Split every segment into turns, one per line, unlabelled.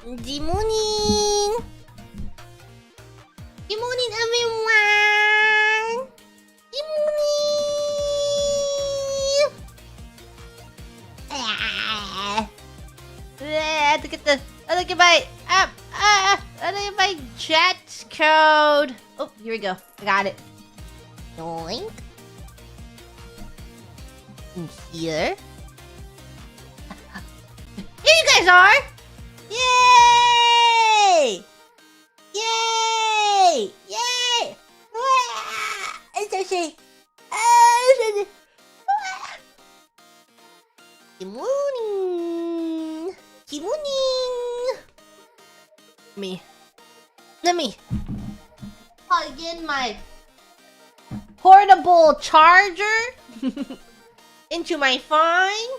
Good morning! Good morning, everyone! Good morning! Look at my chat code. Oh, here we go. I got it. Doink. And here. Here you guys are! Yay! Yay! Yay! It's okay. Good morning. Good morning. Let me plug in my portable charger into my phone.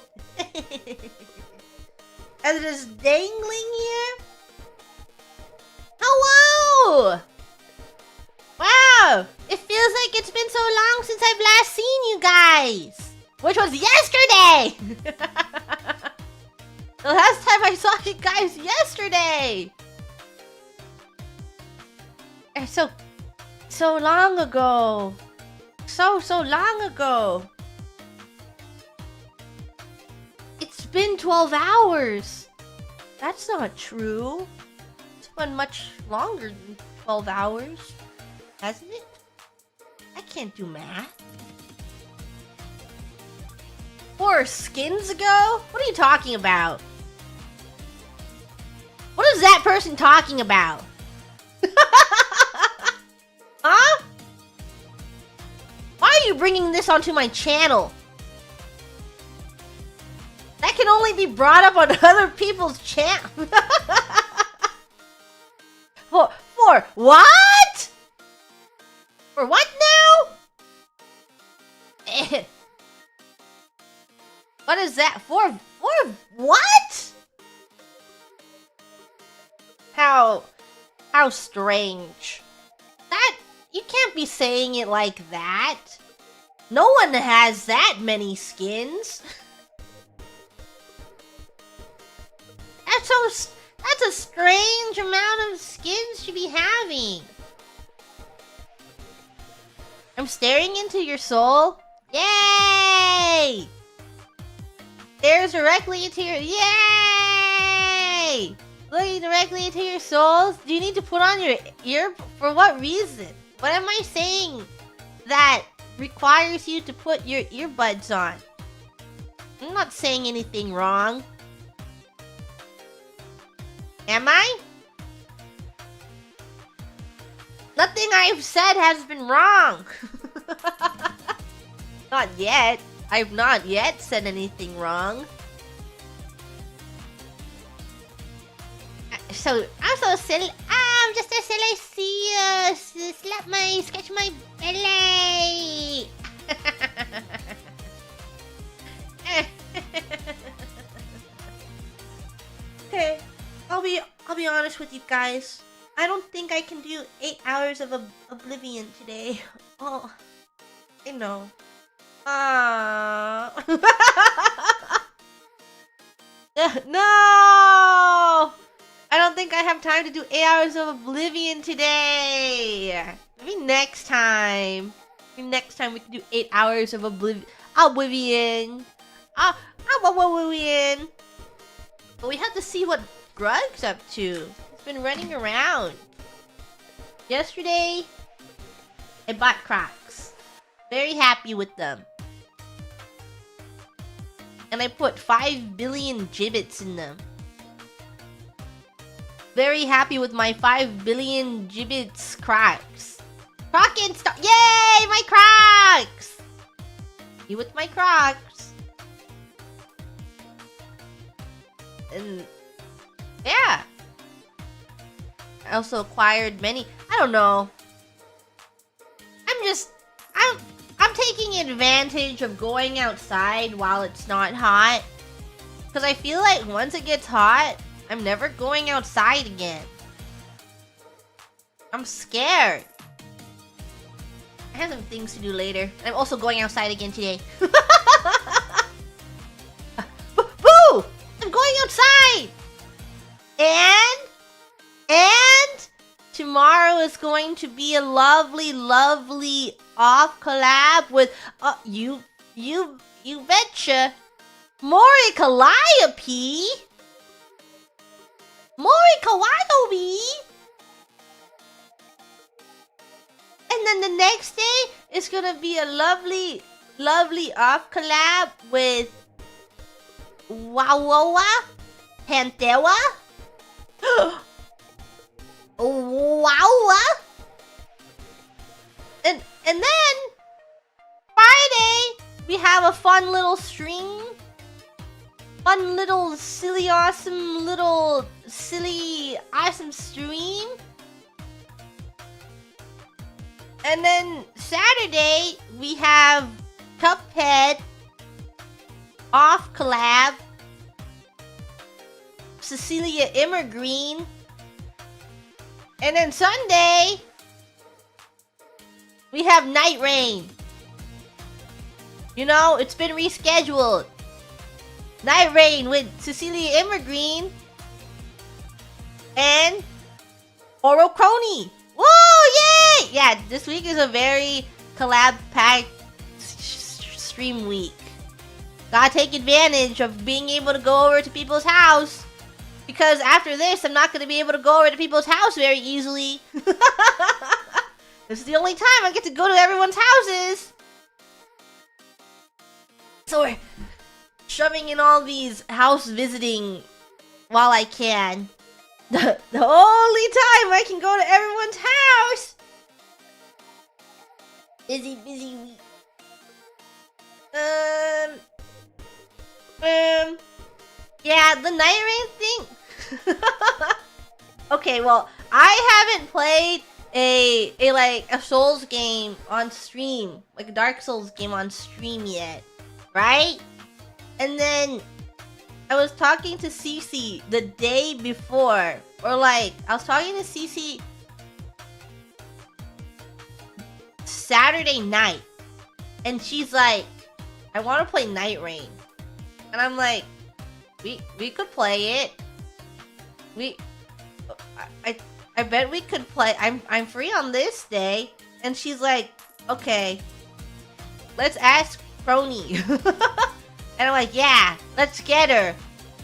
And it is dangling here. Hello! Wow! It feels like it's been so long since I've last seen you guys! Which was yesterday! The last time I saw you guys yesterday! So long ago. So long ago. It's been 12 hours. That's not true. It's been much longer than 12 hours. Hasn't it? I can't do math. 4 skins ago? What are you talking about? What is that person talking about? Huh? Why are you bringing this onto my channel? That can only be brought up on other people's channel. For what? For what now? What is that for? For what? How strange. That, you can't be saying it like that. No one has that many skins. That's a strange amount of skins to be having. I'm staring into your soul. Yay! Stares directly into your... Yay! Looking directly into your souls. Do you need to put on your ear? For what reason? What am I saying that requires you to put your earbuds on? I'm not saying anything wrong. Am I? Nothing I've said has been wrong. Not yet. I've not yet said anything wrong. So, I'm so silly. I'm just a silly sketch my belly. Okay, I'll be honest with you guys. I don't think I can do 8 hours of Oblivion today. Oh, I know. No! I don't think I have time to do 8 hours of Oblivion today. Maybe next time. Maybe next time we can do 8 hours of Oblivion. Oblivion. But we have to see what Grug's up to. He's been running around. Yesterday, I bought Crocs. Very happy with them. And I put 5 billion gibbets in them. Very happy with my 5 billion gibbets Crocs. Croc install! Yay! My Crocs! Me with my Crocs. And yeah. I also acquired many. I don't know. I'm taking advantage of going outside while it's not hot. Because I feel like once it gets hot, I'm never going outside again. I'm scared. I have some things to do later. I'm also going outside again today. Boo! I'm going outside! And tomorrow is going to be a lovely, lovely off collab with you betcha, Mori Calliope. Mori Calliope. And then the next day is gonna be a lovely, lovely off collab with Wawawa Pantewa. Wawa. And then Friday we have a fun little stream. Fun little silly awesome stream. And then Saturday we have Cuphead off collab, Cecilia Immergreen. And then Sunday we have Night Rain. You know, it's been rescheduled. Night Rain with Cecilia Immergreen and Oro Crony. Whoa, yay! Yeah, this week is a very collab-packed stream week. Gotta take advantage of being able to go over to people's house, because after this, I'm not gonna be able to go over to people's house very easily. This is the only time I get to go to everyone's houses. So we're shoving in all these house visiting while I can. The only time I can go to everyone's house. Busy week. Yeah, the Night Rain thing. Okay, well, I haven't played a Souls game on stream, like a Dark Souls game on stream yet, right? And then I was talking to Cece the day before, or I was talking to Cece Saturday night, and she's like, I want to play Night Rain. And I'm like, we could play it. I bet we could play. I'm free on this day. And she's like, okay, let's ask Crony. And I'm like, yeah, let's get her.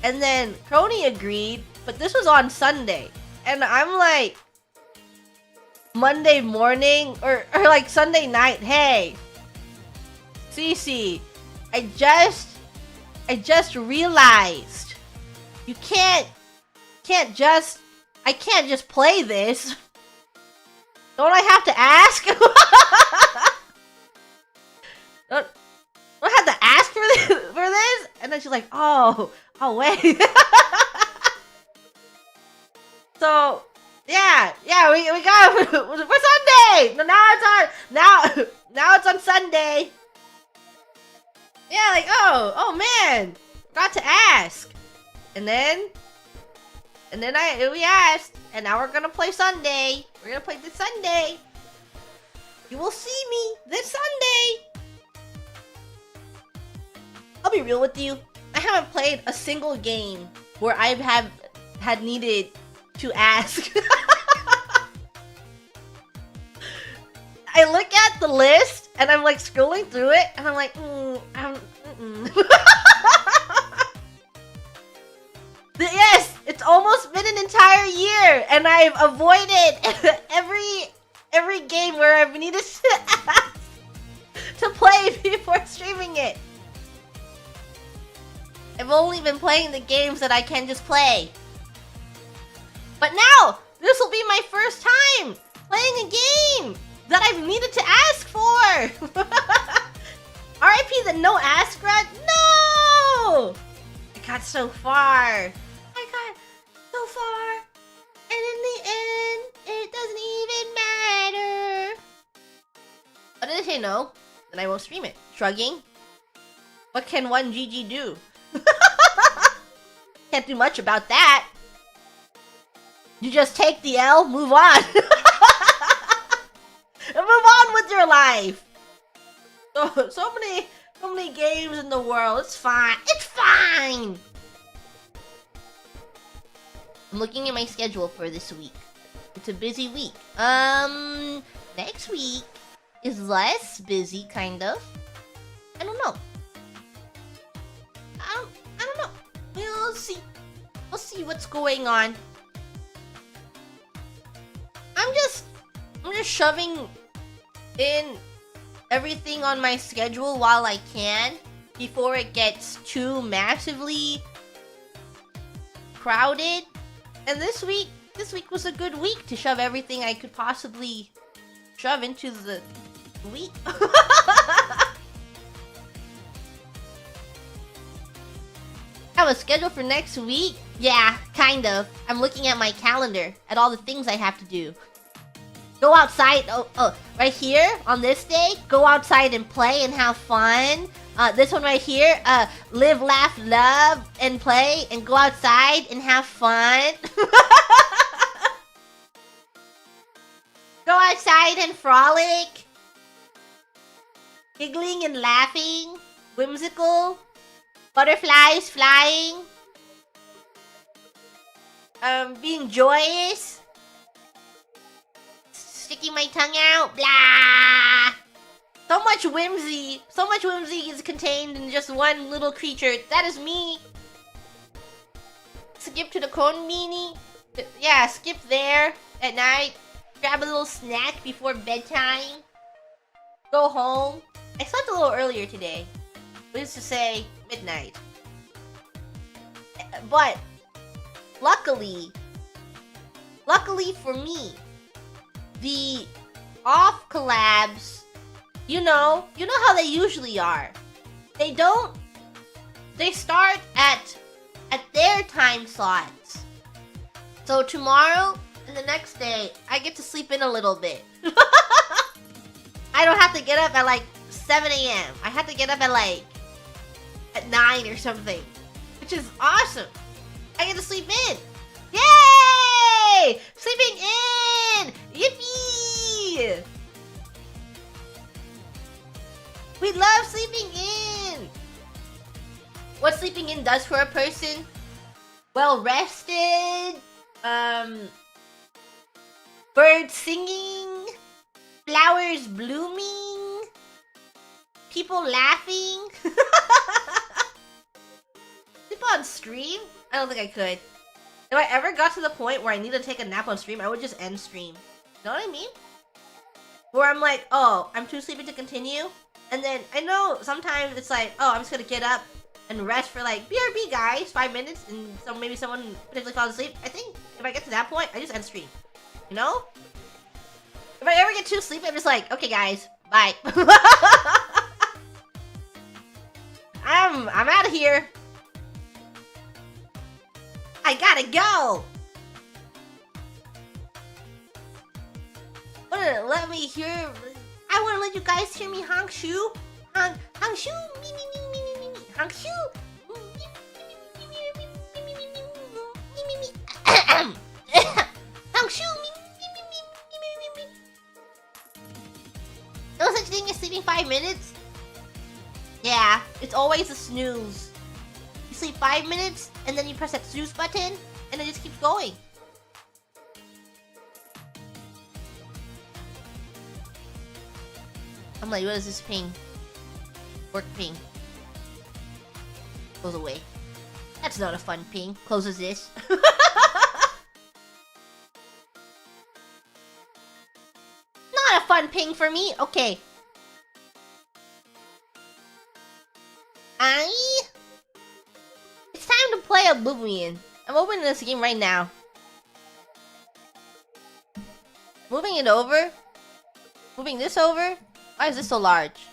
And then Crony agreed, but this was on Sunday. And I'm like, Monday morning or like Sunday night, hey, Cece, I just realized you can't just play this. Don't I have to ask? don't I have to ask for this? And then she's like, oh wait. So yeah, we got it for Sunday. No, now it's on Sunday. Yeah, like oh man, forgot to ask. And then we asked, and now we're gonna play Sunday. We're gonna play this Sunday. You will see me this Sunday. I'll be real with you. I haven't played a single game where I have had needed to ask. I look at the list and I'm like scrolling through it, and I'm like, Yes, it's almost been an entire year, and I've avoided every game where I've needed to ask to play before streaming it. I've only been playing the games that I can just play. But now, this will be my first time playing a game that I've needed to ask for. R.I.P. the no ask run. No! I got so far. And in the end, it doesn't even matter. But if they know, then I won't stream it. Shrugging. What can one GG do? Can't do much about that. You just take the L, move on. And move on with your life. So many games in the world. It's fine. It's fine. I'm looking at my schedule for this week. It's a busy week. Next week is less busy, kind of. I don't know. I don't know. We'll see. We'll see what's going on. I'm just shoving in everything on my schedule while I can before it gets too massively crowded. And this week was a good week to shove everything I could possibly shove into the week. Have a schedule for next week? Yeah, kind of. I'm looking at my calendar at all the things I have to do. Go outside. Oh, right here on this day, go outside and play and have fun. This one right here, live, laugh, love, and play, and go outside and have fun. Go outside and frolic. Giggling and laughing. Whimsical. Butterflies flying. Being joyous. Sticking my tongue out. Blah. So much whimsy is contained in just one little creature. That is me. Skip to the cone meanie. Yeah, skip there at night. Grab a little snack before bedtime. Go home. I slept a little earlier today. Which is to say, midnight. But, luckily for me, the off collabs, you know how they usually are. They start at their time slots. So tomorrow and the next day, I get to sleep in a little bit. I don't have to get up at like 7 a.m. I have to get up at 9 or something. Which is awesome. I get to sleep in. Yay! Sleeping in! Yippee! We love sleeping in! What sleeping in does for a person? Well rested, birds singing, flowers blooming, people laughing. Sleep on stream? I don't think I could. If I ever got to the point where I need to take a nap on stream, I would just end stream. You know what I mean? Where I'm like, oh, I'm too sleepy to continue. And then, I know sometimes it's like, oh, I'm just gonna get up and rest for like, BRB guys, 5 minutes, and so maybe someone potentially falls asleep. I think if I get to that point, I just end stream. You know? If I ever get too sleepy, I'm just like, okay guys, bye. I'm out of here. I gotta go. Let me hear. I wanna let you guys hear me honk shoe. Honk shoe. Me me me me me me me. Honk shoe. Honk shoe. No such thing as sleeping 5 minutes. Yeah, it's always a snooze. You sleep 5 minutes, and then you press that snooze button, and it just keeps going. I'm like, what is this ping? Work ping. Goes away. That's not a fun ping. Closes this. Not a fun ping for me. Okay. It's time to play Oblivion. I'm opening this game right now. Moving it over. Moving this over. Why is this so large?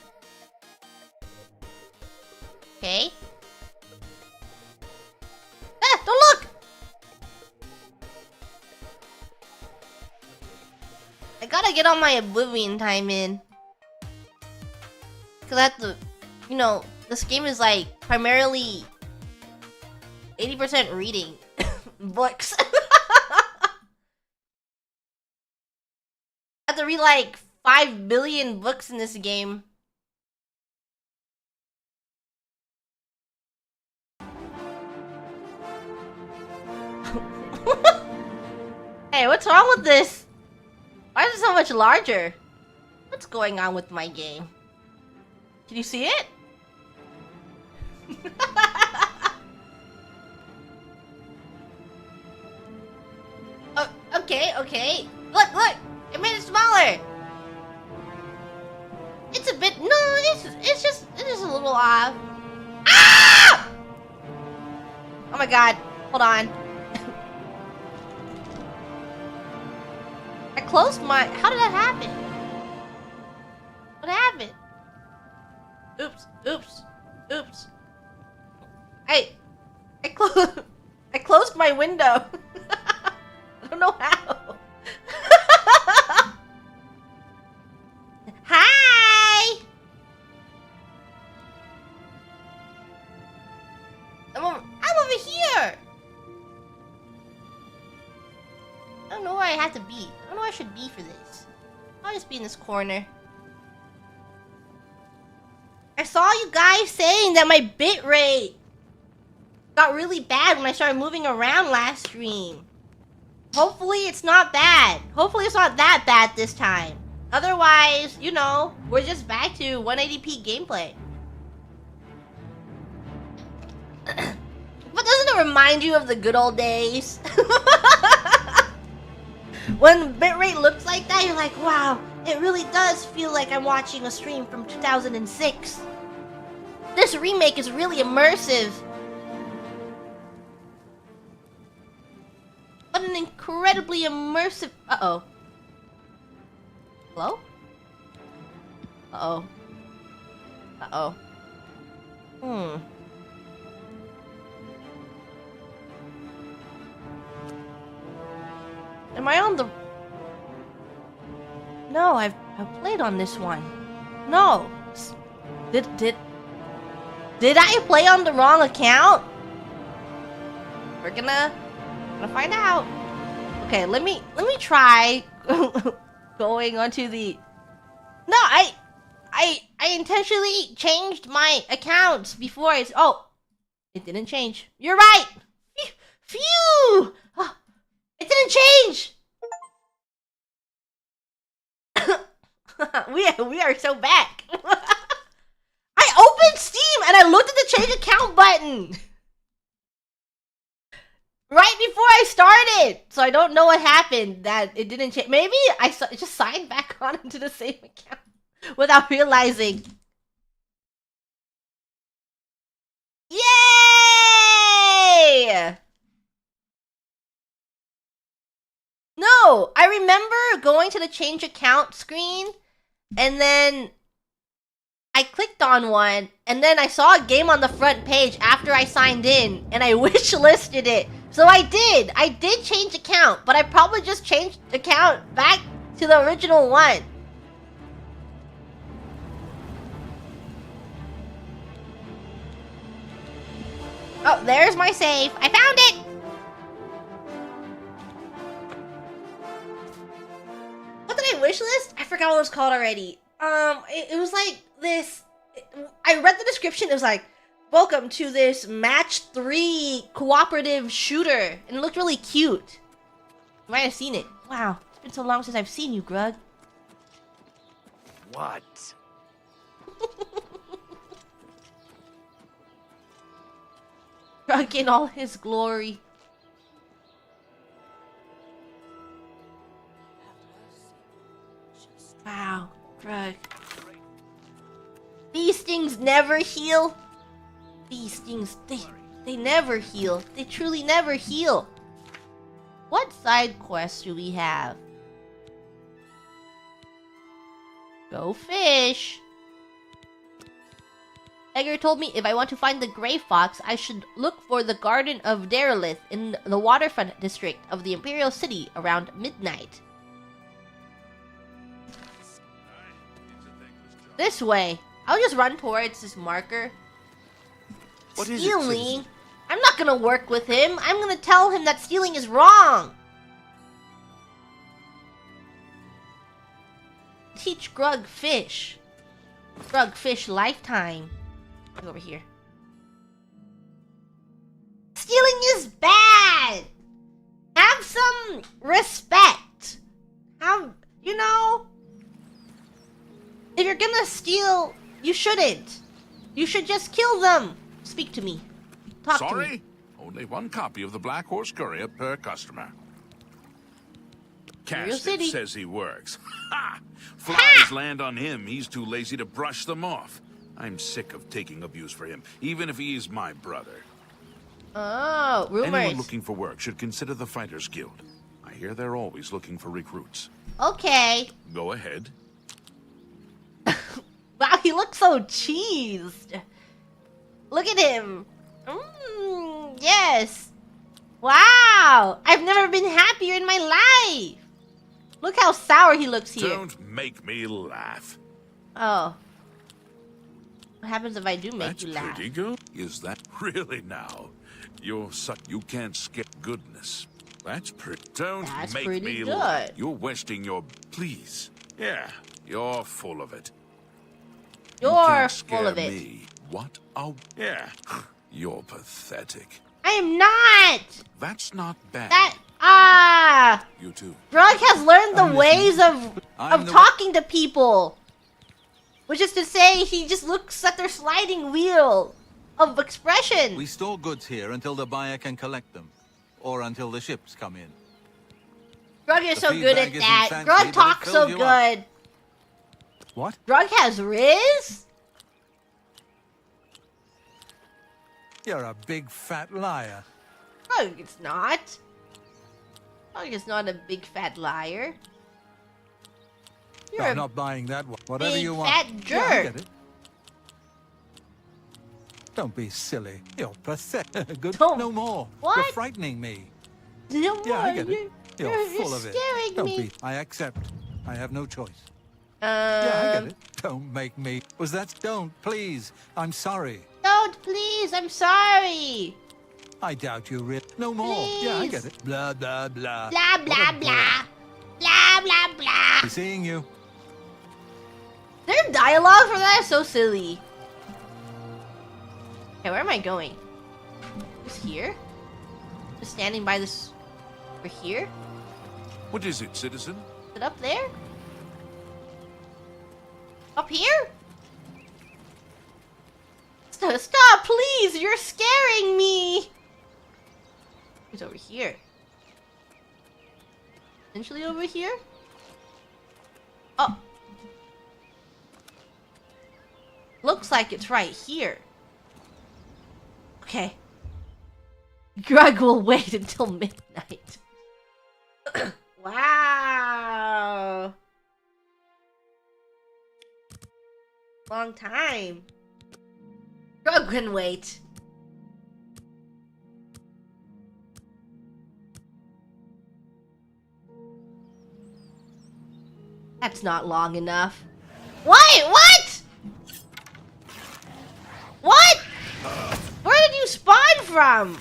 Okay. Ah! Don't look! I gotta get all my Oblivion time in. Cause I have to... You know, this game is like primarily 80% reading books. I have to read like 5 billion books in this game. Hey, what's wrong with this? Why is it so much larger? What's going on with my game? Can you see it? Oh, okay. Look! It made it smaller! It's a bit... No, it's just a little off. Ah! Oh my god. Hold on. I closed my... How did that happen? What happened? Oops. I closed my window. I don't know how. Hi! I'm over here! I don't know where I have to be. I don't know where I should be for this. I'll just be in this corner. I saw you guys saying that my bitrate got really bad when I started moving around last stream. Hopefully it's not bad. Hopefully it's not that bad this time. Otherwise, you know, we're just back to 180p gameplay. But doesn't it remind you of the good old days? When bitrate looks like that, you're like, wow, it really does feel like I'm watching a stream from 2006. This remake is really immersive. What an incredibly immersive... Uh-oh. Hello? Uh-oh. Am I on the... No, I've played on this one. No. Did I play on the wrong account? We're gonna find out. Okay, let me try going onto the... No, I intentionally changed my accounts before it's... Oh, it didn't change. You're right. Phew! Oh, it didn't change. we are so back. I opened Steam and I looked at the change account button right before I started, so I don't know what happened that it didn't change. Maybe I just signed back on into the same account without realizing. Yay! No, I remember going to the change account screen and then I clicked on one and then I saw a game on the front page after I signed in and I wish listed it. So I did change account, but I probably just changed account back to the original one. Oh, there's my save. I found it! What did I wish list? I forgot what it was called already. It was like this... I read the description, it was like, welcome to this match 3 cooperative shooter. And it looked really cute. You might have seen it. Wow, it's been so long since I've seen you, Grug.
What?
Grug in all his glory. Wow, Grug. These things never heal. These things, they never heal. They truly never heal. What side quests do we have? Go fish. Edgar told me if I want to find the gray fox, I should look for the Garden of Derelith in the waterfront district of the Imperial City around midnight. This way. I'll just run towards this marker.
What is it,
stealing?
citizen?
I'm not gonna work with him. I'm gonna tell him that stealing is wrong. Teach Grug fish. Grug fish lifetime. Look over here. Stealing is bad. Have some respect. gonna steal, you shouldn't. You should just kill them. Speak to me. Talk to me.
Sorry? Only one copy of the Black Horse Courier per customer. Casted says he works. Ha! Flies land on him. He's too lazy to brush them off. I'm sick of taking abuse for him, even if he is my brother.
Oh, rumors.
Anyone looking for work should consider the Fighters Guild. I hear they're always looking for recruits.
Okay.
Go ahead.
Wow, he looks so cheesed. Look at him. Yes. Wow. I've never been happier in my life. Look how sour he looks here.
Don't make me laugh.
Oh. What happens if I do make
That's
you laugh?
pretty good. Is that really now? You're such. You can't skip goodness. That's pretty. Don't
That's
make
pretty
me
good.
laugh. You're wasting your. Please. Yeah, you're full of it. You
You're
can't
full of
scare
it.
Me. What? Oh, yeah. You're pathetic.
I am not.
That's not bad. You too.
Drug has learned the ways of talking to people. Which is to say, he just looks at their sliding wheel of expression.
We store goods here until the buyer can collect them. Or until the ships come in.
Drug is
The
so good at
feedback isn't
that.
fancy,
Drug
but it
talks so
fills you up.
good.
What?
Drug has Riz?
You're a big fat liar.
Drug is not. Drug is not a big fat liar. You're
I'm
a
not buying that one. Whatever
big
you want.
fat
Yeah, I
jerk.
get it. Don't be silly. You're pathetic. Good.
Don't-
No more.
What?
You're frightening me.
No
Yeah, I
more.
get it. You're
You're
full of it.
scaring
Don't
me.
be. I accept. I have no choice. Yeah, I get it. Don't make me. Was that? Don't, please. I'm sorry.
Don't, please. I'm sorry.
I doubt you really. No more. Yeah, I
Please.
get it. Blah, blah, blah.
Blah,
What
blah,
a
blah. Blah, blah, blah.
bore. Seeing you.
Their dialogue for that is so silly. Okay, where am I going? Just here? Just standing by this... Over here?
What is it, citizen?
Is it up there? Up here? Stop, please! You're scaring me! It's over here. Essentially over here? Oh. Looks like it's right here. Okay. Greg will wait until midnight. Wow. Long time. Greg can wait. That's not long enough. What? What? What? Where did you spawn from?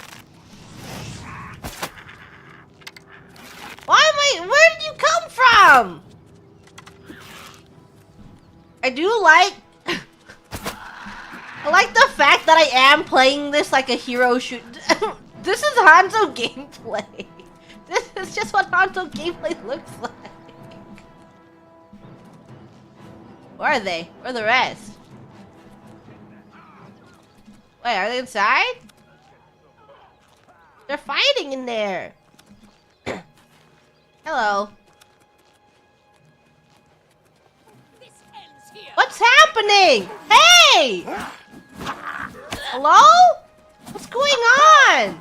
Where did you come from? I do like... I like the fact that I am playing this like a hero shoot. This is Hanzo gameplay. This is just what Hanzo gameplay looks like. Where are they? Where are the rest? Wait, are they inside? They're fighting in there. Hello. What's happening? Hey! Hello? What's going on?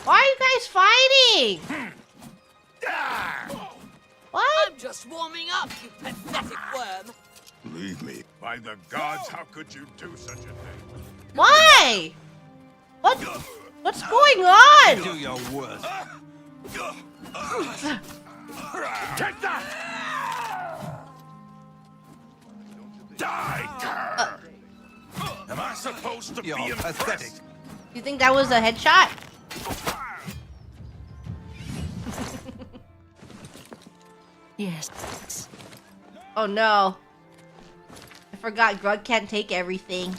Why are you guys fighting? What?
I'm just warming up, you pathetic worm.
Leave me. By the gods, how could you do such a thing?
Why? What's going on?
Do your worst.
Take that! Die, cur! Am I supposed to
You're
be
pathetic.
impressed?
You think that was a headshot?
Yes.
Oh no. I forgot Grug can't take everything.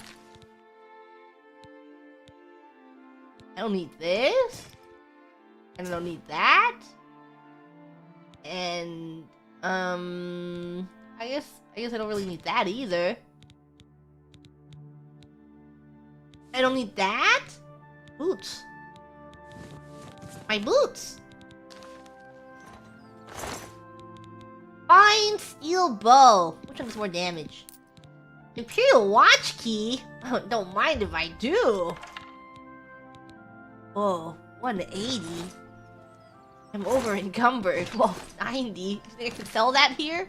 I don't need this. And I don't need that. And, I I guess I don't really need that either. I don't need that? Boots. My boots. Fine steel bow. Which one does more damage? Imperial watch key? Don't mind if I do. Whoa, 180. I'm over encumbered. Whoa, 90. You think I can sell that here?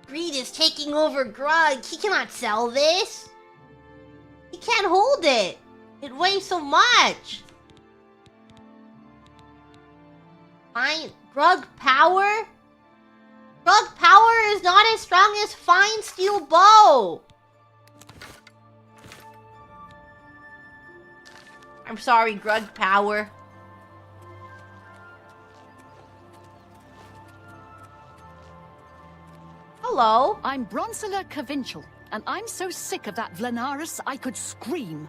Greed is taking over Grug. He cannot sell this. He can't hold it. It weighs so much. Fine. Grug power? Grug power is not as strong as fine steel bow. I'm sorry, Grug power. Hello.
I'm Bronsula Cavinchal, and I'm so sick of that Vlanaris I could scream.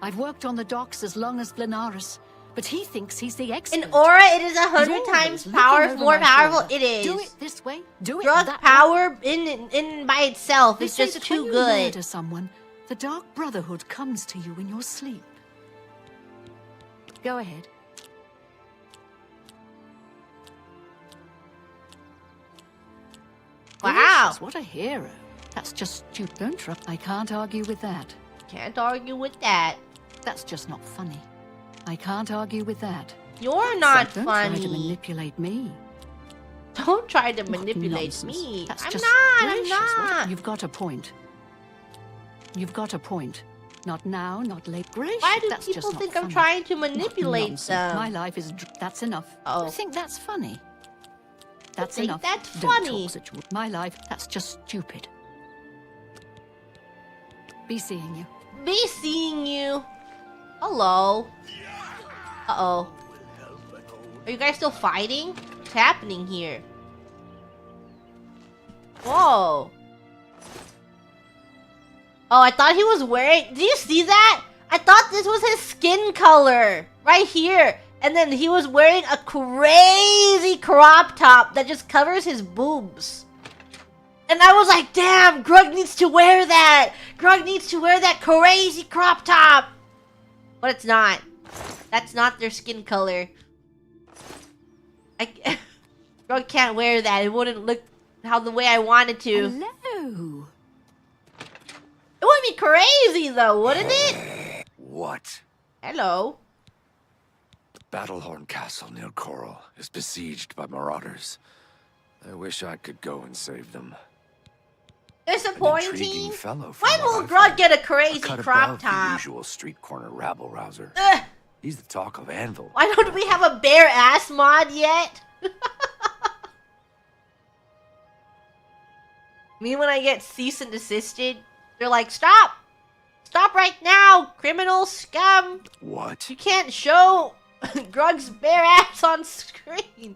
I've worked on the docks as long as Vlanaris, but he thinks he's the expert.
In Aura, it is 100 times more powerful. It is.
Do it this way. Do it
Drug
that
power in by itself is
say
just
that
too
when you
good.
murder someone, the Dark Brotherhood comes to you in your sleep. Go ahead.
Wow.
Delicious, what a hero. That's just stupid. Don't try. I can't argue with that.
Can't argue with that.
That's just not funny. I can't argue with that.
You're not
Don't
funny.
try to manipulate me.
Don't try to
What
manipulate
nonsense.
me.
That's
I'm
just
not.
delicious.
I'm not.
You've got a point. You've got a point. Not now, not late. Gracious,
Why do
that's
people
just not
think I'm
funny.
trying to
What
manipulate
nonsense.
them?
My life is. That's enough.
Oh.
You think that's funny? That's
think
enough.
that's
Don't
funny.
talk such. My life. That's just stupid. Be seeing you.
Be seeing you. Hello. Uh-oh. Are you guys still fighting? What's happening here? Whoa. Oh, I thought he was wearing... Did you see that? I thought this was his skin color. Right here. And then he was wearing a crazy crop top that just covers his boobs. And I was like, damn, Grug needs to wear that. Grug needs to wear that crazy crop top. But it's not. That's not their skin color. Grug can't wear that. It wouldn't look how the way I wanted to.
Hello.
It would be crazy though, wouldn't it?
What?
Hello.
The Battlehorn Castle near Coral is besieged by marauders. I wish I could go and save them. An
Disappointing.
intriguing fellow from
When will
what I've
Grug
heard.
get a
A
crazy
cut
crop
above the
top?
usual street corner rabble-rouser.
Ugh.
He's the talk of Anvil.
Why don't we have a bare ass mod yet? Me when I get cease and desisted, they're like, stop! Stop right now, criminal scum!
What?
You can't show Grug's bare ass on screen.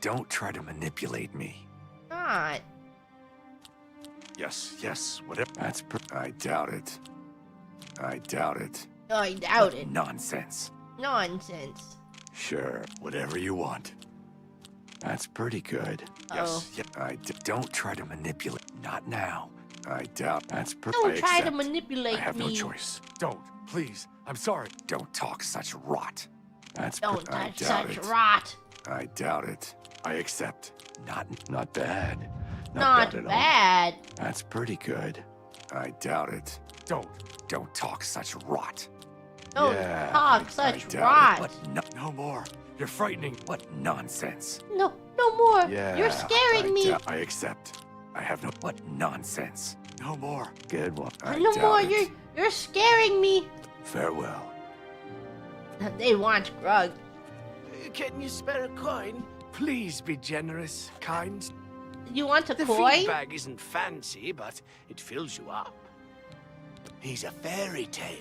Don't try to manipulate me.
Not.
Yes, whatever. I doubt it. I doubt it.
I doubt it.
Nonsense.
Nonsense.
Sure, whatever you want. That's pretty good.
Oh.
Don't try to manipulate. Not now. I doubt. That's pretty.
Don't try to manipulate
I have
me.
no choice. Don't, please. I'm sorry. Don't talk such rot.
Don't
I
touch
doubt
such
it.
rot.
I doubt it. I accept. Not bad.
Not
bad at all.
bad.
That's pretty good. I doubt it. Don't talk such rot.
Don't
Yeah,
talk
I
such
doubt
rot.
it. What? No more. You're frightening. What nonsense.
No more.
Yeah.
You're scaring me.
I accept. I have no. What nonsense. No more. Good one.
No more. You're scaring me.
Farewell.
They want Grug.
Can you spare a coin? Please be generous, kind.
You want a
The
coin?
feed bag isn't fancy, but it fills you up. He's a fairy tale.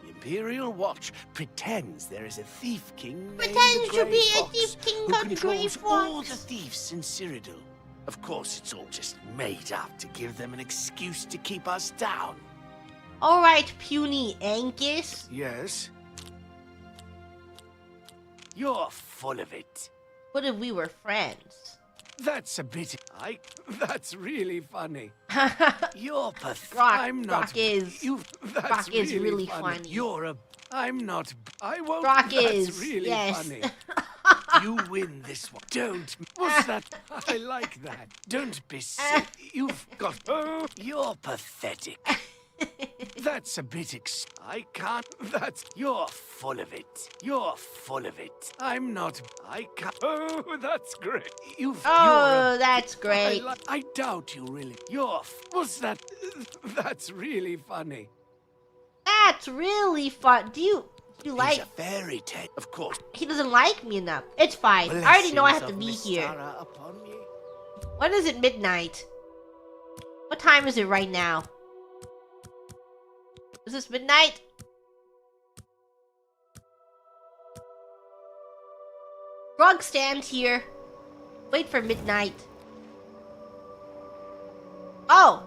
The Imperial Watch pretends there is a thief king named
Pretends
the
to
Grey
be a
Fox,
thief king
who
called
controls
Grey
all
Fox.
the thieves in Seridur. Of course, it's all just made up to give them an excuse to keep us down.
All right, puny Angus.
Yes? You're full of it.
What if we were friends?
That's a bit... That's really funny. You're pathetic.
Brock is really funny.
You're a... I'm not... I won't...
Brock
That's
is,
really
yes.
funny. You win this one. Don't... What's that? I like that. Don't be silly. You've got... Oh, you're pathetic. That's a bit I can't... That's... You're full of it. You're full of it. I'm not... I can't... Oh, that's great.
Oh, that's great.
I doubt you really... What's that? That's really funny.
That's really fun. Do you like...
He's a fairy tale. Of course.
He doesn't like me enough. It's fine. I already know I have to be here. When is it midnight? What time is it right now? Is this midnight? Rug stand here. Wait for midnight. Oh!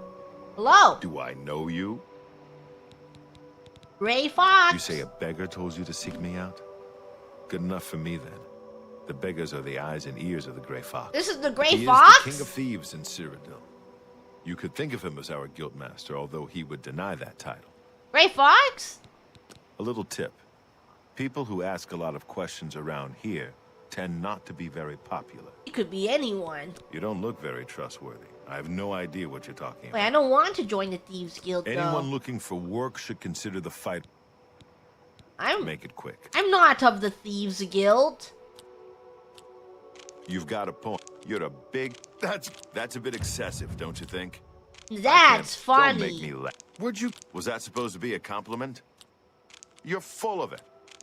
Hello!
Do I know you?
Gray Fox!
You say a beggar told you to seek me out? Good enough for me, then. The beggars are the eyes and ears of the Gray Fox.
This is the Gray
He
Fox?
is the king of thieves in Seridur. You could think of him as our guildmaster, although he would deny that title.
Gray Fox?
A little tip. People who ask a lot of questions around here tend not to be very popular.
It could be anyone.
You don't look very trustworthy. I have no idea what you're talking
Wait,
about.
I don't want to join the Thieves Guild,
Anyone
though.
looking for work should consider the fight. Make it quick.
I'm not of the Thieves Guild.
You've got a point. You're a big... That's a bit excessive, don't you think?
That's funny.
Don't make me laugh. Would you... Was that supposed to be a compliment? You're full of it.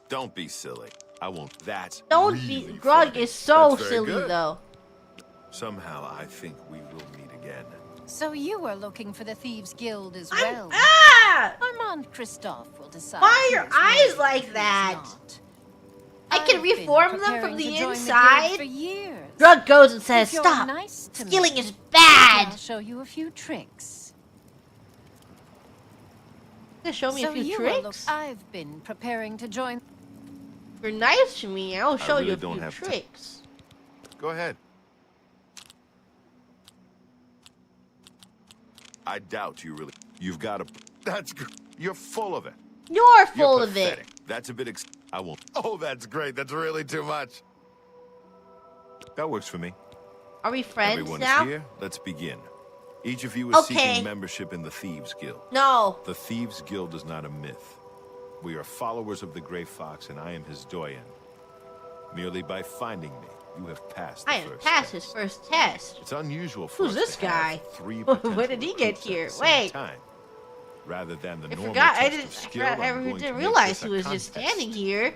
Don't be silly. I won't... That's
Don't
really
be... Grug
funny.
is so
That's very
silly,
good.
though.
Somehow, I think we will meet again.
So you were looking for the Thieves Guild as well. Armand Christophe will decide.
Why are your
who's
eyes
worthy
like
and
that?
who's not.
I can
I've been
reform them
preparing
from the
to join
inside.
guild for years.
Grug goes and says,
If you're
stop.
nice to
Stealing
me,
is bad.
I'll show you a few tricks.
Gonna show me
so
a few
you
tricks?
I've been preparing to join.
If you're nice to me, I'll show
really
you a
don't
few
have to-
tricks.
Go ahead. I doubt you really... You've got a... You're full of it.
You're full
You're
of it.
pathetic. That's a bit... I won't... Oh, that's great. That's really too much. That works for me.
Are we friends
Everyone
now?
is here. Let's begin. Each of you is
Okay.
seeking membership in the Thieves Guild.
No.
The Thieves Guild is not a myth. We are followers of the Gray Fox, and I am his doyen. Merely by finding me, you have passed the
I have
first
passed
test.
his first test.
It's unusual for
Who's
us
this
to have
guy?
3
When
potential
did he get
recruits
here?
at the same
Wait.
time. Rather than the
I
normal
forgot. I
test
didn't.
of skill,
I
I'm going to
didn't
make
realize
this
he
a
was just
contest.
standing here.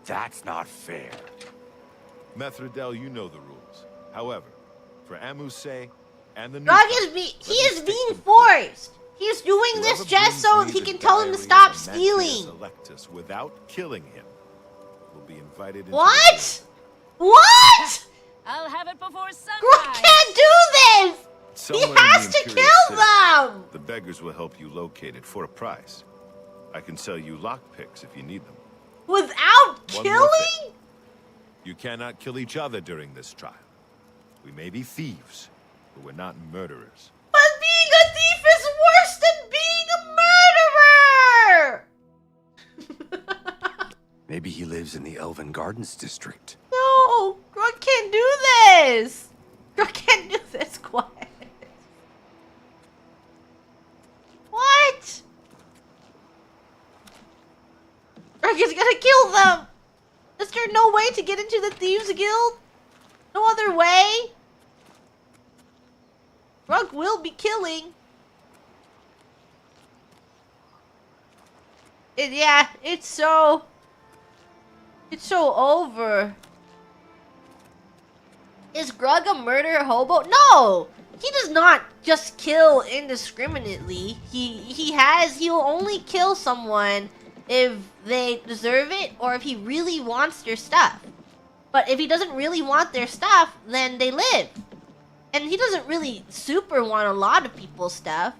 That's not fair.
Methridel, you know the rules. However, for Amuse and the
Grug
newcomers,
is he
let me
is
stick
being
to the
forced. He's doing
Whoever
this just
brings
so
me
he
the
can tell him to
diary
stop
of
stealing.
Mantius Electus without killing him will be invited into
What? What?
I'll have it before
Grug
sunrise.
can't do this.
Somewhere in
He
the
has to
Imperial
kill
City,
them.
The beggars will help you locate it for a price. I can sell you lockpicks if you need them.
Without
One more
killing?
thing. You cannot kill each other during this trial. We may be thieves, but we're not murderers.
But being a thief is worse than being a murderer!
Maybe he lives in the Elven Gardens district.
No, Grug can't do this. Grug can't do this, quiet. What? Grug is gonna kill them. Is there no way to get into the Thieves Guild? No other way? Grug will be killing. Yeah, it's so over. Is Grug a murder hobo? No! He does not just kill indiscriminately. He'll only kill someone if they deserve it or if he really wants their stuff. But if he doesn't really want their stuff, then they live. And he doesn't really super want a lot of people's stuff.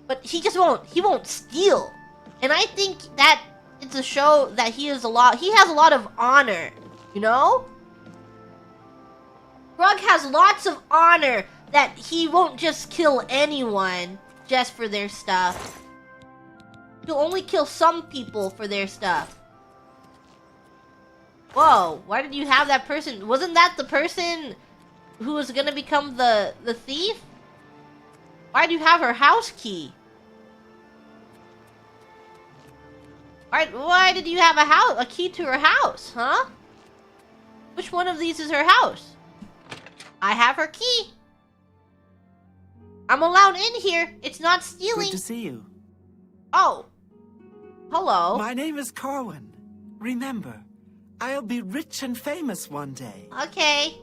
But he won't steal. And I think that It's a show that he has a lot of honor, you know? Grug has lots of honor that he won't just kill anyone just for their stuff. He'll only kill some people for their stuff. Whoa, why did you have that person? Wasn't that the person who was gonna become the thief? Why do you have her house key? Why did you have a key to her house, huh? Which one of these is her house? I have her key. I'm allowed in here. It's not stealing.
Good to see you.
Oh. Hello.
My name is Corwin. Remember, I'll be rich and famous one day.
Okay.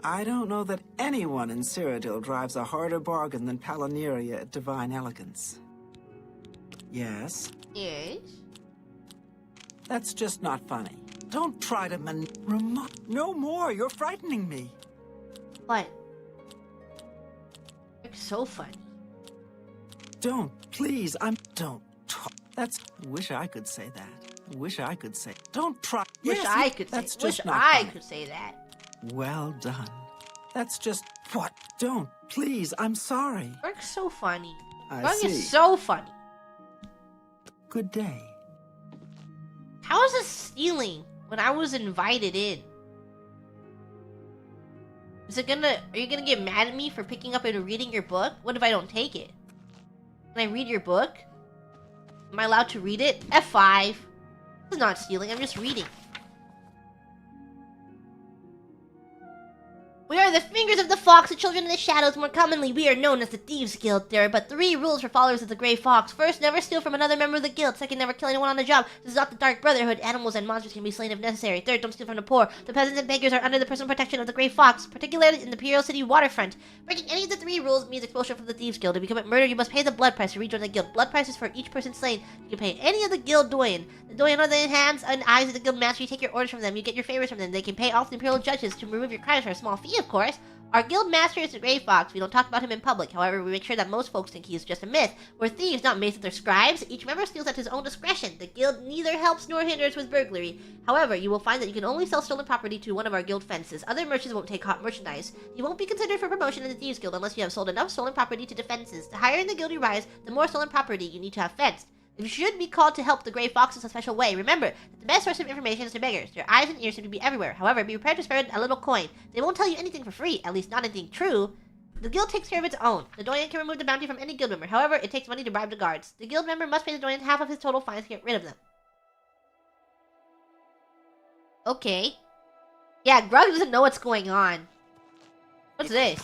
I don't know that anyone in Cyrodiil drives a harder bargain than Palinurria at Divine Elegance. Yes?
Yes?
That's just not funny. Don't try to No more, you're frightening me.
What? You're so funny.
Don't, please, don't talk. Wish I could say that. Wish I could say. Don't try.
Wish I could say that.
Well done. That's just what? Don't, please, I'm sorry.
Grug's so funny.
I
Grug
see.
is so funny.
Good day.
How is this stealing when I was invited in? Are you gonna get mad at me for picking up and reading your book? What if I don't take it? Can I read your book? Am I allowed to read it? F5. This is not stealing, I'm just reading. We are the fingers of the fox, the children of the shadows. More commonly, we are known as the Thieves Guild. There are but 3 rules for followers of the Grey Fox. First, never steal from another member of the guild. Second, never kill anyone on the job. This is not the Dark Brotherhood. Animals and monsters can be slain if necessary. Third, don't steal from the poor. The peasants and beggars are under the personal protection of the Grey Fox, particularly in the Imperial City waterfront. Breaking any of the 3 rules means expulsion from the Thieves Guild. If you commit murder, you must pay the blood price to rejoin the guild. Blood price is for each person slain. You can pay any of the guild doyen. The doyen are the hands and eyes of the guild master. You take your orders from them. You get your favors from them. They can pay off the Imperial judges to remove your crimes for a small fee, of course. Our guild master is the Grey Fox. We don't talk about him in public. However, we make sure that most folks think he is just a myth. We're thieves, not masons or scribes. Each member steals at his own discretion. The guild neither helps nor hinders with burglary. However, you will find that you can only sell stolen property to one of our guild fences. Other merchants won't take hot merchandise. You won't be considered for promotion in the Thieves Guild unless you have sold enough stolen property to defenses. The higher in the guild you rise, the more stolen property you need to have fenced. You should be called to help the Grey Foxes a special way. Remember that the best source of information is the beggars. Their eyes and ears seem to be everywhere. However, be prepared to spend a little coin. They won't tell you anything for free, at least not anything true. The guild takes care of its own. The doyen can remove the bounty from any guild member. However, it takes money to bribe the guards. The guild member must pay the doyen half of his total fines to get rid of them. Okay. Yeah, Grug doesn't know what's going on. What's this?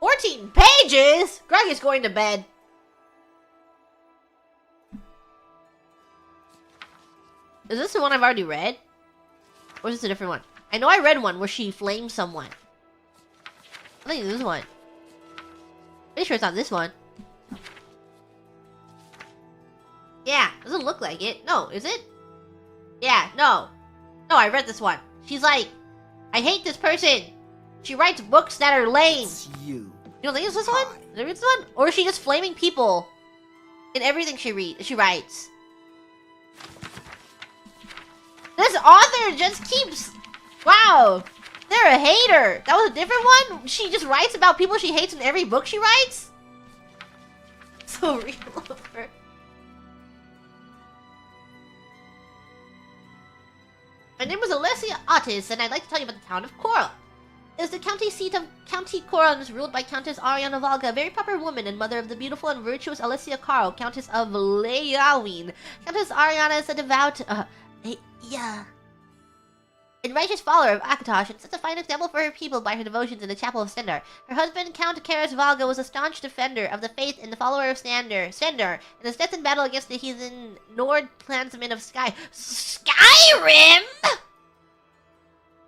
14 pages? Greg is going to bed. Is this the one I've already read? Or is this a different one? I know I read one where she flamed someone. I think it's this one. Pretty sure it's not this one. Yeah, doesn't look like it. No, is it? Yeah, no. No, I read this one. She's like, I hate this person. She writes books that are lame.
It's you.
You don't think it's this one? Maybe it's this one? Or is she just flaming people in everything she writes? This author just keeps... Wow. They're a hater. That was a different one? She just writes about people she hates in every book she writes? So real of her. My name is Alessia Otis, and I'd like to tell you about the town of Coral. It is the county seat of County Coral and is ruled by Countess Ariana Valga, a very proper woman and mother of the beautiful and virtuous Alessia Carl, Countess of Leawin. Countess Ariana is a devout, and righteous follower of Akatosh and sets a fine example for her people by her devotions in the Chapel of Stendar. Her husband, Count Karas Valga, was a staunch defender of the faith and the follower of Stendar, and his death in battle against the heathen Nord clansmen of Skyrim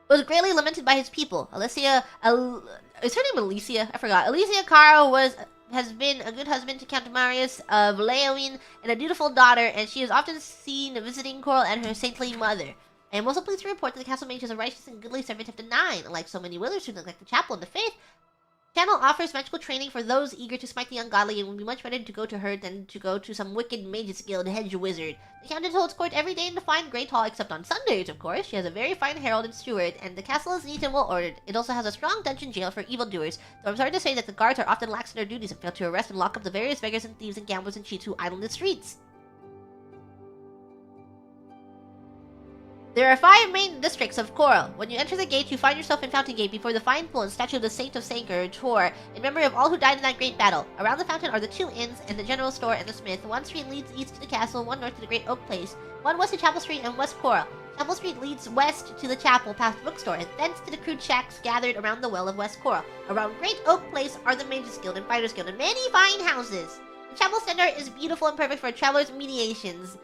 was greatly lamented by his people. Is her name Alicia? I forgot. Alicia Caro has been a good husband to Count Marius of Leawin and a dutiful daughter, and she is often seen visiting Coral and her saintly mother. I am also pleased to report that the castle mage is a righteous and goodly servant of the Nine. Like so many Withers who neglect the chapel and the faith, Channel offers magical training for those eager to smite the ungodly, and would be much better to go to her than to go to some wicked mages guild hedge wizard. The Countess holds court every day in the fine Great Hall, except on Sundays, of course. She has a very fine herald and steward, and the castle is neat and well ordered. It also has a strong dungeon jail for evildoers, though I'm sorry to say that the guards are often lax in their duties and fail to arrest and lock up the various beggars and thieves and gamblers and cheats who idle in the streets. There are 5 main districts of Coral. When you enter the gate, you find yourself in Fountain Gate before the fine pool and statue of the Saint of Sanker, Tor, in memory of all who died in that great battle. Around the fountain are the 2 inns and the general store and the smith. 1 street leads east to the castle, 1 north to the Great Oak Place, 1 west to Chapel Street and West Coral. Chapel Street leads west to the chapel past the bookstore, and thence to the crude shacks gathered around the well of West Coral. Around Great Oak Place are the Mages Guild and Fighters Guild and many fine houses. The chapel center is beautiful and perfect for travelers' mediations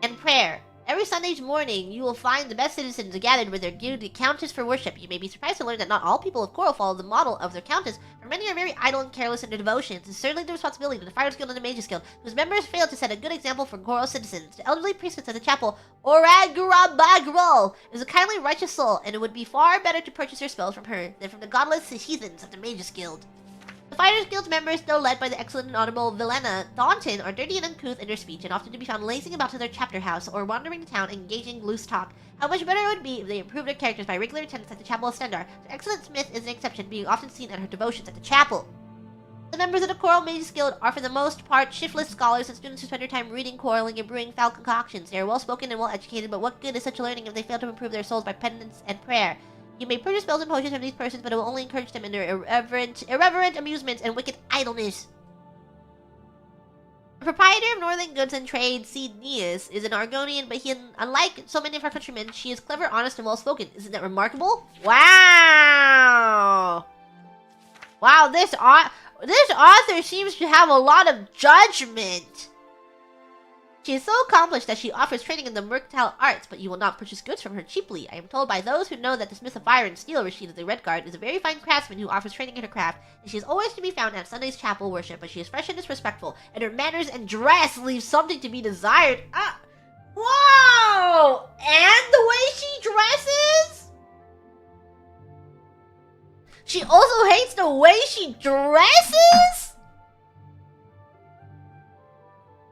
and prayer. Every Sunday's morning, you will find the best citizens gathered with their guild countess for worship. You may be surprised to learn that not all people of Coral follow the model of their countess, for many are very idle and careless in their devotions. It's certainly the responsibility of the Fighters Guild and the Mages Guild, whose members fail to set a good example for Coral citizens. The elderly priestess of the chapel, Oragurabagrol, is a kindly, righteous soul, and it would be far better to purchase your spells from her than from the godless heathens of the Mages Guild. The Fighters Guild's members, though led by the excellent and honorable Vilena Daunton, are dirty and uncouth in their speech and often to be found lazing about to their chapter house or wandering the town engaging in loose talk. How much better it would be if they improved their characters by regular attendance at the Chapel of Stendarr. The excellent smith is an exception, being often seen at her devotions at the chapel. The members of the Coral Mages Guild are for the most part shiftless scholars and students who spend their time reading, quarreling, and brewing foul concoctions. They are well-spoken and well-educated, but what good is such learning if they fail to improve their souls by penance and prayer? You may purchase spells and potions from these persons, but it will only encourage them in their irreverent amusements and wicked idleness. The proprietor of Northern Goods and Trade, Cneus, is an Argonian, but unlike so many of her countrymen, she is clever, honest, and well-spoken. Isn't that remarkable? Wow! Wow, this author seems to have a lot of judgment. She is so accomplished that she offers training in the mercantile arts, but you will not purchase goods from her cheaply. I am told by those who know that the Smith of Fire and Steel, Rashid of the Red Guard, is a very fine craftsman who offers training in her craft, and she is always to be found at Sunday's chapel worship, but she is fresh and disrespectful, and her manners and dress leave something to be desired. Whoa! And the way she dresses? She also hates the way she dresses?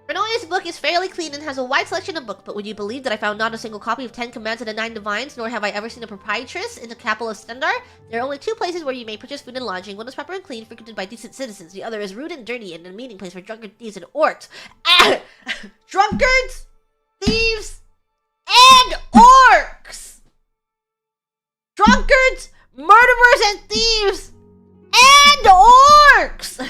Raynil's book is fairly clean and has a wide selection of books, but would you believe that I found not a single copy of 10 Commands of the 9 Divines, nor have I ever seen a proprietress in the Chapel of Stendarr? There are only 2 places where you may purchase food and lodging. One is proper and clean, frequented by decent citizens. The other is rude and dirty, and a meeting place for drunken thieves and orcs. Drunkards, thieves, and orcs! Drunkards, murderers, and thieves, and orcs!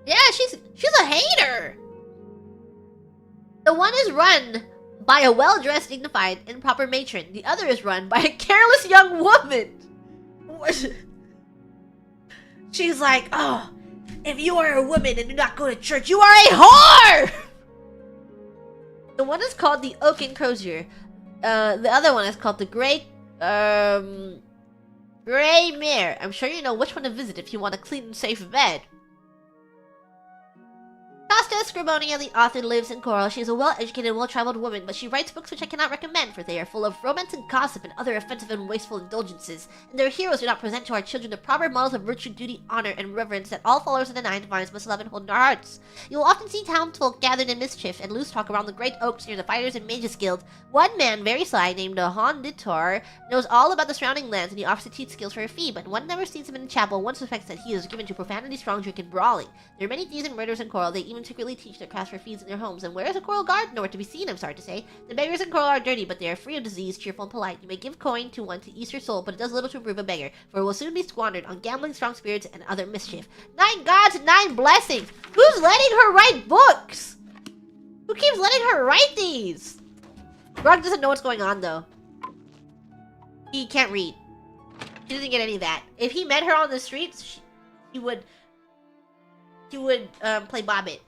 Yeah, she's a hater. The one is run by a well-dressed, dignified, and proper matron. The other is run by a careless young woman. She's like, oh, if you are a woman and do not go to church, you are a whore! The one is called the Oaken Crozier. The other one is called the Grey Mare. I'm sure you know which one to visit if you want a clean and safe bed. Costa Scribonia, the author, lives in Coral. She is a well-educated and well-traveled woman, but she writes books which I cannot recommend, for they are full of romance and gossip and other offensive and wasteful indulgences, and their heroes do not present to our children the proper models of virtue, duty, honor, and reverence that all followers of the 9 Divines must love and hold in our hearts. You will often see townsfolk gathered in mischief and loose talk around the great oaks near the Fighters and Mages Guild. One man, very sly, named Honditor, knows all about the surrounding lands, and he offers to teach skills for a fee, but one never sees him in the chapel. One suspects that he is given to profanity, strong drink, and brawling. There are many thieves and murderers in Coral. They even secretly teach their crafts for fees in their homes. And where is a Coral Guard? Nowhere to be seen, I'm sorry to say. The beggars in Coral are dirty, but they are free of disease, cheerful, and polite. You may give coin to one to ease your soul, but it does little to improve a beggar, for it will soon be squandered on gambling, strong spirits, and other mischief. 9 gods, 9 blessings! Who's letting her write books? Who keeps letting her write these? Grog doesn't know what's going on, though. He can't read. He doesn't get any of that. If he met her on the streets, he would play Bobbit.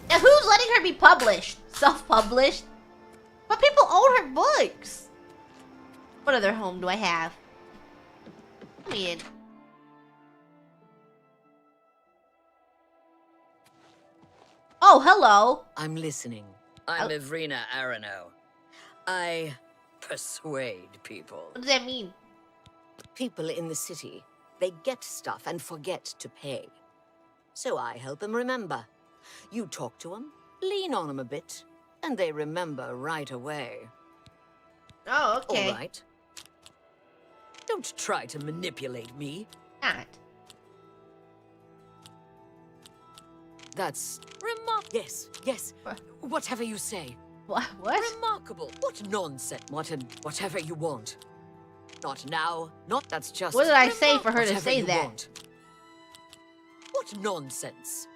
Now who's letting her be published? Self-published? But people own her books. What other home do I have? Come in. Oh, hello.
I'm listening. I'm Evrina Arano. I persuade people.
What does that mean?
People in the city, they get stuff and forget to pay. So I help them remember. You talk to them, lean on them a bit, and they remember right away.
Oh, okay.
All right. Don't try to manipulate me.
Not.
That's Yes, yes. Whatever you say.
What?
Remarkable. What nonsense. Whatever you want. Not now. Not that's just.
What did I say for her to say that?
Want. What nonsense.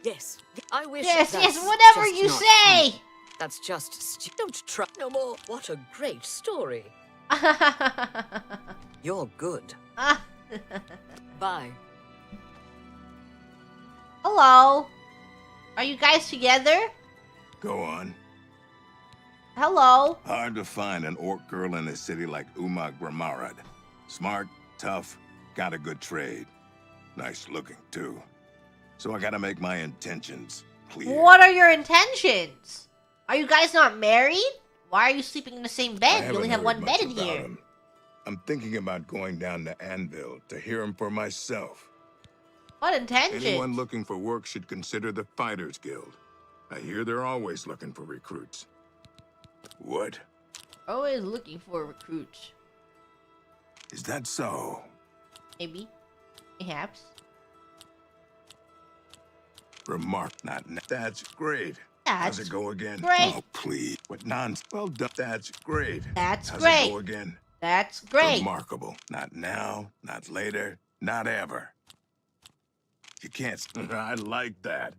Yes. I wish.
Yes, whatever you say.
That's just. Don't try no more. What a great story. You're good. Bye.
Hello. Are you guys together?
Go on.
Hello.
Hard to find an orc girl in a city like Gramarad. Smart, tough, got a good trade. Nice looking, too. So I gotta make my intentions clear.
What are your intentions? Are you guys not married? Why are you sleeping in the same bed? You only have one bed in here.
I'm thinking about going down to Anvil to hear him for myself.
What intentions?
Anyone looking for work should consider the Fighters Guild. I hear they're always looking for recruits. What?
Always looking for recruits.
Is that so?
Maybe. Perhaps.
That's great. How's it go again?
Great.
Oh, please. What nonsense. Well done. That's great.
That's
How's
great.
it go again?
That's great.
Remarkable. Not now, not later, not ever. You can't. I like that.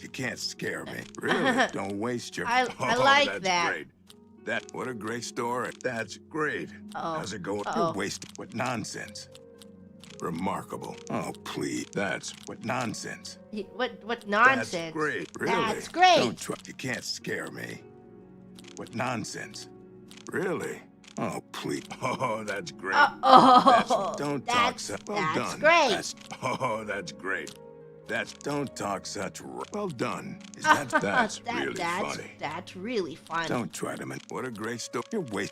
You can't scare me. Really? Don't waste your.
I like
that's
that.
Great. What a great story. That's great. How's it going?
Uh-oh.
You're wasting. What nonsense. Remarkable. Oh, please. That's what nonsense.
What nonsense?
That's great. Really?
That's great.
Don't try. You can't scare me. What nonsense. Really? Oh, please. Oh, that's great. Don't talk such. Well
that's
done.
Great.
That's great. Don't talk such. Well done. That's really funny.
That's really funny.
Don't try to what a great story.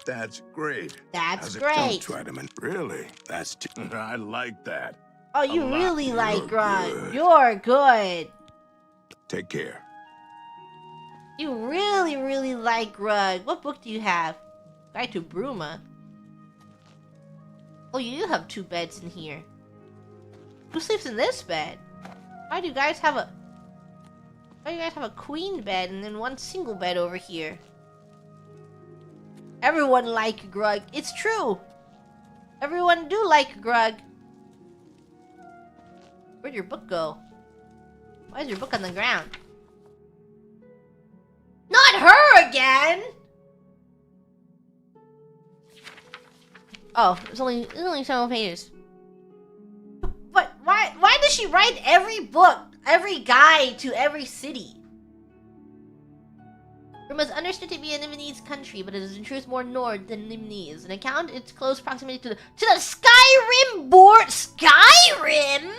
That's great.
That's great.
Don't try to really. I like that.
Oh, you really like Grug.
Good.
You're good.
Take care.
You really, really like Grug. What book do you have? Guide to Bruma. Oh, you do have 2 beds in here. Who sleeps in this bed? Why do you guys have a queen bed and then 1 single bed over here? Everyone like Grug. It's true. Everyone do like Grug. Where'd your book go? Why is your book on the ground? Not her again! Oh, it's only 7 pages. But why does she write every book, every guide to every city? Bruma is understood to be a Nimnese country, but it is in truth more Nord than Nimnese. An account its close proximity to the Skyrim board. Skyrim!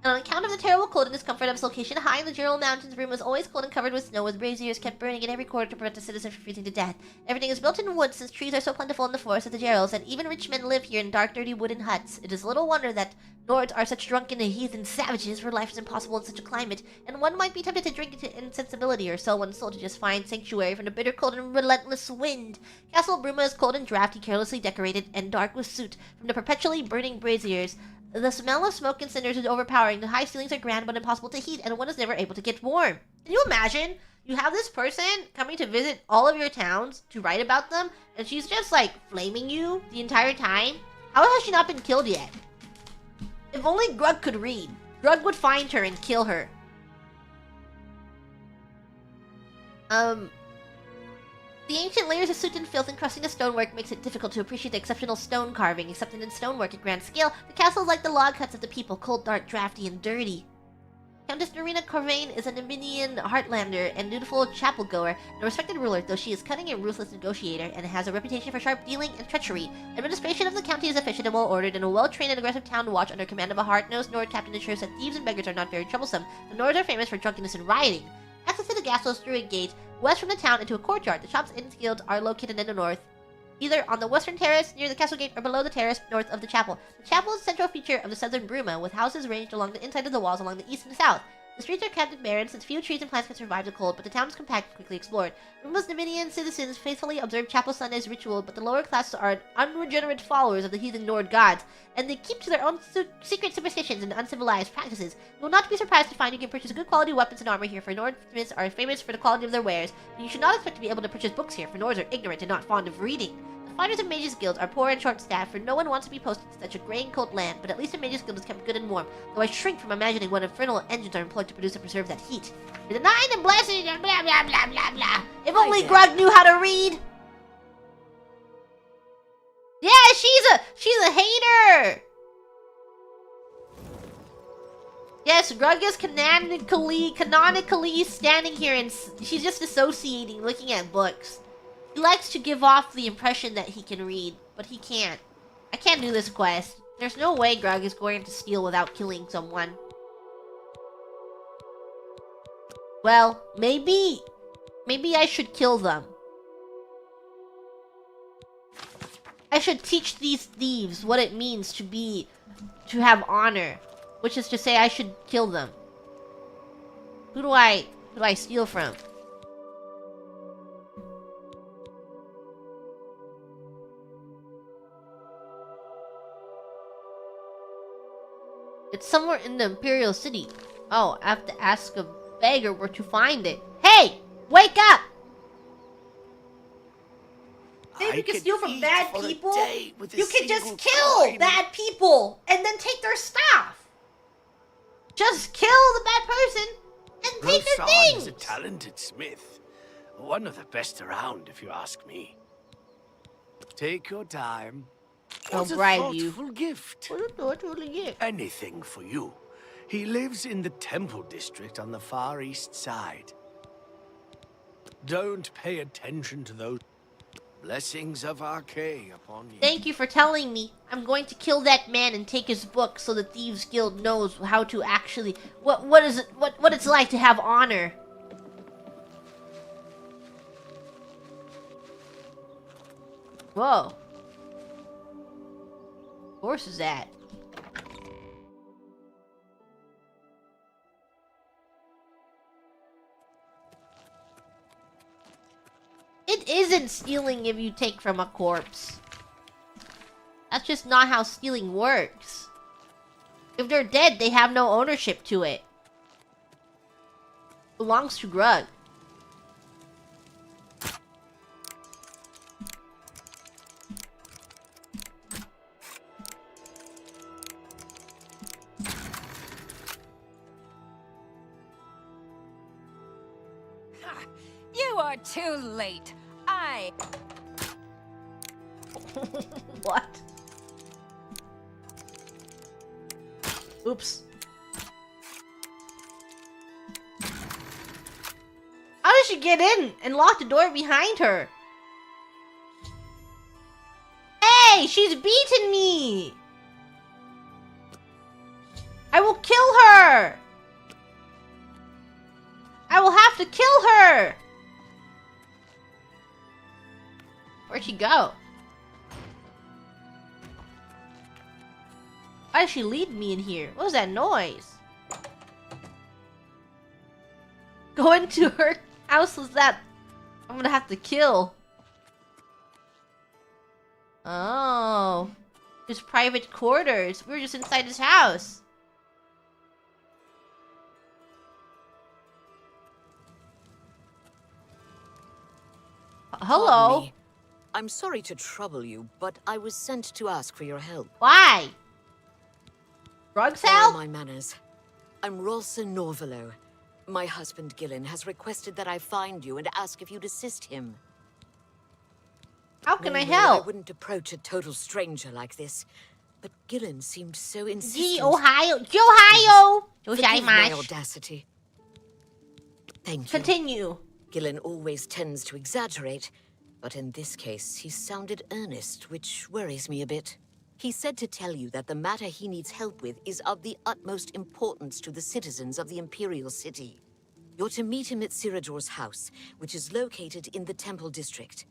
And on account of the terrible cold and discomfort of its location high in the Jural Mountains, Bruma is always cold and covered with snow, with braziers kept burning in every quarter to prevent the citizens from freezing to death. Everything is built in wood, since trees are so plentiful in the forest of the Gerals, and even rich men live here in dark, dirty wooden huts. It is little wonder that Nords are such drunken and heathen savages, for life is impossible in such a climate, and one might be tempted to drink into insensibility or sell one's soul to just find sanctuary from the bitter cold and relentless wind. Castle Bruma is cold and drafty, carelessly decorated, and dark with soot from the perpetually burning braziers. The smell of smoke and cinders is overpowering. The high ceilings are grand but impossible to heat, and one is never able to get warm. Can you imagine? You have this person coming to visit all of your towns to write about them, and she's just like flaming you the entire time? How has she not been killed yet? If only Grug could read. Grug would find her and kill her. The ancient layers of soot and filth encrusting the stonework makes it difficult to appreciate the exceptional stone carving. Accepted in stonework at grand scale, the castle is like the log huts of the people, cold, dark, drafty, and dirty. Countess Norina Corvain is an Armenian heartlander and dutiful chapel-goer, and a respected ruler, though she is cunning and ruthless negotiator, and has a reputation for sharp dealing and treachery. Administration of the county is efficient and well-ordered, and a well-trained and aggressive town watch under command of a hard-nosed Nord captain ensures that thieves and beggars are not very troublesome. The Nords are famous for drunkenness and rioting. Access to the castle is through a gate west from the town into a courtyard. The shops and guilds are located in the north, either on the western terrace near the castle gate or below the terrace north of the chapel. The chapel is the central feature of the southern Bruma, with houses ranged along the inside of the walls along the east and the south. The streets are kept and barren since few trees and plants can survive the cold, but the town is compact and quickly explored. Bruma's Nubian citizens faithfully observe chapel Sunday's ritual, but the lower classes are unregenerate followers of the heathen Nord gods, and they keep to their own secret superstitions and uncivilized practices. You will not be surprised to find you can purchase good quality weapons and armor here, for Nordsmiths are famous for the quality of their wares, but you should not expect to be able to purchase books here, for Nords are ignorant and not fond of reading. The fighters of Mages Guilds are poor and short-staffed, for no one wants to be posted to such a grey and cold land, but at least a Mages Guild is kept good and warm, though I shrink from imagining what infernal engines are employed to produce and preserve that heat. You're denied and blessed and blah blah blah blah blah. If only Grug knew how to read! Yeah, she's a hater! Yes, Grug is canonically standing here and she's just associating, looking at books. He likes to give off the impression that he can read, but he can't. I can't do this quest. There's no way Grug is going to steal without killing someone. Well, maybe I should kill them. I should teach these thieves what it means to have honor, which is to say I should kill them. Who do I steal from? It's somewhere in the Imperial City. Oh, I have to ask a beggar where to find it. Hey! Wake up! Maybe you can steal from bad people. You can just kill bad people and then take their stuff. Just kill the bad person and take their things.
Is a talented smith. One of the best around, if you ask me. Take your time.
I'll bribe you.
Gift.
What a thoughtful gift.
Anything for you. He lives in the temple district on the far east side. Don't pay attention to those blessings of Archay upon you.
Thank you for telling me. I'm going to kill that man and take his book so the Thieves Guild knows how to actually what it's like to have honor. Whoa. Horse is that? It isn't stealing if you take from a corpse. That's just not how stealing works. If they're dead, they have no ownership to it. It belongs to Grug.
You are too late.
What? Oops. How did she get in and lock the door behind her? Hey, she's beaten me! I will kill her! I will have to kill her! Where'd she go? Why did she lead me in here? What was that noise? Go into her house was that I'm gonna have to kill. Oh. His private quarters. We were just inside his house. Hello.
Pardon me. I'm sorry to trouble you, but I was sent to ask for your help.
Why? Drugs help?
My manners. I'm Rolsa Norvelo. My husband Gillen has requested that I find you and ask if you'd assist him.
How can I
I
help?
wouldn't approach a total stranger like this, but Gillen seemed so insistent.
Ohio.
Forgive my audacity. Thank you.
Continue.
Gillen always tends to exaggerate, but in this case, he sounded earnest, which worries me a bit. He said to tell you that the matter he needs help with is of the utmost importance to the citizens of the Imperial City. You're to meet him at Siridur's house, which is located in the Temple District.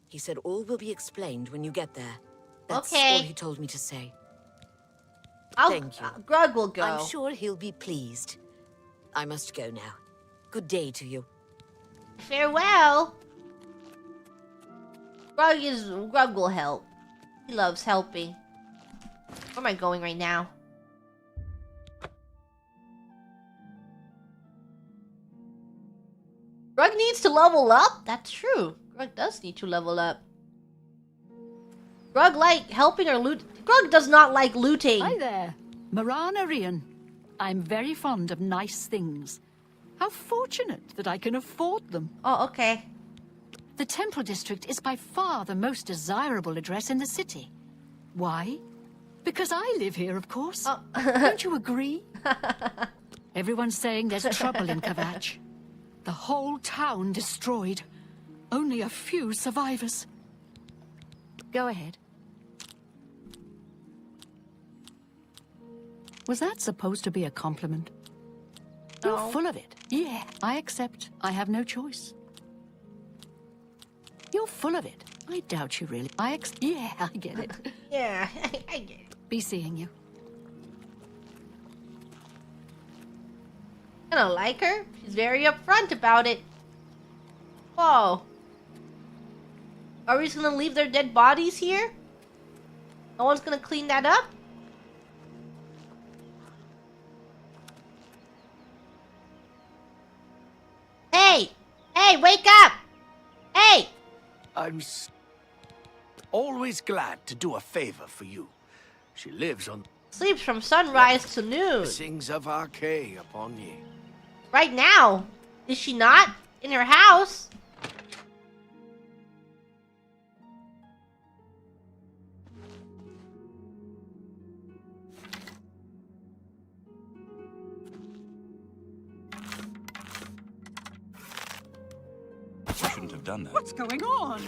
He said all will be explained when you get there. That's
Okay.
all he told me to say.
Thank you. Grug will go.
I'm sure he'll be pleased. I must go now. Good day to you.
Farewell. Grug will help. He loves helping. Where am I going right now? Grug needs to level up? That's true. Grug does need to level up. Grug like helping or loot? Grug does not like looting.
Hi there. Marana Rian. I'm very fond of nice things. How fortunate that I can afford them.
Oh, okay.
The Temple District is by far the most desirable address in the city. Why? Because I live here, of course.
Oh.
Don't you agree? Everyone's saying there's trouble in Kavach. The whole town destroyed. Only a few survivors. Go ahead. Was that supposed to be a compliment?
No.
You're full of it. Yeah, I accept. I have no choice. You're full of it. I doubt you really. Yeah, I get it.
Yeah, I get it.
Be seeing you.
I don't like her. She's very upfront about it. Whoa. Are we just gonna leave their dead bodies here? No one's gonna clean that up? Hey! Hey, wake up! Hey!
I'm always glad to do a favor for you. She lives on...
Sleeps from sunrise to noon.
Sings of Arcay upon ye.
Right now. Is she not? In her house?
I shouldn't have done that.
What's going on?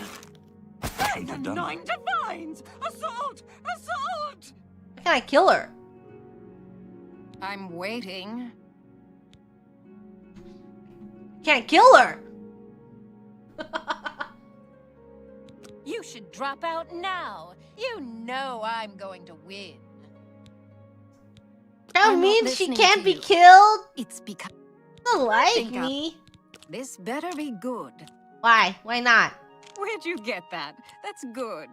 Hey, the
nine divines! Assault! Assault!
How can I kill her?
I'm waiting.
Can't kill her!
You should drop out now. You know I'm going to win.
That
I'm not
means she
listening
can't
to
be
you.
killed?
It's because
Don't like
Think
me.
this better be good.
Why? Why not?
Where'd you get that? That's good.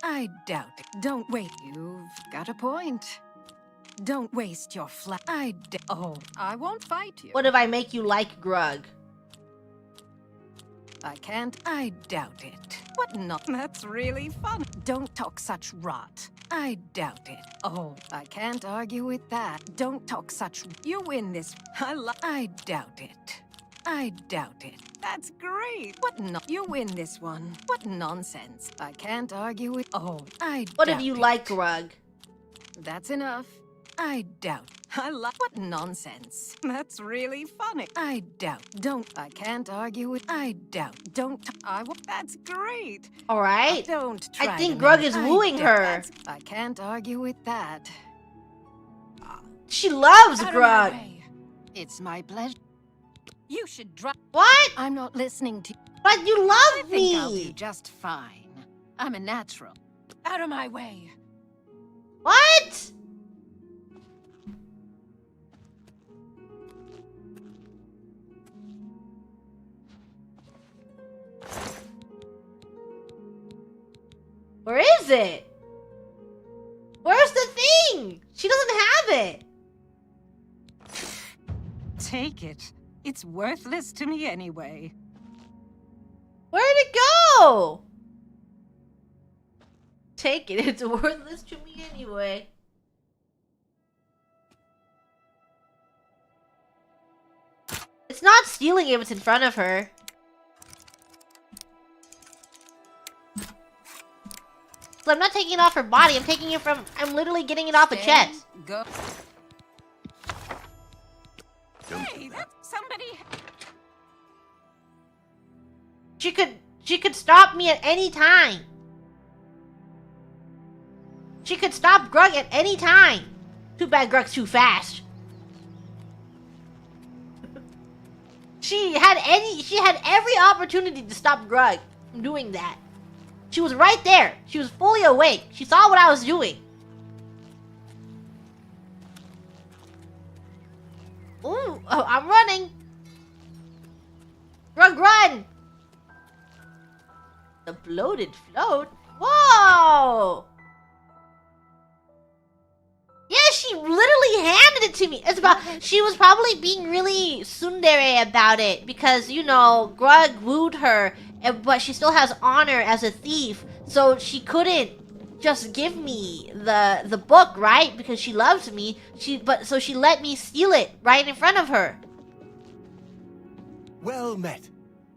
I doubt it. Don't wait. You've got a point. Don't waste your Oh, I won't fight you.
What if I make you like Grug?
I can't. I doubt it. What not? That's really fun. Don't talk such rot. I doubt it. Oh, I can't argue with that. Don't talk such... You win this. I doubt it. I doubt it. That's great. What no... You win this one. What nonsense. I can't argue with... Oh, I
What
doubt
if you
it.
like Grug?
That's enough. I doubt. What nonsense. That's really funny. I doubt. Don't. I can't argue with. I doubt. Don't. That's great.
Alright.
Don't try
I think
to
Grug
make-
is
I
wooing
doubt
her.
that's- I can't argue with that.
She loves
Out of my
Grug.
way. It's my pleasure. You should drop.
What?
I'm not listening to.
But you
I
love
think I'll do
me.
just fine. I'm a natural. Out of my way.
What? Where is it? Where's the thing? She doesn't have it.
Take it. It's worthless to me anyway.
Where'd it go? Take it. It's worthless to me anyway. It's not stealing if it's in front of her. So I'm not taking it off her body. I'm taking it from... I'm literally getting it off a chest.
Go.
Hey, that's somebody.
She could stop me at any time. She could stop Grug at any time. Too bad Grug's too fast. She had every opportunity to stop Grug from doing that. She was right there. She was fully awake. She saw what I was doing. Ooh, oh, I'm running. Grug, run! The bloated float? Whoa! Yeah, she literally handed it to me. It's about she was probably being really tsundere about it because, you know, Grug wooed her, but she still has honor as a thief, so she couldn't just give me the book, right? Because she loves me. So she let me steal it right in front of her.
Well met.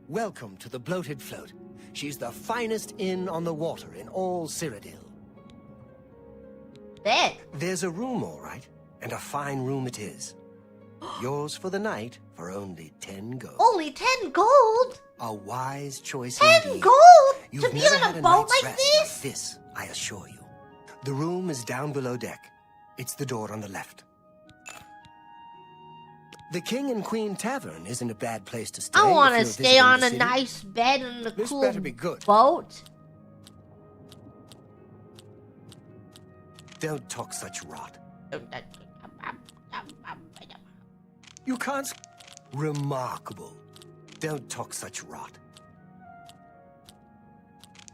Welcome to the Bloated Float. She's the finest inn on the water in all Cyrodiil.
Bed.
There's a room, all right, and a fine room it is. Yours for the night for only 10 gold.
Only 10 gold?
A wise choice
10
indeed.
gold?
You've
to be
never
on
had
a boat
night's
like
rest
this?
This, I assure you. The room is down below deck. It's the door on the left. The King and Queen Tavern isn't a bad place to stay.
I want to
if you're
stay
visiting
on
the
a
city.
nice bed in a
This
cool
better be good.
boat.
Don't talk such rot. You can't. Remarkable. Don't talk such rot.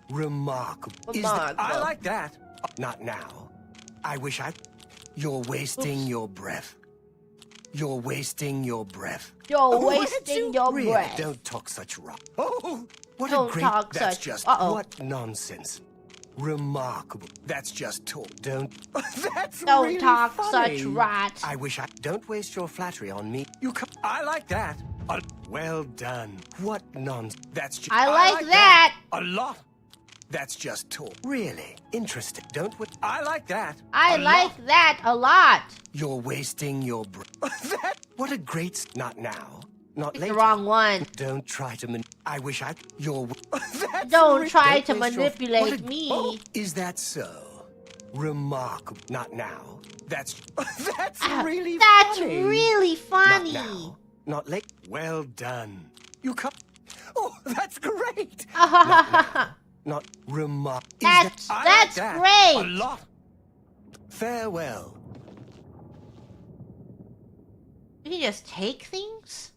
Remarkable. Is that... I
Remarkable.
like that. Not now. I wish I... You're wasting your breath. You're wasting your breath.
You're
Where'd
wasting
you-
your
really?
breath.
Don't talk such rot. Oh, what
Don't
a great...
talk
That's
such-
just...
Uh-oh.
What nonsense. Remarkable. That's just talk. Don't... That's
Don't
really
talk
funny.
such rot.
I wish I... Don't waste your flattery on me. You can... I like that. Well done. What nonsense. That's just...
I like that.
A lot. That's just talk. Really? Interesting. Don't... I like that.
I
A
like
lot.
that a lot.
You're wasting your breath. What a great... Not now. Not
It's
later.
the wrong one.
Don't try to I wish I... You're...
Don't try to
Don't waste your-
manipulate
What a-
me.
Oh, is that so? Remarkable. Not now. That's... That's really
That's
funny.
really funny.
Not now. Not late. Well done. You come... Oh, that's great. Not remark...
That's great.
A lot. Farewell.
You can just take things?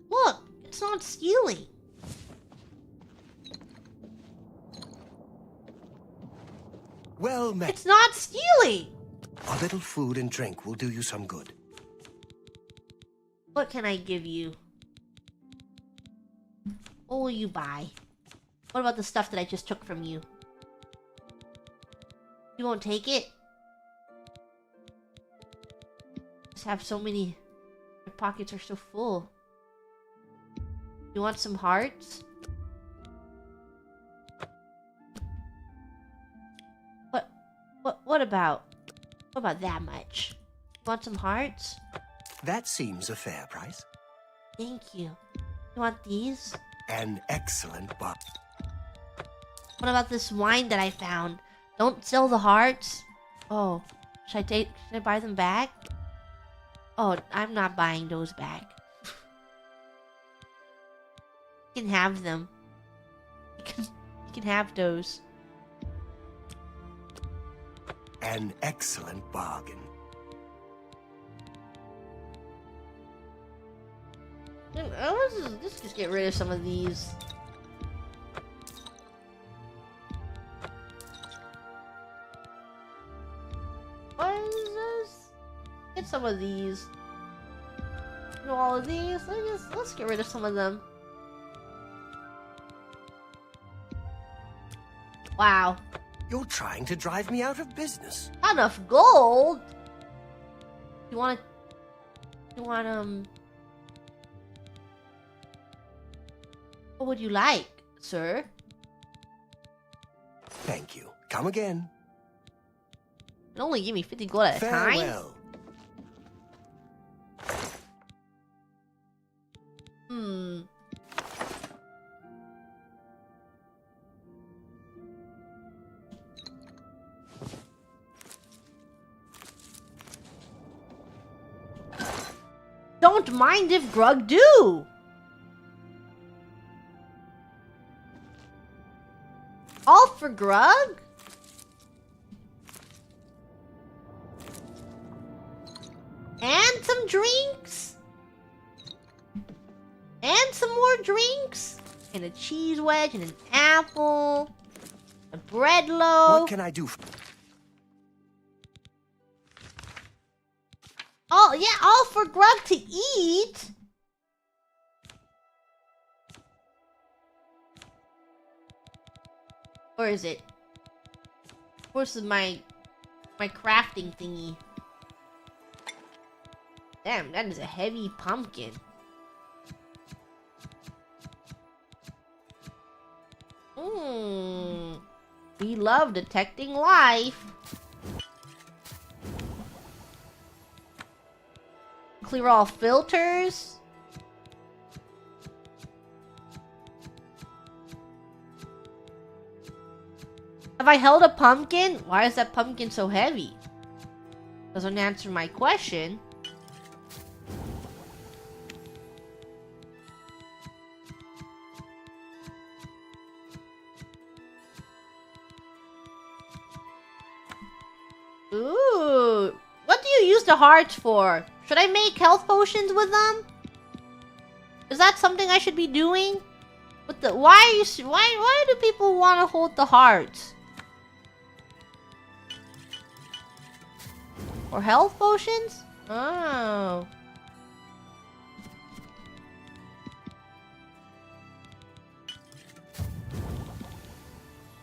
Look, it's not stealing.
Well met.
It's not stealing.
A little food and drink will do you some good.
What can I give you? What will you buy? What about the stuff that I just took from you? You won't take it? Just have so many... My pockets are so full. You want some hearts? What about that much? You want some hearts?
That seems a fair price.
Thank you. You want these?
An excellent buck.
What about this wine that I found? Don't sell the hearts. Oh, should I buy them back? Oh, I'm not buying those back. You can have them. You can have those.
An excellent bargain.
Let's just get rid of some of these. What is this? Get some of these. Do all of these. Let's get rid of some of them. Wow.
You're trying to drive me out of business.
Not enough gold. You want what would you like, sir?
Thank you. Come again.
You only give me 50 gold at a time.
Farewell.
Don't don't mind if Grug do. All for Grug? And some drinks? And some more drinks? And a cheese wedge and an apple. A bread loaf.
What can I do?
Oh, yeah, all for Grug to eat? Where is it? Where's my crafting thingy? Damn, that is a heavy pumpkin. We love detecting life. Clear all filters. Have I held a pumpkin? Why is that pumpkin so heavy? Doesn't answer my question. Ooh, what do you use the hearts for? Should I make health potions with them? Is that something I should be doing? With the why do people want to hold the hearts? Or health potions? Oh.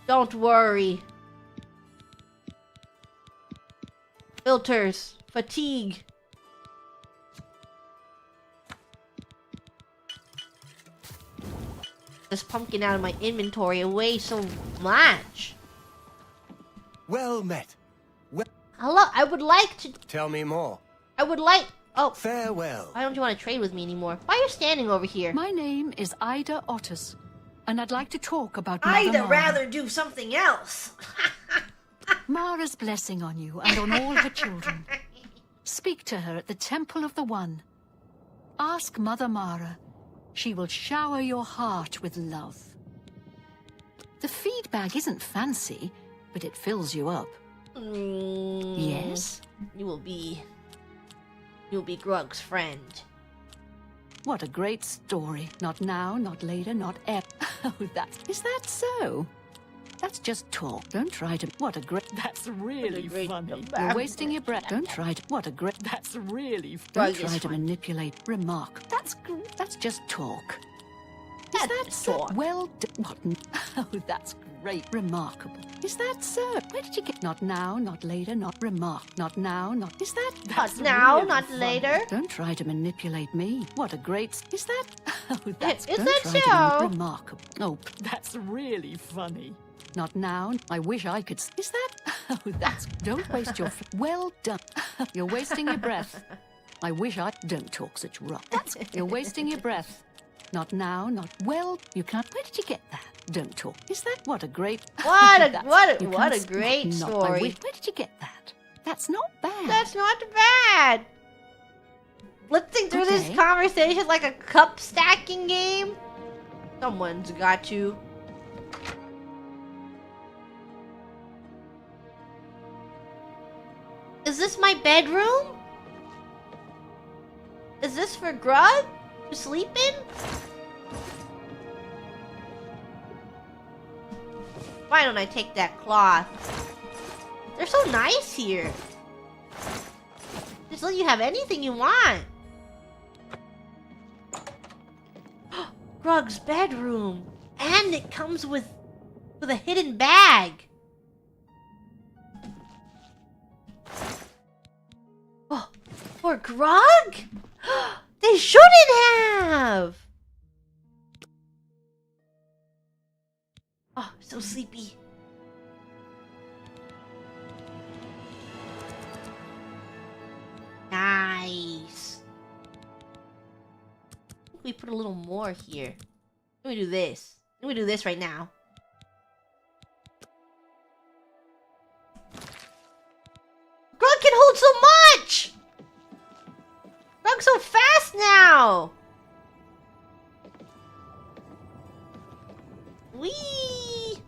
Don't worry. Filters. Fatigue. This pumpkin out of my inventory and weighs so much.
Well met. Well,
hello, I would like to...
Tell me more.
I would like... Oh.
Farewell.
Why don't you want to trade with me anymore? Why are you standing over here?
My name is Ida Otis, and I'd like to talk about
I'd
Mother Mara.
rather do something else.
Mara's blessing on you and on all her children. Speak to her at the Temple of the One. Ask Mother Mara. She will shower your heart with love. The feed bag isn't fancy, but it fills you up. Yes?
You will be Grug's friend.
What a great story. Not now, not later, not ever. Oh, is that so? That's just talk. Don't try to... That's really funny. You're wasting your breath. Don't try to... That's really... Don't try to manipulate. Remark. That's just talk. Is that so? Well done. Oh, that's great. Remarkable. Is that so? Where did you get... Not now, not later, not remark. Not now, not... Is that...
Not now,
really
not
funny.
later.
Don't try to manipulate me. What a great... Is that... Oh, that's...
Is
Don't
that
try
so?
to remarkable. Oh, that's really funny. Not now. I wish I could... Is that... Oh, that's... Don't waste your... Well done. You're wasting your breath. I wish I... Don't talk such rot. You're wasting your breath. Not now, not... Well, you can't... Where did you get that? Don't talk. Is that... What a great...
What a great story.
Where did you get that? That's not bad.
That's not bad. Flipping through this conversation like a cup stacking game? Someone's got to... Is this my bedroom? Is this for Grug to sleep in? Why don't I take that cloth? They're so nice here. Just let you have anything you want. Grug's bedroom. And it comes with a hidden bag. Oh, for Grug? They shouldn't have! Oh, so sleepy. Nice. I think we put a little more here. Let me do this. Let me do this right now. Grug can hold so much! Grug's so fast fast now! Whee!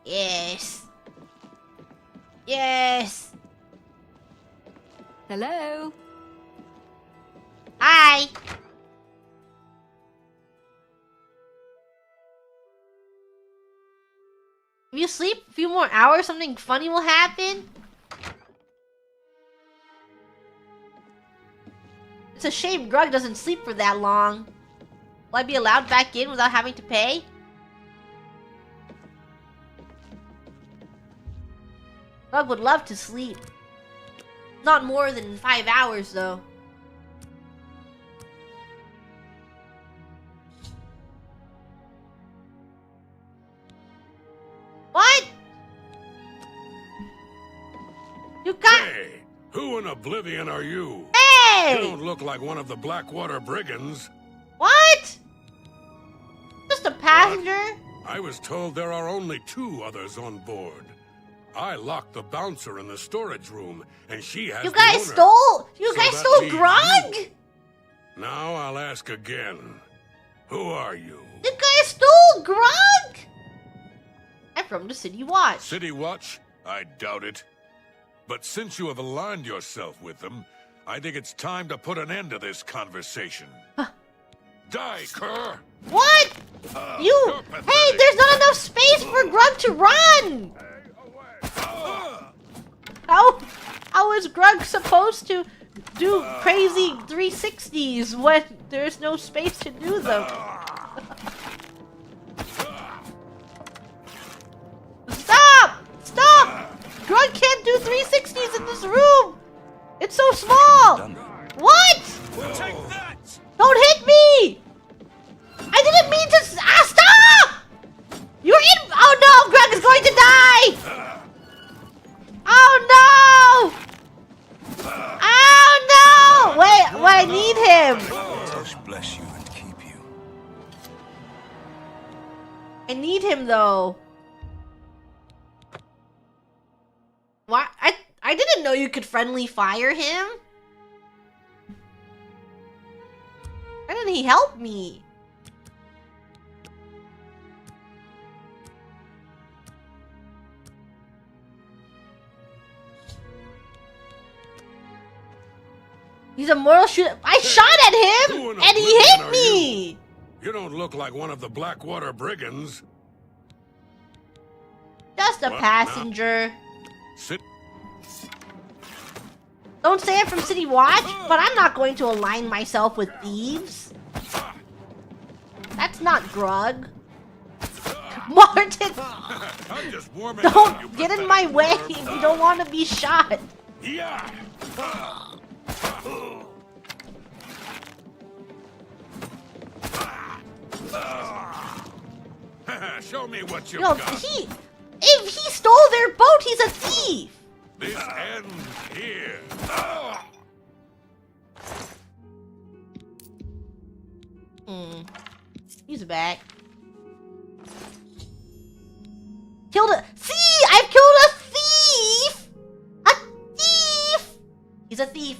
Yes. Yes.
Hello?
Hi. If you sleep a few more hours, something funny will happen. It's a shame Grug doesn't sleep for that long. Will I be allowed back in without having to pay? Grug would love to sleep. Not more than 5 hours, though. What? You got...
Hey, who in Oblivion are you?
Hey!
You don't look like one of the Blackwater brigands.
What? Just a passenger?
I was told there are only 2 others on board. I locked the bouncer in the storage room, and she has
You
the
guys
owner.
stole... You
So
guys
that
stole
means
Grog?
you. Now I'll ask again. Who are you?
You guys stole Grog? I'm from the City Watch.
City Watch? I doubt it. But since you have aligned yourself with them, I think it's time to put an end to this conversation. Die, cur!
What? You... Hey, there's not enough space for Grug to run! How is Grug supposed to do crazy 360s when there's no space to do them? Stop! Stop! Grug can't do 360s in this room! It's so small! What?
Take that!
Don't hit me! I didn't mean to... stop! You're in... Oh no, Greg is going to die! Oh no! Oh no! Wait, I need him.
Touch bless you and keep you.
I need him though. Why? I didn't know you could friendly fire him. Why didn't he help me? He's a mortal shooter. I shot at him, and he hit me.
You don't look like one of the Blackwater brigands.
Just a
What?
passenger.
Sit.
Don't say I'm from City Watch, but I'm not going to align myself with thieves. That's not Grug. Martin!
I'm just warming
Don't
up,
get in my way if you don't want to be shot.
Yeah. Show me what you
No,
got.
if he stole their boat, he's a thief.
This ends here.
He's back. Killed a... See! I've killed a thief! A thief! He's a thief.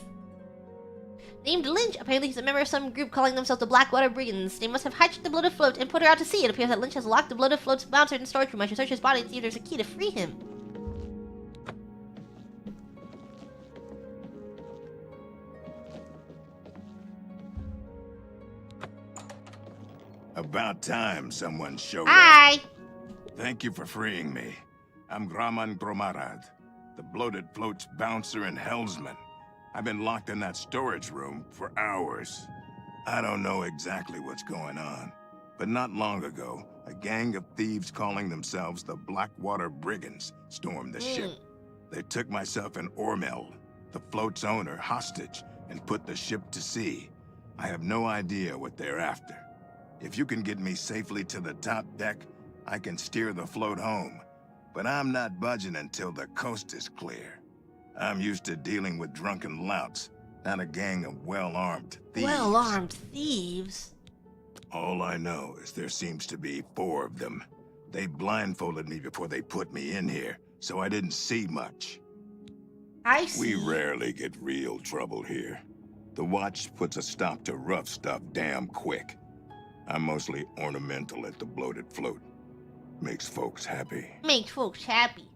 Named Lynch. Apparently he's a member of some group calling themselves the Blackwater Brigands. They must have hijacked the bloated float and put her out to sea. It appears that Lynch has locked the bloated float's bouncer in the storage room. I should search his body and see if there's a key to free him.
About time someone showed
Hi!
up. Thank you for freeing me. I'm Graman Gromarad, the bloated float's bouncer and helmsman. I've been locked in that storage room for hours. I don't know exactly what's going on, but not long ago, a gang of thieves calling themselves the Blackwater Brigands stormed the ship. They took myself and Ormel, the float's owner, hostage and put the ship to sea. I have no idea what they're after. If you can get me safely to the top deck, I can steer the float home. But I'm not budging until the coast is clear. I'm used to dealing with drunken louts, not a gang of well-armed thieves.
Well-armed thieves?
All I know is there seems to be 4 of them. They blindfolded me before they put me in here, so I didn't see much.
I see.
We rarely get real trouble here. The watch puts a stop to rough stuff damn quick. I'm mostly ornamental at the bloated float. Makes folks happy.
Makes folks happy.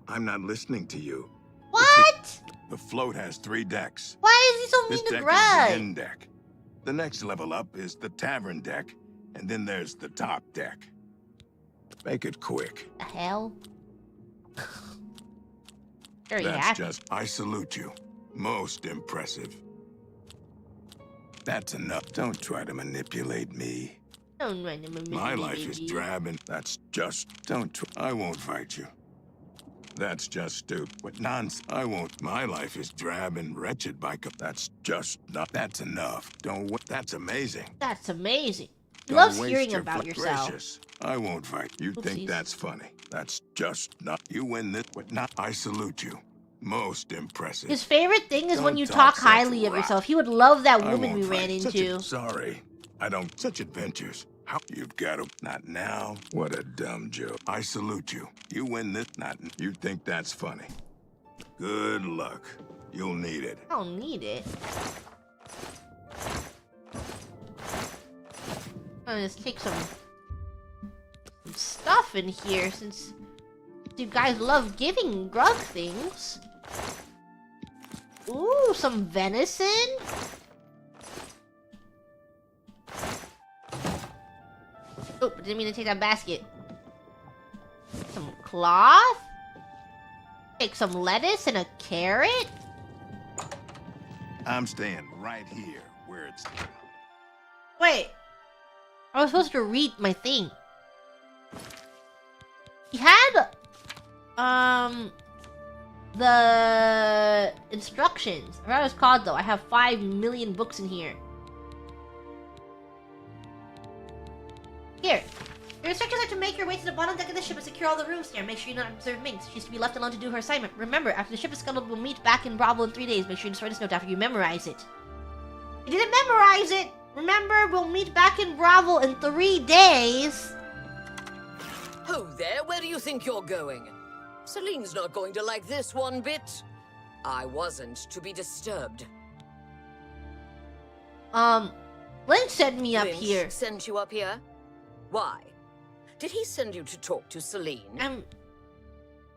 I'm not listening to you.
What?
The float has 3 decks.
Why is he so
This
mean to
deck
Greg?
is the inn deck. The next level up is the tavern deck, and then there's the top deck. Make it quick.
The hell? Very
That's
happy.
just, I salute you. Most impressive. That's enough. Don't try to manipulate me.
Don't run him a
My life is drab and that's just, I won't fight you. That's just stupid. What nonsense. I won't. My life is drab and wretched that's just not, that's enough. That's amazing.
That's amazing. He
Don't
loves
waste
hearing
your
about yourself.
Gracious. I won't fight. You think
Oopsies.
that's funny. That's just not, you win this, but not, I salute you. Most impressive.
His favorite thing is when
Don't
you
talk
talk
such
highly of
rot.
yourself. He would love that
I
woman
won't
we ran
fight.
into.
Sorry. I don't, such adventures. How, you've got to, not now. What a dumb joke. I salute you. You win this, not, you think that's funny. Good luck. You'll need it.
I don't need it. I'm gonna just take some stuff in here since you guys love giving Grug things. Ooh, some venison. Oh, didn't mean to take that basket. Some cloth. Take some lettuce and a carrot.
I'm staying right here where it's...
Wait. I was supposed to read my thing. He had the instructions. I forgot what it's called though. I have 5 million books in here. Here. Your instructions are to make your way to the bottom deck of the ship and secure all the rooms here. Make sure you don't observe Minx. She's to be left alone to do her assignment. Remember, after the ship is scuttled, we'll meet back in Bravo in 3 days. Make sure you destroy this note after you memorize it. You didn't memorize it! Remember, we'll meet back in Bravo in 3 days.
Ho there, where do you think you're going? Celine's not going to like this one bit. I wasn't to be disturbed.
Lynch sent me up
Lynch
here.
Sent you up here? Why? Did he send you to talk to Celine?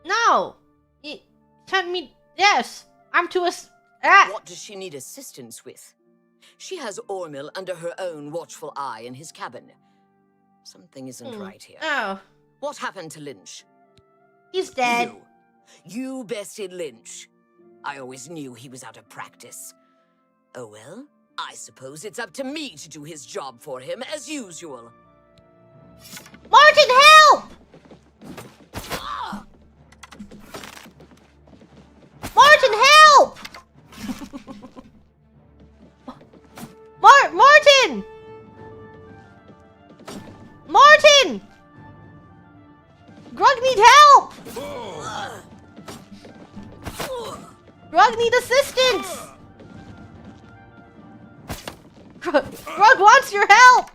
No! He sent me... Yes! I'm to
What does she need assistance with? She has Ormil under her own watchful eye in his cabin. Something isn't right here.
Oh.
What happened to Lynch?
He's dead.
You bested Lynch. I always knew he was out of practice. Oh well, I suppose it's up to me to do his job for him, as usual.
Martin, help! Martin, help! Martin! Martin! Grug need help! Grug need assistance! Grug wants your help!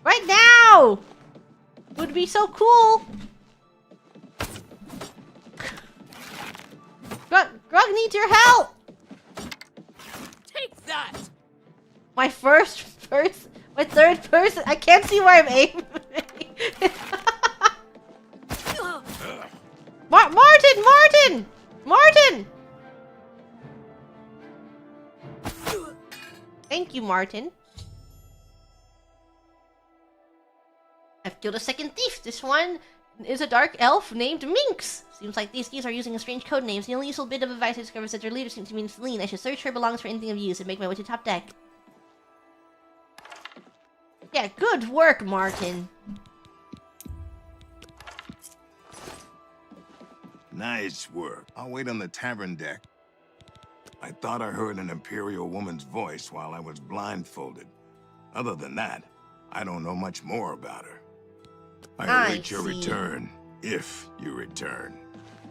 Right now! Would be so cool! Grug needs your help!
Take that!
My my third person. I can't see where I'm aiming. Martin! Thank you, Martin. I've killed a second thief. This one is a dark elf named Minx. Seems like these thieves are using a strange code names. The only useful bit of advice I discovered is that their leader seems to mean Celine. I should search her belongings for anything of use and make my way to top deck. Yeah, good work, Martin.
Nice work. I'll wait on the tavern deck. I thought I heard an Imperial woman's voice while I was blindfolded. Other than that, I don't know much more about her. I await your return, if you return.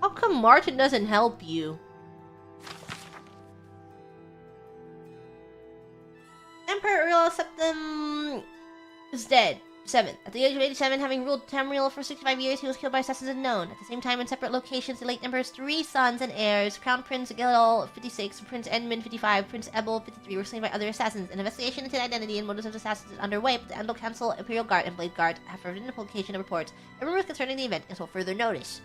How come Martin doesn't help you? Emperor Earl Septim is dead. 7. At the age of 87, having ruled Tamriel for 65 years, he was killed by assassins unknown. At the same time, in separate locations, the late Emperor's 3 sons and heirs, Crown Prince Gilal, 56, Prince Edmund, 55, Prince Ebel, 53, were slain by other assassins. An investigation into the identity and motives of the assassins is underway, but the Andal Council, Imperial Guard, and Blade Guard have forbidden the publication of reports and rumors concerning the event until further notice.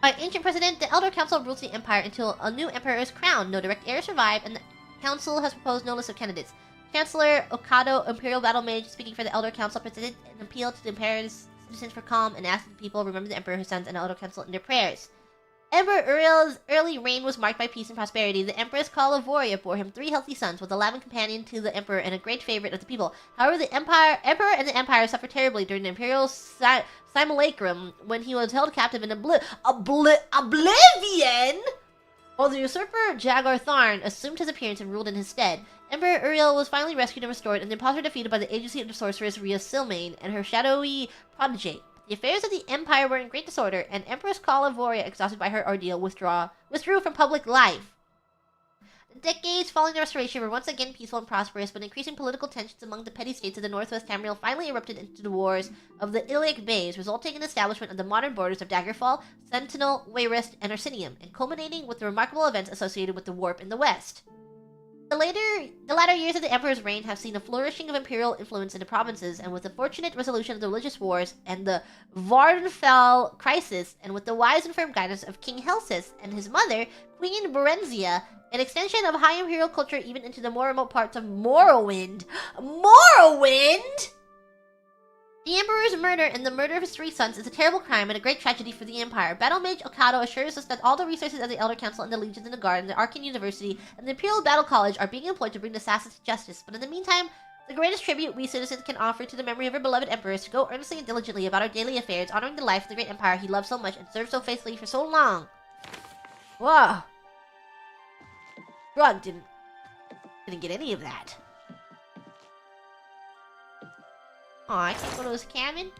By ancient precedent, the Elder Council rules the Empire until a new Emperor is crowned. No direct heirs survive, and the Council has proposed no list of candidates. Chancellor Okado, Imperial Battle Mage, speaking for the Elder Council, presented an appeal to the Empire's citizens for calm and asked the people to remember the Emperor, his sons, and the Elder Council in their prayers. Emperor Uriel's early reign was marked by peace and prosperity. The Empress Calavoria bore him 3 healthy sons, with a loving companion to the Emperor and a great favorite of the people. However, the Emperor and the Empire suffered terribly during the Imperial simulacrum when he was held captive in Oblivion, while the usurper Jagar Tharn assumed his appearance and ruled in his stead. Emperor Uriel was finally rescued and restored, and the imposter defeated by the agency of the sorceress Rhea Silmain and her shadowy protege. The affairs of the Empire were in great disorder, and Empress Calavoria, exhausted by her ordeal, withdrew from public life. The decades following the restoration were once again peaceful and prosperous, but increasing political tensions among the petty states of the northwest Tamriel finally erupted into the wars of the Iliac Bays, resulting in the establishment of the modern borders of Daggerfall, Sentinel, Wayrest, and Orsinium, and culminating with the remarkable events associated with the Warp in the west. The latter years of the Emperor's reign have seen a flourishing of imperial influence in the provinces, and with the fortunate resolution of the religious wars and the Vardenfell crisis, and with the wise and firm guidance of King Helsis and his mother, Queen Berenzia, an extension of high imperial culture even into the more remote parts of Morrowind. Morrowind?! The Emperor's murder and the murder of his 3 sons is a terrible crime and a great tragedy for the Empire. Battle Mage Okado assures us that all the resources of the Elder Council and the Legions and the Guard and the Arcane University and the Imperial Battle College are being employed to bring the assassins to justice. But in the meantime, the greatest tribute we citizens can offer to the memory of our beloved Emperor is to go earnestly and diligently about our daily affairs, honoring the life of the great Empire he loved so much and served so faithfully for so long. Whoa. Drug didn't get any of that. Aw, I can't go to his cabin?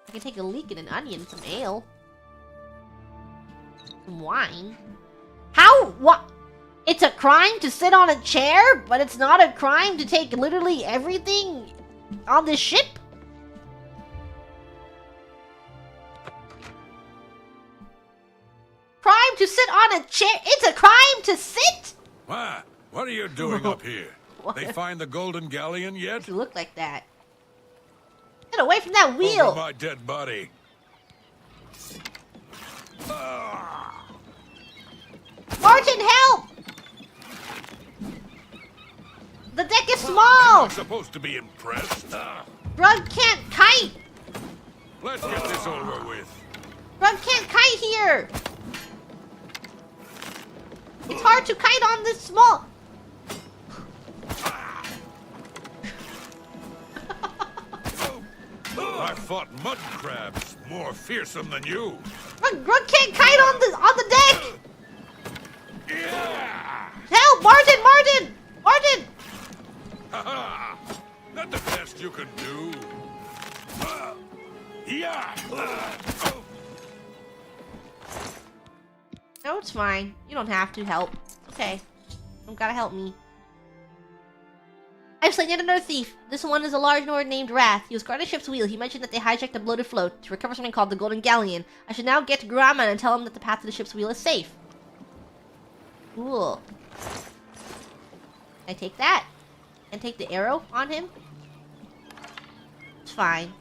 I can take a leak and an onion, some ale. Some wine. How? What? It's a crime to sit on a chair, but it's not a crime to take literally everything on this ship? Crime to sit on a chair? It's a crime to sit?
What are you doing up here? They find the Golden Galleon yet?
You look like that. Get away from that wheel!
Over my dead body.
Martin, help! The deck is small!
I'm supposed to be impressed.
Brug can't kite!
Let's get this over with.
Brug can't kite here! It's hard to kite on this small...
I fought mud crabs more fearsome than you.
Brug can't kite on the deck!
Yeah!
Help! Martin! Martin! Martin!
Ha-ha! Not the best you can do. Yeah!
No, it's fine. You don't have to help. Okay. You don't gotta help me. I've slain yet another thief. This one is a large Nord named Wrath. He was guarding the ship's wheel. He mentioned that they hijacked a bloated float to recover something called the Golden Galleon. I should now get to Grama and tell him that the path to the ship's wheel is safe. Cool. Can I take that? And take the arrow on him? It's fine.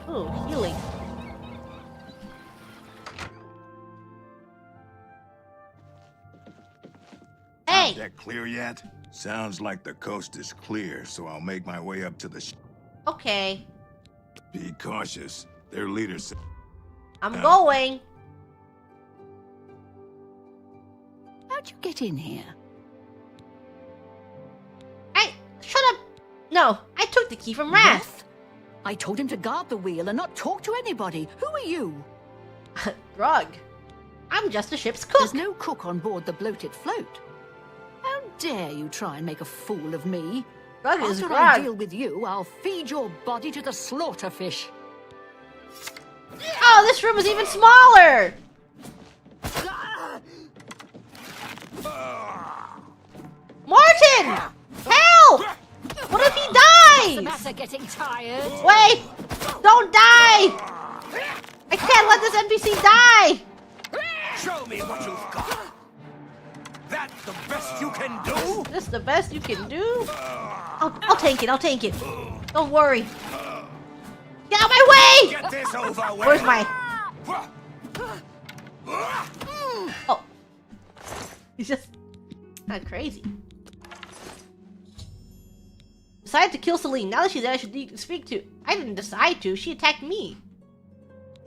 Ooh, healing. Hey!
Is that clear yet? Sounds like the coast is clear, so I'll make my way up to the
Okay.
Be cautious. Their leader said...
I'm going!
How'd you get in here?
Shut up! No, I took the key from Wrath!
I told him to guard the wheel and not talk to anybody. Who are you?
Grug. I'm just the ship's cook!
There's no cook on board the bloated float. How dare you try and make a fool of me?
Grug is
After
Grug.
I deal with you, I'll feed your body to the slaughterfish.
Oh, this room is even smaller! Martin! Help! What is
What's the matter? Getting tired?
Wait! Don't die! I can't let this NPC die!
Show me what you've got. That's the best you can do?
This the best you can do? I'll tank it, I'll tank it. Don't worry. Get out of my way!
Get this over with.
Where's my... Oh. He's just... not crazy. Decided to kill Celine. Now that she's there, I should speak to... I didn't decide to. She attacked me.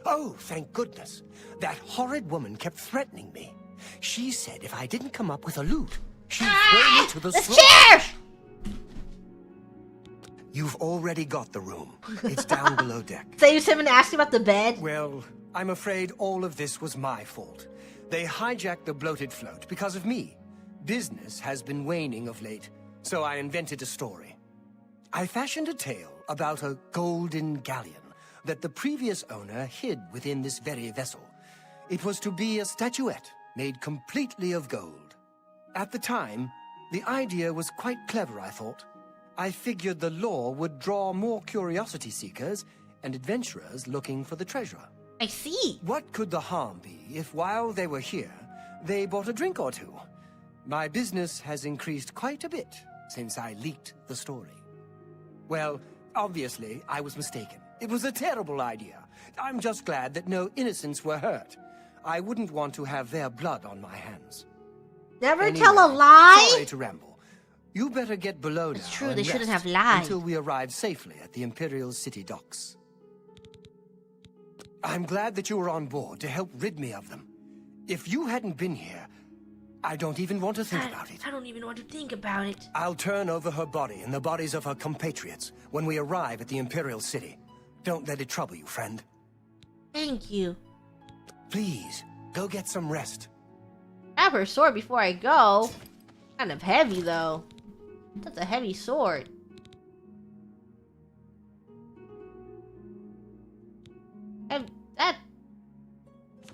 Oh, thank goodness. That horrid woman kept threatening me. She said if I didn't come up with a loot, she'd throw me to the
This
sword.
chair!
You've already got the room. It's down below deck.
Saves him and asks him about the bed.
Well, I'm afraid all of this was my fault. They hijacked the bloated float because of me. Business has been waning of late, so I invented a story. I fashioned a tale about a golden galleon that the previous owner hid within this very vessel. It was to be a statuette made completely of gold. At the time, the idea was quite clever, I thought. I figured the lore would draw more curiosity seekers and adventurers looking for the treasure.
I see.
What could the harm be if while they were here, they bought a drink or two? My business has increased quite a bit since I leaked the story. Well, obviously, I was mistaken. It was a terrible idea. I'm just glad that no innocents were hurt. I wouldn't want to have their blood on my hands.
Never
Anyway,
tell a lie?
Sorry to ramble. You better get below now.
It's true,
and
they shouldn't
rest
have lied.
until we arrive safely at the Imperial City docks. I'm glad that you were on board to help rid me of them. If you hadn't been here, I don't even want to think about it.
I don't even want to think about it.
I'll turn over her body and the bodies of her compatriots when we arrive at the Imperial City. Don't let it trouble you, friend.
Thank you.
Please, go get some rest.
Grab her sword before I go. Kind of heavy, though. That's a heavy sword. That's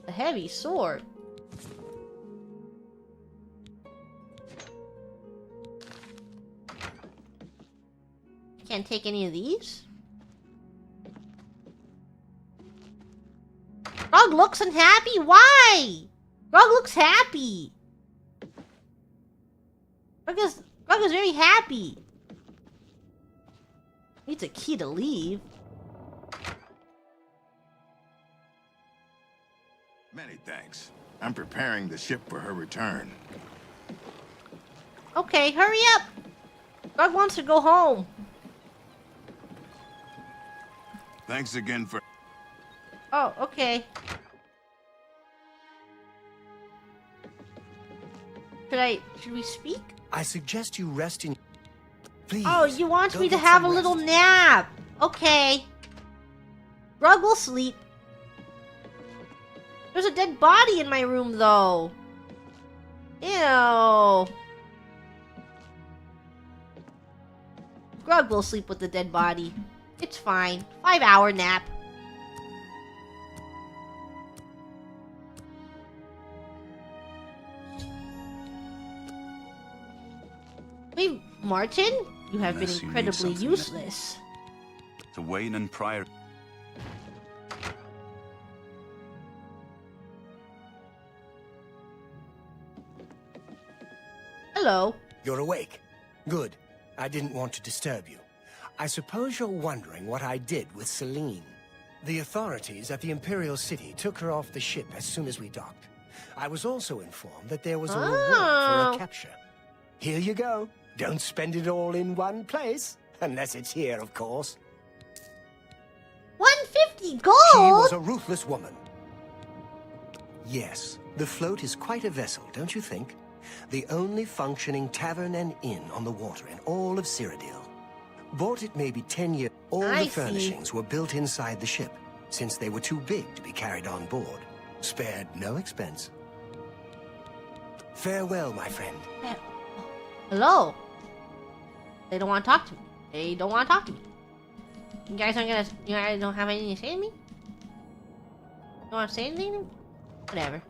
a heavy sword. I can't take any of these. Grog looks unhappy. Why? Grog looks happy. Grog is very happy. Needs a key to leave.
Many thanks. I'm preparing the ship for her return.
Okay, hurry up. Grog wants to go home.
Thanks again for...
Oh, okay. Should we speak?
I suggest you rest in... Please.
Oh, you want
go
me to
get
have a
some
little
rest.
nap. Okay. Grog will sleep. There's a dead body in my room, though. Ew. Grog will sleep with the dead body. It's fine. 5-hour nap. Wait, Martin? You have
Unless
been
you need
incredibly
something
useless.
To Wayne and Pryor.
Hello.
You're awake. Good. I didn't want to disturb you. I suppose you're wondering what I did with Celine. The authorities at the Imperial City took her off the ship as soon as we docked. I was also informed that there was a reward for
Oh.
her capture. Here you go. Don't spend it all in one place. Unless it's here, of course.
150 gold?
She was a ruthless woman. Yes, the float is quite a vessel, don't you think? The only functioning tavern and inn on the water in all of Seridur. Bought it maybe 10 years. All
I
the
see.
furnishings were built inside the ship, since they were too big to be carried on board. Spared no expense. Farewell, my friend.
Hello. They don't want to talk to me. They don't want to talk to me. You guys aren't gonna. You guys don't have anything to say to me? You want to say anything to me? Whatever.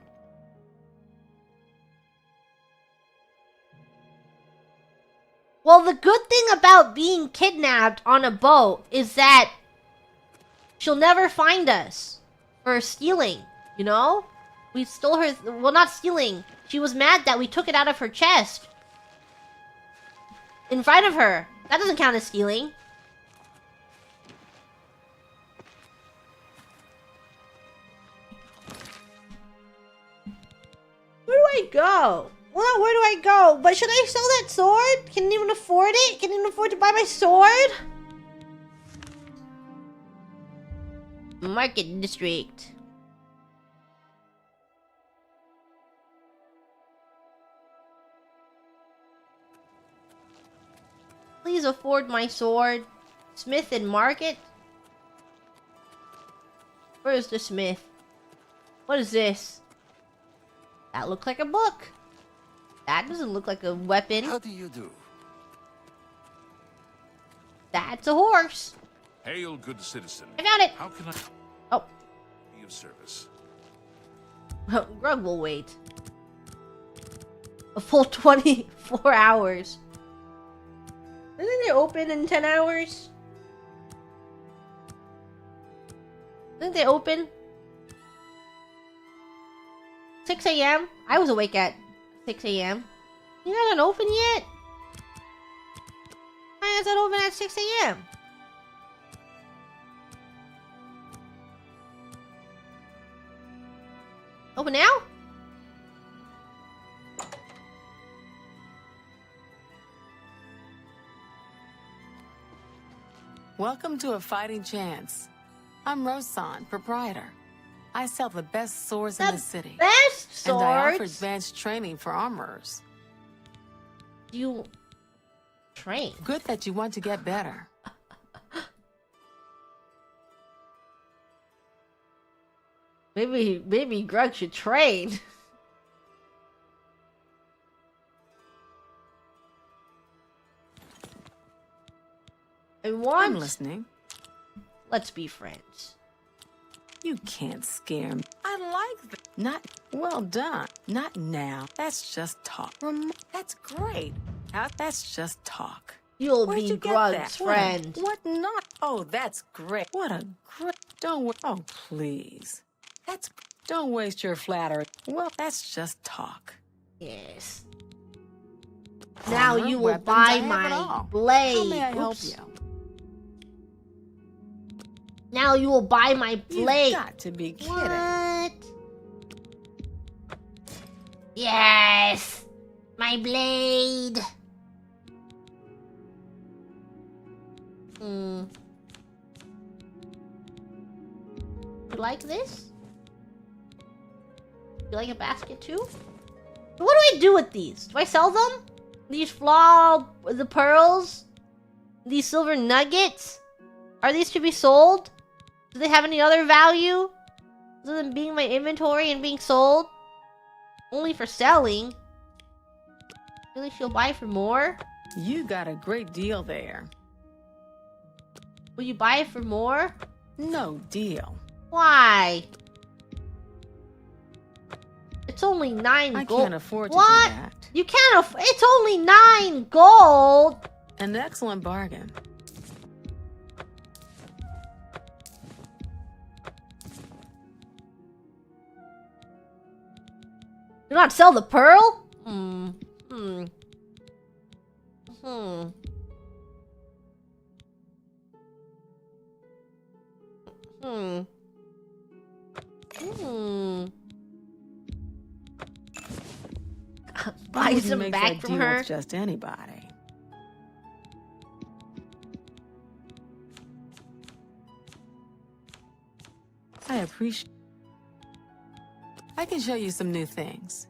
Well, the good thing about being kidnapped on a boat is that she'll never find us for stealing, you know? We stole her... Well, not stealing. She was mad that we took it out of her chest. In front of her. That doesn't count as stealing. Where do I go? Well, where do I go? But should I sell that sword? Can I even afford it? Can I even afford to buy my sword? Market district. Please afford my sword. Smith and market? Where is the smith? What is this? That looks like a book. That doesn't look like a weapon.
How do you do?
That's a horse.
Hail, good citizen.
I found it.
How can I
Oh.
be of service?
Grug will wait. A full 24 hours. Isn't it open in 10 hours? Isn't it open? 6 a.m.? I was awake at 6 a.m. You haven't open yet? Why is that open at 6 a.m.? Open now?
Welcome to A Fighting Chance. I'm Rosan, proprietor. I sell the best swords in the city.
Best swords?
And I offer advanced training for armorers.
You train?
Good that you want to get better.
Maybe Grug should train.
I'm listening.
Let's be friends.
You can't scare me. I like that. Not well done. Not now. That's just talk. That's great. That's just talk.
You'll
Where'd
be
you get
Grug's
that?
friend.
What not? Oh, that's great. What a great. Don't. Oh, please. That's. Don't waste your flattery. Well, that's just talk.
Yes. Now
Armor,
you will
weapons,
buy
I have it
my
all.
blade.
How may I help
Oops.
you?
Now you will buy my blade.
You've got to be kidding.
What? Yes! My blade! You like this? You like a basket too? What do I do with these? Do I sell them? These the pearls? These silver nuggets? Are these to be sold? Do they have any other value? Other than being in my inventory and being sold? Only for selling? Really, she'll buy for more?
You got a great deal there.
Will you buy it for more?
No deal.
Why? It's only 9
I
gold.
can't afford to
What?
do that.
You can't it's only 9 gold!
An excellent bargain.
Do not sell the pearl? Buy some
make
back
that
from
deal
her.
with just anybody. I appreciate. I can show you some new things.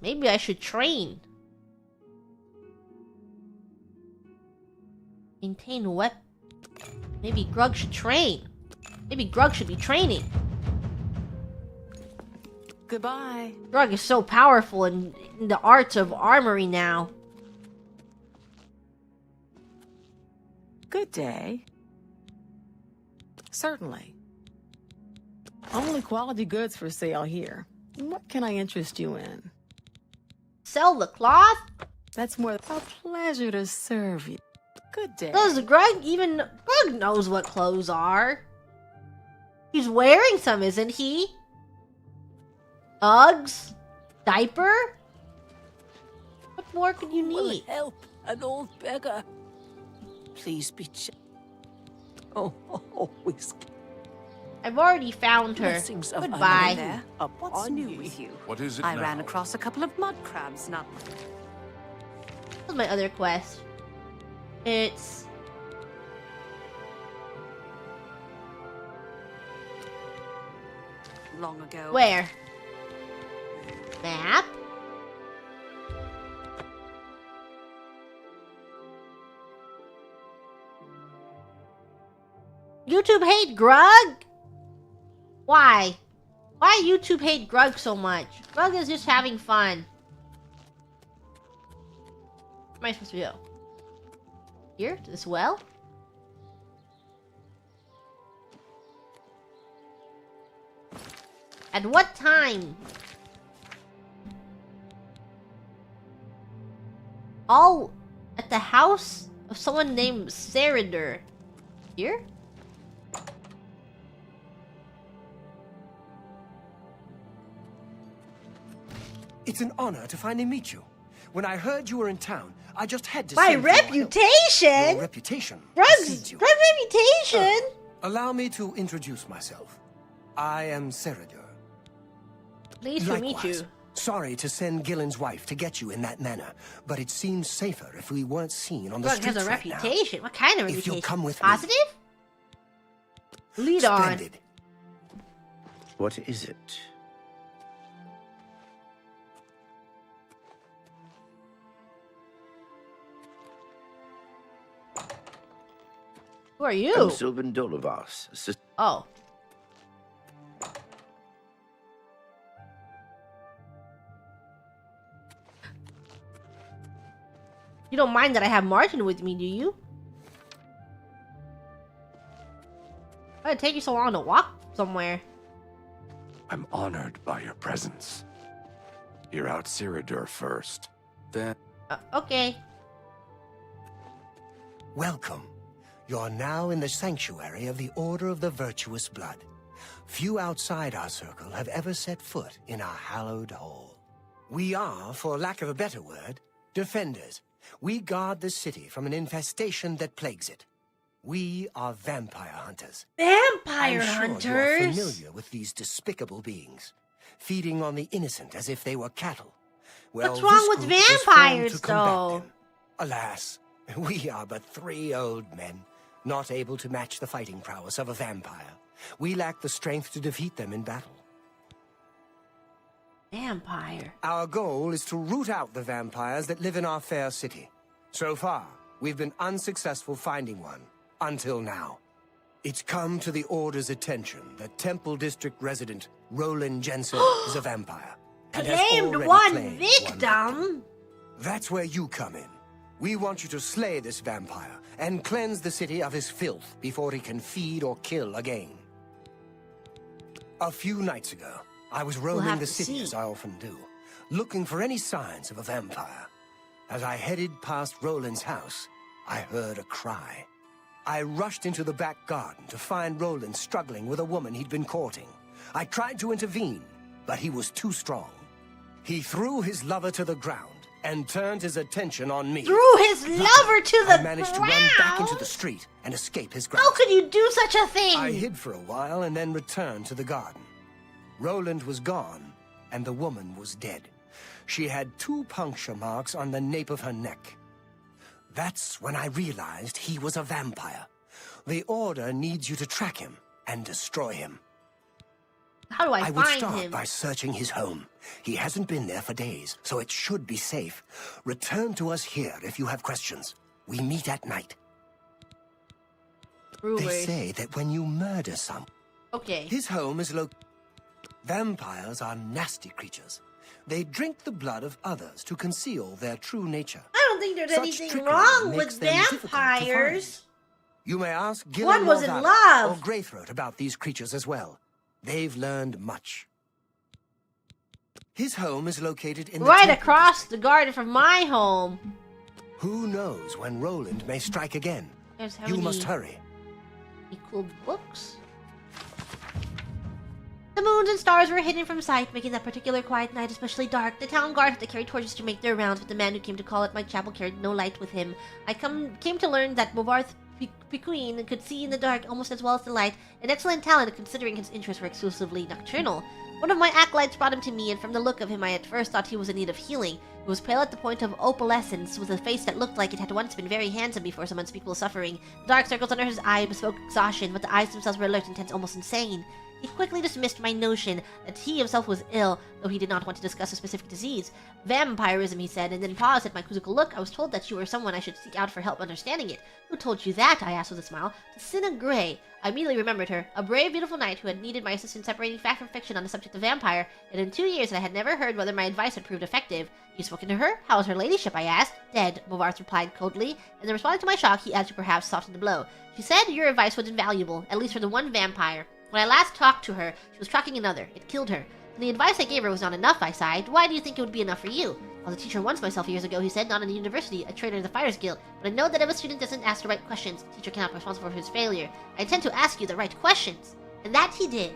Maybe I should train. Maintain a weapon. Maybe Grug should train. Maybe Grug should be training.
Goodbye.
Grug is so powerful in the arts of armory now.
Good day. Certainly. Only quality goods for sale here. What can I interest you in?
Sell the cloth?
That's more a pleasure to serve you. Good day.
Does Greg knows what clothes are? He's wearing some, isn't he? Uggs? Diaper? What more could you need?
Help an old beggar. Please be always.
I've already found her.
Blessings of
Goodbye.
there.
What's new with you?
What is it
I
now?
ran across a couple of mud crabs not...
What's my other quest? It's...
long ago.
Where? Map? YouTube hate Grug? Why? Why YouTube hate Grug so much? Grug is just having fun. Where am I supposed to go? Here? To this well? At what time? All at the house of someone named Seridur. Here?
It's an honor to finally meet you. When I heard you were in town, I just had to
My
send for your help.
reputation?
Your reputation
Grug's
precedes you.
reputation?
Allow me to introduce myself. I am Seridur.
Pleased to meet
Likewise.
you.
Sorry to send Gillen's wife to get you in that manner, but it seems safer if we weren't seen on the
Grug
streets
has a
right now.
reputation. What kind of
If
reputation?
you'll come with
Positive? Lead
Splendid.
on.
What is it?
Who are you?
I'm Sylvan Dolovas, assistant.
Oh. You don't mind that I have Martin with me, do you? Why'd it take you so long to walk somewhere?
I'm honored by your presence. Hear out Seridur first. Then...
Okay.
Welcome. You're now in the sanctuary of the Order of the Virtuous Blood. Few outside our circle have ever set foot in our hallowed hall. We are, for lack of a better word, defenders. We guard the city from an infestation that plagues it. We are vampire hunters.
Vampire
I'm sure
hunters?
you're familiar with these despicable beings, feeding on the innocent as if they were cattle. Well,
What's wrong
this
with
group was formed
vampires,
to combat
though?
them. Alas, we are but 3 old men, not able to match the fighting prowess of a vampire. We lack the strength to defeat them in battle.
Vampire.
Our goal is to root out the vampires that live in our fair city. So far, we've been unsuccessful finding one, until now. It's come to the Order's attention that Temple District resident Roland Jensen is a vampire. And has
Claimed
already
one
claimed
victim?
That's where you come in. We want you to slay this vampire and cleanse the city of his filth before he can feed or kill again. A few nights ago, I was roaming
have
the
to
city
see.
as I often do, looking for any signs of a vampire. As I headed past Roland's house, I heard a cry. I rushed into the back garden to find Roland struggling with a woman he'd been courting. I tried to intervene, but he was too strong. He threw his lover to the ground and turned his attention on me.
Threw his lover to the
I managed to run back into the street and escape his grasp.
How could you do such a thing?
I hid for a while and then returned to the garden. Roland was gone, and the woman was dead. She had 2 puncture marks on the nape of her neck. That's when I realized he was a vampire. The Order needs you to track him and destroy him.
How do I
would
find
start
him?
by searching his home. He hasn't been there for days, so it should be safe. Return to us here if you have questions. We meet at night.
Rumors.
They say that when you murder someone,
Okay.
his home is located. Vampires are nasty creatures. They drink the blood of others to conceal their true nature.
I don't think there's
Such
anything
trickery
wrong
makes
with
them difficult to find.
vampires.
You may ask
One
Gillen
was in
Morvallo
love.
or Greythroat about these creatures as well. They've learned much. His home is located in the
right
temple
across the garden from my home.
Who knows when Roland may strike again? You must hurry.
Cool books. The moons and stars were hidden from sight, making that particular quiet night especially dark. The town guard had to carry torches to make their rounds, but the man who came to call at my chapel carried no light with him. I came to learn that Movarth Piquine could see in the dark almost as well as the light, an excellent talent considering his interests were exclusively nocturnal. One of my acolytes brought him to me, and from the look of him I at first thought he was in need of healing. He was pale at the point of opalescence, with a face that looked like it had once been very handsome before some unspeakable suffering. The dark circles under his eyes bespoke exhaustion, but the eyes themselves were alert, intense, almost insane. He quickly dismissed my notion that he himself was ill, though he did not want to discuss a specific disease. Vampirism, he said, and then paused at my quizzical look. I was told that you were someone I should seek out for help understanding it. Who told you that? I asked with a smile. Cinna Gray. I immediately remembered her, a brave, beautiful knight who had needed my assistance separating fact from fiction on the subject of vampire, and in 2 years I had never heard whether my advice had proved effective. You spoken to her? How is her ladyship? I asked. Dead, Movarth replied coldly, and then responding to my shock, he added to perhaps soften the blow. She said your advice was invaluable, at least for the one vampire. When I last talked to her, she was tracking another. It killed her. And the advice I gave her was not enough, I sighed. Why do you think it would be enough for you? I was a teacher once myself years ago, he said, not in the university, a traitor in the Fighters Guild. But I know that if a student doesn't ask the right questions, the teacher cannot be responsible for his failure. I intend to ask you the right questions. And that he did.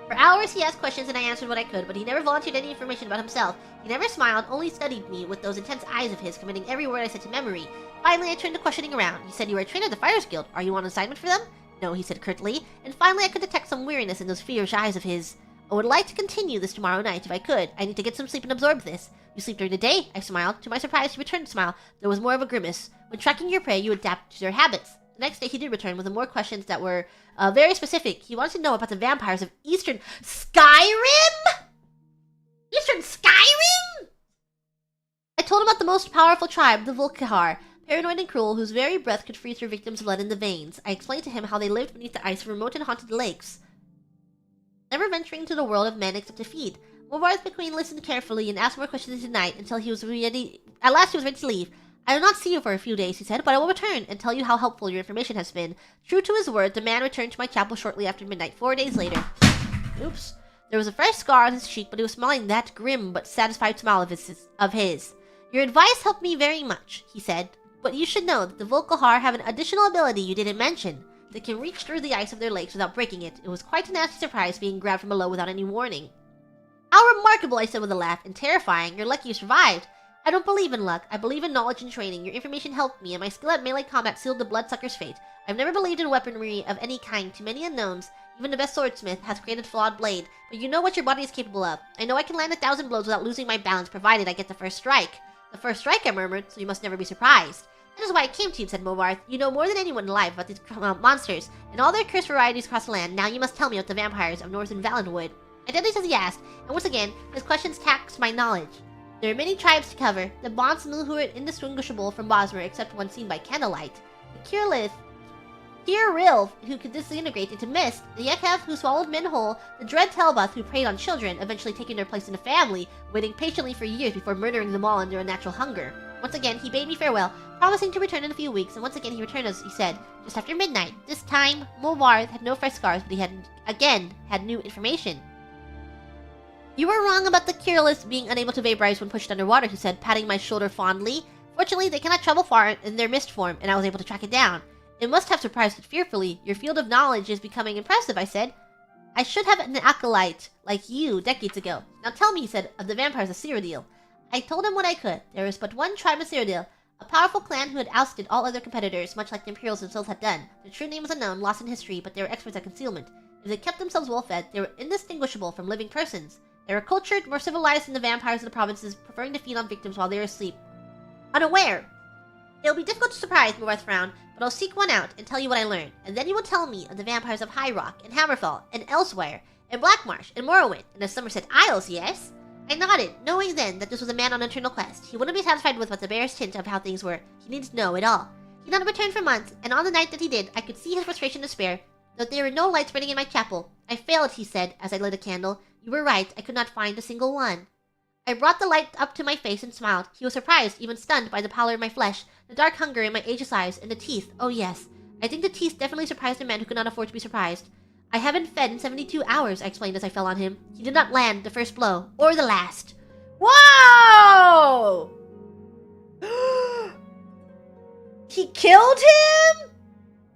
For hours he asked questions and I answered what I could, but he never volunteered any information about himself. He never smiled, only studied me with those intense eyes of his, committing every word I said to memory. Finally, I turned the questioning around. He said, you are a trainer of the Fighters Guild. Are you on assignment for them? No, he said curtly, and finally I could detect some weariness in those fierce eyes of his. I would like to continue this tomorrow night if I could. I need to get some sleep and absorb this. You sleep during the day? I smiled. To my surprise, he returned the smile. There was more of a grimace. When tracking your prey, you adapt to their habits. The next day he did return with more questions that were very specific. He wanted to know about the vampires of Eastern Skyrim? Eastern Skyrim? I told him about the most powerful tribe, the Volkihar. Paranoid and cruel, whose very breath could freeze their victims' blood in the veins. I explained to him how they lived beneath the ice of remote and haunted lakes, never venturing into the world of men except to feed. Movarth McQueen listened carefully and asked more questions tonight until he was ready. At last he was ready to leave. I will not see you for a few days, he said, but I will return and tell you how helpful your information has been. True to his word, the man returned to my chapel shortly after midnight, 4 days later. Oops. There was a fresh scar on his cheek, but he was smiling that grim but satisfied smile of his. Your advice helped me very much, he said. But you should know that the Volkihar have an additional ability you didn't mention. They can reach through the ice of their lakes without breaking it. It was quite a nasty surprise being grabbed from below without any warning. How remarkable, I said with a laugh, and terrifying. You're lucky you survived. I don't believe in luck. I believe in knowledge and training. Your information helped me, and my skill at melee combat sealed the bloodsucker's fate. I've never believed in weaponry of any kind. Too many unknowns. Even the best swordsmith has created flawed blade. But you know what your body is capable of. I know I can land 1,000 blows without losing my balance, provided I get the first strike. The first strike, I murmured, so you must never be surprised. That is why I came to you, said Movarth. You know more than anyone alive about these monsters, and all their cursed varieties across the land. Now you must tell me about the vampires of Northern Valenwood. I did as he asked, and once again, his questions taxed my knowledge. There are many tribes to cover. The Bondsmil, who are indistinguishable from Bosmer, except one seen by candlelight. The Kirilv, who could disintegrate into mist. The Yekhev, who swallowed men whole. The Dread Telbath, who preyed on children, eventually taking their place in the family, waiting patiently for years before murdering them all under a natural hunger. Once again, he bade me farewell, promising to return in a few weeks, and once again he returned as he said, just after midnight. This time, Movarth had no fresh scars, but he had new information. You were wrong about the Kiriliths being unable to vaporize when pushed underwater, he said, patting my shoulder fondly. Fortunately, they cannot travel far in their mist form, and I was able to track it down. It must have surprised it fearfully. Your field of knowledge is becoming impressive, I said. I should have an acolyte like you decades ago. Now tell me, he said, of the vampires of Seridur. I told him what I could. There is but one tribe of Seridur, a powerful clan who had ousted all other competitors, much like the Imperials themselves had done. Their true name was unknown, lost in history, but they were experts at concealment. If they kept themselves well-fed, they were indistinguishable from living persons. They were cultured, more civilized than the vampires of the provinces, preferring to feed on victims while they were asleep. Unaware. It'll be difficult to surprise, Movarth frowned, but I'll seek one out and tell you what I learned, and then you will tell me of the vampires of High Rock, and Hammerfell, and Elsewhere, and Blackmarsh, and Morrowind, and the Somerset Isles, yes? I nodded, knowing then that this was a man on an eternal quest. He wouldn't be satisfied with but the barest hint of how things were. He needed to know it all. He did not return for months, and on the night that he did, I could see his frustration and despair. Though there were no lights burning in my chapel. I failed, he said, as I lit a candle. You were right, I could not find a single one. I brought the light up to my face and smiled. He was surprised, even stunned by the pallor in my flesh, the dark hunger in my ageless eyes, and the teeth. Oh yes, I think the teeth definitely surprised a man who could not afford to be surprised. I haven't fed in 72 hours, I explained as I fell on him. He did not land the first blow, or the last. Whoa! He killed him?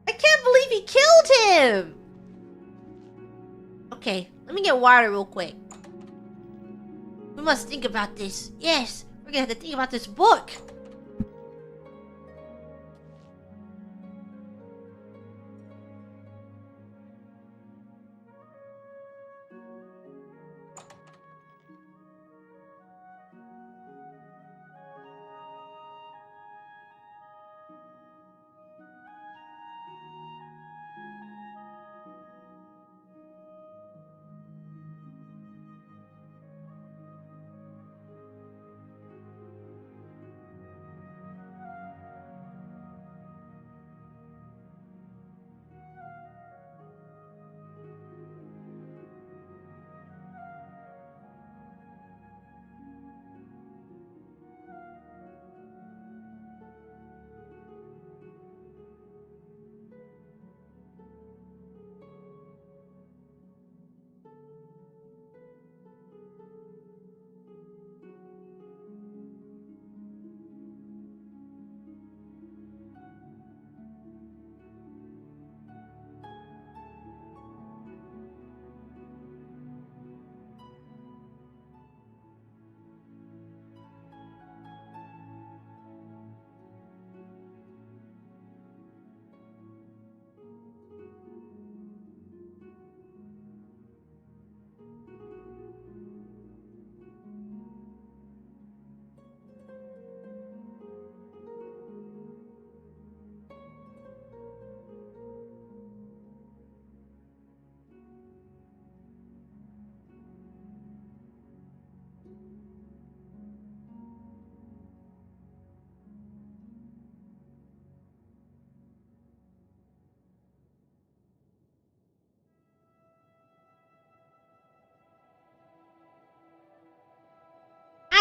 I can't believe he killed him! Okay, let me get water real quick. We must think about this. Yes, we're gonna have to think about this book.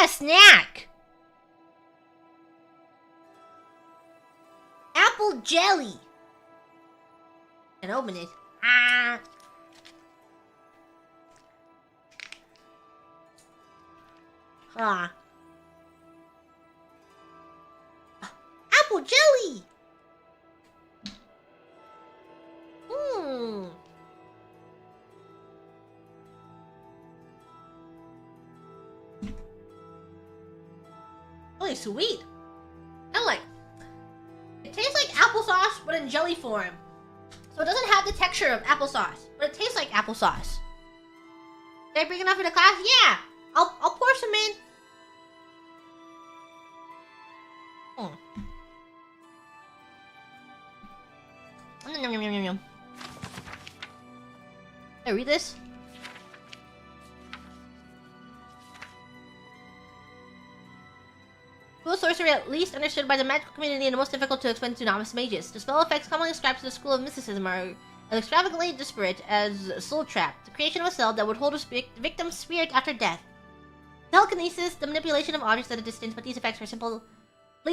A snack! Apple jelly! And open it. Ah! Ah. Apple jelly! Mmm. Really sweet. I like. It tastes like applesauce, but in jelly form. So it doesn't have the texture of applesauce, but it tastes like applesauce. Did I bring enough for the class? Yeah. I'll pour some in. Yum, yum, yum, yum, yum. Can I read this? School sorcery, at least understood by the magical community and the most difficult to explain to novice mages. The spell effects commonly ascribed to the school of mysticism are as extravagantly disparate as Soul Trap, the creation of a cell that would hold a victim's spirit after death. Telekinesis, the manipulation of objects at a distance, but these effects are simply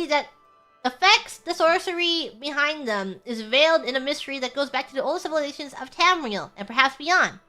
that affects the sorcery behind them is veiled in a mystery that goes back to the old civilizations of Tamriel, and perhaps beyond.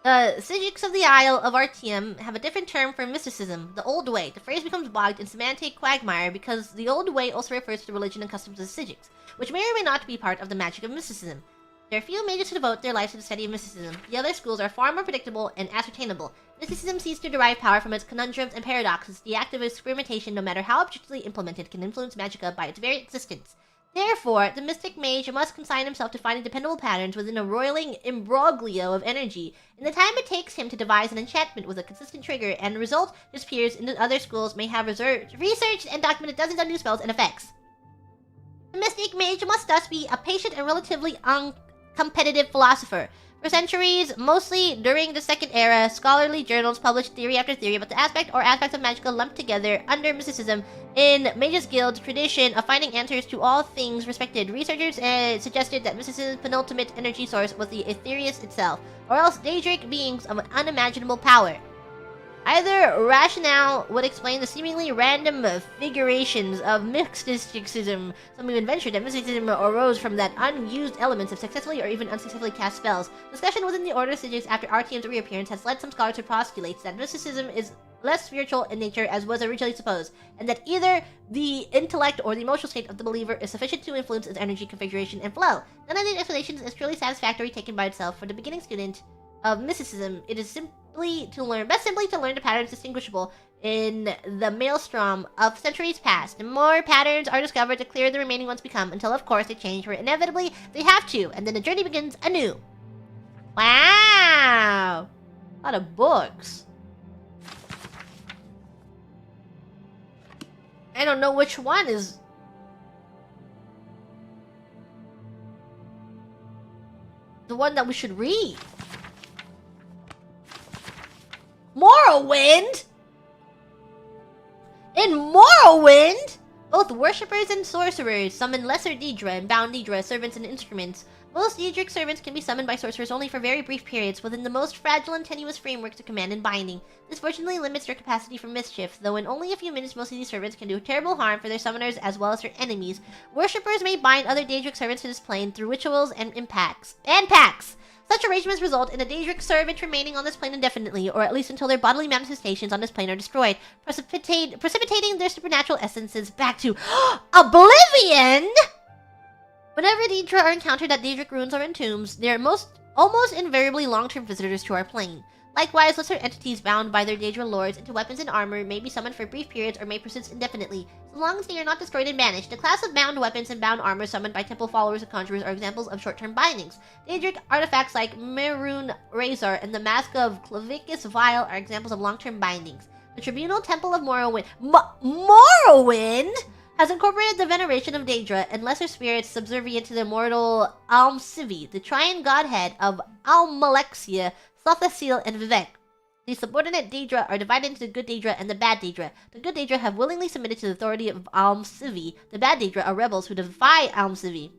The Sijiks of the Isle of Artium have a different term for mysticism, the Old Way. The phrase becomes bogged in semantic quagmire because the Old Way also refers to the religion and customs of the Sijiks, which may or may not be part of the magic of mysticism. There are few mages who devote their lives to the study of mysticism. The other schools are far more predictable and ascertainable. Mysticism seeks to derive power from its conundrums and paradoxes. The act of experimentation, no matter how objectively implemented, can influence magicka by its very existence. Therefore, the mystic mage must consign himself to finding dependable patterns within a roiling imbroglio of energy. In the time it takes him to devise an enchantment with a consistent trigger, and the result his peers in the other schools may have researched and documented dozens of new spells and effects. The mystic mage must thus be a patient and relatively uncompetitive philosopher. For centuries, mostly during the Second Era, scholarly journals published theory after theory about the aspects of magicka lumped together under mysticism. In Mages Guild's tradition of finding answers to all things respected, researchers suggested that mysticism's penultimate energy source was the Aetherius itself, or else daedric beings of an unimaginable power. Either rationale would explain the seemingly random figurations of mysticism. Some even ventured that mysticism arose from that unused elements of successfully or even unsuccessfully cast spells. Discussion within the Order of Sigils after RTM's reappearance has led some scholars to postulate that mysticism is less spiritual in nature as was originally supposed, and that either the intellect or the emotional state of the believer is sufficient to influence its energy configuration and flow. None of these explanations is truly satisfactory taken by itself. For the beginning student of mysticism, it is simply to learn the patterns distinguishable in the maelstrom of centuries past. The more patterns are discovered, the clearer the remaining ones become, until of course they change where inevitably they have to, and then the journey begins anew. Wow! A lot of books. I don't know which one is... the one that we should read. Morrowind? In Morrowind, both worshippers and sorcerers summon lesser Daedra and bound Daedra servants and instruments. Most Daedric servants can be summoned by sorcerers only for very brief periods within the most fragile and tenuous frameworks of command and binding. This fortunately limits their capacity for mischief, though in only a few minutes most of these servants can do terrible harm for their summoners as well as their enemies. Worshippers may bind other Daedric servants to this plane through rituals and pacts. Such arrangements result in a Daedric servant remaining on this plane indefinitely, or at least until their bodily manifestations on this plane are destroyed, precipitating their supernatural essences back to Oblivion! Whenever Daedra are encountered at Daedric ruins or in tombs, they are almost invariably long-term visitors to our plane. Likewise, lesser entities bound by their Daedra lords into weapons and armor may be summoned for brief periods or may persist indefinitely, so long as they are not destroyed and banished. The class of bound weapons and bound armor summoned by temple followers and conjurers are examples of short-term bindings. Daedric artifacts like Merun Razor and the Mask of Clavicus Vile are examples of long-term bindings. The Tribunal Temple of Morrowind... Morrowind?! Has incorporated the veneration of Daedra and lesser spirits subservient to the immortal Almsivi, the triune godhead of Almalexia, Thothasil, and Vivek. The subordinate Daedra are divided into the good Daedra and the bad Daedra. The good Daedra have willingly submitted to the authority of Almsivi. The bad Daedra are rebels who defy Almsivi.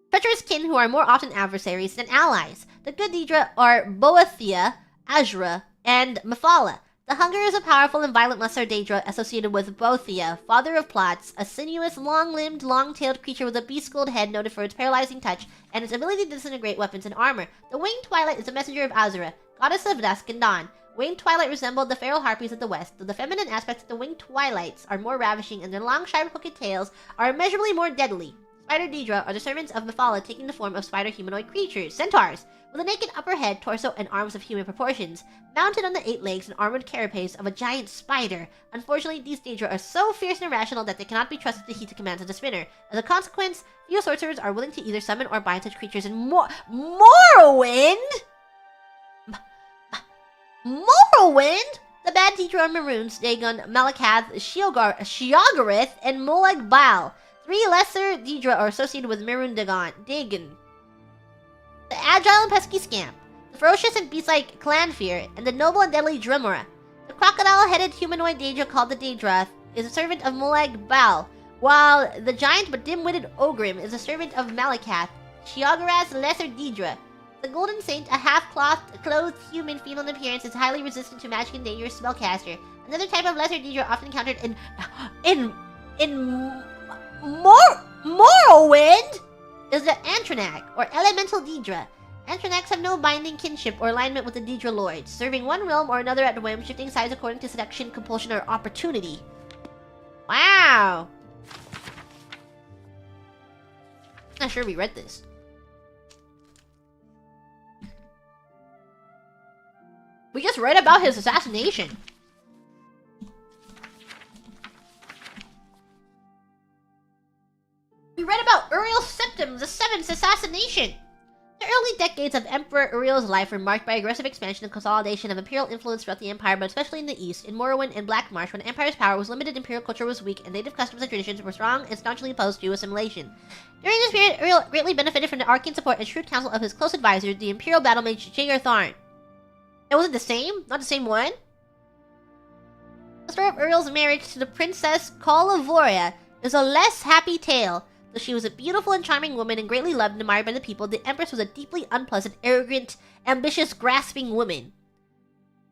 Treacherous kin who are more often adversaries than allies. The good Daedra are Boethia, Azra, and Mephala. The Hunger is a powerful and violent lesser Daedra associated with Boethia, father of plots, a sinuous, long-limbed, long-tailed creature with a beast-skulled head noted for its paralyzing touch and its ability to disintegrate weapons and armor. The Winged Twilight is a messenger of Azura, goddess of dusk and dawn. Winged Twilight resembled the feral harpies of the west, though the feminine aspects of the Winged Twilights are more ravishing and their long, sharp-hooked tails are immeasurably more deadly. Spider Daedra are the servants of Mephala taking the form of spider humanoid creatures, centaurs, with a naked upper head, torso, and arms of human proportions, mounted on the 8 legs and armored carapace of a giant spider. Unfortunately, these Daedra are so fierce and irrational that they cannot be trusted to heed the commands of the spinner. As a consequence, few sorcerers are willing to either summon or bind such creatures in Morrowind? Morrowind? The bad Daedra are Maroons, Dagon, Malakath, Sheogarith, and Molag Bal. 3 lesser Daedra are associated with Merun Dagon. The agile and pesky Scamp, the ferocious and beast-like Clanfear, and the noble and deadly Dremora. The crocodile-headed humanoid Daedra called the Daedrath is a servant of Molag Bal, while the giant but dim-witted Ogrim is a servant of Malakath, Sheogarith's lesser Daedra. The Golden Saint, a half-clothed human female in appearance, is highly resistant to magic and dangerous spellcaster. Another type of lesser Daedra often encountered in Morrowind is the Antranak, or Elemental Daedra. Antranaks have no binding kinship or alignment with the Daedra Lords, serving one realm or another at whim, shifting sides according to seduction, compulsion, or opportunity. Wow! Not sure we read this. We just read about his assassination. We read about Uriel Septim, the 7th assassination. The early decades of Emperor Uriel's life were marked by aggressive expansion and consolidation of imperial influence throughout the empire, but especially in the east, in Morrowind and Black Marsh, when the empire's power was limited, imperial culture was weak, and native customs and traditions were strong and staunchly opposed to assimilation. During this period, Uriel greatly benefited from the arcane support and shrewd counsel of his close advisor, the imperial battle mage Jaeger Tharn. It wasn't the same? Not the same one? The story of Uriel's marriage to the princess Kolavoria is a less happy tale. Though she was a beautiful and charming woman and greatly loved and admired by the people, the Empress was a deeply unpleasant, arrogant, ambitious, grasping woman.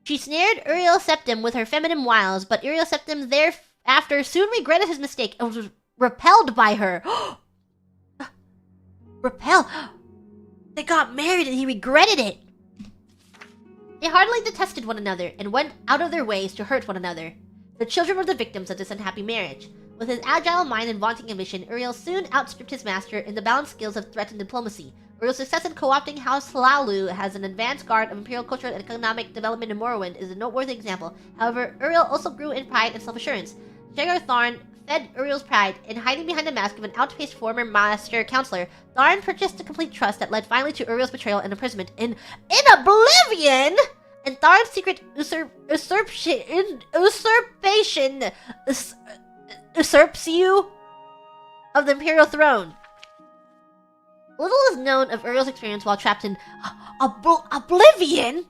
She snared Uriel Septim with her feminine wiles, but Uriel Septim thereafter soon regretted his mistake and was repelled by her. Repelled? They got married and he regretted it. They heartily detested one another and went out of their ways to hurt one another. The children were the victims of this unhappy marriage. With his agile mind and vaunting ambition, Uriel soon outstripped his master in the balanced skills of threat and diplomacy. Uriel's success in co-opting House Hlaalu as an advanced guard of imperial cultural and economic development in Morrowind is a noteworthy example. However, Uriel also grew in pride and self-assurance. Jagar Tharn fed Uriel's pride, and hiding behind the mask of an outpaced former master counselor, Tharn purchased the complete trust that led finally to Uriel's betrayal and imprisonment in Oblivion! And Tharn's secret usurps you of the imperial throne. Little is known of Uriel's experience while trapped in Oblivion.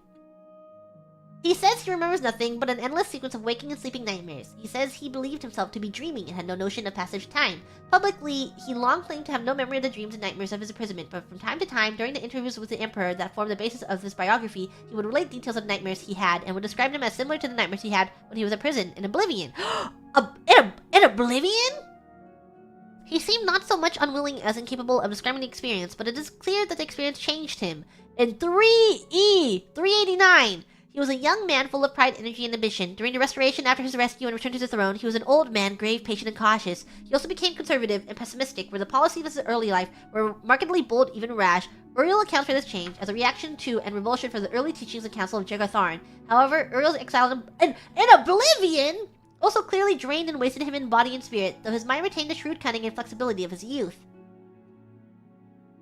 He says he remembers nothing but an endless sequence of waking and sleeping nightmares. He says he believed himself to be dreaming and had no notion of passage time. Publicly, he long claimed to have no memory of the dreams and nightmares of his imprisonment, but from time to time, during the interviews with the Emperor that formed the basis of this biography, he would relate details of nightmares he had and would describe them as similar to the nightmares he had when he was imprisoned in Oblivion. In Oblivion? He seemed not so much unwilling as incapable of describing the experience, but it is clear that the experience changed him. In 389, he was a young man full of pride, energy, and ambition. During the restoration after his rescue and return to the throne, he was an old man, grave, patient, and cautious. He also became conservative and pessimistic, where the policies of his early life were markedly bold, even rash. Uriel accounts for this change as a reaction to and revulsion for the early teachings and counsel of Jagar Tharn. However, Uriel's exile in Oblivion also clearly drained and wasted him in body and spirit, though his mind retained the shrewd cunning and flexibility of his youth.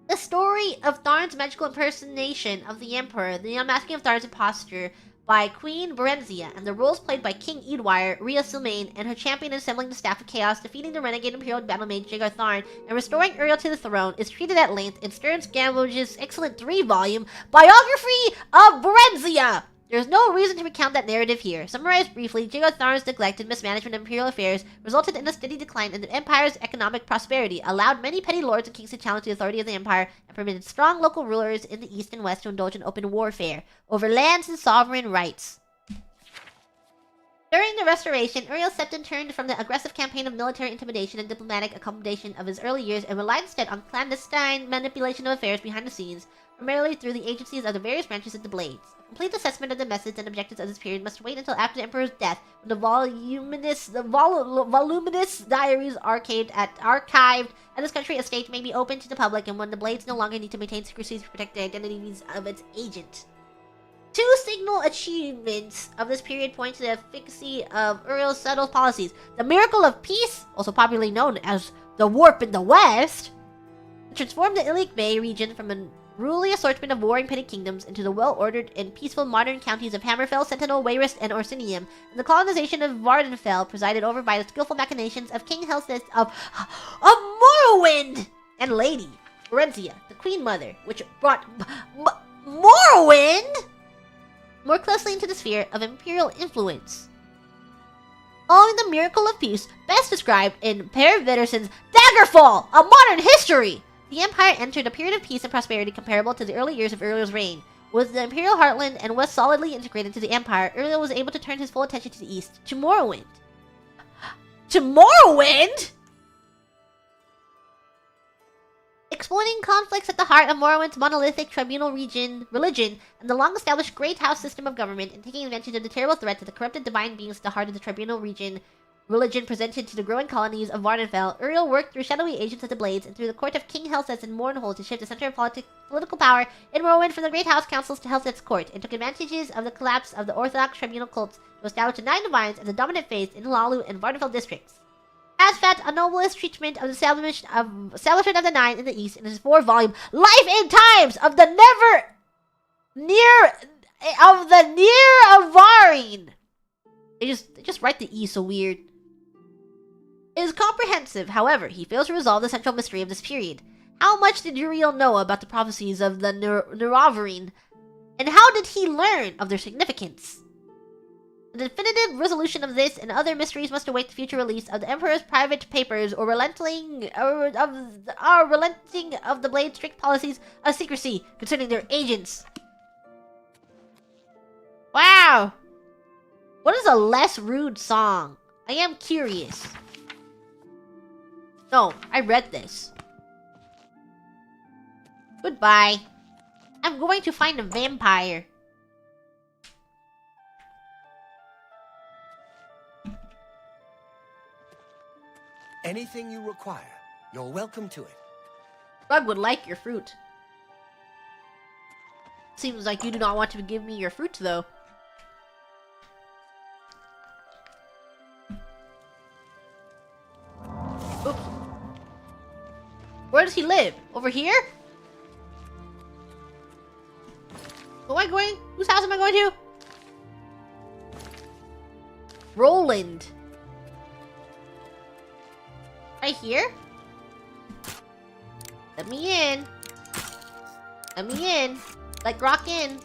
The story of Tharn's magical impersonation of the Emperor, the unmasking of Tharn's imposture by Queen Berenzia, and the roles played by King Eadwire, Rhea Silmain, and her champion in assembling the Staff of Chaos, defeating the renegade Imperial battle mage Jagar Tharn, and restoring Uriel to the throne, is treated at length in Stearns Gambler's excellent 3-volume Biography of Berenzia! There is no reason to recount that narrative here. Summarized briefly, Jagar Tharn's neglect and mismanagement of imperial affairs resulted in a steady decline in the Empire's economic prosperity, allowed many petty lords and kings to challenge the authority of the Empire, and permitted strong local rulers in the east and west to indulge in open warfare over lands and sovereign rights. During the Restoration, Uriel Septim turned from the aggressive campaign of military intimidation and diplomatic accommodation of his early years and relied instead on clandestine manipulation of affairs behind the scenes, primarily through the agencies of the various branches of the Blades. A complete assessment of the methods and objectives of this period must wait until after the Emperor's death, when the voluminous diaries archived at his country estate may be open to the public, and when the Blades no longer need to maintain secrecy to protect the identities of its agent. Two signal achievements of this period point to the efficacy of Uriel's subtle policies. The Miracle of Peace, also popularly known as the Warp in the West, transformed the Ilic Bay region from an unruly assortment of warring petty kingdoms into the well-ordered and peaceful modern counties of Hammerfell, Sentinel, Wayrest, and Orsinium, and the colonization of Vardenfell, presided over by the skillful machinations of King Helseth of Morrowind, and Lady Berenzia, the Queen Mother, which brought Morrowind more closely into the sphere of imperial influence. Following the Miracle of Peace, best described in Per Vitterson's Daggerfall, A Modern History, the Empire entered a period of peace and prosperity comparable to the early years of Uriel's reign. With the Imperial Heartland and West solidly integrated to the Empire, Uriel was able to turn his full attention to the east, to Morrowind. To Morrowind?! Exploiting conflicts at the heart of Morrowind's monolithic tribunal religion, and the long-established Great House system of government, and taking advantage of the terrible threat to the corrupted divine beings at the heart of the tribunal religion presented to the growing colonies of Vardenfell, Uriel worked through shadowy agents of the Blades and through the court of King Helseth in Mournhold to shift the center of political power in Morrowind from the Great House councils to Helseth's court, and took advantages of the collapse of the Orthodox tribunal cults to establish the Nine Divines as the dominant faith in Hlaalu and Vardenfell districts. Asfat, a noblest treatment of the establishment of the Nine in the East in his 4-volume Life and Times of the Near Avarine. They just write the E so weird. It is comprehensive, however, he fails to resolve the central mystery of this period. How much did Uriel know about the prophecies of the Neuravarine, and how did he learn of their significance? The definitive resolution of this and other mysteries must await the future release of the Emperor's private papers or relenting of the Blade's strict policies of secrecy concerning their agents. Wow! What is a less rude song? I am curious. No, I read this. Goodbye. I'm going to find a vampire.
Anything you require, you're welcome to it.
Rug would like your fruit. Seems like you do not want to give me your fruit, though. Oops. Where does he live? Over here? Who am I going? Whose house am I going to? Roland. Right here? Let me in. Let me in. Like rock in.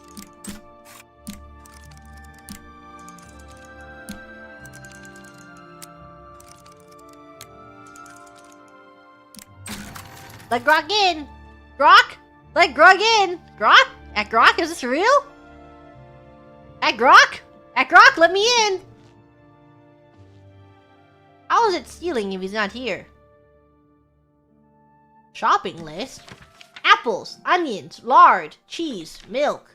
Like grog in. Grok? Like grog in. Grok? At Grok? Is this real? At Grok? At Grok, let me in. How is it stealing if he's not here? Shopping list? Apples, onions, lard, cheese, milk.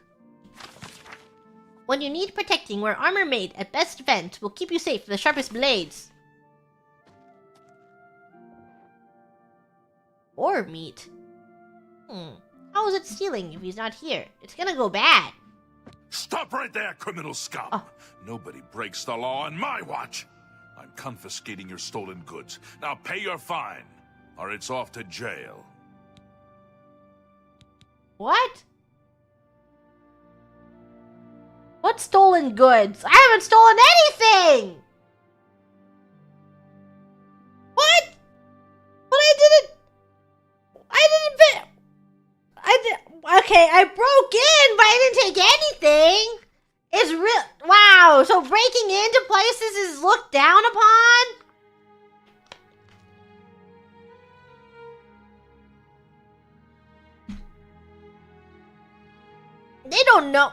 When you need protecting, wear armor made at best defense will keep you safe from the sharpest blades. Or meat. How is it stealing if he's not here? It's gonna go bad.
Stop right there, criminal scum!
Oh.
Nobody breaks the law on my watch. I'm confiscating your stolen goods. Now pay your fine, or it's off to jail.
What? What stolen goods? I haven't stolen anything! What? But I didn't... Okay, I broke in, but I didn't take anything. It's real... Wow, so breaking into places is looked down upon? They don't know.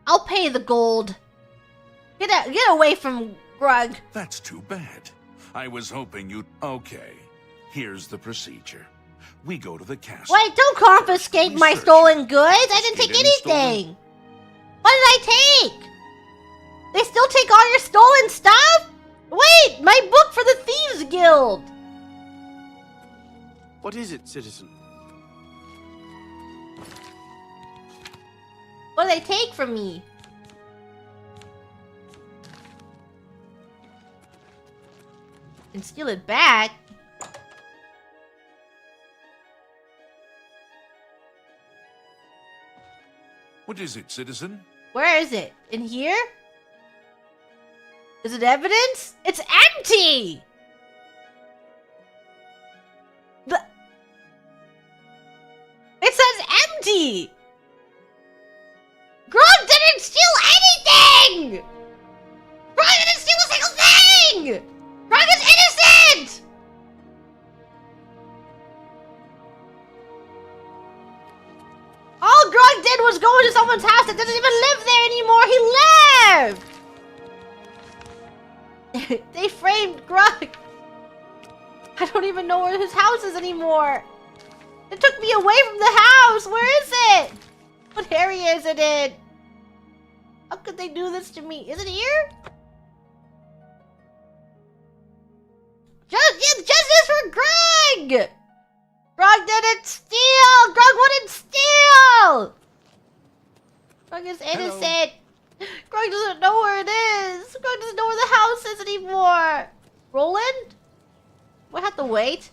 I'll pay the gold. Get away from Grug.
That's too bad. I was hoping you'd... Okay, here's the procedure. We go to the castle.
Wait, don't confiscate my stolen goods. I didn't take anything. What did I take? They still take all your stolen stuff? Wait, my book for the Thieves Guild.
What is it, citizen?
What do they take from me? And steal it back?
What is it, citizen?
Where is it? In here? Is it evidence? It's empty! It says empty! Grog didn't steal anything! Grog didn't steal a single thing! Grog is innocent! All Grog did was go into someone's house that doesn't even live there anymore. He left! They framed Grog. I don't even know where his house is anymore. It took me away from the house. Where is it? What area is it in? How could they do this to me? Is it here? Justice for Grog! Grog didn't steal! Grog wouldn't steal! Grog is innocent. Grog doesn't know where it is. Grog doesn't know where the house is anymore. Roland? We'll have to wait.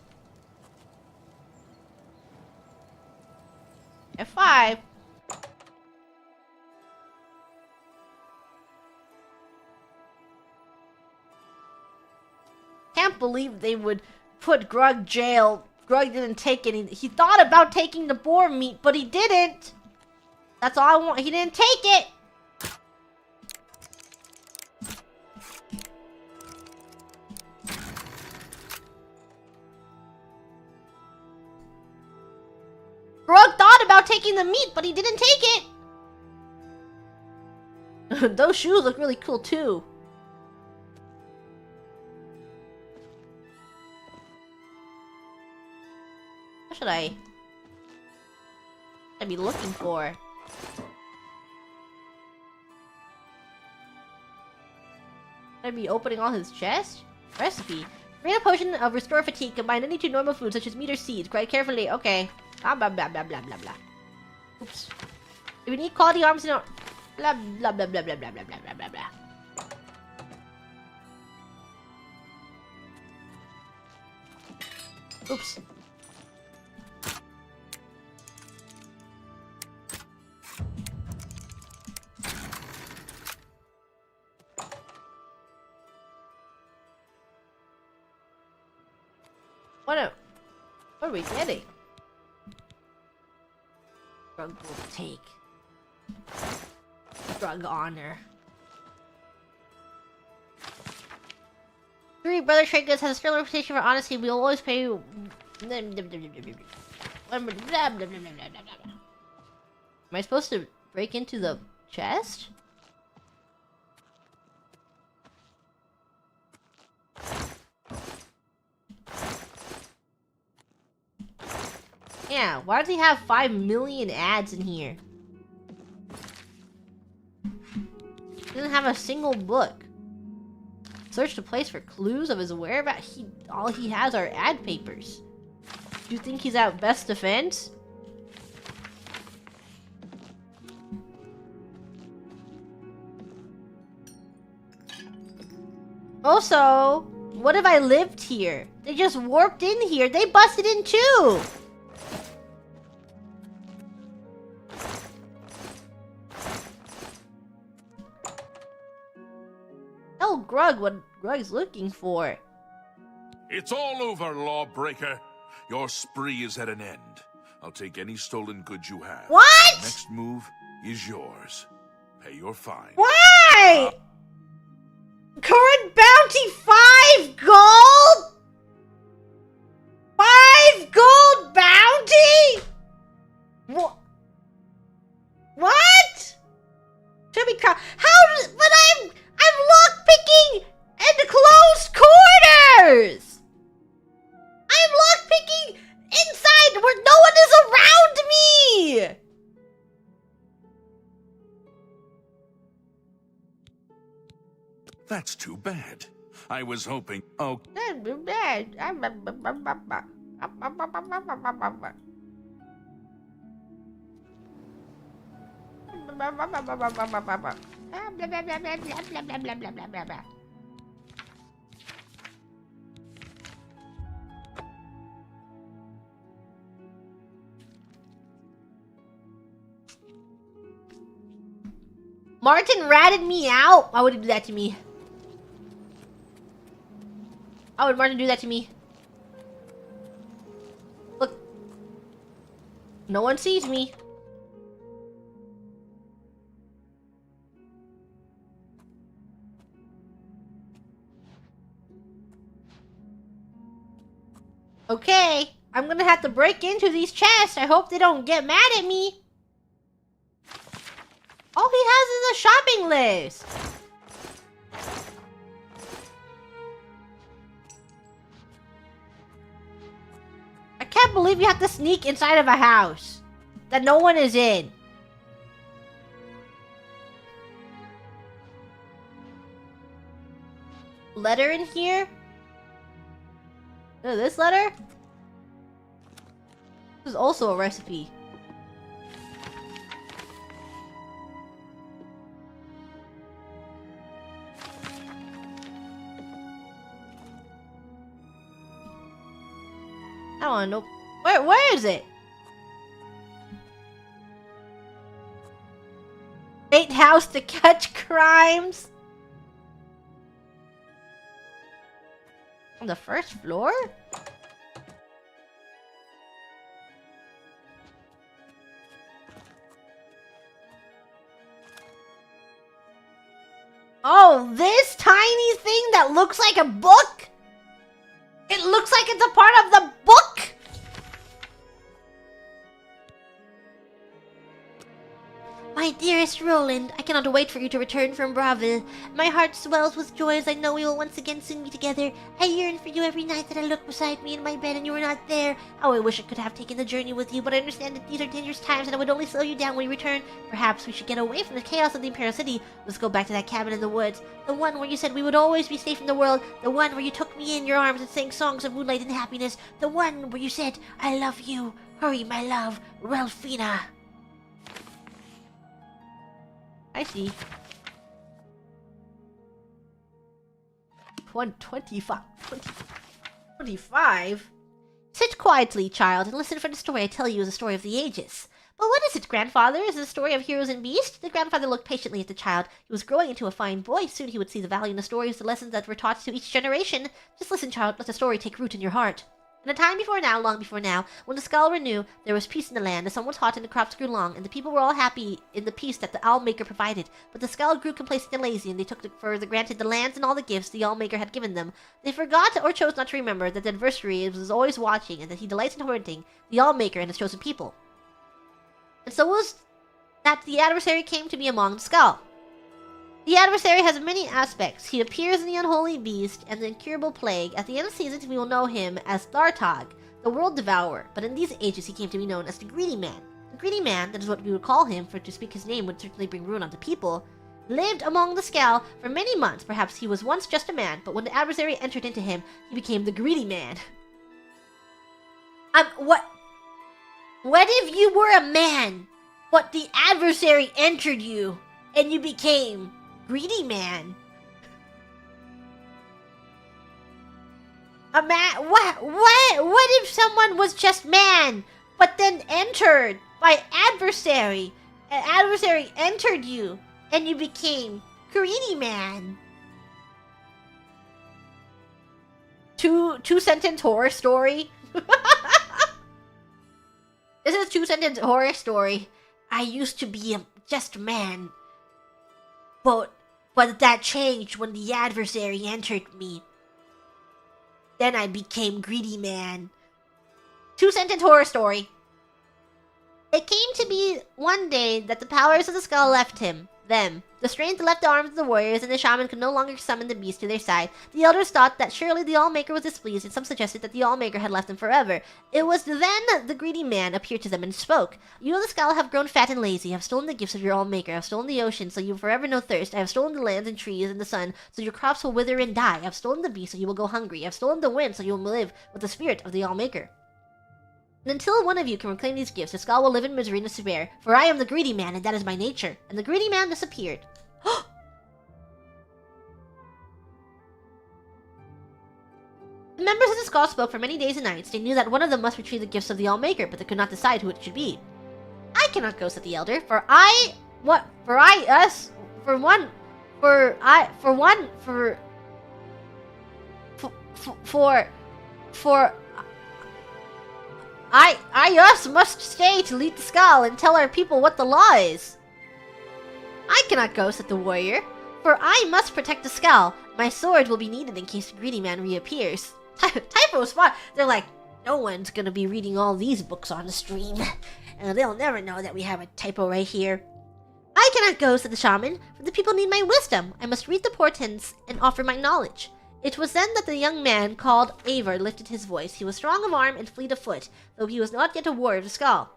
F5. Can't believe they would put Grug jail. Grug didn't take any. He thought about taking the boar meat, but he didn't. That's all I want. He didn't take it. Grug thought about taking the meat, but he didn't take it. Those shoes look really cool too. What should I be looking for? Should I be opening all his chest? Recipe. Create a potion of restore fatigue. Combine any two normal foods such as meat or seeds. Quite carefully. Okay. Blah blah blah blah blah blah blah. Oops. If you need quality arms, you know. Blah blah blah blah blah blah blah blah blah blah. Oops. What are we getting? Drug will take. Drug honor. Three Brother Trade Goods has a sterling reputation for honesty. We will always pay you. Am I supposed to break into the chest? Yeah, why does he have 5 million ads in here? He doesn't have a single book. Search the place for clues of his whereabouts. All he has are ad papers. Do you think he's at best defense? Also, what if I lived here? They just warped in here. They busted in too. Tell Grug what Grug's looking for.
It's all over, lawbreaker. Your spree is at an end. I'll take any stolen goods you have.
What?
The next move is yours. Pay your fine.
Why? Current bounty 5 gold? 5 gold bounty? What? Should be how? But I'm lockpicking in closed quarters. I'm lockpicking inside where no one is around me.
That's too bad. I was hoping. Oh.
That's too bad. Martin ratted me out. Why would he do that to me? Why would Martin do that to me? Look. No one sees me. Okay, I'm gonna have to break into these chests. I hope they don't get mad at me. All he has is a shopping list. I can't believe you have to sneak inside of a house that no one is in. Letter in here? Oh, this letter? This is also a recipe. I don't wanna know. Where is it? State house to catch crimes? On the first floor? Oh, this tiny thing that looks like a book? It looks like it's a part of the book? My dearest Roland, I cannot wait for you to return from Bravil. My heart swells with joy as I know we will once again soon be together. I yearn for you every night that I look beside me in my bed and you are not there. How I wish I could have taken the journey with you, but I understand that these are dangerous times and I would only slow you down when you return. Perhaps we should get away from the chaos of the Imperial City. Let's go back to that cabin in the woods. The one where you said we would always be safe from the world. The one where you took me in your arms and sang songs of moonlight and happiness. The one where you said, I love you. Hurry, my love, Ralphina. I see. 25? Sit quietly, child, and listen, for the story I tell you is a story of the ages. But what is it, grandfather? Is it a story of heroes and beasts? The grandfather looked patiently at the child. He was growing into a fine boy. Soon he would see the value in the stories, the lessons that were taught to each generation. Just listen, child. Let the story take root in your heart. In a time before now, long before now, when the skull were new, there was peace in the land, the sun was hot and the crops grew long, and the people were all happy in the peace that the Owl-Maker provided. But the skull grew complacent and lazy, and they took for granted the lands and all the gifts the Owl-Maker had given them. They forgot or chose not to remember that the adversary was always watching, and that he delights in tormenting the Owl-Maker and his chosen people. And so it was that the adversary came to be among the skull. The adversary has many aspects. He appears in the Unholy Beast and the Incurable Plague. At the end of seasons, we will know him as Thartog, the World Devourer, but in these ages he came to be known as the Greedy Man. The Greedy Man, that is what we would call him, for to speak his name would certainly bring ruin on the people, lived among the Skull for many months. Perhaps he was once just a man, but when the adversary entered into him, he became the Greedy Man. What if you were a man, but the adversary entered you, and you became Greedy Man? A man? What if someone was just man, but then entered by adversary? An adversary entered you, and you became Greedy Man. Two-sentence horror story? This is a two-sentence horror story. I used to be just a man. But that changed when the adversary entered me. Then I became Greedy Man. Two-sentence horror story. It came to be one day that the powers of the skull left them. The strength left the arms of the warriors, and the shaman could no longer summon the beast to their side. The elders thought that surely the All-Maker was displeased, and some suggested that the All-Maker had left them forever. It was then the Greedy Man appeared to them and spoke. You of the skull have grown fat and lazy. I have stolen the gifts of your All-Maker. I have stolen the ocean, so you will forever know thirst. I have stolen the lands and trees and the sun, so your crops will wither and die. I have stolen the beast, so you will go hungry. I have stolen the wind, so you will live with the spirit of the All-Maker. And until one of you can reclaim these gifts, the skull will live in misery and despair, for I am the Greedy Man, and that is my nature. And the Greedy Man disappeared. The members of the skull spoke for many days and nights. They knew that one of them must retrieve the gifts of the All-Maker, but they could not decide who it should be. I cannot go, said the elder, for us must stay to lead the skull and tell our people what the law is. I cannot go, said the warrior, for I must protect the skull. My sword will be needed in case the Greedy Man reappears. Typo spot. They're like, no one's gonna be reading all these books on the stream. They'll never know that we have a typo right here. I cannot go, said the shaman, for the people need my wisdom. I must read the portents and offer my knowledge. It was then that the young man called Eivor lifted his voice. He was strong of arm and fleet of foot, though he was not yet a warrior of the skull.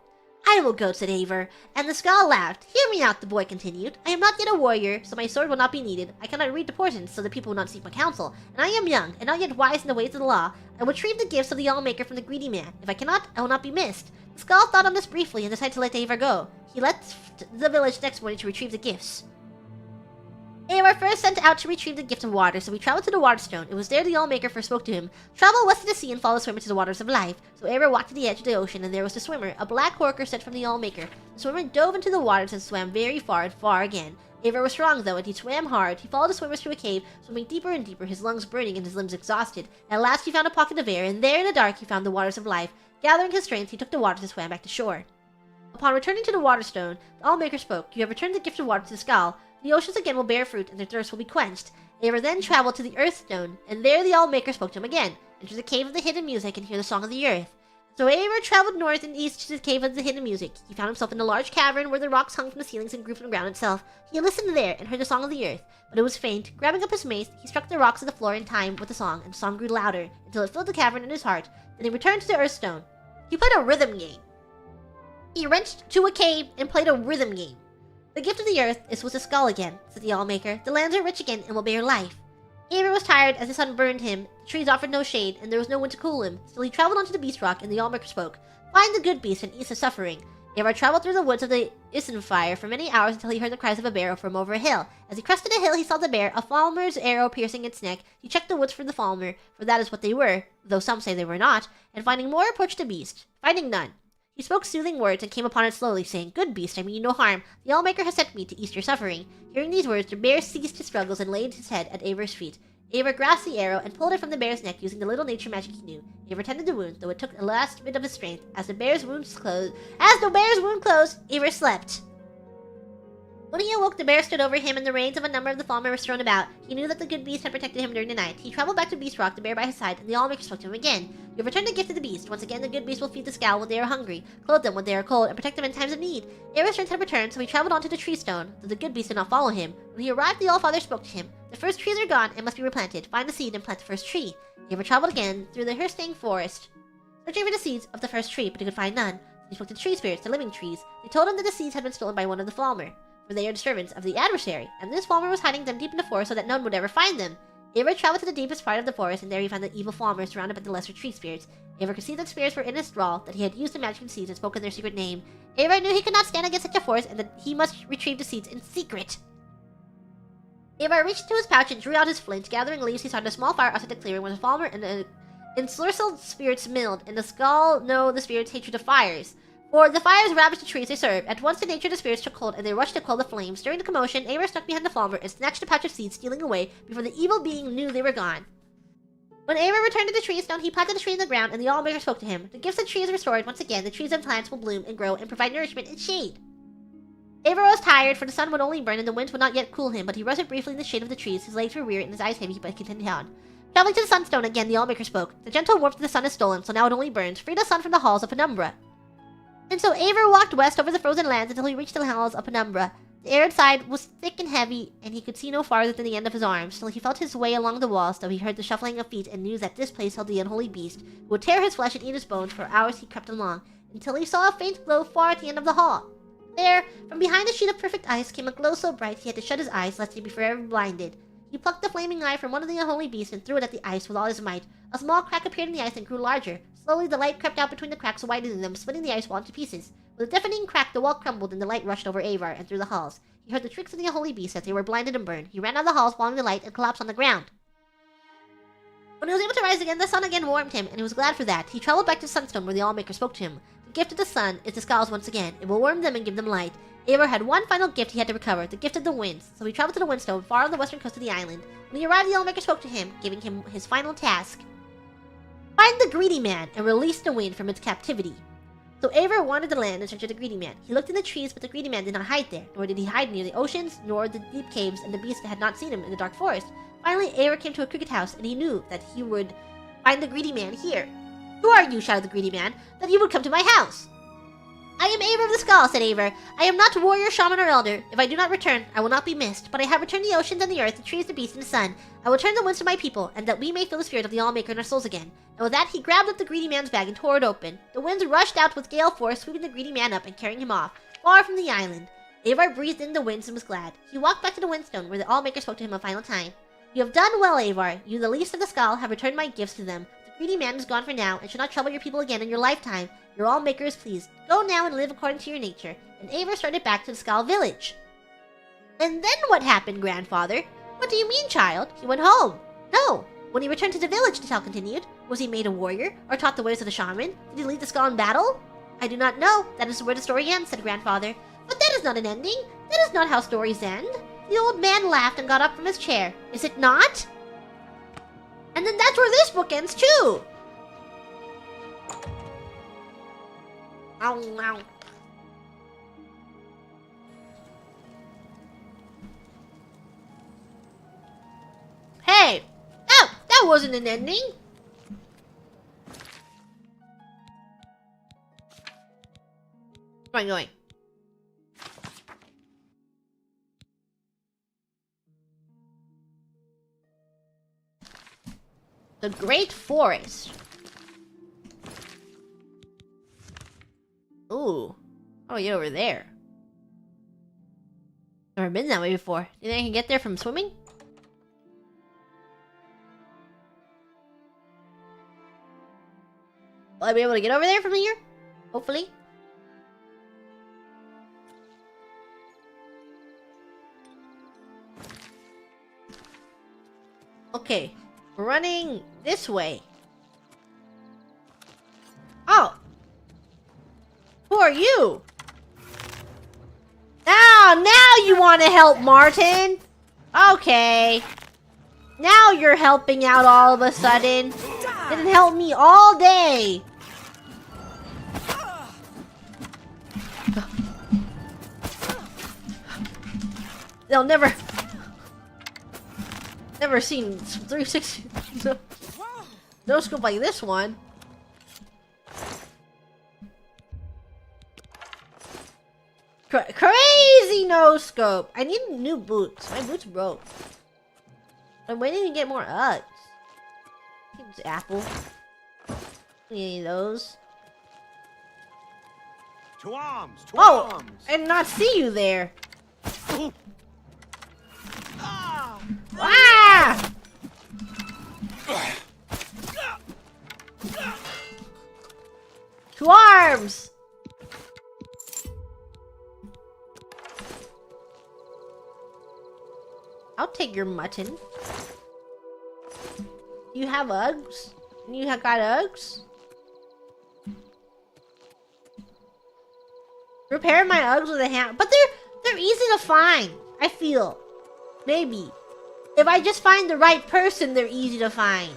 I will go, said Eivor, and the skull laughed. Hear me out, the boy continued. I am not yet a warrior, so my sword will not be needed. I cannot read the portents, so the people will not seek my counsel. And I am young, and not yet wise in the ways of the law. I will retrieve the gifts of the All-Maker from the Greedy Man. If I cannot, I will not be missed. The skull thought on this briefly and decided to let Eivor go. He left the village next morning to retrieve the gifts. Eivor first sent out to retrieve the gift of water, so he traveled to the Waterstone. It was there the All-Maker first spoke to him. Travel west of the sea and follow the swimmer to the waters of life. So Eivor walked to the edge of the ocean, and there was the swimmer, a black horker sent from the All-Maker. The swimmer dove into the waters and swam very far and far again. Eivor was strong, though, and he swam hard. He followed the swimmers to a cave, swimming deeper and deeper, his lungs burning and his limbs exhausted. At last he found a pocket of air, and there in the dark he found the waters of life. Gathering his strength, he took the waters and swam back to shore. Upon returning to the Waterstone, the All-Maker spoke. You have returned the gift of water to the skull. The oceans again will bear fruit, and their thirst will be quenched. Eivor then traveled to the Earthstone, and there the All-Maker spoke to him again. Enter the cave of the hidden music and hear the song of the earth. So Eivor traveled north and east to the cave of the hidden music. He found himself in a large cavern where the rocks hung from the ceilings and grew from the ground itself. He listened there and heard the song of the earth, but it was faint. Grabbing up his mace, he struck the rocks of the floor in time with the song, and the song grew louder until it filled the cavern in his heart. Then he returned to the Earthstone. He played a rhythm game. He wrenched to a cave and played a rhythm game. The gift of the earth is with a skull again, said the Allmaker. The lands are rich again and will bear life. Eivor was tired as the sun burned him. The trees offered no shade, and there was no one to cool him. Still he traveled onto the beast rock, and the Allmaker spoke. Find the good beast and ease the suffering. Eivor traveled through the woods of the Isenfire for many hours until he heard the cries of a bear from over a hill. As he crested a hill, he saw the bear, a Falmer's arrow piercing its neck. He checked the woods for the Falmer, for that is what they were, though some say they were not, and finding more, approached the beast. Finding none, he spoke soothing words and came upon it slowly, saying, Good beast, I mean you no harm. The Allmaker has sent me to ease your suffering. Hearing these words, the bear ceased his struggles and laid his head at Eivor's feet. Eivor grasped the arrow and pulled it from the bear's neck using the little nature magic he knew. Eivor tended the wound, though it took the last bit of his strength. As the bear's wound closed, Eivor slept. When he awoke, the bear stood over him, and the reins of a number of the Falmer were thrown about. He knew that the good beast had protected him during the night. He traveled back to Beast Rock, the bear by his side, and the Allmaker spoke to him again. You have returned the gift to the beast. Once again, the good beast will feed the Scowl when they are hungry, clothe them when they are cold, and protect them in times of need. Eivor's strength had returned, so he traveled on to the tree stone, though the good beast did not follow him. When he arrived, the Allfather spoke to him. The first trees are gone and must be replanted. Find the seed and plant the first tree. Eivor traveled again through the Hirstang forest, searching for the seeds of the first tree, but he could find none. He spoke to the tree spirits, the living trees. They told him that the seeds had been stolen by one of the Falmer, for they are the servants of the adversary, and this Falmer was hiding them deep in the forest so that none would ever find them. Eivor traveled to the deepest part of the forest, and there he found the evil Falmer surrounded by the lesser tree spirits. Eivor could see that spirits were in his thrall, that he had used the magic seeds and spoken their secret name. Eivor knew he could not stand against such a force, and that he must retrieve the seeds in secret. Eivor reached into his pouch and drew out his flint. Gathering leaves, he started a small fire outside the clearing where the Falmer and the ensorcelled spirits milled, and the Skull know the spirits' hatred of fires. For the fires ravaged the trees they served. At once the nature of the spirits took hold, and they rushed to quell the flames. During the commotion, Eivor stuck behind the Falmer and snatched a pouch of seeds, stealing away before the evil being knew they were gone. When Eivor returned to the tree stone, he planted a tree in the ground, and the Allmaker spoke to him. The gifts of trees restored once again. The trees and plants will bloom and grow and provide nourishment and shade. Eivor was tired, for the sun would only burn and the winds would not yet cool him, but he rested briefly in the shade of the trees. His legs were weary and his eyes heavy, but he continued on. Traveling to the sunstone again, the Allmaker spoke. The gentle warmth of the sun is stolen, so now it only burns. Free the sun from the halls of Penumbra. And so Eivor walked west over the frozen lands until he reached the halls of Penumbra. The air outside was thick and heavy, and he could see no farther than the end of his arms. Still he felt his way along the walls, though he heard the shuffling of feet and knew that this place held the unholy beast, who would tear his flesh and eat his bones. For hours he crept along, until he saw a faint glow far at the end of the hall. There, from behind a sheet of perfect ice, came a glow so bright he had to shut his eyes, lest he be forever blinded. He plucked the flaming eye from one of the unholy beasts and threw it at the ice with all his might. A small crack appeared in the ice and grew larger. Slowly the light crept out between the cracks, widening them, splitting the ice wall into pieces. With a deafening crack, the wall crumbled and the light rushed over Eivor and through the halls. He heard the tricks of the unholy beasts as they were blinded and burned. He ran out of the halls, following the light, and collapsed on the ground. When he was able to rise again, the sun again warmed him, and he was glad for that. He traveled back to Sunstone, where the Allmaker spoke to him. The gift of the sun is the Skulls once again. It will warm them and give them light. Eivor had one final gift he had to recover, the gift of the winds, so he traveled to the Windstone, far on the western coast of the island. When he arrived, the Allmaker spoke to him, giving him his final task. Find the greedy man and release the wind from its captivity. So Eivor wandered the land in search of the greedy man. He looked in the trees, but the greedy man did not hide there, nor did he hide near the oceans, nor the deep caves, and the beast had not seen him in the dark forest. Finally, Eivor came to a cricket house, and he knew that he would find the greedy man here. Who are you, shouted the greedy man, that you would come to my house? I am Eivor of the Skull, said Eivor. I am not warrior, shaman, or elder. If I do not return, I will not be missed. But I have returned the oceans and the earth, the trees, the beasts, and the sun. I will turn the winds to my people, and that we may feel the spirit of the Allmaker in our souls again. And with that, he grabbed up the greedy man's bag and tore it open. The winds rushed out with gale force, sweeping the greedy man up and carrying him off, far from the island. Eivor breathed in the winds and was glad. He walked back to the Windstone, where the Allmaker spoke to him a final time. You have done well, Eivor. You, the least of the Skull, have returned my gifts to them. The greedy man is gone for now, and shall not trouble your people again in your lifetime. Your Allmaker is pleased. Go now and live according to your nature. And Eivor started back to the Skull village. And then what happened, grandfather? What do you mean, child? He went home. No. When he returned to the village, the tale continued. Was he made a warrior, or taught the ways of the shaman? Did he lead the Skull in battle? I do not know. That is where the story ends, said grandfather. But that is not an ending. That is not how stories end. The old man laughed and got up from his chair. Is it not? And then that's where this book ends, too. Ow, ow. Hey! That wasn't an ending! Where am I going? The Great Forest. Ooh. Oh, you're over there. Never been that way before. You think I can get there from swimming? Will I be able to get over there from here? Hopefully. Okay. We're running this way. Oh! Who are you? Now you want to help Martin? Okay. Now you're helping out all of a sudden. Didn't help me all day. They'll never seen 360 no scope like this one. Crazy no scope. I need new boots. My boots broke. I'm waiting to get more Uggs. It's apple. Need any of those?
To arms! To
oh,
arms!
I did not see you there. Ah! To arms! I'll take your mutton. You have Uggs? You have got Uggs? Repair my Uggs with a hammer. But they're easy to find, I feel. Maybe. If I just find the right person, they're easy to find.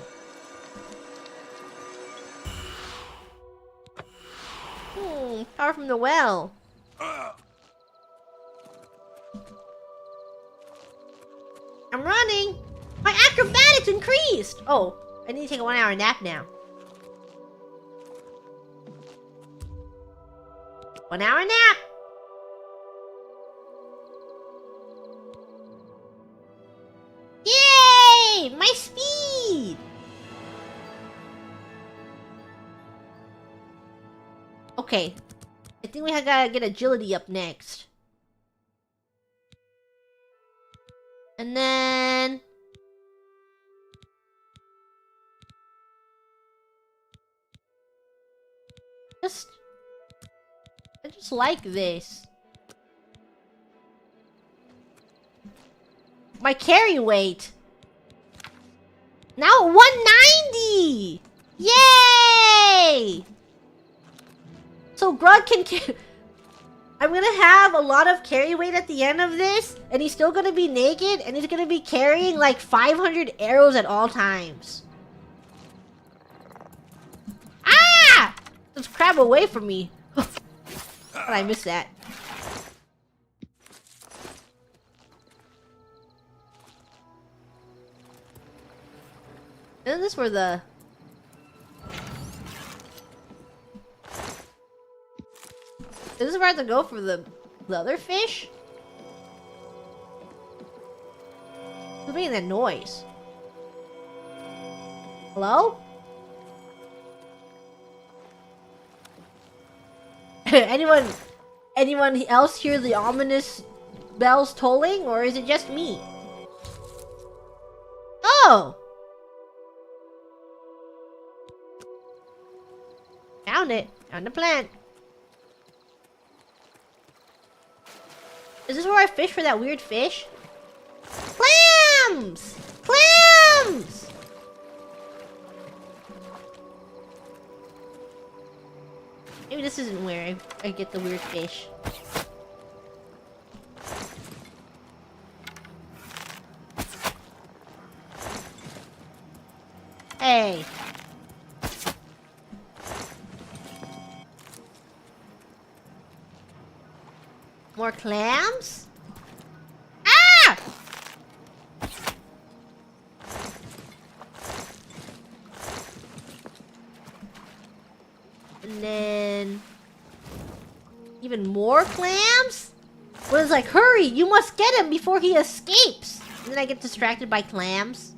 Power from the well. I'm running! My acrobatics increased! Oh, I need to take a 1 hour nap now. 1 hour nap! Yay! My speed! Okay. I think we gotta get agility up next. And then... I just like this. My carry weight. Now 190! Yay! So Grug can... I'm gonna have a lot of carry weight at the end of this, and he's still gonna be naked, and he's gonna be carrying like 500 arrows at all times. Ah! Just crab away from me. I missed that. Isn't this where the... Is this where I have to go for the other fish? Who's making that noise? Hello? Anyone else hear the ominous bells tolling, or is it just me? Oh! Found it. Found the plant. Is this where I fish for that weird fish? Clams! Clams! Maybe this isn't where I get the weird fish. Hey. More clams? Ah! And then... Even more clams? Well, it's like, hurry, you must get him before he escapes. And then I get distracted by clams.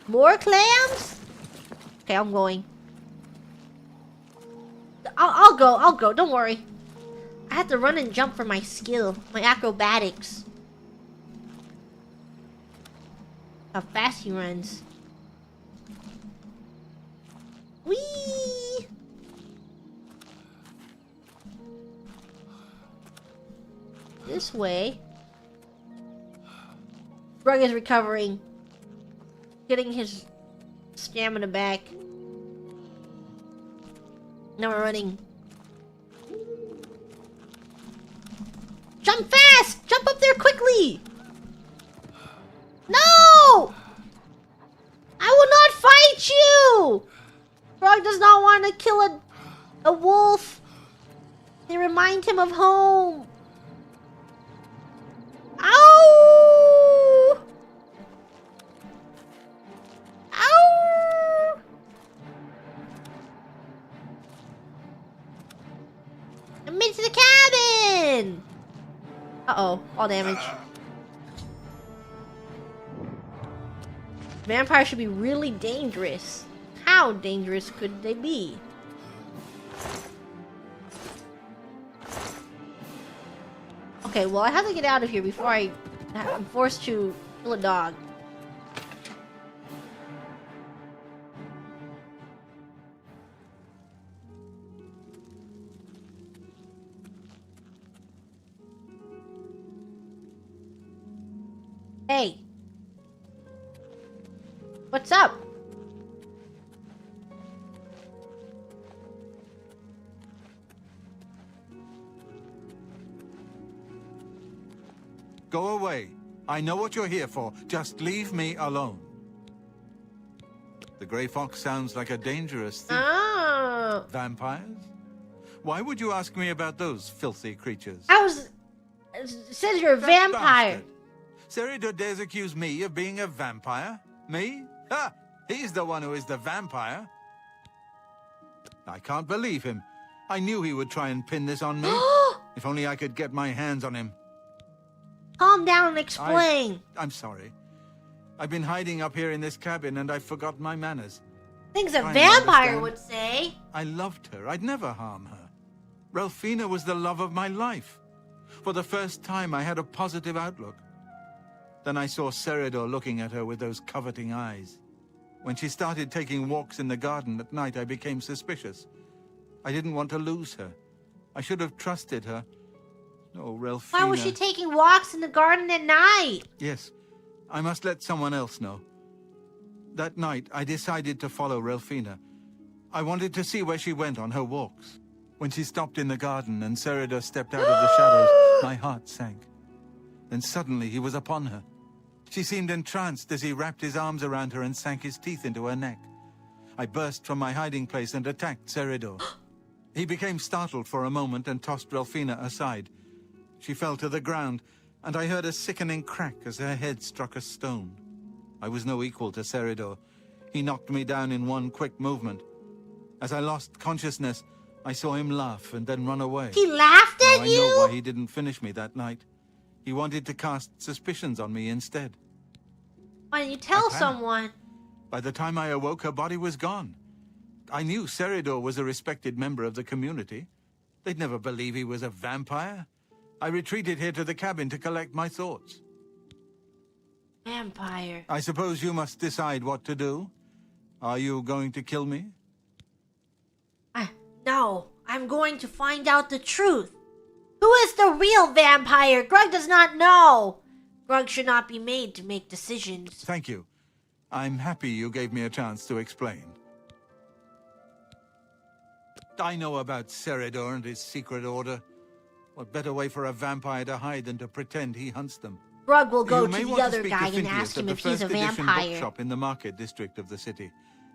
More clams? Okay, I'm going. I'll go, don't worry. I have to run and jump for my skill, my acrobatics. How fast he runs. Whee! This way. Brug is recovering. Getting his stamina back. Now we're running. Jump fast! Jump up there quickly! No! I will not fight you! Brug does not want to kill a wolf. They remind him of home. Ow! Ow! I made it to the cabin! Uh-oh, all damage. Vampires should be really dangerous. How dangerous could they be? Okay, well I have to get out of here before I'm forced to kill a dog. Hey. What's up?
Go away. I know what you're here for. Just leave me alone. The Grey Fox sounds like a dangerous thief.
Oh.
Vampires? Why would you ask me about those filthy creatures?
It says you're a vampire.
Seridur dares accuse me of being a vampire? Me? Ha! He's the one who is the vampire. I can't believe him. I knew he would try and pin this on me. If only I could get my hands on him.
Calm down and explain.
I'm sorry. I've been hiding up here in this cabin and I've forgotten my manners.
Things a vampire would say.
I loved her. I'd never harm her. Ralphina was the love of my life. For the first time, I had a positive outlook. Then I saw Seridur looking at her with those coveting eyes. When she started taking walks in the garden at night, I became suspicious. I didn't want to lose her. I should have trusted her. Oh, Ralphina.
Why was she taking walks in the garden at night?
Yes, I must let someone else know. That night, I decided to follow Ralphina. I wanted to see where she went on her walks. When she stopped in the garden and Seridur stepped out of the shadows, my heart sank. Then suddenly he was upon her. She seemed entranced as he wrapped his arms around her and sank his teeth into her neck. I burst from my hiding place and attacked Seridur. He became startled for a moment and tossed Ralphina aside. She fell to the ground, and I heard a sickening crack as her head struck a stone. I was no equal to Seridur. He knocked me down in one quick movement. As I lost consciousness, I saw him laugh and then run away.
He laughed at you?
I know why he didn't finish me that night. He wanted to cast suspicions on me instead.
Why didn't you tell someone?
By the time I awoke, her body was gone. I knew Seridur was a respected member of the community. They'd never believe he was a vampire. I retreated here to the cabin to collect my thoughts.
Vampire.
I suppose you must decide what to do. Are you going to kill me?
No, I'm going to find out the truth. Who is the real vampire? Grug does not know. Grug should not be made to make decisions.
Thank you. I'm happy you gave me a chance to explain. I know about Seridur and his secret order. What better way for a vampire to hide than to pretend he hunts them?
Grug will go
You
to
may
the
want
other
speak
guy
to
and
Phineas
ask him
at
if
the
he's a
first edition
vampire.
bookshop in the market district of the city.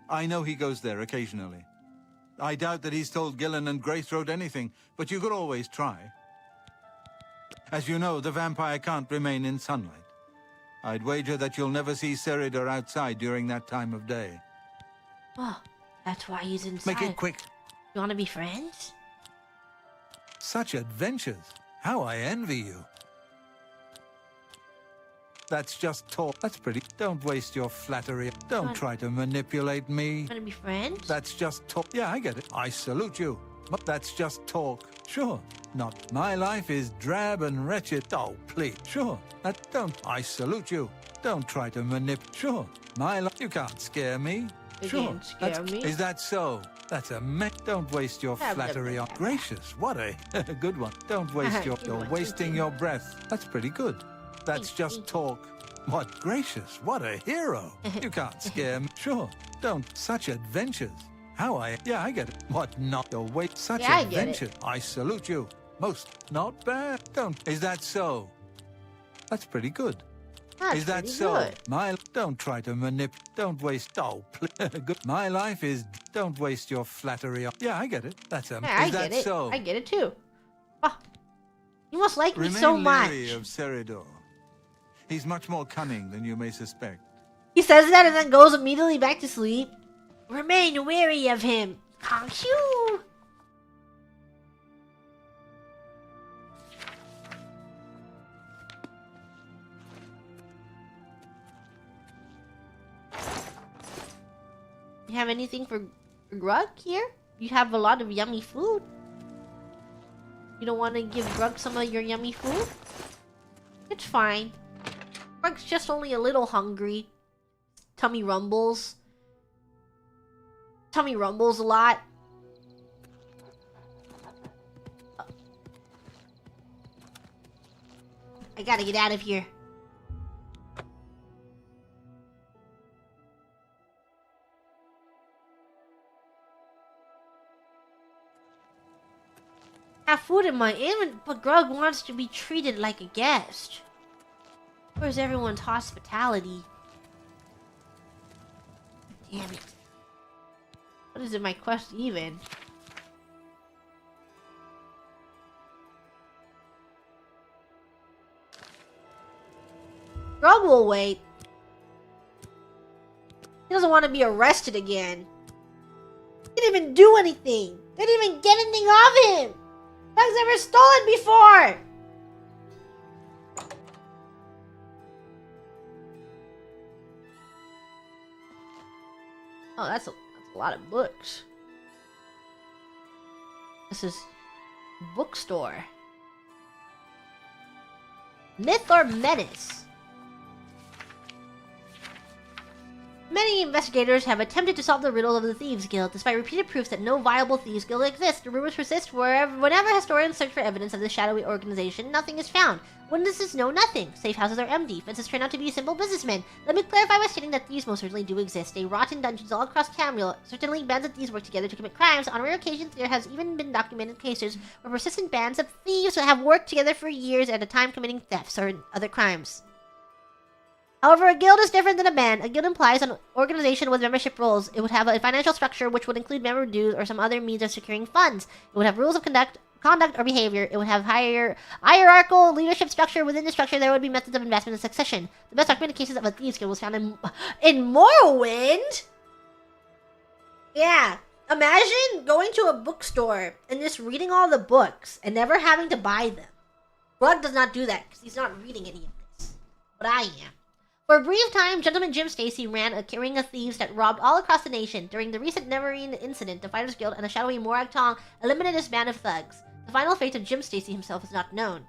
I know he goes there occasionally. I doubt that he's told Gillen and Greythroat anything, but you could always try. As you know, the vampire can't remain in sunlight. I'd wager that you'll never see Seridur outside during that time of day.
Oh, That's why he's inside.
Make it quick.
You want to be friends?
Such adventures. How I envy you. That's just talk. That's pretty. Don't waste your flattery. Don't try to manipulate me.
Want to be friends?
That's just talk. Yeah, I get it. I salute you. But that's just talk. Sure. Not. My life is drab and wretched. Oh, please. Sure. That don't. I salute you. Don't try to Sure. My life. You can't scare me.
You
Sure.
can't scare me.
Is that so? That's a Don't waste your flattery on. Gracious. What a good one. Don't waste your. You're wasting your breath. That's pretty good. That's just talk. What gracious. What a hero. You can't scare me. Sure. Don't. Such adventures. How I. Yeah, I get it. What not? You're wait. Such adventure. I salute you. Most. Not bad. Don't. Is that so? That's pretty good.
That's
is that
pretty
so?
good.
Don't try to Don't waste. Oh, good. My life is. Don't waste your flattery on. Yeah, I get it. That's a.
Yeah,
is that
get it.
so?
I get it too. Oh, you must like me
Remain
so much.
leery of Seridur. He's much more cunning than you may suspect.
He says that and then goes immediately back to sleep. Remain wary of him. Phew. You have anything for Grug here? You have a lot of yummy food. You don't want to give Grug some of your yummy food? It's fine. Grug's just only a little hungry. Tummy rumbles. Tummy rumbles a lot. I gotta get out of here. I have food in my inventory, but Grug wants to be treated like a guest. Where's everyone's hospitality? Damn it. What is in my quest even? Grug will wait. He doesn't want to be arrested again. He didn't even do anything. They didn't even get anything of him. Grug's never stolen before. Oh, that's a lot of books. This is bookstore. Myth or menace? Many investigators have attempted to solve the riddle of the Thieves Guild, despite repeated proofs that no viable Thieves Guild exists. The rumors persist whenever historians search for evidence of this shadowy organization, nothing is found. Witnesses know nothing. Safe houses are empty. Fences turn out to be simple businessmen. Let me clarify by stating that thieves most certainly do exist. They rot in dungeons all across Tamriel. Certainly, bands of thieves work together to commit crimes. On rare occasions, there has even been documented cases where persistent bands of thieves have worked together for years at a time committing thefts or other crimes. However, a guild is different than a band. A guild implies an organization with membership roles. It would have a financial structure which would include member dues or some other means of securing funds. It would have rules of conduct or behavior. It would have hierarchical leadership structure. Within the structure, there would be methods of investment and succession. The best documented cases of a Thieves Guild was found in Morrowind? Yeah. Imagine going to a bookstore and just reading all the books and never having to buy them. Grug does not do that because he's not reading any of this. But I am. For a brief time, Gentleman Jim Stacy ran a ring of thieves that robbed all across the nation. During the recent Neverine incident, the Fighters Guild and the shadowy Morag Tong eliminated this band of thugs. The final fate of Jim Stacy himself is not known.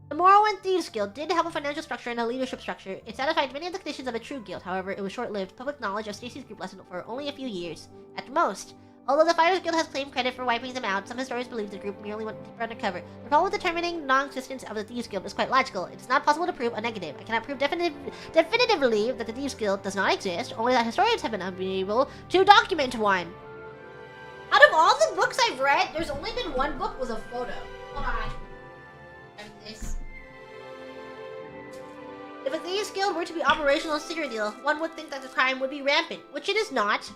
The Morrowind Thieves Guild did have a financial structure and a leadership structure. It satisfied many of the conditions of a true guild, however, it was short-lived. Public knowledge of Stacy's group lasted for only a few years, at most. Although the Fighters Guild has claimed credit for wiping them out, some historians believe the group merely went deeper undercover. The problem with determining non-existence of the Thieves Guild is quite logical. It is not possible to prove a negative. I cannot prove definitively that the Thieves Guild does not exist, only that historians have been unable to document one. Out of all the books I've read, there's only been one book with a photo. Hold on. This. If a Thieves Guild were to be operational in Seridur, one would think that the crime would be rampant, which it is not.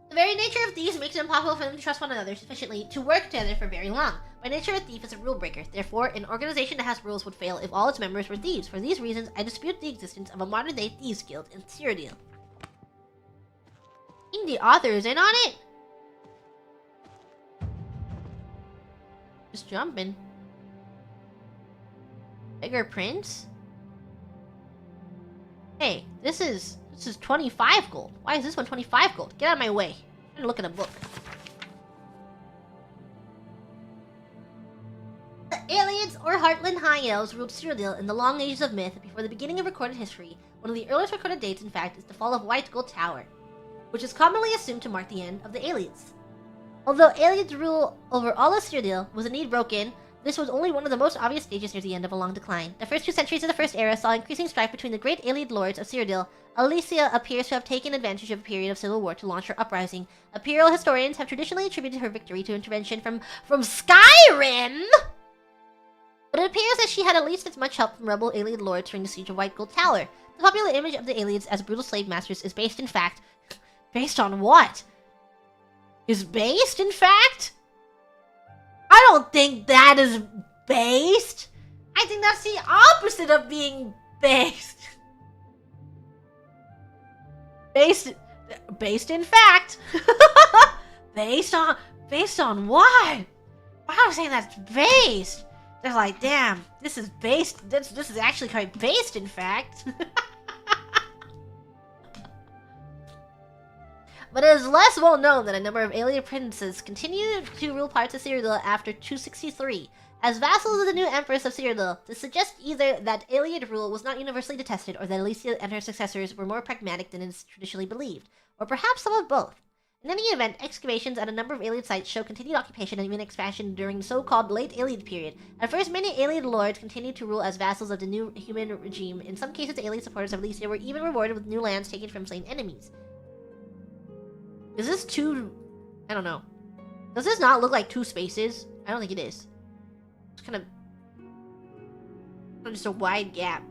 The very nature of thieves makes it impossible for them to trust one another sufficiently to work together for very long. By nature, a thief is a rule breaker. Therefore, an organization that has rules would fail if all its members were thieves. For these reasons, I dispute the existence of a modern-day Thieves Guild in Seridur. I think the author is in on it. Just jumping. Bigger prince? Hey, this is 25 gold. Why is this one 25 gold? Get out of my way. I'm trying to look at a book. The aliens or Heartland High Elves ruled Cyrodiil in the long ages of myth before the beginning of recorded history. One of the earliest recorded dates, in fact, is the fall of White Gold Tower, which is commonly assumed to mark the end of the aliens. Although aliens' rule over all of Cyrodiil was indeed broken, this was only one of the most obvious stages near the end of a long decline. The first 2 centuries of the First Era saw increasing strife between the great alien lords of Cyrodiil. Alesia appears to have taken advantage of a period of civil war to launch her uprising. Imperial historians have traditionally attributed her victory to intervention from Skyrim! But it appears that she had at least as much help from rebel alien lords during the siege of White Gold Tower. The popular image of the aliens as brutal slave masters is based, in fact... Based on what? Is based, in fact? I don't think that is based. I think that's the opposite of being based. Based in fact. Based on what? Why am I saying that's based? They're like, damn, this is based. This is actually quite based, in fact. But it is less well known that a number of alien princes continued to rule parts of Cyrodiil after 263. As vassals of the new Empress of Cyrodiil, this suggests either that alien rule was not universally detested, or that Alesia and her successors were more pragmatic than is traditionally believed, or perhaps some of both. In any event, excavations at a number of alien sites show continued occupation and even expansion during the so-called Late Alien period. At first, many alien lords continued to rule as vassals of the new human regime. In some cases, the alien supporters of Alesia were even rewarded with new lands taken from slain enemies. Is this too... I don't know. Does this not look like 2 spaces? I don't think it is. It's kind of just a wide gap.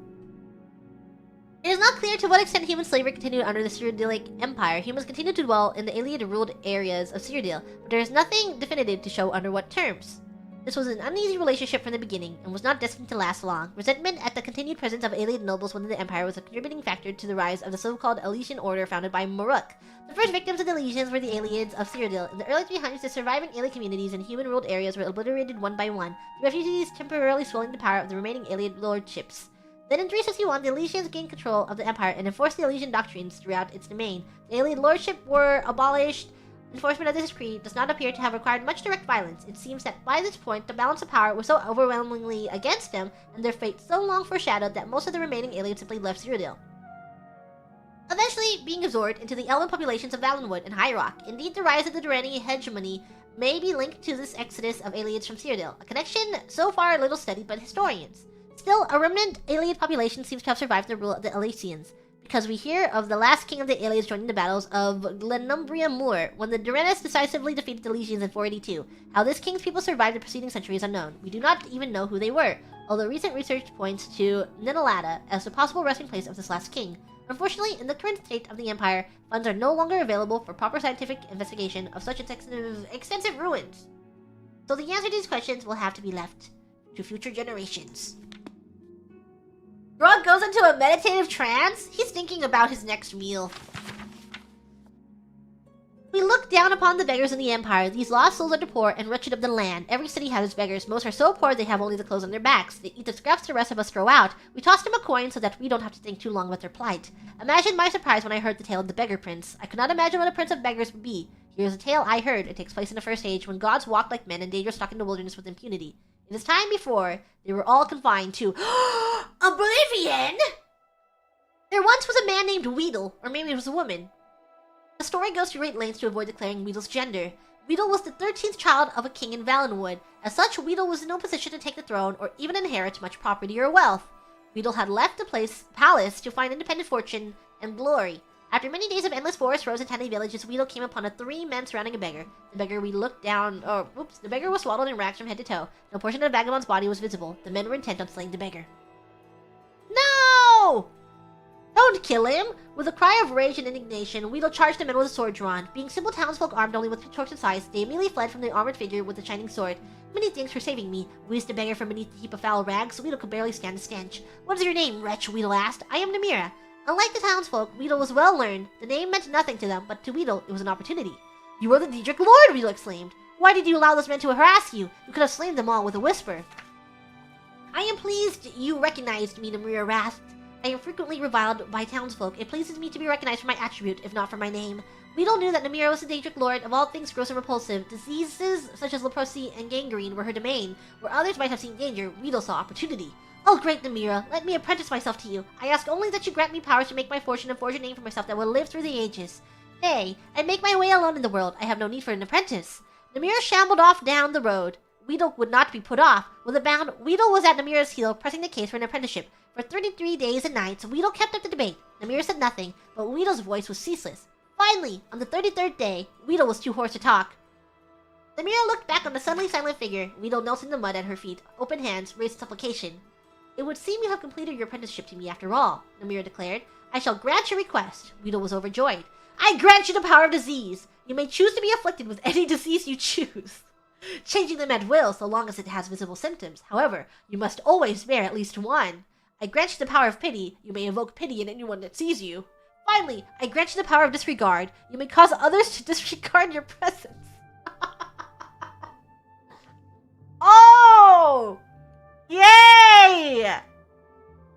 It is not clear to what extent human slavery continued under the Cyrodiilic Empire. Humans continued to dwell in the alien-ruled areas of Cyrodiil, but there is nothing definitive to show under what terms. This was an uneasy relationship from the beginning, and was not destined to last long. Resentment at the continued presence of alien nobles within the Empire was a contributing factor to the rise of the so-called Elysian Order founded by Maruk. The first victims of the Elysians were the aliens of Cyrodiil. In the early 300s, the surviving alien communities in human-ruled areas were obliterated one by one, the refugees temporarily swelling the power of the remaining alien lordships. Then in 361, the Elysians gained control of the Empire and enforced the Elysian doctrines throughout its domain. The alien lordship were abolished. Enforcement of this decree does not appear to have required much direct violence. It seems that by this point, the balance of power was so overwhelmingly against them, and their fate so long foreshadowed, that most of the remaining aliens simply left Cyrodiil, eventually being absorbed into the elven populations of Valenwood and High Rock. Indeed, the rise of the Durrani hegemony may be linked to this exodus of aliens from Cyrodiil, a connection so far little studied by historians. Still, a remnant alien population seems to have survived the rule of the Elysians, because we hear of the last king of the aliens joining the battles of Glenumbria Moor, when the Durenis decisively defeated the Elysians in 482. How this king's people survived the preceding century is unknown. We do not even know who they were, although recent research points to Ninalada as the possible resting place of this last king. Unfortunately, in the current state of the Empire, funds are no longer available for proper scientific investigation of such extensive ruins. So the answer to these questions will have to be left to future generations. Grog goes into a meditative trance? He's thinking about his next meal. We look down upon the beggars in the Empire. These lost souls are the poor and wretched of the land. Every city has its beggars. Most are so poor they have only the clothes on their backs. They eat the scraps the rest of us throw out. We toss them a coin so that we don't have to think too long about their plight. Imagine my surprise when I heard the tale of the beggar prince. I could not imagine what a prince of beggars would be. Here's a tale I heard. It takes place in the First Age, when gods walked like men and dangerous stalked in the wilderness with impunity. In this time before, they were all confined to Oblivion! There once was a man named Weedle, or maybe it was a woman. The story goes to great lengths to avoid declaring Weedle's gender. Weedle was the 13th child of a king in Valenwood. As such, Weedle was in no position to take the throne or even inherit much property or wealth. Weedle had left the palace to find independent fortune and glory. After many days of endless forest roads and tiny villages, Weedle came upon 3 men surrounding a beggar. The beggar the beggar was swaddled in rags from head to toe. No portion of the vagabond's body was visible. The men were intent on slaying the beggar. No! Don't kill him! With a cry of rage and indignation, Weedle charged the men with a sword drawn. Being simple townsfolk armed only with pitchforks and scythes, they immediately fled from the armored figure with the shining sword. Many thanks for saving me, wheezed the beggar from beneath the heap of foul rags. Weedle could barely stand the stench. What is your name, wretch? Weedle asked. I am Namira. Unlike the townsfolk, Weedle was well learned. The name meant nothing to them, but to Weedle it was an opportunity. You are the Daedric Lord, Weedle exclaimed. Why did you allow those men to harass you? You could have slain them all with a whisper. I am pleased you recognized me, Namira rasped. I am frequently reviled by townsfolk. It pleases me to be recognized for my attribute, if not for my name. Weedle knew that Namira was the Daedric Lord of all things gross and repulsive. Diseases such as leprosy and gangrene were her domain. Where others might have seen danger, Weedle saw opportunity. Oh, great Namira, let me apprentice myself to you. I ask only that you grant me powers to make my fortune and forge a name for myself that will live through the ages. Nay, I make my way alone in the world. I have no need for an apprentice. Namira shambled off down the road. Weedle would not be put off. With a bound, Weedle was at Namira's heel, pressing the case for an apprenticeship. For 33 days and nights, Weedle kept up the debate. Namira said nothing, but Weedle's voice was ceaseless. Finally, on the 33rd day, Weedle was too hoarse to talk. Namira looked back on the suddenly silent figure. Weedle knelt in the mud at her feet, open hands, raised supplication. It would seem you have completed your apprenticeship to me after all, Namira declared. I shall grant your request. Weedle was overjoyed. I grant you the power of disease. You may choose to be afflicted with any disease you choose, changing them at will so long as it has visible symptoms. However, you must always bear at least one. I grant you the power of pity. You may evoke pity in anyone that sees you. Finally, I grant you the power of disregard. You may cause others to disregard your presence. Oh! Yay!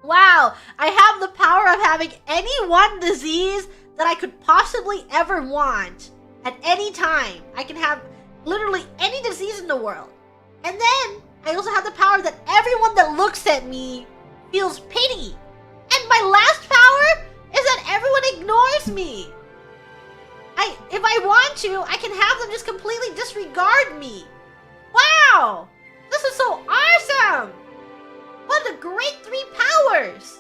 Wow, I have the power of having any one disease that I could possibly ever want at any time. I can have literally any disease in the world. And then, I also have the power that everyone that looks at me feels pity. And my last power is that everyone ignores me. If I want to, I can have them just completely disregard me. Wow! This is so awesome! What a great 3 powers!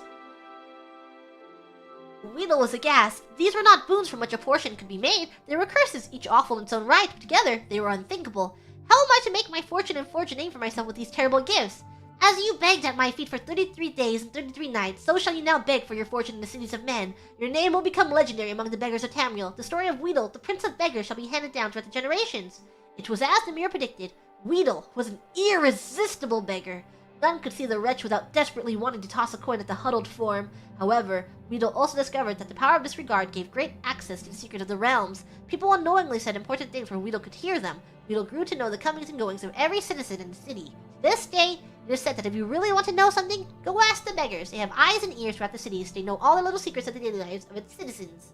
Weedle was aghast. These were not boons from which a portion could be made. They were curses, each awful in its own right, but together they were unthinkable. How am I to make my fortune and forge a name for myself with these terrible gifts? As you begged at my feet for 33 days and 33 nights, so shall you now beg for your fortune in the cities of men. Your name will become legendary among the beggars of Tamriel. The story of Weedle, the prince of beggars, shall be handed down throughout the generations. It was as Namir predicted. Weedle was an irresistible beggar. None could see the wretch without desperately wanting to toss a coin at the huddled form. However, Weedle also discovered that the power of disregard gave great access to the secret of the realms. People unknowingly said important things where Weedle could hear them. Weedle grew to know the comings and goings of every citizen in the city. To this day, it is said that if you really want to know something, go ask the beggars. They have eyes and ears throughout the cities. They know all the little secrets of the daily lives of its citizens.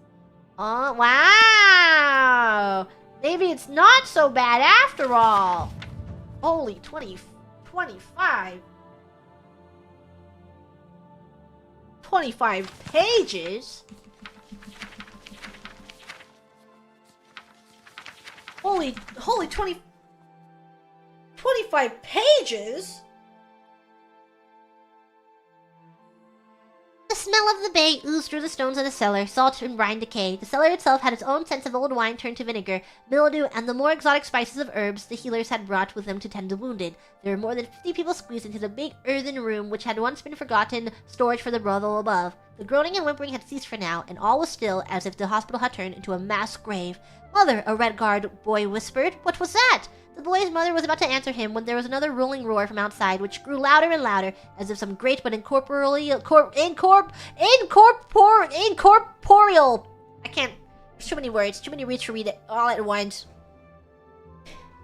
Oh, wow! Maybe it's not so bad after all. Holy 25 pages? Holy 25 pages? The smell of the bay oozed through the stones of the cellar, salt and brine decay. The cellar itself had its own sense of old wine turned to vinegar, mildew, and the more exotic spices of herbs the healers had brought with them to tend the wounded. There were more than 50 people squeezed into the big earthen room which had once been forgotten storage for the brothel above. The groaning and whimpering had ceased for now, and all was still, as if the hospital had turned into a mass grave. Mother, a red-guard boy whispered. What was that? The boy's mother was about to answer him when there was another rolling roar from outside, which grew louder and louder, as if some great but incorporeal... I can't... There's too many words, too many words to read it all at once.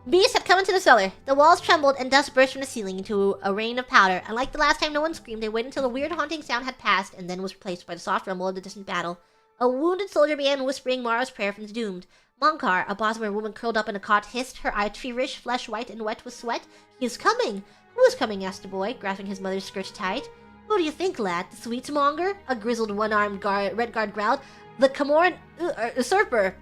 Beasts had come into the cellar. The walls trembled and dust burst from the ceiling into a rain of powder. And like the last time no one screamed, they waited until the weird haunting sound had passed and then was replaced by the soft rumble of the distant battle. A wounded soldier began whispering Mara's prayer from the doomed. Monkar, a Bosmer woman curled up in a cot, hissed, her eyes feverish, flesh white and wet with sweat. He is coming! Who is coming? Asked the boy, grasping his mother's skirt tight. Who do you think, lad? The sweetsmonger? A grizzled one-armed red guard growled. The Camoran usurper.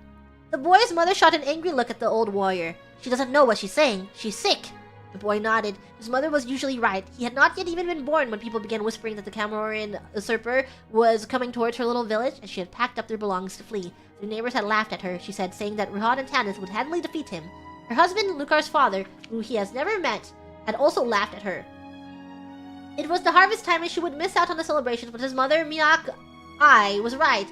The boy's mother shot an angry look at the old warrior. She doesn't know what she's saying. She's sick. The boy nodded. His mother was usually right. He had not yet even been born when people began whispering that the Camoran usurper was coming towards her little village, and she had packed up their belongings to flee. The neighbors had laughed at her, she said, saying that Ruhad and Tanis would handily defeat him. Her husband, Lukar's father, who he has never met, had also laughed at her. It was the harvest time and she would miss out on the celebrations, but his mother, Miak I was right.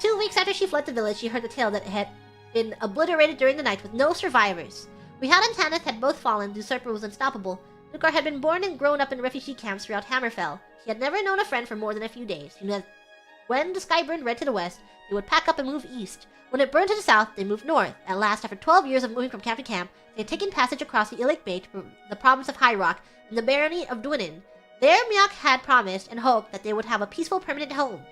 2 weeks after she fled the village, she heard the tale that it had been obliterated during the night with no survivors. Rihad and Tanith had both fallen, the usurper was unstoppable. Lucar had been born and grown up in refugee camps throughout Hammerfell. He had never known a friend for more than a few days. He knew that when the sky burned red to the west, they would pack up and move east. When it burned to the south, they moved north. At last, after 12 years of moving from camp to camp, they had taken passage across the Illic Bay to the province of High Rock and the barony of Dwinin. There, Miak had promised and hoped that they would have a peaceful, permanent home.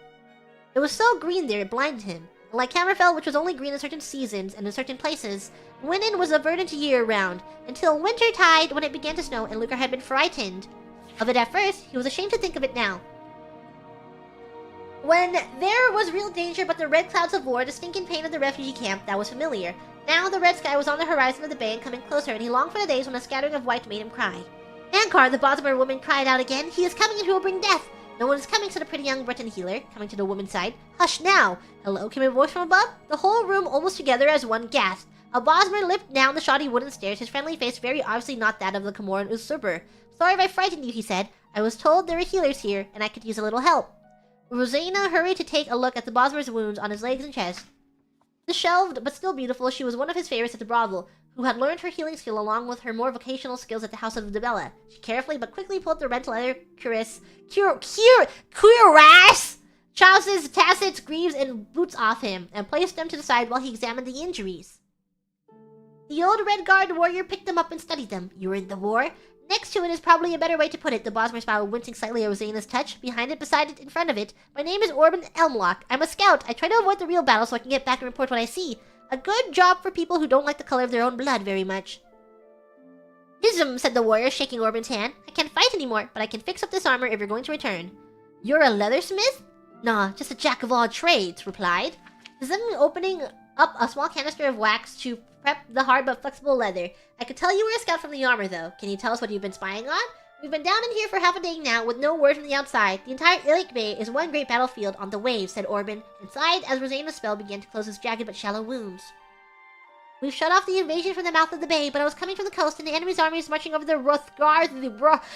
It was so green there, it blinded him. Like Hammerfell, which was only green in certain seasons and in certain places, Dwinin was a verdant year-round, until wintertide when it began to snow and Lucar had been frightened of it at first. He was ashamed to think of it now. When there was real danger but the red clouds of war, the stinking pain of the refugee camp, that was familiar. Now the red sky was on the horizon of the bay and coming closer, and he longed for the days when a scattering of white made him cry. Ankar, the Bosmer woman, cried out again. He is coming and he will bring death. No one is coming, said a pretty young Breton healer, coming to the woman's side. Hush now! Hello, came a voice from above. The whole room almost together as one gasped. A Bosmer limped down the shoddy wooden stairs, his friendly face very obviously not that of the Comoran usurper. Sorry if I frightened you, he said. I was told there were healers here, and I could use a little help. Rosena hurried to take a look at the Bosmer's wounds on his legs and chest. Disheveled, but still beautiful, she was one of his favorites at the brothel, who had learned her healing skill along with her more vocational skills at the House of Debella. She carefully but quickly pulled the red leather cuirass, trousers, tassets, greaves, and boots off him, and placed them to the side while he examined the injuries. The old Red Guard warrior picked them up and studied them. You were in the war? Next to it is probably a better way to put it, the Bosmer smiled, wincing slightly at Rosena's touch. Behind it, beside it, in front of it. My name is Orban Elmlock. I'm a scout. I try to avoid the real battle so I can get back and report what I see. A good job for people who don't like the color of their own blood very much. Ism, said the warrior, shaking Orban's hand. I can't fight anymore, but I can fix up this armor if you're going to return. You're a leathersmith? Nah, just a jack of all trades, replied. Ism opening up a small canister of wax to prep the hard but flexible leather. I could tell you were a scout from the armor, though. Can you tell us what you've been spying on? We've been down in here for half a day now, with no word from the outside. The entire Illic Bay is one great battlefield on the waves, said Orban, and sighed as Rosena's spell began to close his jagged but shallow wounds. We've shut off the invasion from the mouth of the bay, but I was coming from the coast, and the enemy's army is marching over the Rothgarian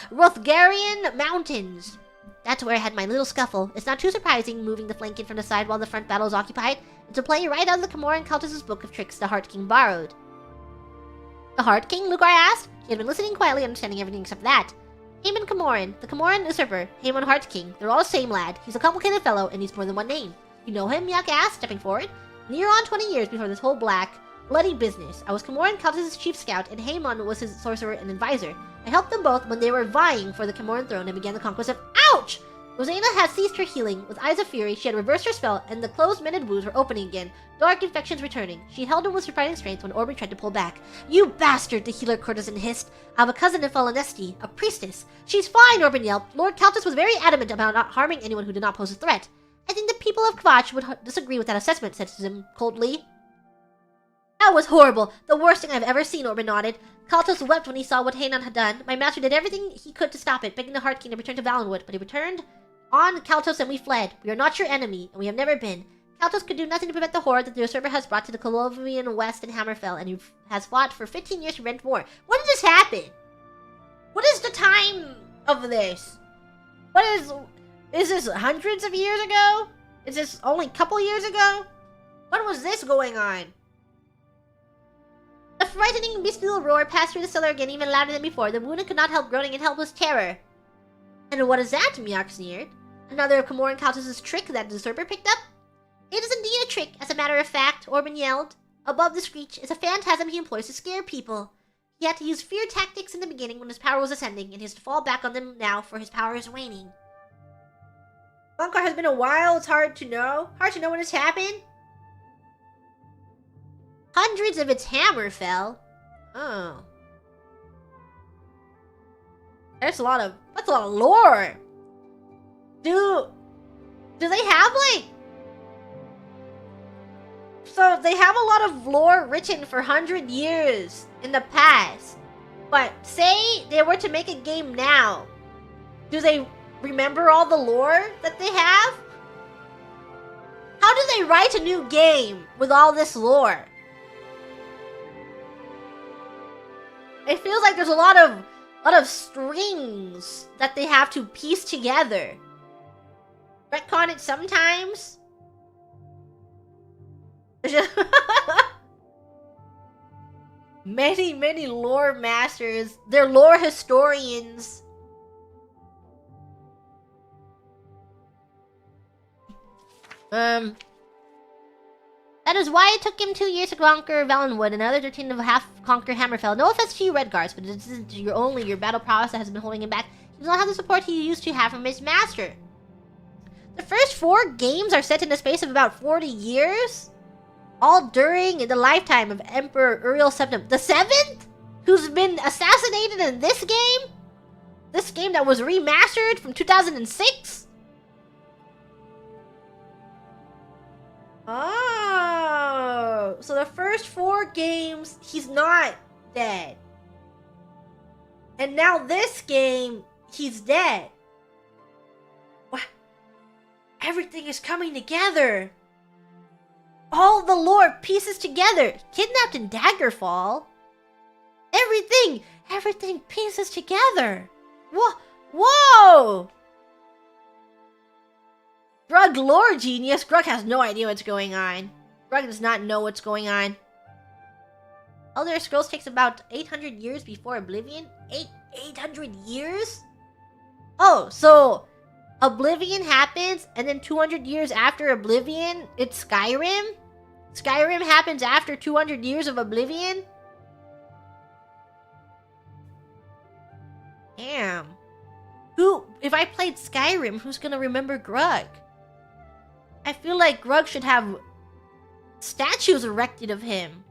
Mountains. That's where I had my little scuffle. It's not too surprising, moving the flank in from the side while the front battle is occupied. It's a play right out of the Comoran Cultist's book of tricks the Heart King borrowed. The Heart King? Lugar asked. He had been listening quietly, understanding everything except that. Haemon Comoran, the Comoran usurper, Haemon Heart King. They're all the same lad. He's a complicated fellow and needs more than one name. You know him? Yak asked, stepping forward. Near on 20 years before this whole bloody business. I was Comoran Cultist's chief scout, and Haemon was his sorcerer and advisor. I helped them both when they were vying for the Comoran throne and began the conquest of— Ouch! Rosena had ceased her healing. With eyes of fury, she had reversed her spell, and the closed-mended wounds were opening again, dark infections returning. She held him with surprising strength when Orban tried to pull back. You bastard, the healer courtesan hissed. I have a cousin in Falanesti, a priestess. She's fine, Orban yelped. Lord Countess was very adamant about not harming anyone who did not pose a threat. I think the people of Kvach would disagree with that assessment, said Zim coldly. That was horrible. The worst thing I've ever seen, Orban nodded. Kaltos wept when he saw what Haenan had done. My master did everything he could to stop it, begging the Heart King to return to Valenwood, but he returned on Kaltos and we fled. We are not your enemy, and we have never been. Kaltos could do nothing to prevent the horde that the usurper has brought to the Colovian West and Hammerfell, and he has fought for 15 years to prevent war. When did this happen? What is the time of this? Is this hundreds of years ago? Is this only a couple years ago? When was this going on? A frightening bestial roar passed through the cellar again, even louder than before. The wounded could not help groaning in helpless terror. And what is that? Miak sneered. Another of Comoran Kaltos' trick that the usurper picked up? It is indeed a trick, as a matter of fact, Orban yelled. Above the screech is a phantasm he employs to scare people. He had to use fear tactics in the beginning when his power was ascending, and he has to fall back on them now for his power is waning. Bunkar has been a while, it's hard to know. Hard to know when it's happened. Hundreds of its hammer fell. Oh. That's a lot of lore. Do they have like... So they have a lot of lore written for 100 years in the past. But say they were to make a game now. Do they remember all the lore that they have? How do they write a new game with all this lore? It feels like there's a lot of strings that they have to piece together. retcon it sometimes. Many lore masters. They're lore historians. That is why it took him 2 years to conquer Valenwood and another 13 to half-conquer Hammerfell. No offense to you, Redguards, but this isn't your battle prowess that has been holding him back. He does not have the support he used to have from his master. The first 4 games are set in a space of about 40 years, all during the lifetime of Emperor Uriel VII. The 7th? Who's been assassinated in this game? This game that was remastered from 2006? Oh, so the first 4 games, he's not dead. And now this game, he's dead. What? Everything is coming together. All the lore pieces together. Kidnapped in Daggerfall. Everything pieces together. Whoa! Grug lore genius. Grug has no idea what's going on. Grug does not know what's going on. Elder Scrolls takes about 800 years before Oblivion. 800 years? Oh, so Oblivion happens, and then 200 years after Oblivion, it's Skyrim? Skyrim happens after 200 years of Oblivion? Damn. If I played Skyrim, who's gonna remember Grug? I feel like Grug should have statues erected of him.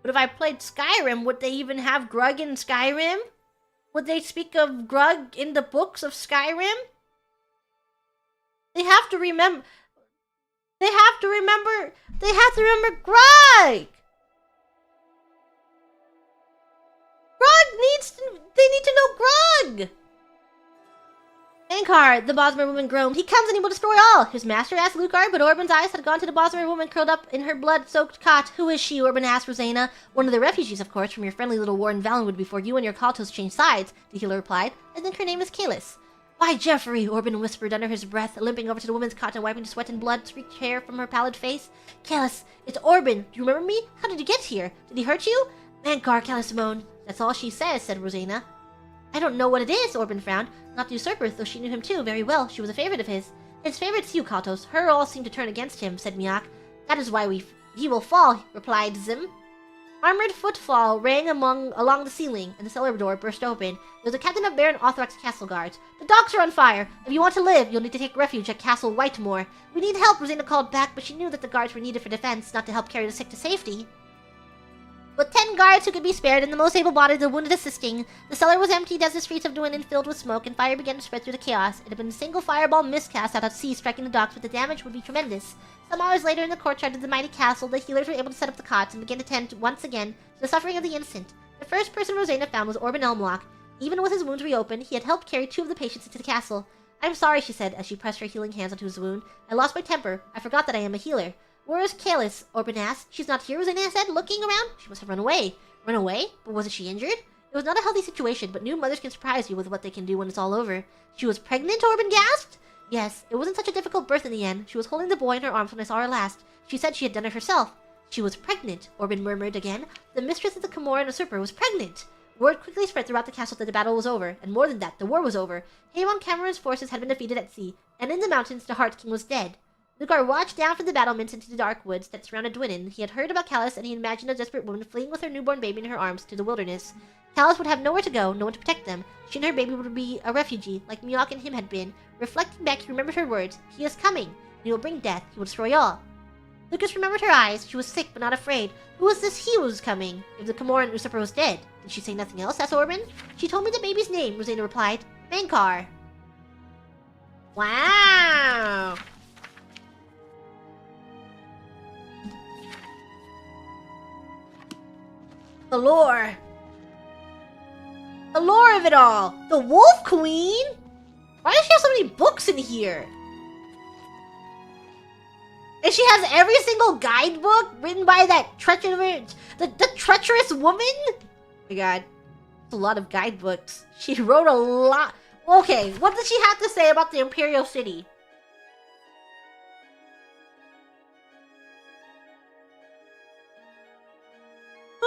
But if I played Skyrim, would they even have Grug in Skyrim? Would they speak of Grug in the books of Skyrim? They have to remember Grug! They need to know Grug! Ankar, the Bosmer woman groaned. He comes and he will destroy all! His master asked Lucar, but Orban's eyes had gone to the Bosmer woman curled up in her blood-soaked cot. Who is she? Orban asked Rosena. One of the refugees, of course, from your friendly little war in Valenwood before you and your Kaltos changed sides, the healer replied. I think her name is Kalis. Why, Jeffrey, Orban whispered under his breath, limping over to the woman's cot and wiping the sweat and blood-streaked hair from her pallid face. Kalis, it's Orban. Do you remember me? How did you get here? Did he hurt you? Mankar, Kalis moaned. That's all she says, said Rosena. I don't know what it is, Orban frowned. Not the usurper, though she knew him too very well. She was a favorite of his. His favorite's you, Kaltos. Her all seem to turn against him, said Miak. That is why he will fall, replied Zim. Armored footfall rang along the ceiling, and the cellar door burst open. There was a captain of Baron Othrak's castle guards. The docks are on fire! If you want to live, you'll need to take refuge at Castle Whitemore. We need help, Rosena called back, but she knew that the guards were needed for defense, not to help carry the sick to safety. With 10 guards who could be spared and the most able-bodied the wounded assisting, the cellar was emptied as the streets of Dwynn filled with smoke and fire began to spread through the chaos. It had been a single fireball miscast out at sea striking the docks, but the damage would be tremendous. Some hours later in the courtyard of the mighty castle, the healers were able to set up the cots and begin to tend once again to the suffering of the innocent. The first person Rosena found was Orban Elmlock. Even with his wounds reopened, he had helped carry 2 of the patients into the castle. I'm sorry, she said as she pressed her healing hands onto his wound. I lost my temper. I forgot that I am a healer. Where is Kalis? Orban asked. She's not here, Rosena said, looking around. She must have run away. Run away? But wasn't she injured? It was not a healthy situation, but new mothers can surprise you with what they can do when it's all over. She was pregnant, Orban gasped? Yes, it wasn't such a difficult birth in the end. She was holding the boy in her arms when I saw her last. She said she had done it herself. She was pregnant, Orban murmured again. The mistress of the Comoran usurper was pregnant. Word quickly spread throughout the castle that the battle was over, and more than that, the war was over. Haemon Cameron's forces had been defeated at sea, and in the mountains the Heart King was dead. Lugar watched down from the battlements into the dark woods that surrounded Dwynn. He had heard about Kalis, and he imagined a desperate woman fleeing with her newborn baby in her arms to the wilderness. Kalis would have nowhere to go, no one to protect them. She and her baby would be a refugee, like Miak and him had been. Reflecting back, he remembered her words. He is coming, and he will bring death. He will destroy all. Lucas remembered her eyes. She was sick, but not afraid. Who was this he who was coming? If the Comoran usurper was dead. Did she say nothing else? Asked Orban. She told me the baby's name, Rosena replied. Mankar. Wow. The lore. The lore of it all. The Wolf Queen? Why does she have so many books in here? And she has every single guidebook written by that treacherous, the treacherous woman? Oh my god. That's a lot of guidebooks. She wrote a lot. Okay, what does she have to say about the Imperial City?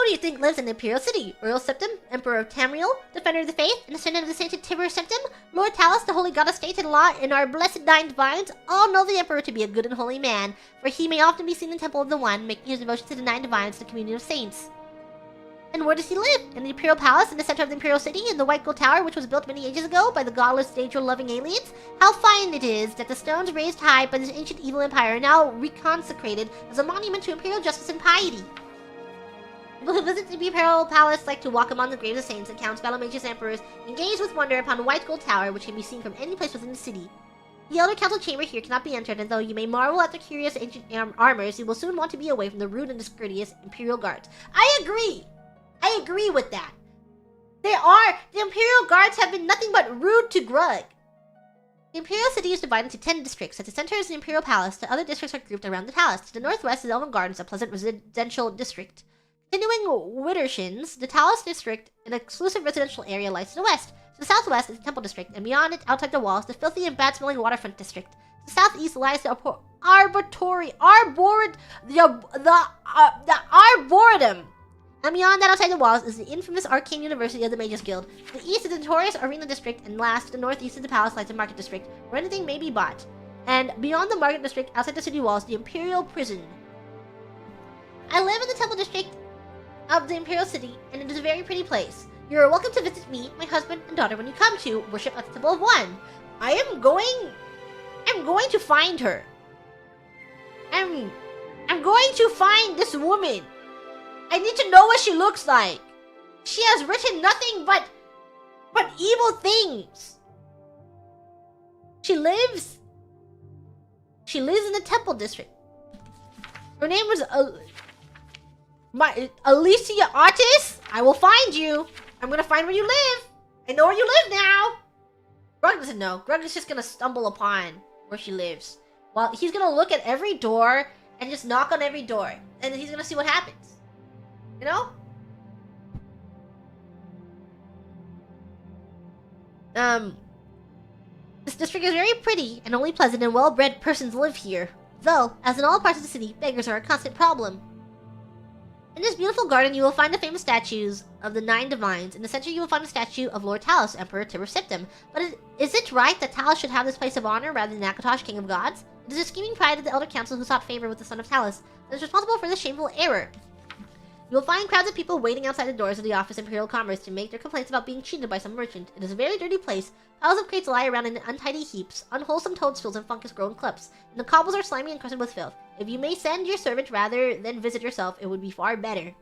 do you think lives in the Imperial City? Royal Septim, Emperor of Tamriel, Defender of the Faith, and Descendant of the Sainted Tibur Septim, Lord Talus, the Holy God of State and Law, and our blessed Nine Divines all know the Emperor to be a good and holy man, for he may often be seen in the Temple of the One, making his devotion to the Nine Divines, the communion of saints. And where does he live? In the Imperial Palace, in the center of the Imperial City, in the White Gold Tower, which was built many ages ago by the godless, danger-loving aliens? How fine it is that the stones raised high by this ancient evil empire are now reconsecrated as a monument to imperial justice and piety. People who visit the Imperial Palace like to walk among the graves of saints and counts, battle mages, emperors, and gaze with wonder upon the White Gold Tower, which can be seen from any place within the city. The Elder Council chamber here cannot be entered, and though you may marvel at the curious ancient armors, you will soon want to be away from the rude and discourteous Imperial Guards. I agree! I agree with that. The Imperial Guards have been nothing but rude to Grug. The Imperial City is divided into 10 districts. At the center is the Imperial Palace. The other districts are grouped around the palace. To the northwest is Elven Gardens, a pleasant residential district. Continuing Widdershins, the Talus district, an exclusive residential area, lies to the west. To the southwest is the Temple district, and beyond it, outside the walls, the filthy and bad-smelling waterfront district. To the southeast lies the Arboretum. And beyond that, outside the walls, is the infamous Arcane University of the Mages Guild. To the east is the notorious Arena District, and last, to the northeast of the palace lies the Market District, where anything may be bought. And beyond the Market District, outside the city walls, the Imperial Prison. I live in the Temple District of the Imperial City, and it is a very pretty place. You are welcome to visit me, my husband, and daughter when you come to worship at the Temple of One. I'm going to find her. I'm going to find this woman. I need to know what she looks like. She has written nothing but evil things. She lives in the Temple District. Her name was Alicia Artis. I will find you. I'm gonna find where you live. I know where you live now. Grug doesn't know. Grug is just gonna stumble upon where she lives. Well, he's gonna look at every door and just knock on every door, and then he's gonna see what happens. You know? This district is very pretty, and only pleasant and well-bred persons live here. Though, as in all parts of the city, beggars are a constant problem. In this beautiful garden, you will find the famous statues of the Nine Divines. In the center, you will find a statue of Lord Talus, Emperor Tibur Septim. But is it right that Talus should have this place of honor rather than Nakatosh, King of Gods? It is a scheming pride of the Elder Council who sought favor with the son of Talus that is responsible for this shameful error. You will find crowds of people waiting outside the doors of the Office of Imperial Commerce to make their complaints about being cheated by some merchant. It is a very dirty place. Piles of crates lie around in untidy heaps, unwholesome toadstools and fungus-grown clumps, and the cobbles are slimy and crusted with filth. If you may send your servant rather than visit yourself, it would be far better.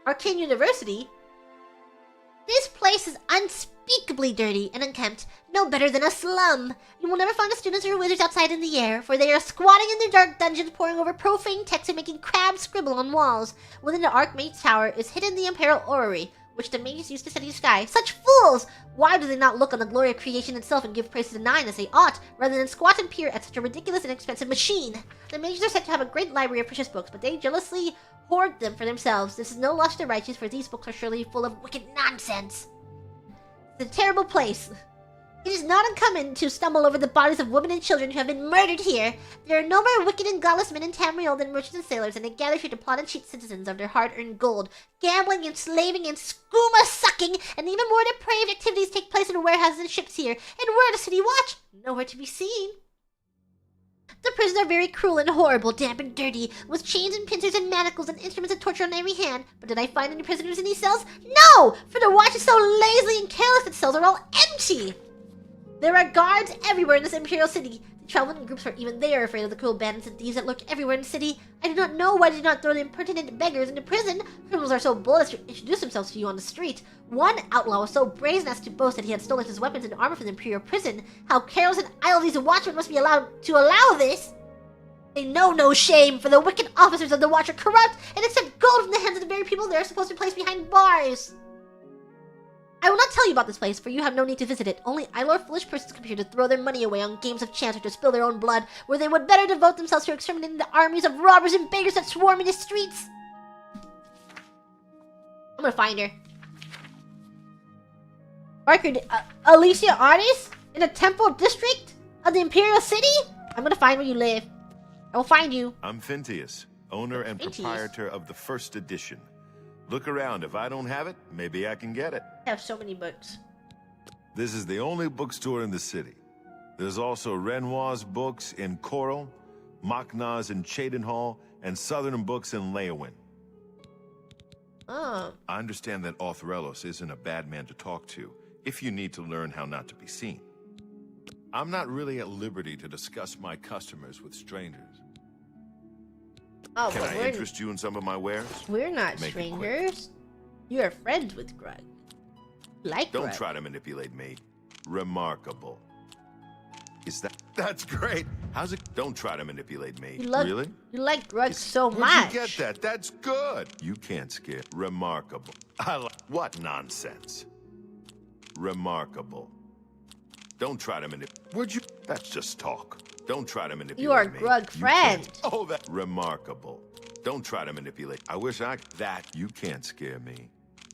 Arcane University? This place is unspeakably dirty and unkempt, no better than a slum. You will never find the students or wizards outside in the air, for they are squatting in their dark dungeons, poring over profane texts and making crabs scribble on walls. Within the Archmage's Tower is hidden the Imperial Orrery, which the mages used to study the sky. Such fools! Why do they not look on the glory of creation itself and give praise to the Nine as they ought, rather than squat and peer at such a ridiculous and expensive machine? The mages are said to have a great library of precious books, but they jealously hoard them for themselves. This is no loss to the righteous, for these books are surely full of wicked nonsense. It's a terrible place. It is not uncommon to stumble over the bodies of women and children who have been murdered here. There are no more wicked and godless men in Tamriel than merchants and sailors, and they gather here to plot and cheat citizens of their hard-earned gold. Gambling, enslaving, and skooma-sucking, and even more depraved activities take place in warehouses and ships here. And where the city watch? Nowhere to be seen. The prisons are very cruel and horrible, damp and dirty, with chains and pincers and manacles and instruments of torture on every hand. But did I find any prisoners in these cells? No! For the watch is so lazy and careless that the cells are all empty! There are guards everywhere in this Imperial City. The traveling groups, for even they are afraid of the cruel bandits and thieves that lurk everywhere in the city. I do not know why they did not throw the impertinent beggars into prison. Criminals are so bold as to introduce themselves to you on the street. One outlaw was so brazen as to boast that he had stolen his weapons and armor from the Imperial prison. How careless and idle these watchmen must be allowed to allow this! They know no shame, for the wicked officers of the Watch are corrupt and accept gold from the hands of the very people they are supposed to place behind bars. I will not tell you about this place, for you have no need to visit it. Only idle or foolish persons come here to throw their money away on games of chance or to spill their own blood, where they would better devote themselves to exterminating the armies of robbers and beggars that swarm in the streets. I'm gonna find her. Alicia Artis? In the Temple District of the Imperial City? I'm gonna find where you live. I will find you.
I'm Phintius, owner and proprietor of the First Edition. Look around. If I don't have it, maybe I can get it.
I have so many books.
This is the only bookstore in the city. There's also Renoir's books in Coral, Machna's in Cheydinhall, and Southern books in Leowin.
Oh.
I understand that Authorellos isn't a bad man to talk to if you need to learn how not to be seen. I'm not really at liberty to discuss my customers with strangers.
Oh,
Can
but
I interest you in some of my wares?
We're not
Make it quick.
strangers. You're friends with Grug. Like
Don't
Grug.
try to manipulate me. Remarkable. Is that's great. How's it? Don't try to manipulate me. Really?
You like Grug so
Where'd
much.
you get that? That's good. You can't scare. Remarkable. What nonsense. Remarkable. Don't try to manipulate. Would you? That's just talk. Don't try to manipulate me.
You are Grug friend.
Oh, that remarkable. Don't try to manipulate. I wish I that you can't scare me.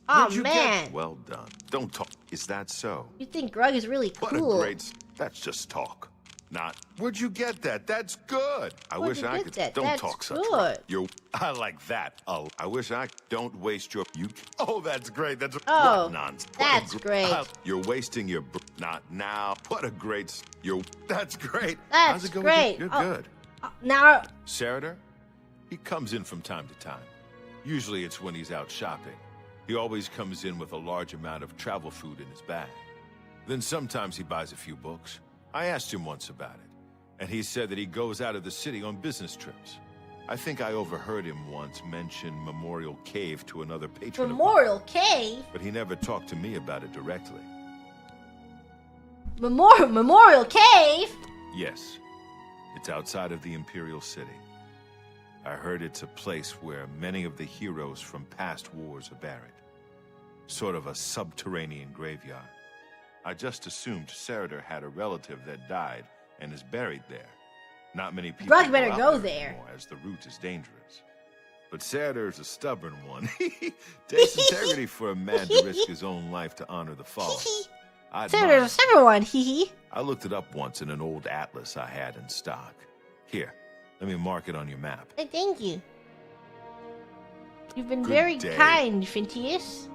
Oh
Where'd you
man.
Get? Well done. Don't talk. Is that so?
You think Grug is really
What
cool.
a great. That's just talk. Not. Where'd you get that? That's good. I
Where'd
wish
you
I
get
could.
that?
Don't
That's
talk such.
good.
You're. I like that. Oh, I wish I don't waste your. You. Oh, that's great. That's.
Oh,
what nonsense.
that's great.
You're wasting your. Not now. What a great. You're. That's great.
That's
How's it going?
great.
You're
Oh,
good.
Now,
Seridur? He comes in from time to time. Usually it's when he's out shopping. He always comes in with a large amount of travel food in his bag. Then sometimes he buys a few books. I asked him once about it, and he said that he goes out of the city on business trips. I think I overheard him once mention Memorial Cave to another patron.
Memorial Cave?
But he never talked to me about it directly.
Memorial Cave?
Yes, it's outside of the Imperial City. I heard it's a place where many of the heroes from past wars are buried. Sort of a subterranean graveyard. I just assumed Seridur had a relative that died and is buried there. Not many people
Grug better
out
go there.
anymore, as the route is dangerous. But Seridur's a stubborn one. Takes integrity for a man to risk his own life to honor the fallen.
Seridur's a stubborn one, hee.
I looked it up once in an old atlas I had in stock. Here, let me mark it on your map.
Thank you. You've been
Good
very
day.
kind, Fintius.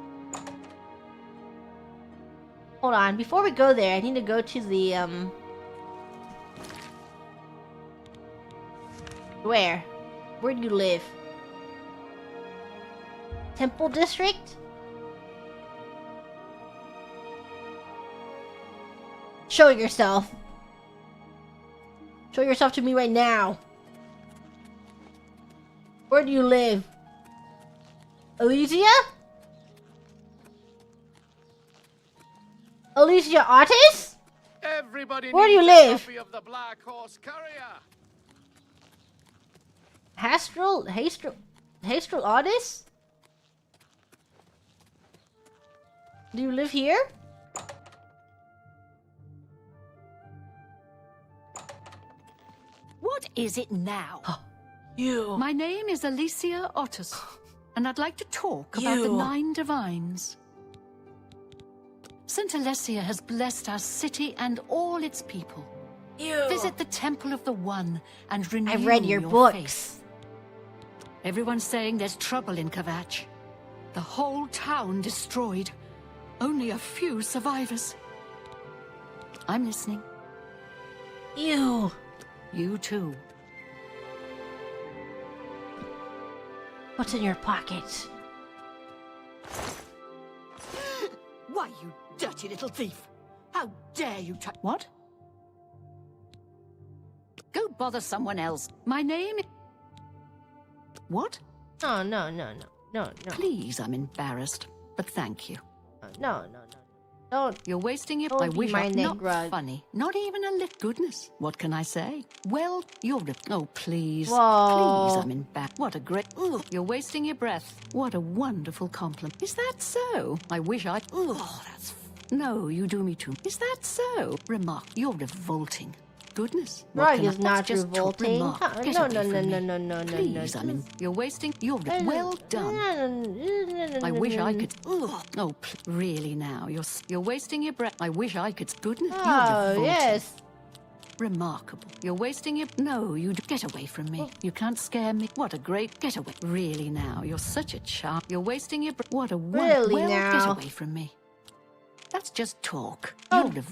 Hold on, before we go there, I need to go to the, Where? Where do you live? Temple District? Show yourself. Show yourself to me right now. Where do you live? Elysia? Elysia Artis?
Everybody
Where do you
needs a
live?
copy of the Black Horse Courier.
Hastral Artis? Do you live here?
What is it now?
You.
My name is Alicia Otis, and I'd like to talk about the
You.
9 Divines. St. Alessia has blessed our city and all its people. Visit the Temple of the One and renew
I've read your books.
faith. Everyone's saying there's trouble in Kavach. The whole town destroyed. Only a few survivors. I'm listening.
You.
You too.
What's in your pocket?
Why, you dirty little thief! How dare you touch— What? Go bother someone else. My name— What?
Oh, no.
Please, I'm embarrassed, but thank you.
No. Don't.
You're wasting your—
Don't
I
be
wish
my
I—
neck
Not
rug.
funny. Not even a little— Goodness, what can I say? Well, you're— Oh, please.
Whoa.
Please, I'm embarrassed. What a great— Ugh, you're wasting your breath. What a wonderful compliment. Is that so? I wish I— Oh, that's— No, you do me too. Is that so? Remark. You're revolting. Goodness. what
Grug
can I-
is not
That's just
revolting.
remark. Get
No.
away from me. Please,
no.
I'm in. You're wasting. You're well done. I wish I could. Ugh. Oh, really? Now you're wasting your breath. I wish I could. Goodness, you're
Oh,
revolting.
yes.
Remarkable. You're wasting your... No, you get away from me. You can't scare me. What a great getaway. Really now, you're such a charm. You're wasting your... What a
Really
well,
now.
get away from me. That's just talk.
Don't be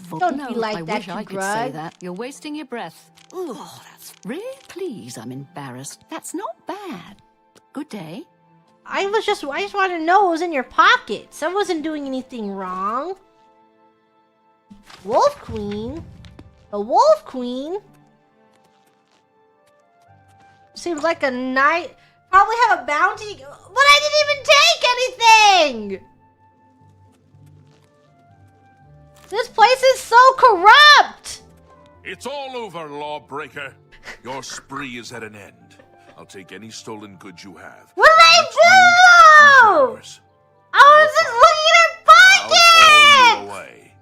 like
I
that,
wish I
you
could say
grug.
that. You're wasting your breath. Oh, that's really... Please, I'm embarrassed. That's not bad. Good day.
I just wanted to know what was in your pockets. I wasn't doing anything wrong. Wolf Queen? A Wolf Queen? Seems like a knight. Probably have a bounty. But I didn't even take anything! This place is so corrupt!
It's all over, lawbreaker. Your spree is at an end. I'll take any stolen goods you have.
What did I do? I was just looking at
I'll haul you
pockets!
away.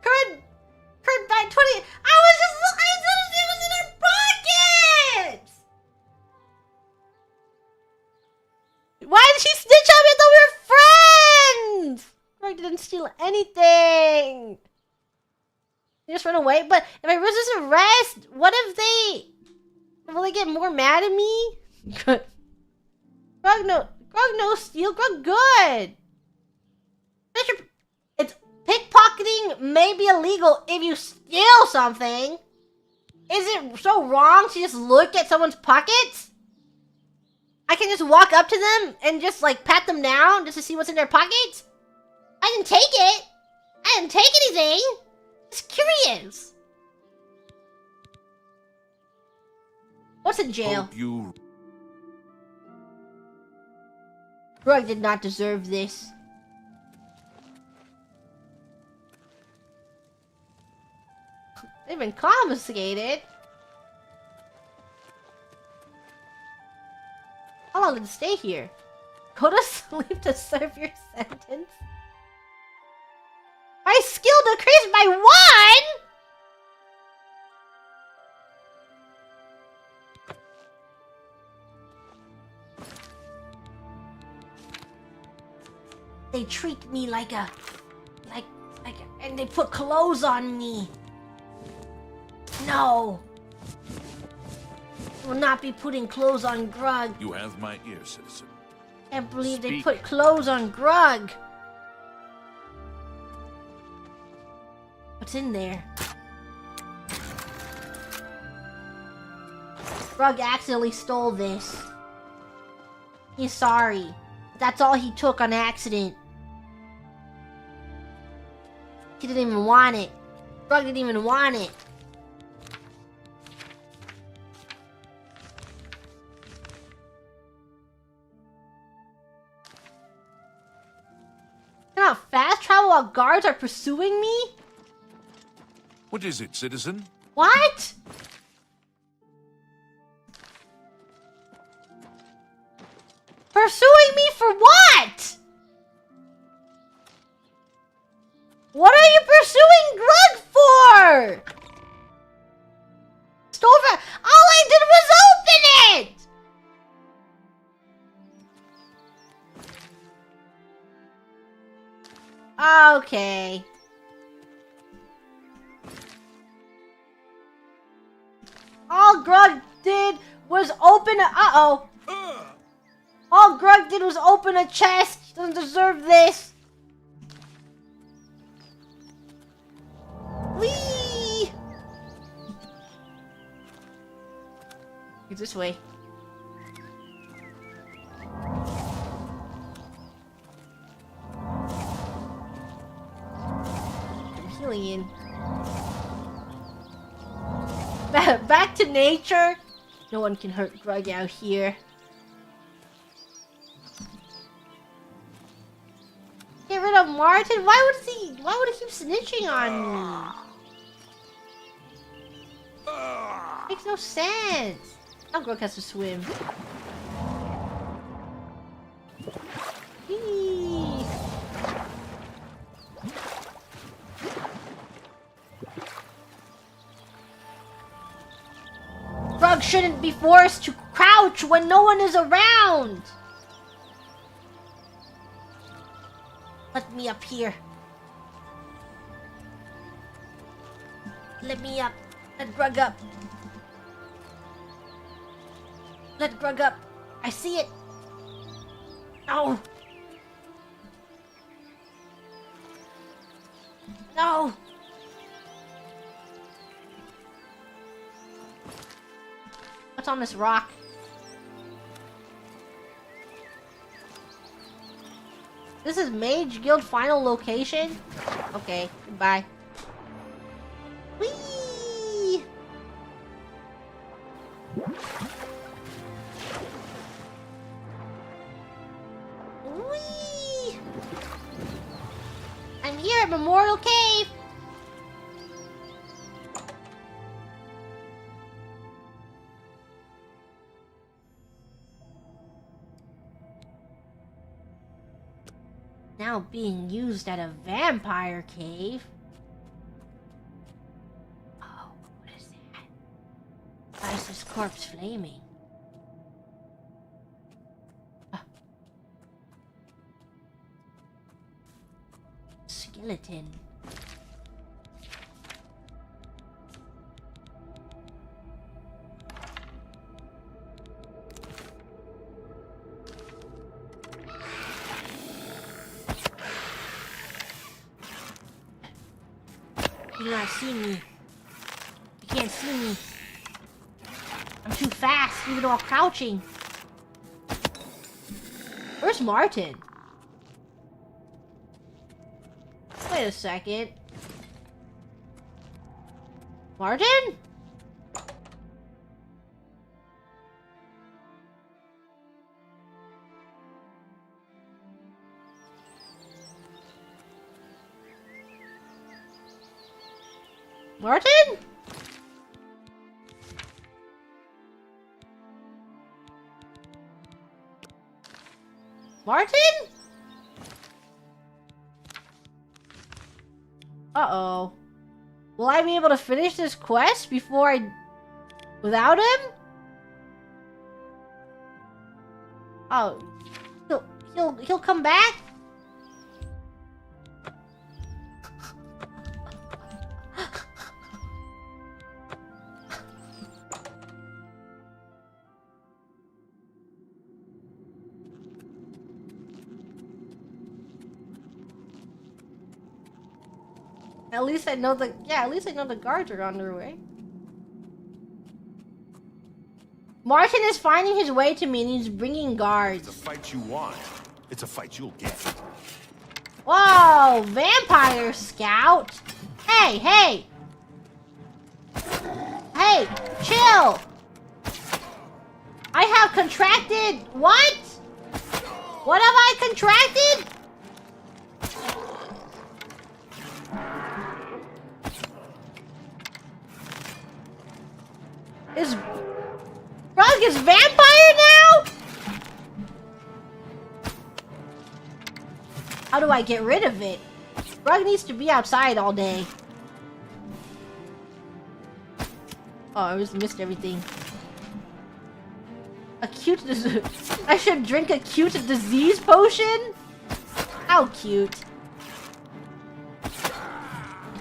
Current by 20. I was just looking at it was in her pockets! Why did she snitch on me? I thought we were friends! I didn't steal anything. They just run away. But if I resist arrest, what if they... Will they get more mad at me? Good. Grug no steal. Grug good. It's pickpocketing may be illegal if you steal something. Is it so wrong to just look at someone's pockets? I can just walk up to them and just like pat them down just to see what's in their pockets? I didn't take it. I didn't take anything. Just curious. What's in jail?
Hope you...
Grug did not deserve this. They've been confiscated. How long did it stay here? Go to sleep to serve your sentence? My skill decreased by 1?! They treat me like a... and they put clothes on me. No. I will not be putting clothes on Grug.
You have my ear, citizen.
Can't believe they
Speak.
put clothes on Grug. What's in there? Grug accidentally stole this. He's sorry. That's all he took on accident. He didn't even want it. Grug didn't even want it. Cannot fast travel while guards are pursuing me?
What is it, citizen?
What? Pursuing me for what? What are you pursuing Grug for? Stole for... All I did was open it! Okay. All Grug did was open a... Uh-oh. All Grug did was open a chest. He doesn't deserve this. Whee! It's this way. I'm healing in. Back to nature. No one can hurt Grug out here. Get rid of Martin? Why would he keep snitching on me? Makes no sense. Now Grug has to swim. Whee! Grug shouldn't be forced to crouch when no one is around. Let me up here. Let me up. Let Grug up. Let Grug up. I see it. No. No. What's on this rock? This is Mage Guild final location? Okay, goodbye. Whee! Whee! I'm here at Memorial Cave! Now being used at a vampire cave. Oh, what is that? Why is this corpse flaming? Skeleton. You do not see me. You can't see me. I'm too fast, even though I'm crouching. Where's Martin? Wait a second. Martin? Martin? Martin? Uh-oh. Will I be able to finish this quest before without him? Oh. He'll come back? At least I know the guards are on their way. Martin is finding his way to me and he's bringing guards.
It's a fight you want. It's a fight you'll get.
Whoa, vampire scout. Hey, hey. Hey, chill. I have contracted, what? What have I contracted? Is Rug is vampire now? How do I get rid of it? Rug needs to be outside all day. Oh, I just missed everything. Acute disease. I should drink acute disease potion? How cute.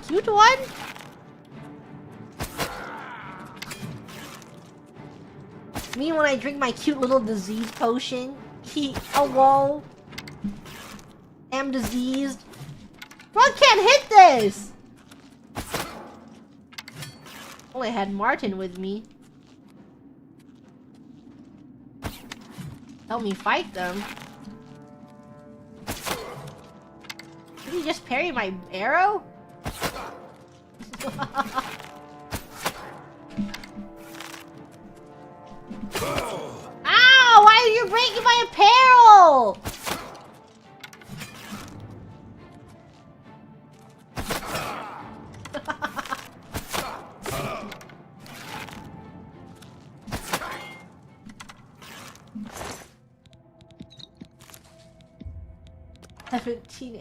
Cute one? Me when I drink my cute little disease potion. Oh, whoa. Am diseased. Rug can't hit this! Only I had Martin with me. Help me fight them. Did he just parry my arrow? Ow! Why are you breaking my apparel?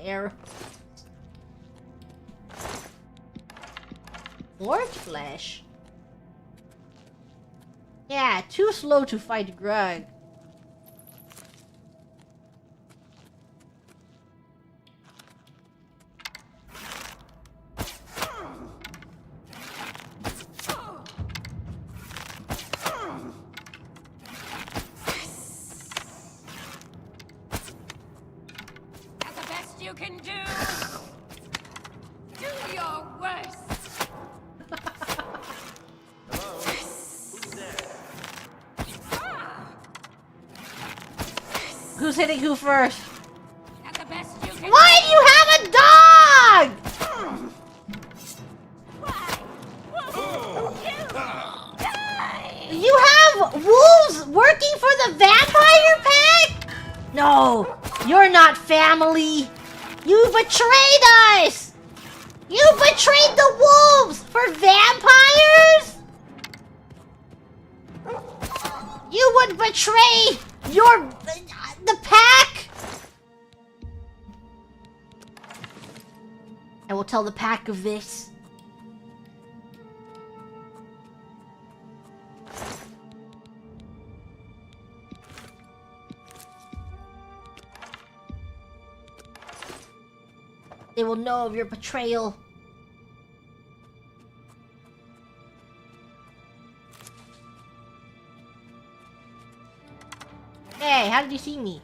Arrows. Lord flesh. Yeah, too slow to fight Grug. who's hitting who first. Why do you have a dog? You have wolves working for the vampire pack? No, you're not family. You betrayed us. You betrayed the wolves for vampires? You would betray the pack? I will tell the pack of this. They will know of your betrayal. Hey, how did you see me?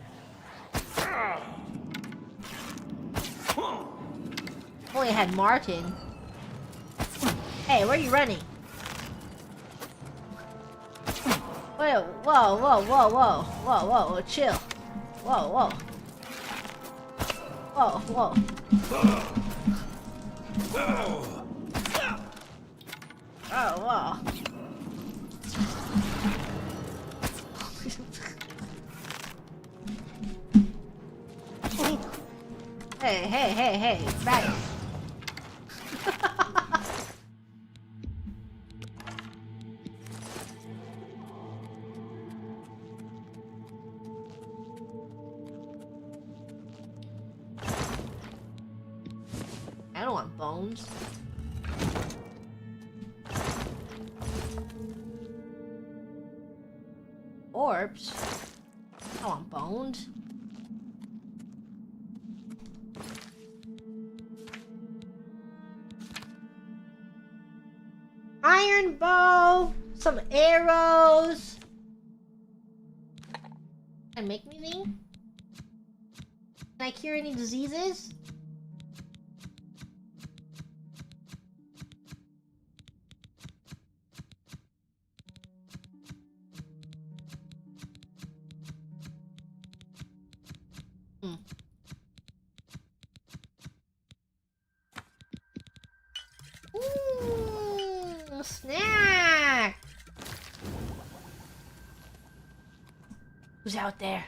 Only had Martin. Hey, where are you running? Whoa, whoa, whoa, whoa, whoa, whoa, whoa, chill. Whoa, whoa. Whoa, whoa. Oh, wow. Hey, back. I don't want bones. Orbs? I don't want bones. Iron bow, some arrows. Can I make anything? Can I cure any diseases? Ooh, snack! Who's out there?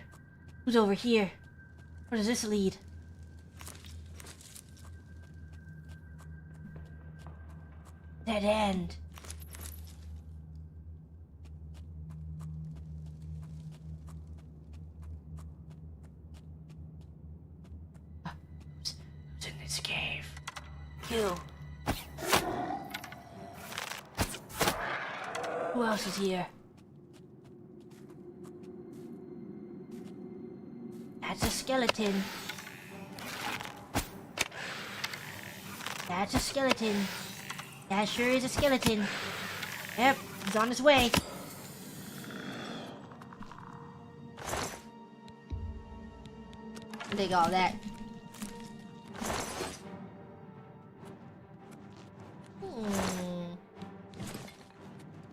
Who's over here? Where does this lead? Dead end. Who's in this cave? You. Who else is here? That's a skeleton. That's a skeleton. That sure is a skeleton. Yep, he's on his way. Take all that.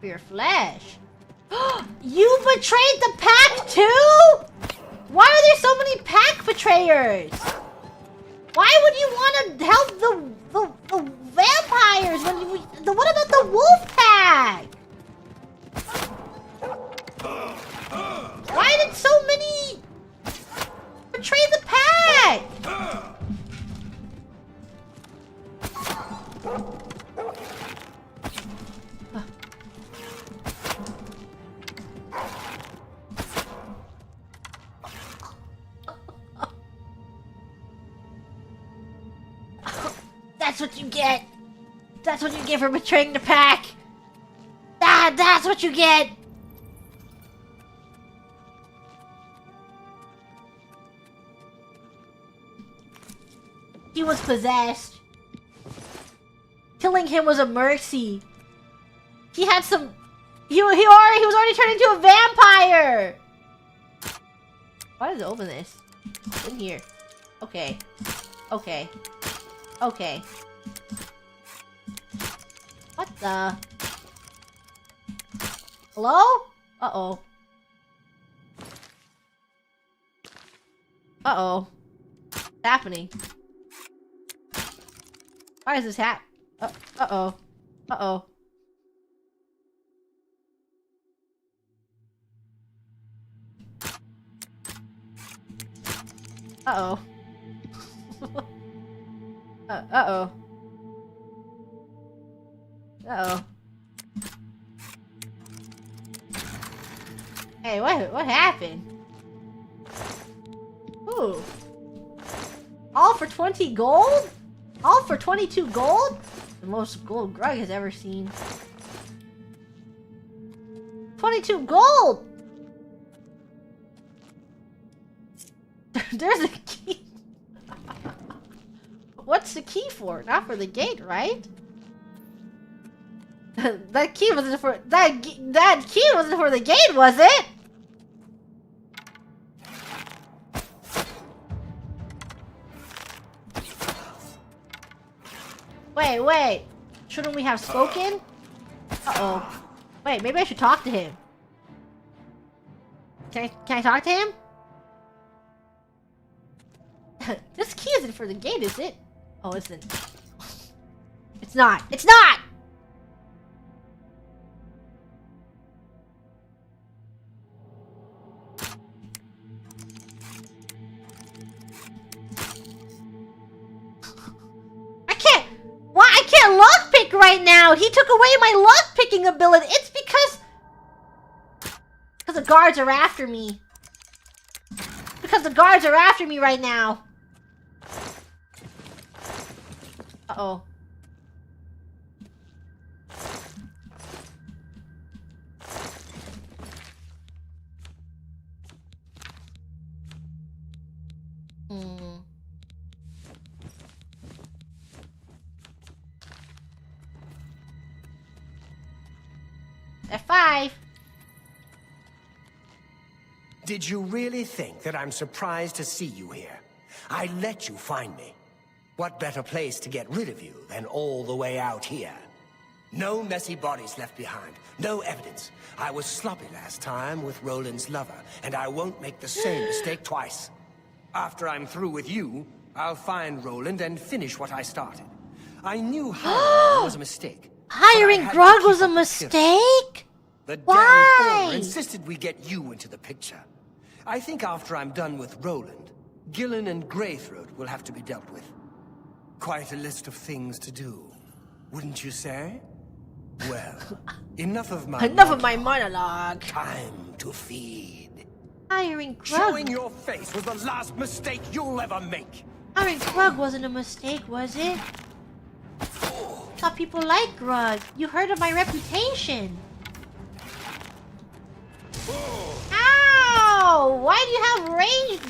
For your flesh. You betrayed the pack too? Why are there so many pack betrayers? Why would you want to help the vampires when you... What about the wolf pack? Why did so many betray the pack? That's what you get. That's what you get for betraying the pack. That's what you get. He was possessed. Killing him was a mercy. He had some... He was already turned into a vampire. Why does it open this? In here. Okay. Okay. Okay. What the? Hello? Uh-oh. Uh-oh. What's happening? Why is this Uh-oh. Uh-oh. Uh-oh. Uh-oh. Uh-oh. Hey, what happened? Ooh. All for 20 gold? All for 22 gold? The most gold Grug has ever seen. 22 gold! There's a key. What's the key for? Not for the gate, right? That key wasn't for that key wasn't for the gate, was it? Wait. Shouldn't we have spoken? Uh-oh. Wait, maybe I should talk to him. Can I talk to him? This key isn't for the gate, is it? Oh, it's isn't. It's not. It's not! I can't lockpick right now! He took away my lockpicking ability! It's because the guards are after me. Because the guards are after me right now. Uh-oh. F5.
Did you really think that I'm surprised to see you here? I let you find me. What better place to get rid of you than all the way out here? No messy bodies left behind. No evidence. I was sloppy last time with Roland's lover, and I won't make the same mistake twice. After I'm through with you, I'll find Roland and finish what I started. I knew hiring was a mistake.
Hiring Grug was a mistake?
The
Why?
damn owner insisted we get you into the picture. I think after I'm done with Roland, Gillen and Greythroat will have to be dealt with. Quite a list of things to do, wouldn't you say? Well, enough of my
monologue.
Time to feed.
Hiring Grug.
Showing your face was the last mistake you'll ever make.
Hiring Grug wasn't a mistake, was it? I thought people liked Grug. You heard of my reputation. Ow! Why do you have range?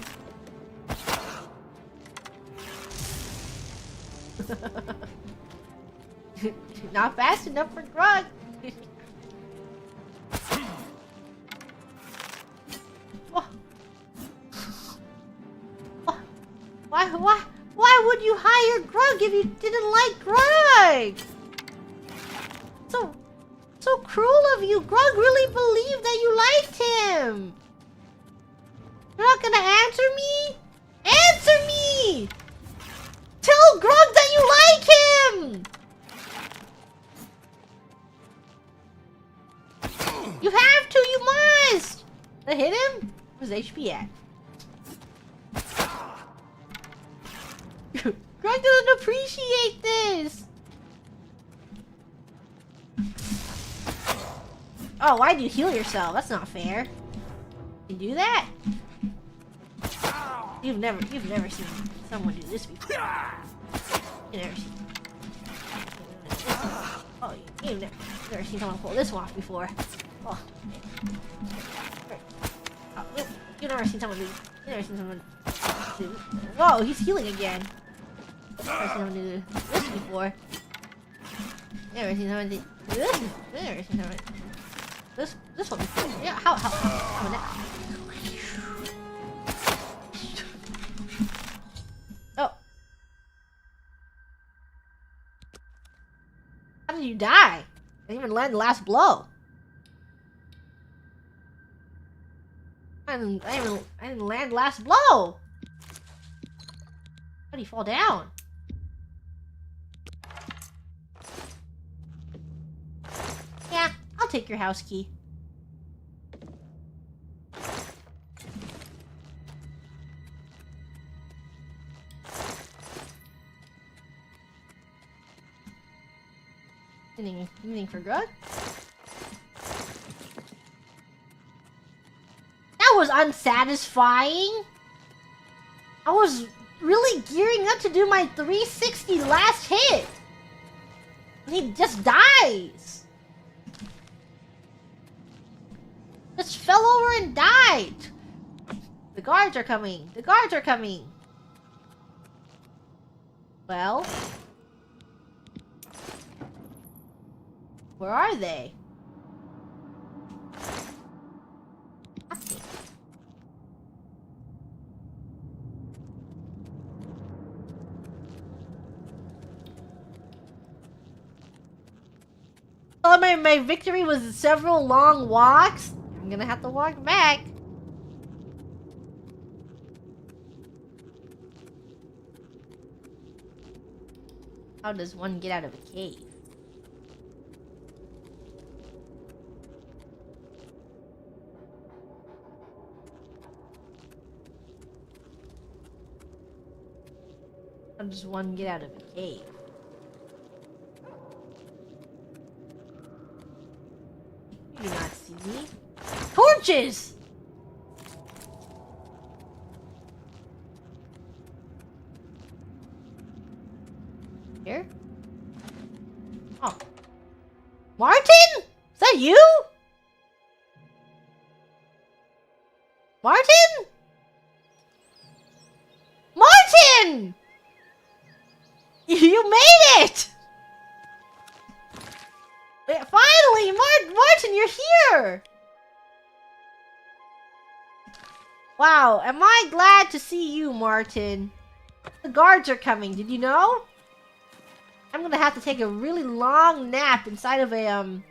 Not fast enough for Grug. Why would you hire Grug if you didn't like Grug? So cruel of you. Grug really believed that you liked him. You're not gonna answer me? Answer me! Tell Grug that you like him! You have to, you must! Did I hit him? Where's HP at? Grug doesn't appreciate this! Oh, why'd you heal yourself? That's not fair. You do that? You've never seen someone do this before. You've never seen. Oh, you've never seen someone pull this one off before. Oh. You've never seen someone do. You've never seen someone do. Whoa, he's healing again. I've never seen someone do this before. Never seen someone do this. Never seen someone. This one before. Yeah, how Oh. How did you die? I didn't even land the last blow. I didn't land the last blow. How'd he fall down? Yeah, I'll take your house key. Anything for good? That was unsatisfying. I was really gearing up to do my 360 last hit. And he just dies. Just fell over and died. The guards are coming. The guards are coming. Well. Where are they? Nothing. Oh, my victory was several long walks. I'm gonna have to walk back. How does one get out of a cave? How does one get out of a cave? You do not see me. Torches! Here? Oh. Martin? Is that you? Martin? Martin! You made it! Finally, Martin, you're here! Wow, am I glad to see you, Martin. The guards are coming, did you know? I'm gonna have to take a really long nap inside of a, on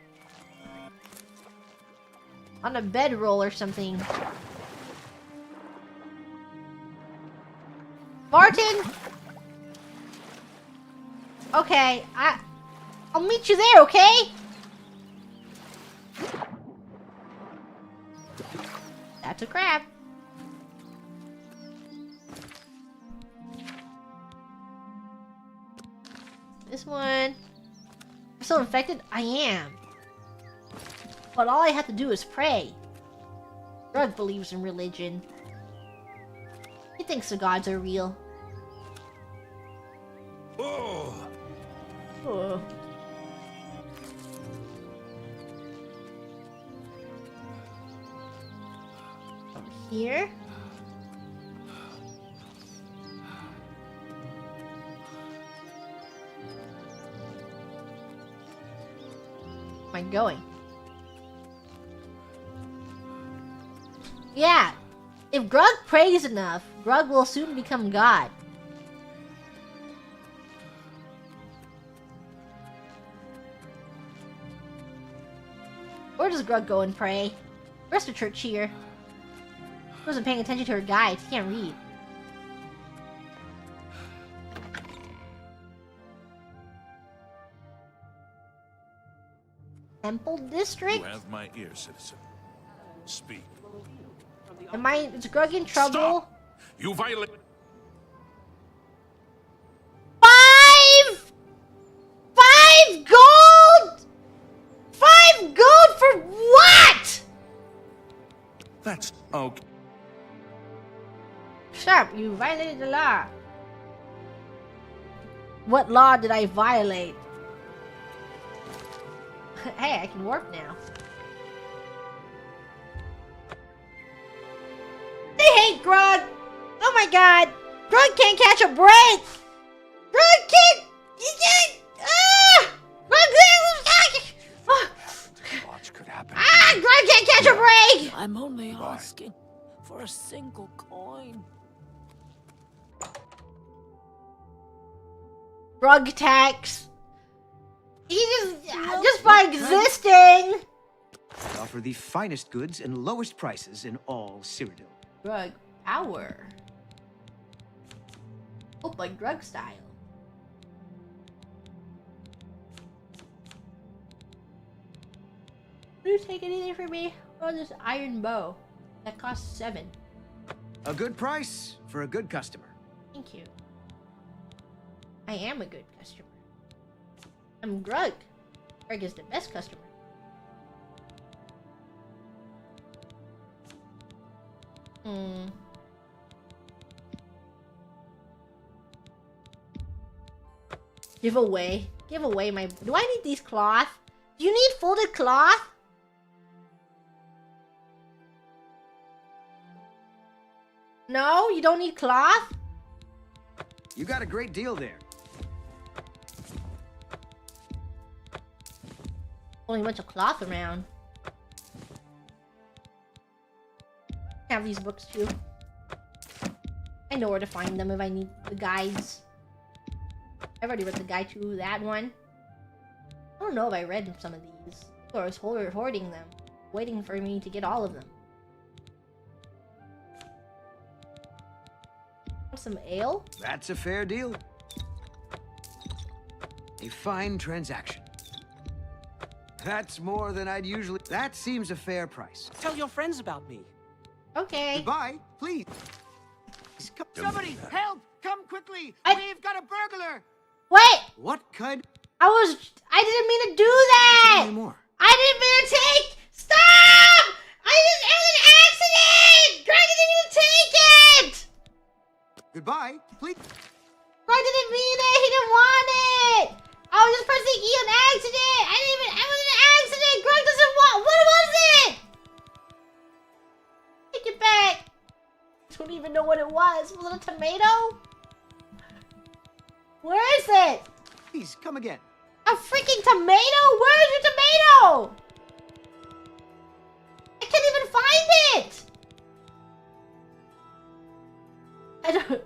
a bedroll or something. Martin! Okay, I'll meet you there, okay? That's a crab. This one. I'm still infected? I am. But all I have to do is pray. Drug believes in religion. He thinks the gods are real.
Oh.
Oh. Here. Where am I going? Yeah. If Grug prays enough, Grug will soon become God. Where does Grug go and pray? Where's the church here? She wasn't paying attention to her guides. He can't read. Temple District?
You have my ear, citizen. Speak.
Is Grug in trouble?
Stop! You violate...
5 gold! 5 gold for what?
That's okay.
Sharp, you violated the law. What law did I violate? Hey, I can warp now. They hate Grug! Oh my god! Grug can't catch a break! Grug can't... Ah!
Watch could happen.
Ah! Grug can't catch a break!
I'm only asking for a single coin.
Grug tax. He just by existing.
I offer the finest goods and lowest prices in all Cyrodiil.
Grug power. Oh, like drug style. Will you take anything for me? Oh, this iron bow. That costs 7.
A good price for a good customer.
Thank you. I am a good customer. I'm Grug. Grug is the best customer. Give away. Give away my... Do I need these cloth? Do you need folded cloth? No? You don't need cloth?
You got a great deal there.
Only a bunch of cloth around. I have these books too. I know where to find them if I need the guides. I've already read the guide to that one. I don't know if I read some of these. Or I was hoarding them. Waiting for me to get all of them. Some ale?
That's a fair deal. A fine transaction. That's more than I'd usually... That seems a fair price.
Tell your friends about me.
Okay.
Goodbye, please.
Somebody, help! Come quickly! We've got a burglar!
Wait!
What kind?
I didn't mean to do that!
Tell me more.
I didn't mean to take... Stop! It was an accident! Greg didn't mean to take it!
Goodbye, please.
Greg didn't mean it! He didn't want it! I was just pressing E on accident! I was an accident! Greg doesn't want... What was it? Take it back! I don't even know what it was. Was it a tomato? Where is it?
Please, come again.
A freaking tomato? Where is your tomato? I can't even find it! I don't...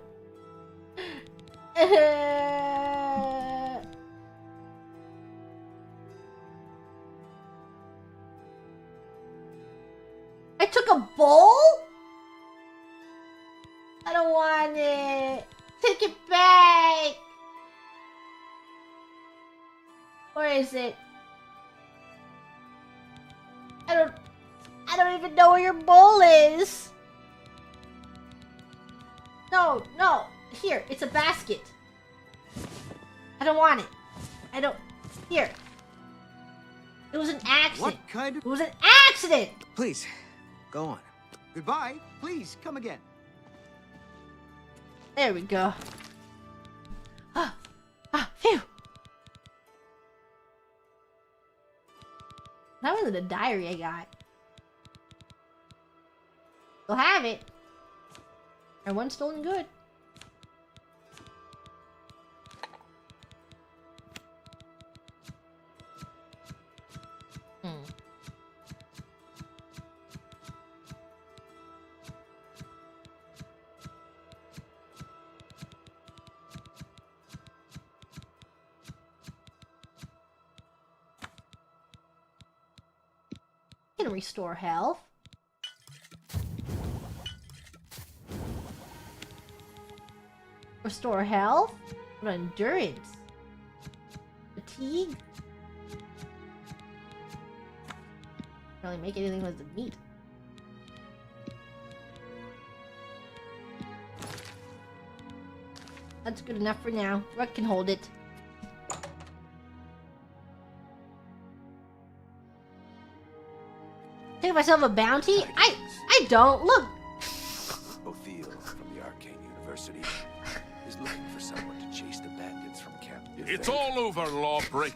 I took a bowl? I don't want it. Take it back. Where is it? I don't even know where your bowl is. No. Here, it's a basket. I don't want it. Here. It was an accident.
What kind of...
It was an accident!
Please, go on. Goodbye, please, come again.
There we go. Phew. That wasn't a diary I got. We'll have it. And one stolen good. Can restore health. Restore health. What endurance? Fatigue. Really make anything with the meat. That's good enough for now. Ruck can hold it. Take myself a bounty? I don't. Look.
Othiel from the Arcane University is looking for someone to chase the bandits from camp.
It's all over, lawbreak.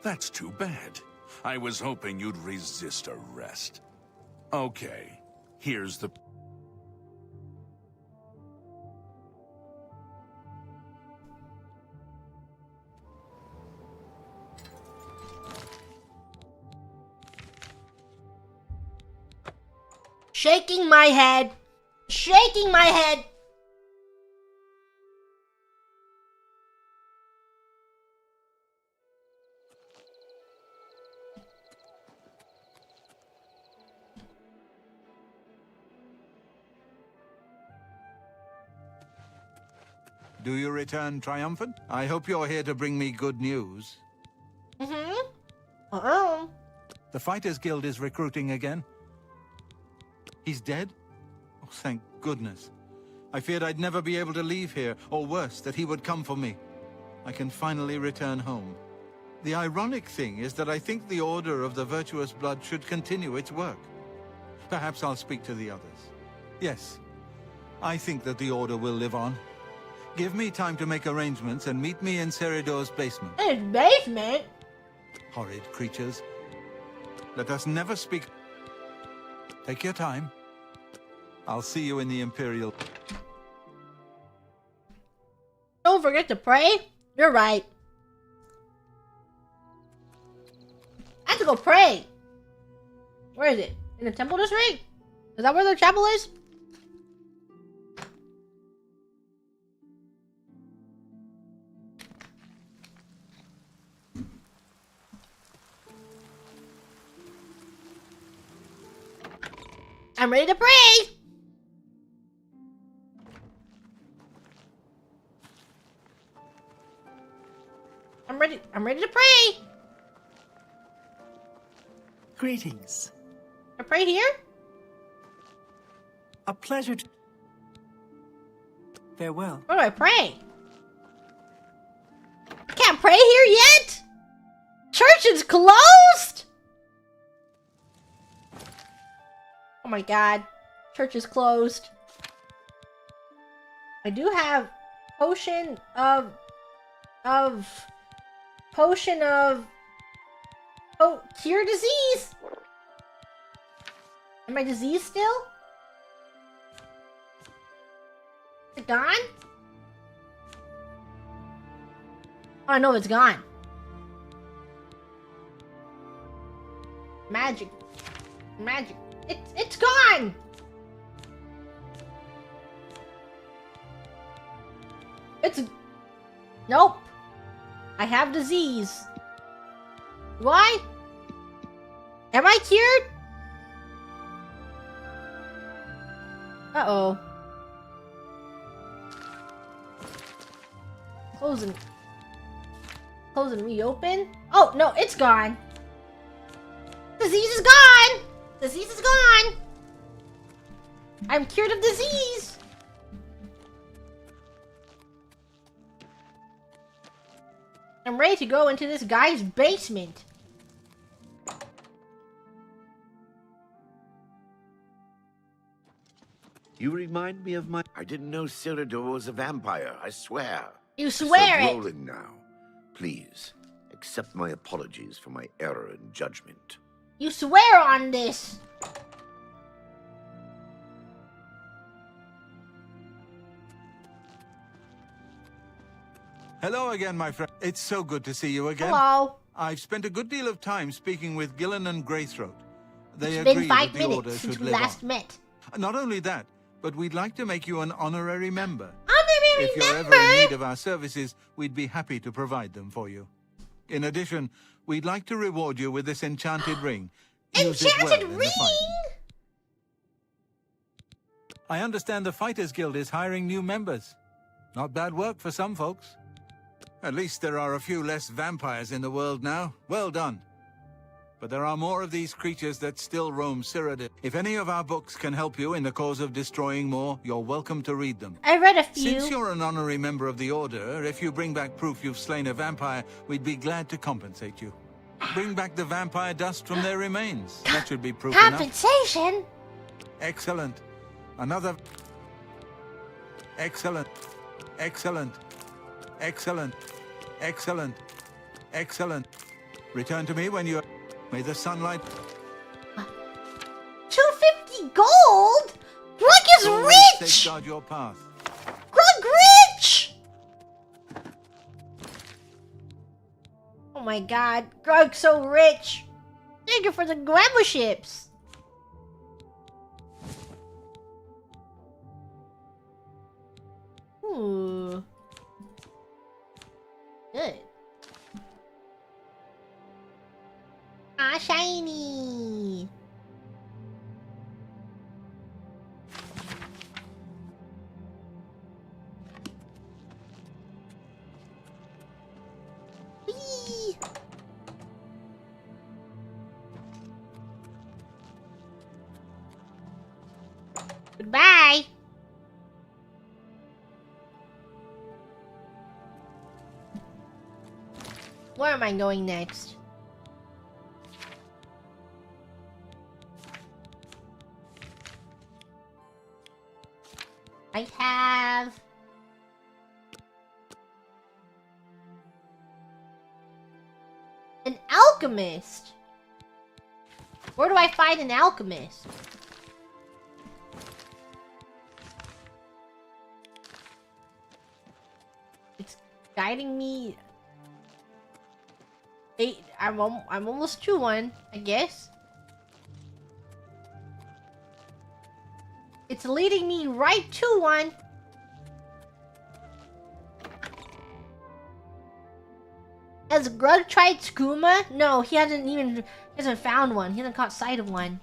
That's too bad. I was hoping you'd resist arrest. Okay, here's the...
Shaking my head. Shaking my head.
Do you return triumphant? I hope you're here to bring me good news. The Fighters Guild is recruiting again. He's dead? Oh, thank goodness. I feared I'd never be able to leave here, or worse, that he would come for me. I can finally return home. The ironic thing is that I think the Order of the Virtuous Blood should continue its work. Perhaps I'll speak to the others. Yes, I think that the Order will live on. Give me time to make arrangements and meet me in Seridur's basement.
His basement?
Horrid creatures. Let us never speak. Take your time. I'll see you in the Imperial.
Don't forget to pray. You're right. I have to go pray. Where is it? In the temple district? Is that where the chapel is? I'm ready to pray! I'm ready to pray!
Greetings.
I pray here?
A pleasure to... Farewell.
Where do I pray? I can't pray here yet? Church is closed? Oh my god. Church is closed. I do have potion of cure disease. Am I diseased still? Is it gone? Oh, I know it's gone. Magic. Magic. It's gone! It's... Nope. I have disease. Do I? Am I cured? Uh-oh. Closing. Closing reopen? Oh, no, it's gone. Disease is gone! Disease is gone! I'm cured of disease! I'm ready to go into this guy's basement.
You remind me of my... I didn't know Seridur was a vampire, I swear.
You swear
I
it!
said Roland now. Please, accept my apologies for my error in judgment.
You swear on this!
Hello again, my friend. It's so good to see you again.
Hello.
I've spent a good deal of time speaking with Gillen and Greythroat. They
It's
agree
been 5
that the Order
minutes since
should
we
live
last
on.
met.
Not only that, but we'd like to make you an honorary member.
Honorary
If you're
member?
ever in need of our services, we'd be happy to provide them for you. In addition, we'd like to reward you with this enchanted ring. Use it well
Enchanted
in the
ring?
fight. I understand the Fighters Guild is hiring new members. Not bad work for some folks. At least there are a few less vampires in the world now. Well done. But there are more of these creatures that still roam Seridur. If any of our books can help you in the cause of destroying more, you're welcome to read them.
I read a few.
Since you're an honorary member of the Order, if you bring back proof you've slain a vampire, we'd be glad to compensate you. Bring back the vampire dust from their remains. That should be proof enough.
Compensation?
Excellent. Another... Excellent. Excellent. Excellent. Excellent. Excellent. Return to me when you... May the sunlight...
250 gold? Grug is
always
rich!
safeguard your path.
Grug rich! Oh my god, Grug's so rich. Thank you for the glamour ships. Ooh. Good. Ah, shiny. Whee! Goodbye. Where am I going next? I have... an alchemist. Where do I find an alchemist? It's guiding me. I'm almost to one, I guess. It's leading me right to one. Has Grug tried skooma? No, he hasn't found one. He hasn't caught sight of one.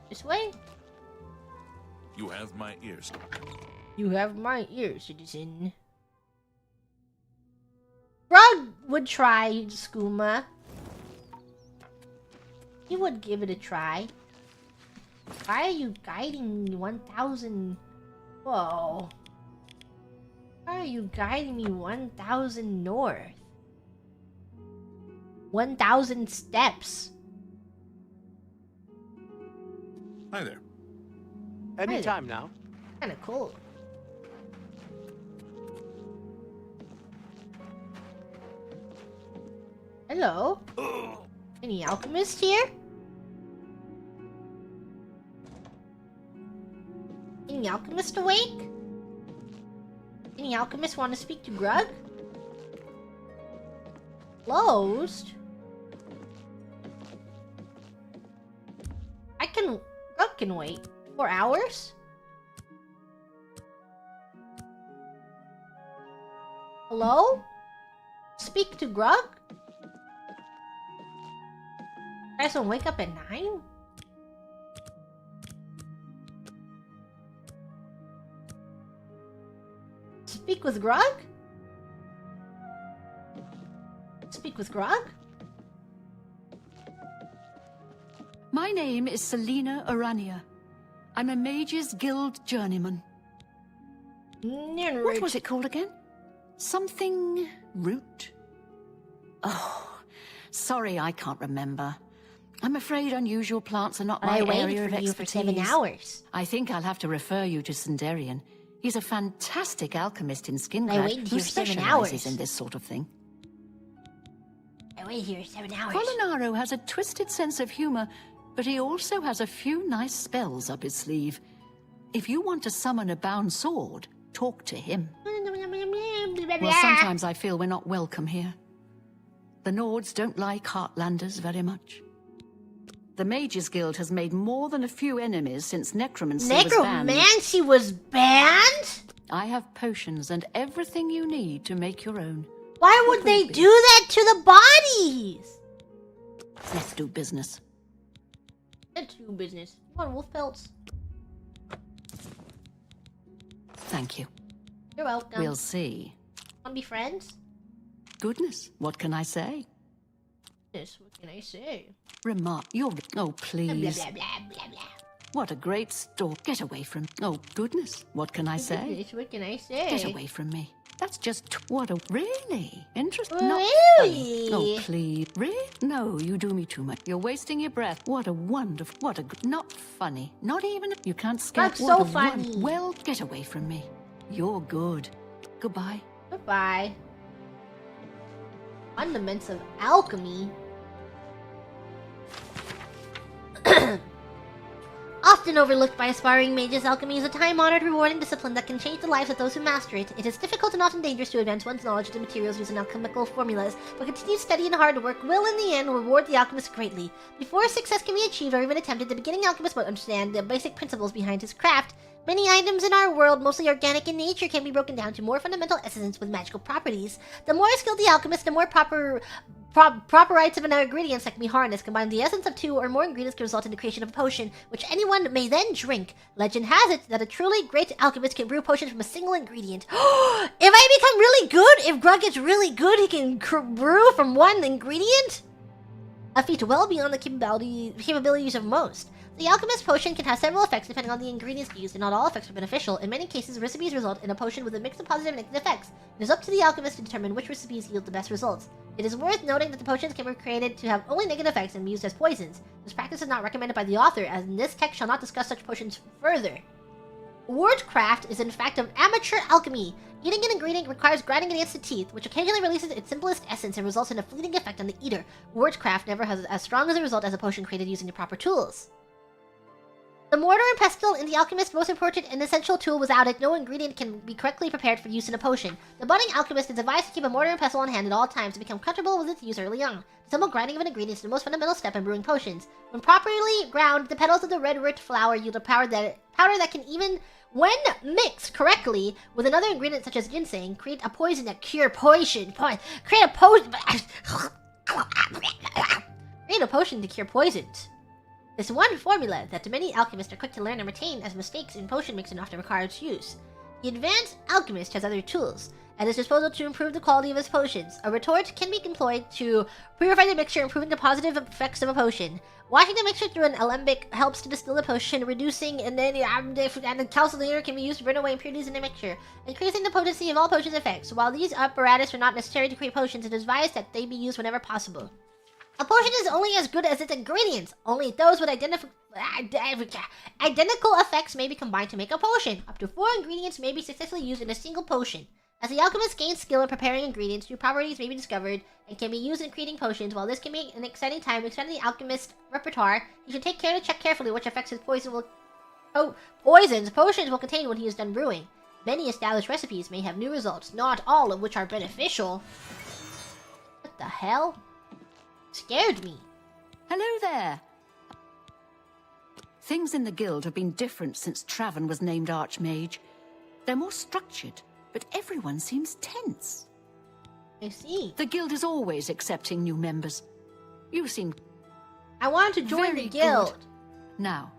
This way?
You have my ears.
You have my ear, citizen. Grug would try skooma. He would give it a try. Why are you guiding me 1,000? Whoa. Why are you guiding me 1,000 north? 1,000 steps.
Hi there.
Anytime now.
Kinda cool. Hello? Any alchemist here? Any alchemist awake? Any alchemist want to speak to Grug? Closed? Grug can wait. 4 hours? Hello? Speak to Grug? You guys don't wake up at 9? Speak with Grug? Speak with Grug?
My name is Selina Arania. I'm a Mages Guild journeyman. What was it called again? Something root? Oh, sorry, I can't remember. I'm afraid unusual plants are not my area of expertise. I waited for you for 7 hours. I think I'll have to refer you to Sundarian. He's a fantastic alchemist in Skingcraft who specializes in this sort of thing.
I waited here 7 hours.
Polinaro has a twisted sense of humor, but he also has a few nice spells up his sleeve. If you want to summon a bound sword, talk to him. Well, sometimes I feel we're not welcome here. The Nords don't like Heartlanders very much. The Mages Guild has made more than a few enemies since necromancy was banned.
Necromancy was banned?
I have potions and everything you need to make your own.
Why would they do that to the bodies?
Let's do business.
Let's do business. Come on, wolf pelts.
Thank you.
You're welcome.
We'll see.
Wanna be friends?
Goodness, what can I say?
Yes, what can I say?
Oh, please.
Blah, blah, blah, blah, blah.
What a great store. Get away from... Oh, goodness. What can I say?
Goodness, what can I say?
Get away from me. That's just... What a... Really? Interesting.
Really?
Oh, please. Really? No, you do me too much. You're wasting your breath. What a wonderful... Not funny. Not even... You can't scare...
That's so funny.
Well, get away from me. You're good. Goodbye.
Goodbye. Fundaments of alchemy. Often overlooked by aspiring mages, alchemy is a time-honored, rewarding discipline that can change the lives of those who master it. It is difficult and often dangerous to advance one's knowledge of the materials used in alchemical formulas, but continued study and hard work will, in the end, reward the alchemist greatly. Before success can be achieved or even attempted, the beginning alchemist must understand the basic principles behind his craft. Many items in our world, mostly organic in nature, can be broken down to more fundamental essences with magical properties. The more skilled the alchemist, the more proper items and ingredients that can be harnessed. Combining the essence of 2 or more ingredients can result in the creation of a potion, which anyone may then drink. Legend has it that a truly great alchemist can brew potions from a single ingredient. If I become really good, if Grug gets really good, he can brew from one ingredient? A feat well beyond the capabilities of most. The alchemist potion can have several effects depending on the ingredients used, and not all effects are beneficial. In many cases, recipes result in a potion with a mix of positive and negative effects. It is up to the alchemist to determine which recipes yield the best results. It is worth noting that the potions can be created to have only negative effects and be used as poisons. This practice is not recommended by the author, as in this text shall not discuss such potions further. Wordcraft is in fact an amateur alchemy. Eating an ingredient requires grinding it against the teeth, which occasionally releases its simplest essence and results in a fleeting effect on the eater. Wordcraft never has as strong as a result as a potion created using the proper tools. The mortar and pestle in the alchemist's most important and essential tool. Without it, no ingredient can be correctly prepared for use in a potion. The budding alchemist is advised to keep a mortar and pestle on hand at all times to become comfortable with its use early on. The simple grinding of an ingredient is the most fundamental step in brewing potions. When properly ground, the petals of the red root flower yield a powder that can, even when mixed correctly with another ingredient such as ginseng, create a potion that cure poison. Create a potion to cure poisons. This one formula that many alchemists are quick to learn and retain as mistakes in potion mixing often require its use. The advanced alchemist has other tools at his disposal to improve the quality of his potions. A retort can be employed to purify the mixture, improving the positive effects of a potion. Washing the mixture through an alembic helps to distill the potion, reducing and the calculator can be used to burn away impurities in the mixture, increasing the potency of all potions' effects. While these apparatus are not necessary to create potions, it is advised that they be used whenever possible. A potion is only as good as its ingredients. Only those with identical effects may be combined to make a potion. Up to 4 ingredients may be successfully used in a single potion. As the alchemist gains skill in preparing ingredients, new properties may be discovered and can be used in creating potions. While this can be an exciting time to extend the alchemist's repertoire, he should take care to check carefully which effects his potions will contain when he is done brewing. Many established recipes may have new results, not all of which are beneficial. What the hell? Scared me.
Hello there. Things in the guild have been different since Traven was named Archmage. They're more structured, but everyone seems tense.
I see.
The guild is always accepting new members. You seem...
I want to join the guild.
Good. Now,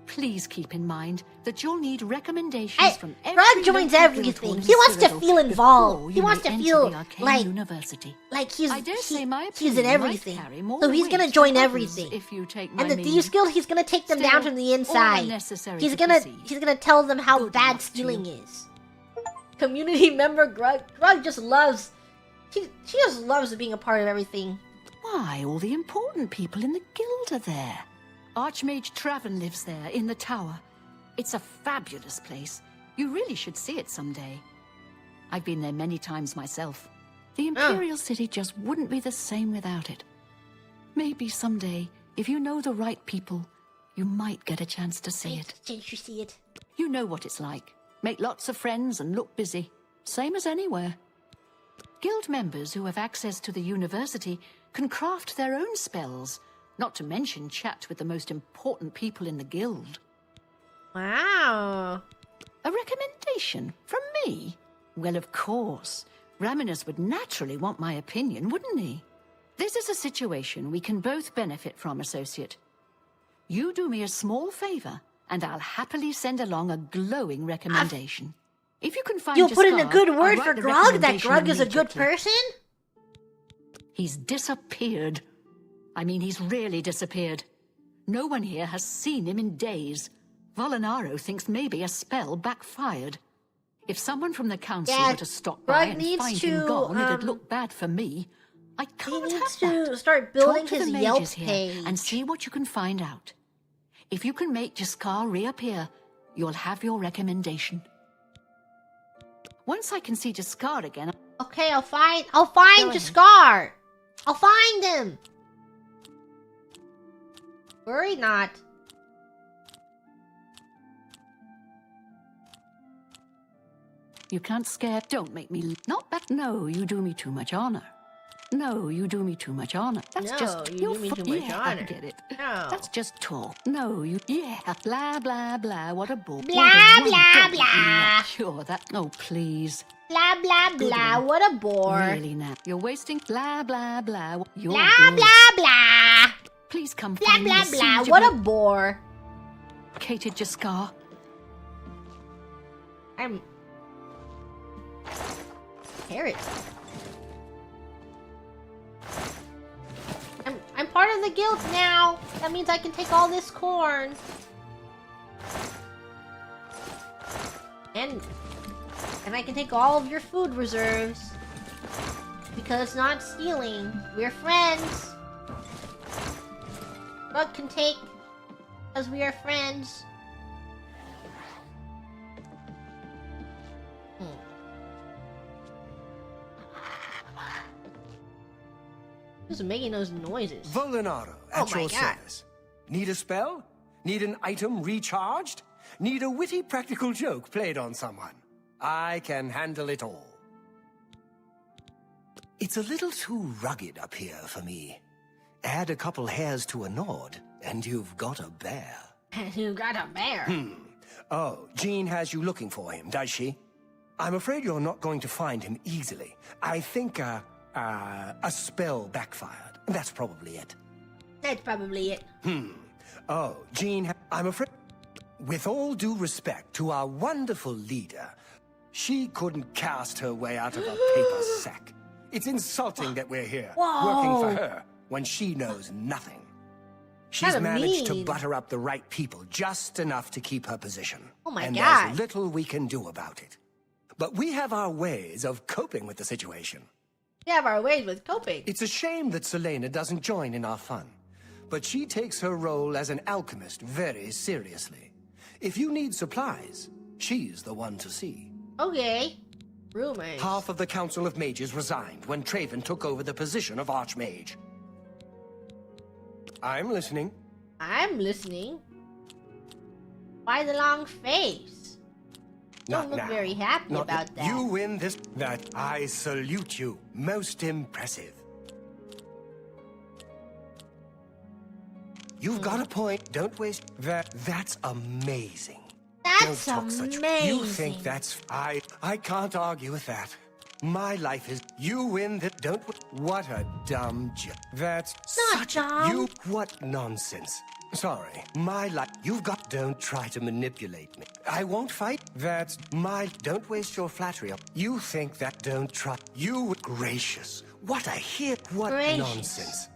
please keep in mind that you'll need recommendations from every
Grug joins everything. He wants to feel involved. He wants to feel like
university.
Like he's
he's
in everything. So he's gonna join everything.
If you take
and the Thieves Guild, he's gonna take them down from the inside. He's gonna tell them how bad stealing is. Community member Grug just loves. She just loves being a part of everything.
Why, all the important people in the guild are there. Archmage Traven lives there, in the tower. It's a fabulous place. You really should see it someday. I've been there many times myself. The Imperial City just wouldn't be the same without it. Maybe someday, if you know the right people, you might get a chance to see it. You know what it's like. Make lots of friends and look busy. Same as anywhere. Guild members who have access to the university can craft their own spells, not to mention chat with the most important people in the guild.
Wow.
A recommendation from me? Well, of course. Raminus would naturally want my opinion, wouldn't he? This is a situation we can both benefit from, Associate. You do me a small favor, and I'll happily send along a glowing recommendation. If you can find
You'll put in a good word for Grug, that
recommendation
Grug is a good person?
He's disappeared. I mean, he's really disappeared. No one here has seen him in days. Volinaro thinks maybe a spell backfired. If someone from the council were to stop by and find him gone, it'd look bad for me. I can't have that.
He needs to start building
Talk to
his
the
Yelp
mages here
page.
and see what you can find out. If you can make Jaskar reappear, you'll have your recommendation. Once I can see Jaskar again...
Okay, I'll find Jaskar. I'll find him. Worry not.
You can't scare... Don't make me... Not back... No, you do me too much honor. No, you do me too much honor. That's
No,
just...
you do me too much
yeah,
honor.
I get it.
No.
That's just talk. No, you... Yeah, blah, blah, blah. What a bore.
Blah, blah, blah.
Sure, that... Oh, please.
Blah, blah,
Good
blah.
one.
What a bore.
Really now. You're wasting... Blah, blah, blah. You're
Blah,
good.
blah, blah.
Please come
Blah,
find me
blah,
as soon
blah.
as
What a
you've
bore.
located Jaskar.
I'm... Carrot. I'm part of the guild now. That means I can take all this corn. And I can take all of your food reserves. Because it's not stealing. We're friends. Rug can take because we are friends. Who's making those noises?
Volinaro,
Oh
at
my
your
God.
service. Need a spell? Need an item recharged? Need a witty practical joke played on someone? I can handle it all. It's a little too rugged up here for me. Add a couple hairs to a nod, and you've got a bear.
You got a bear.
Oh, Jean has you looking for him, does she? I'm afraid you're not going to find him easily. I think, a spell backfired. That's probably it.
That's probably it.
Oh, Jean, I'm afraid... With all due respect to our wonderful leader, she couldn't cast her way out of a paper sack. It's insulting that we're here, working for her, when she knows nothing. She's
Kinda
managed to
mean.
butter up the right people just enough to keep her position.
Oh my
and
God.
there's little we can do about it. But we have our ways of coping with the situation.
We have our ways with coping.
It's a shame that Selena doesn't join in our fun. But she takes her role as an alchemist very seriously. If you need supplies, she's the one to see.
Okay. Rumors.
Half of the Council of Mages resigned when Traven took over the position of Archmage. I'm listening.
I'm listening. Why the long face? Don't look
now.
very happy
Not
about that.
You win this. That I salute you. Most impressive. You've got a point. Don't waste that. That's amazing.
That's
Don't talk
amazing.
such. You think that's I can't argue with that. My life is you win that. Don't. What a dumb joke. That's
Not
such
dumb.
you. What nonsense. Sorry, my life. You've got. Don't try to manipulate me. I won't fight. That's my. Don't waste your flattery. You think that. Don't try. You gracious. What a hit. What
Gracious.
nonsense.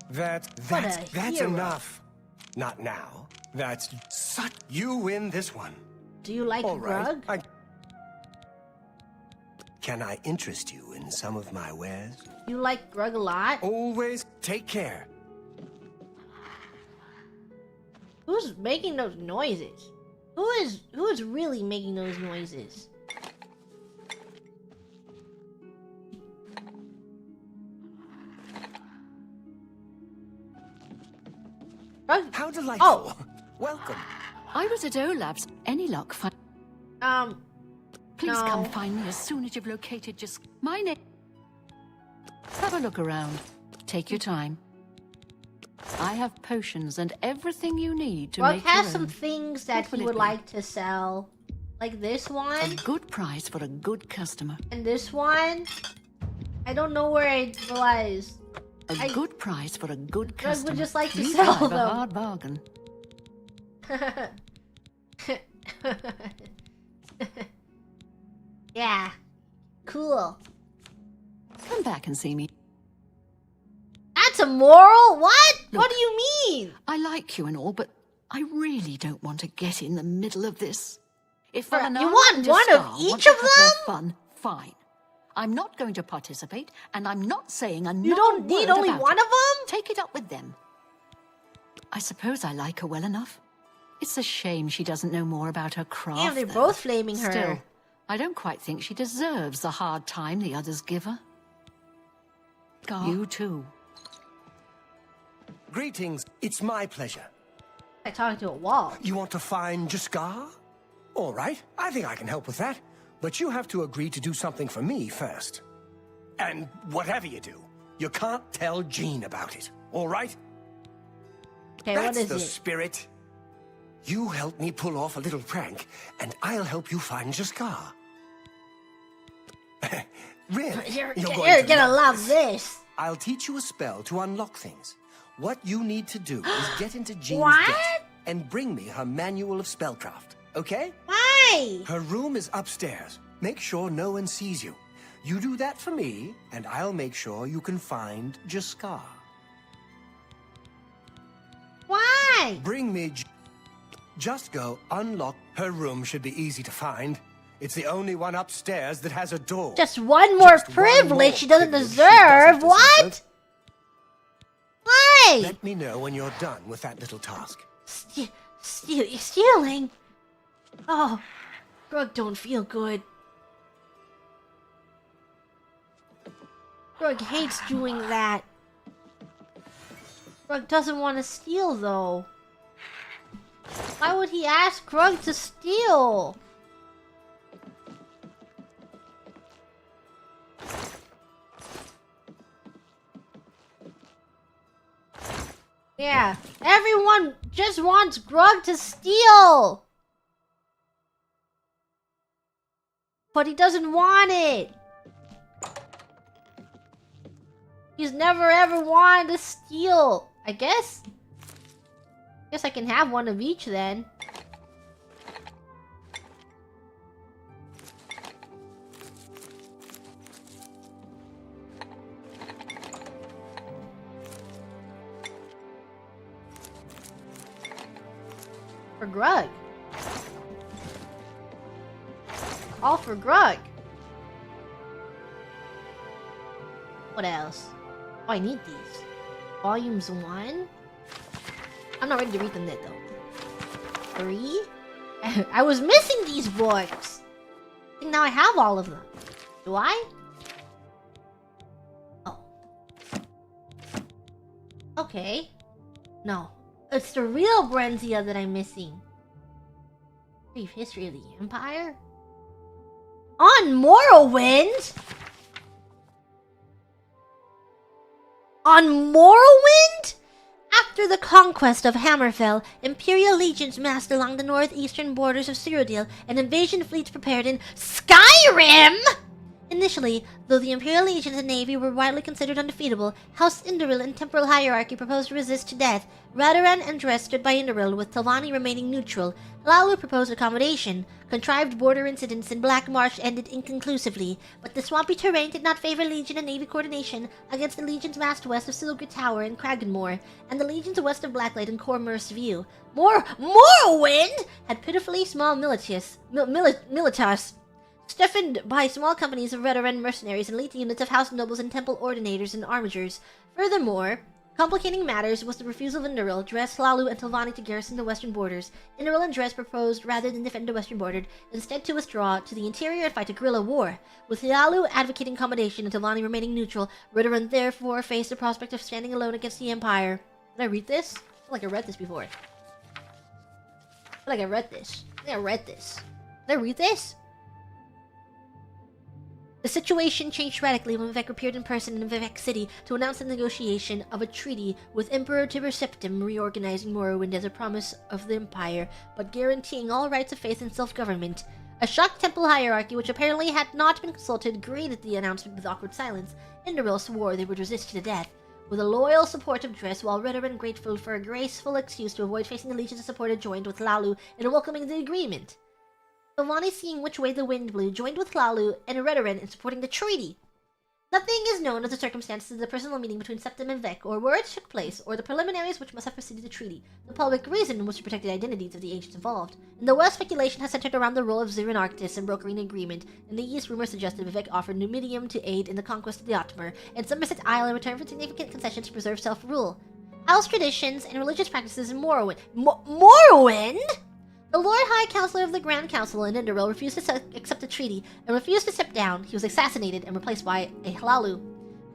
That's
a hero.
enough. Not now. That's such. You win this one.
Do you like
All right.
Grug?
Can I interest you in some of my wares?
You like Grug a lot?
Always take care.
Who's making those noises? Who is really making those noises? Grug?
How delightful.
Oh.
Welcome.
I was at Olaf's. Any luck? Please
No.
come find me as soon as you've located just my name. Have a look around. Take your time. I have potions and everything you need to
Grug
make
has
your
some
own.
things that
What will
he
it
would
be?
like to sell. Like this
A
one,
good price for a good customer.
and this one. I don't know where it was.
A good price for a good
Grug
customer.
would just like to
You
sell
drive a
them.
hard bargain.
Yeah. Cool.
Come back and see me.
That's a moral? What?
Look.
What do you mean?
I like you and all, but I really don't want to get in the middle of this. If
You
Valinara
want
and
one of
Jaskar
each
want to
of
have their
them?
fun, fine. I'm not going to participate, and I'm not saying another
You don't need
word
only
about
one
it.
of them?
Take it up with them. I suppose I like her well enough. It's a shame she doesn't know more about her craft.
Damn, they're
though.
both flaming her.
Still, I don't quite think she deserves the hard time the others give her. You too.
Greetings. It's my pleasure.
I talking to a wall.
You want to find Jaskar? All right, I think I can help with that. But you have to agree to do something for me first. And whatever you do, you can't tell Jean about it, all right?
Okay,
That's
what is
the
it?
spirit. You help me pull off a little prank, and I'll help you find Jaskar. Really?
You're
going
gonna love this.
I'll teach you a spell to unlock things. What you need to do is get into Jean's
What?
debt and bring me her manual of spellcraft, okay?
Why?
Her room is upstairs. Make sure no one sees you. You do that for me, and I'll make sure you can find Jaskar.
Why?
Bring me... Just go unlock. Her room should be easy to find. It's the only one upstairs that has a door.
Just one more
Just one
privilege
more
she doesn't
privilege she
deserve.
doesn't
What?
deserve.
Why?
Let me know when you're done with that little task.
Stealing? Oh, Grug don't feel good. Grug hates doing that. Grug doesn't want to steal, though. Why would he ask Grug to steal? Yeah, everyone just wants Grug to steal! But he doesn't want it! He's never ever wanted to steal, I guess? Guess I can have one of each then. For Grug. All for Grug. What else? Oh, I need these. Volumes 1? I'm not ready to read them yet, though. 3? I was missing these books! I think now I have all of them. Do I? Oh. Okay. No. It's the real Brenzia that I'm missing. Brief history of the Empire? On Morrowind? On Morrowind? After the conquest of Hammerfell, Imperial legions massed along the northeastern borders of Cyrodiil, and invasion fleets prepared in Skyrim! Initially, though the Imperial legions and navy were widely considered undefeatable, House Indoril and temporal hierarchy proposed to resist to death. Radaran and Drus stood by Indoril, with Telvanni remaining neutral. Hlaalu proposed accommodation. Contrived border incidents in Black Marsh ended inconclusively, but the swampy terrain did not favor Legion and Navy coordination against the legions massed west of Silgr Tower and Kraganmore, and the legions west of Blacklight and Cormor's View. Morrowind had pitifully small militias, stiffened by small companies of Redoran mercenaries and elite units of house nobles and temple ordinators and armigers. Furthermore, complicating matters was the refusal of Indoril, Drus, Hlaalu, and Telvanni to garrison the western borders. Indoril and Drus proposed, rather than defend the western border, instead to withdraw to the interior and fight a guerrilla war. With Hlaalu advocating accommodation and Telvanni remaining neutral, Redoran therefore faced the prospect of standing alone against the Empire. Did I read this? I feel like I read this before. I feel like I read this. I think I read this. Did I read this? The situation changed radically when Vivek appeared in person in Vivek City to announce the negotiation of a treaty with Emperor Tiber Septim, reorganizing Morrowind as a promise of the Empire, but guaranteeing all rights of faith and self-government. A shocked temple hierarchy, which apparently had not been consulted, greeted the announcement with awkward silence. Indoril swore they would resist to the death, with a loyal support of Drus, while Redoran, grateful for a graceful excuse to avoid facing the legions of support, joined with Hlaalu in welcoming the agreement. Telvanni, seeing which way the wind blew, joined with Hlaalu and Redoran in supporting the treaty. Nothing is known of the circumstances of the personal meeting between Septim and Vec, or where it took place, or the preliminaries which must have preceded the treaty. The public reason was to protect the identities of the agents involved. In the west, speculation has centered around the role of Zirin Arctis in brokering an agreement. In the east, rumors suggested Vivek offered Numidium to aid in the conquest of the Ottoman, and Somerset Isle in return for significant concessions to preserve self-rule. House traditions and religious practices in Morrowind. Morrowind? The Lord High Counselor of the Grand Council in Indoril refused to accept the treaty and refused to step down. He was assassinated and replaced by a Hlaalu.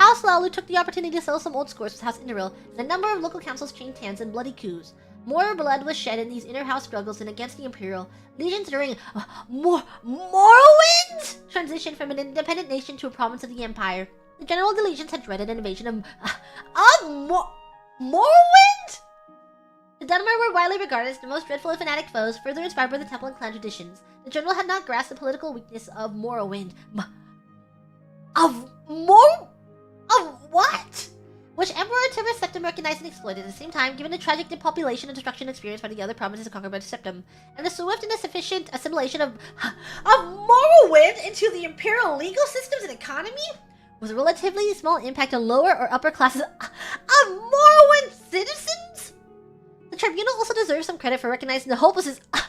House Hlaalu took the opportunity to settle some old scores with House Indoril, and a number of local councils changed hands in bloody coups. More blood was shed in these inter-house struggles than against the Imperial. Legions during Morrowind transitioned from an independent nation to a province of the Empire. The General of the Legions had dreaded an invasion of Morrowind? The Dunmer were widely regarded as the most dreadful of fanatic foes, further inspired by the temple and clan traditions. The general had not grasped the political weakness of Morrowind. Of what? Which Emperor Tiber Septim recognized and exploited at the same time, given the tragic depopulation and destruction experienced by the other provinces conquered by the Septim, and the swift and sufficient assimilation of Morrowind into the imperial legal systems and economy, was a relatively small impact on lower or upper classes of Morrowind citizens. The tribunal also deserves some credit for recognizing the hopelessness of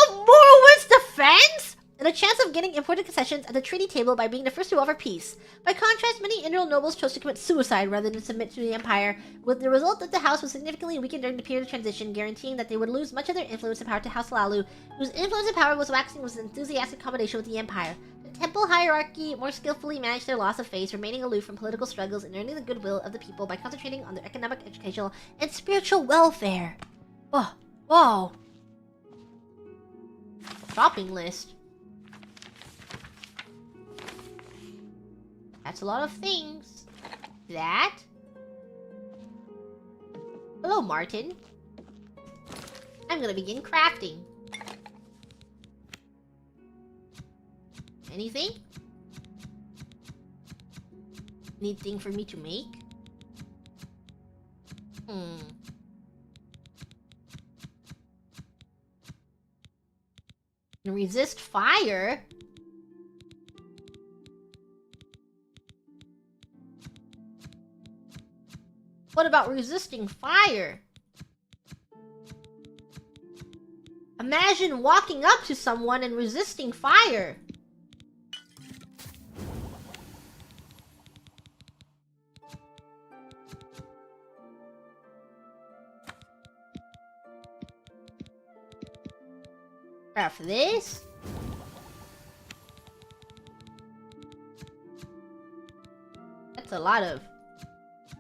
Morrowind's defense and a chance of getting important concessions at the treaty table by being the first to offer peace. By contrast, many Indoril nobles chose to commit suicide rather than submit to the Empire, with the result that the house was significantly weakened during the period of transition, guaranteeing that they would lose much of their influence and power to House Hlaalu, whose influence and power was waxing with enthusiastic combination with the Empire. The temple hierarchy more skillfully managed their loss of face, remaining aloof from political struggles and earning the goodwill of the people by concentrating on their economic, educational, and spiritual welfare. Whoa. Whoa. Shopping list. That's a lot of things. That. Hello, Martin. I'm gonna begin crafting. Anything? Anything for me to make? Resist fire? What about resisting fire? Imagine walking up to someone and resisting fire. Craft this. That's a lot of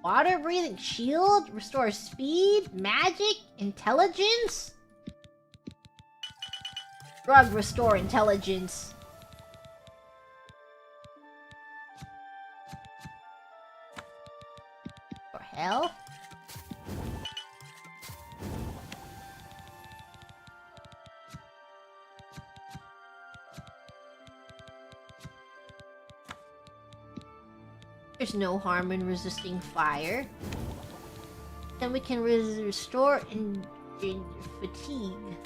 water breathing shield, restores speed, magic, intelligence. Drug restore intelligence. For health. There's no harm in resisting fire. Then we can restore in fatigue.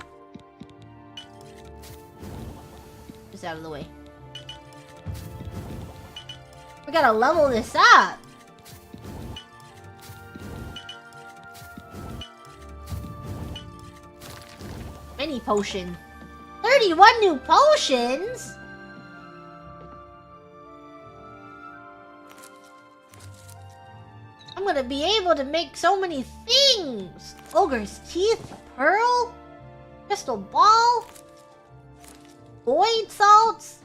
Just out of the way. We gotta level this up. Mini potion. 31 new potions? I'm gonna be able to make so many things! Ogre's teeth, pearl, crystal ball, void salts,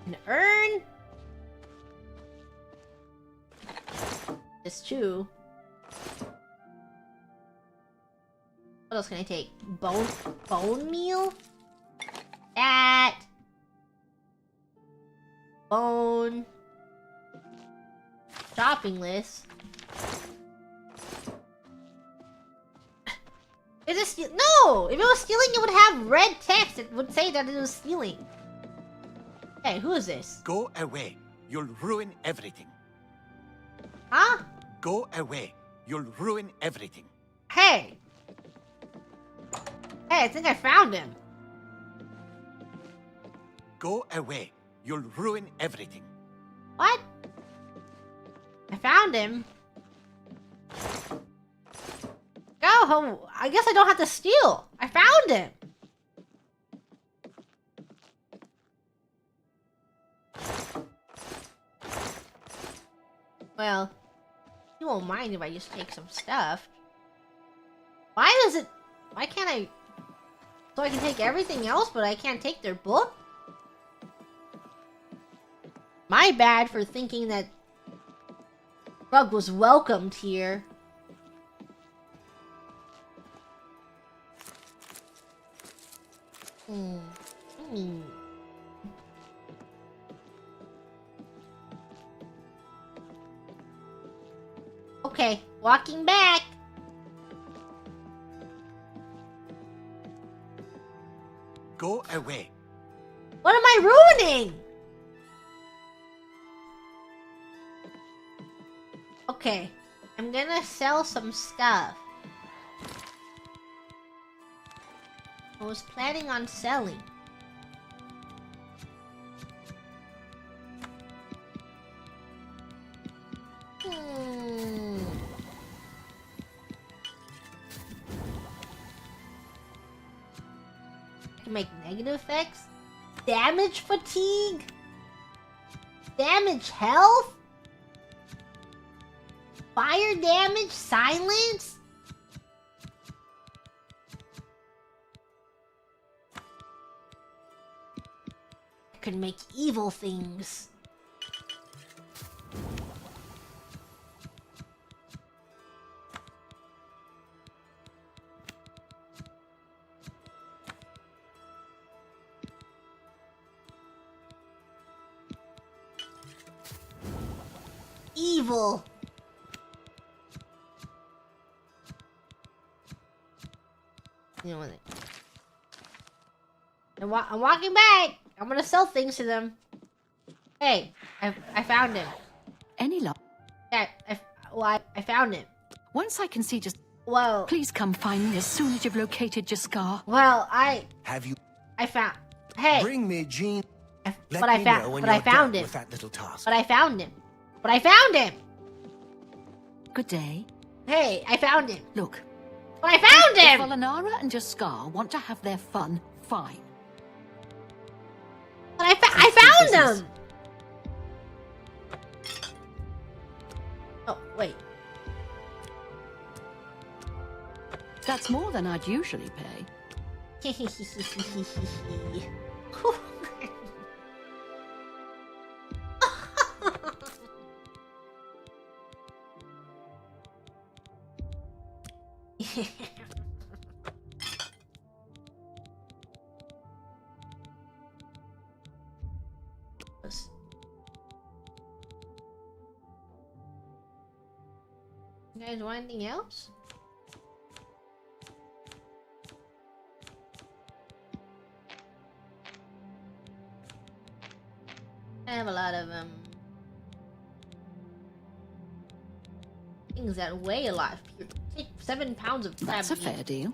an urn. This too. What else can I take? Bone meal? That. Bone. Shopping list. Is it no! If it was stealing, it would have red text. It would say that it was stealing. Hey, who is this?
Go away. You'll ruin everything.
Huh?
Go away. You'll ruin everything.
Hey! Hey, I think I found him.
Go away. You'll ruin everything.
What? I found him. Go home. I guess I don't have to steal. I found him. Well, you won't mind if I just take some stuff. Why can't I So I can take everything else, but I can't take their book? My bad for thinking that Rug was welcomed here. Okay, walking back.
Go away.
What am I ruining? Okay, I'm gonna sell some stuff. I was planning on selling. I can make negative effects? Damage fatigue? Damage health? Fire damage? Silence? I could make evil things. Evil. You know what? I'm walking back. I'm gonna sell things to them. Hey, I found him.
Any luck?
Yeah, I found him.
Once I can see just...
Whoa.
Please come find me as soon as you've located your scar.
Well,
Have you...
I found... Hey.
Bring me Jean. Let
But I
me
found...
know when
But
you're
I found
done
him.
with that little task.
But I found him. But I found him!
Good day.
Hey, I found him.
Look.
But I found him!
If Alanara and Jaskar want to have their fun, fine.
But I found him! Oh, wait.
That's more than I'd usually pay.
You guys want anything else? I have a lot of things that weigh a lot. Take 7 pounds of crab
That's a
meat.
fair deal.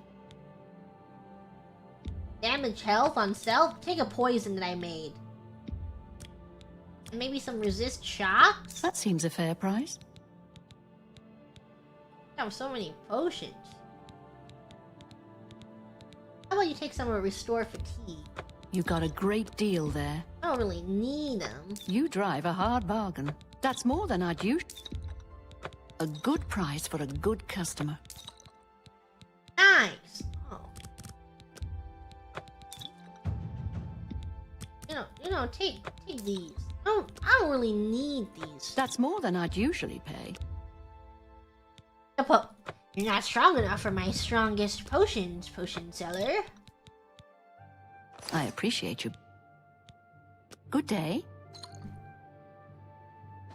Damage health on self. Take a poison that I made. And maybe some resist shocks.
That seems a fair price.
I have so many potions. How about you take some of restore fatigue?
You got a great deal there.
I don't really need them.
You drive a hard bargain. That's more than I'd use. A good price for a good customer.
Nice. Oh. You know, take these. I don't really need these.
That's more than I'd usually pay.
But you're not strong enough for my strongest potion seller.
I appreciate you. Good day.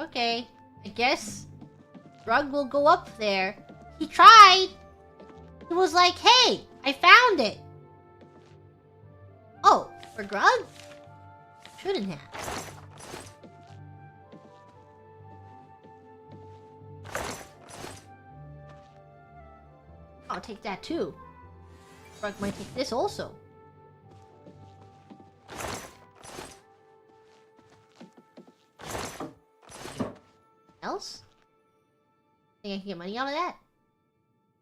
Okay, I guess Drug will go up there. He tried. He was like, hey, I found it. Oh, for Grug? Shouldn't have. I'll take that too. Grug might take this also. Else? Think I can get money out of that?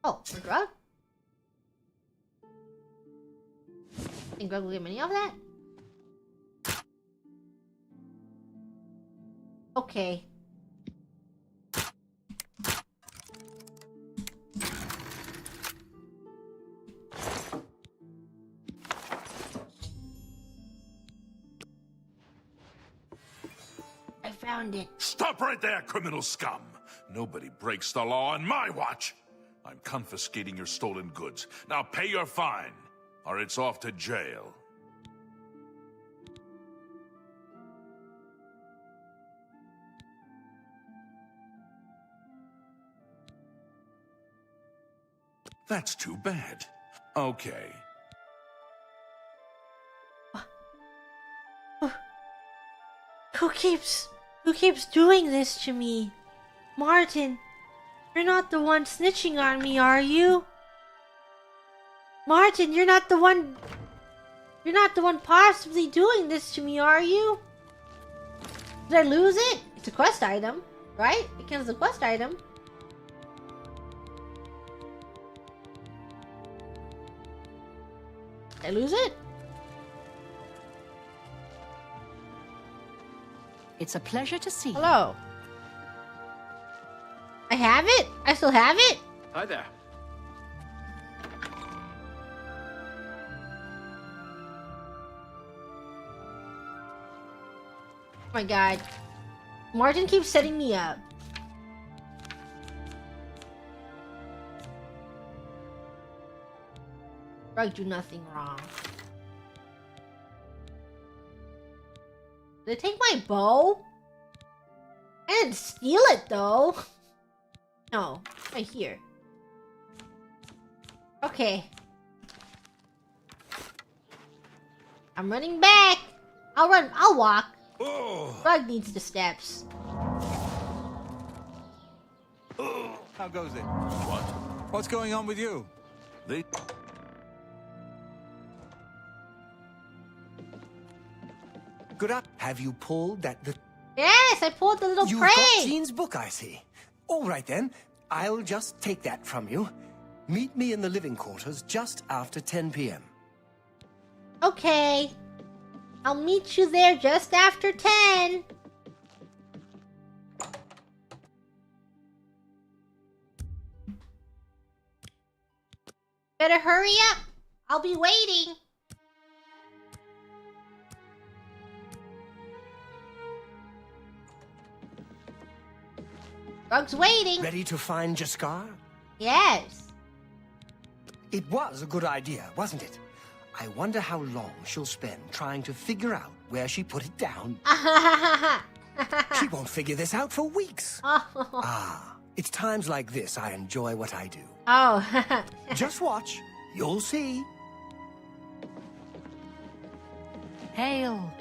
Oh, for Grug? Think Grug will get money out of that? Okay. found it.
Stop right there, criminal scum! Nobody breaks the law on my watch! I'm confiscating your stolen goods. Now pay your fine, or it's off to jail. That's too bad. Okay.
Who keeps doing this to me? Martin, you're not the one snitching on me, are you? Martin, you're not the one possibly doing this to me, are you? Did I lose it? It's a quest item, right? It counts as a quest item. Did I lose it?
It's a pleasure to see you.
Hello. I have it? I still have it?
Hi there.
Oh my god. Martin keeps setting me up. I do nothing wrong. Did they take my bow? I didn't steal it though. No, right here. Okay. I'm running back. I'll walk. Rug needs the steps.
How goes it? What? What's going on with you?
Good up. Have you pulled that?
Yes, I pulled the little
You've
prey.
got Jean's book, I see. All right then, I'll just take that from you. Meet me in the living quarters just after 10 p.m.
Okay. I'll meet you there just after 10. Better hurry up. I'll be waiting. Rug's waiting.
Ready to find Jaskar?
Yes.
It was a good idea, wasn't it? I wonder how long she'll spend trying to figure out where she put it down. She won't figure this out for weeks. Ah, it's times like this I enjoy what I do.
Oh.
Just watch. You'll see.
Hail.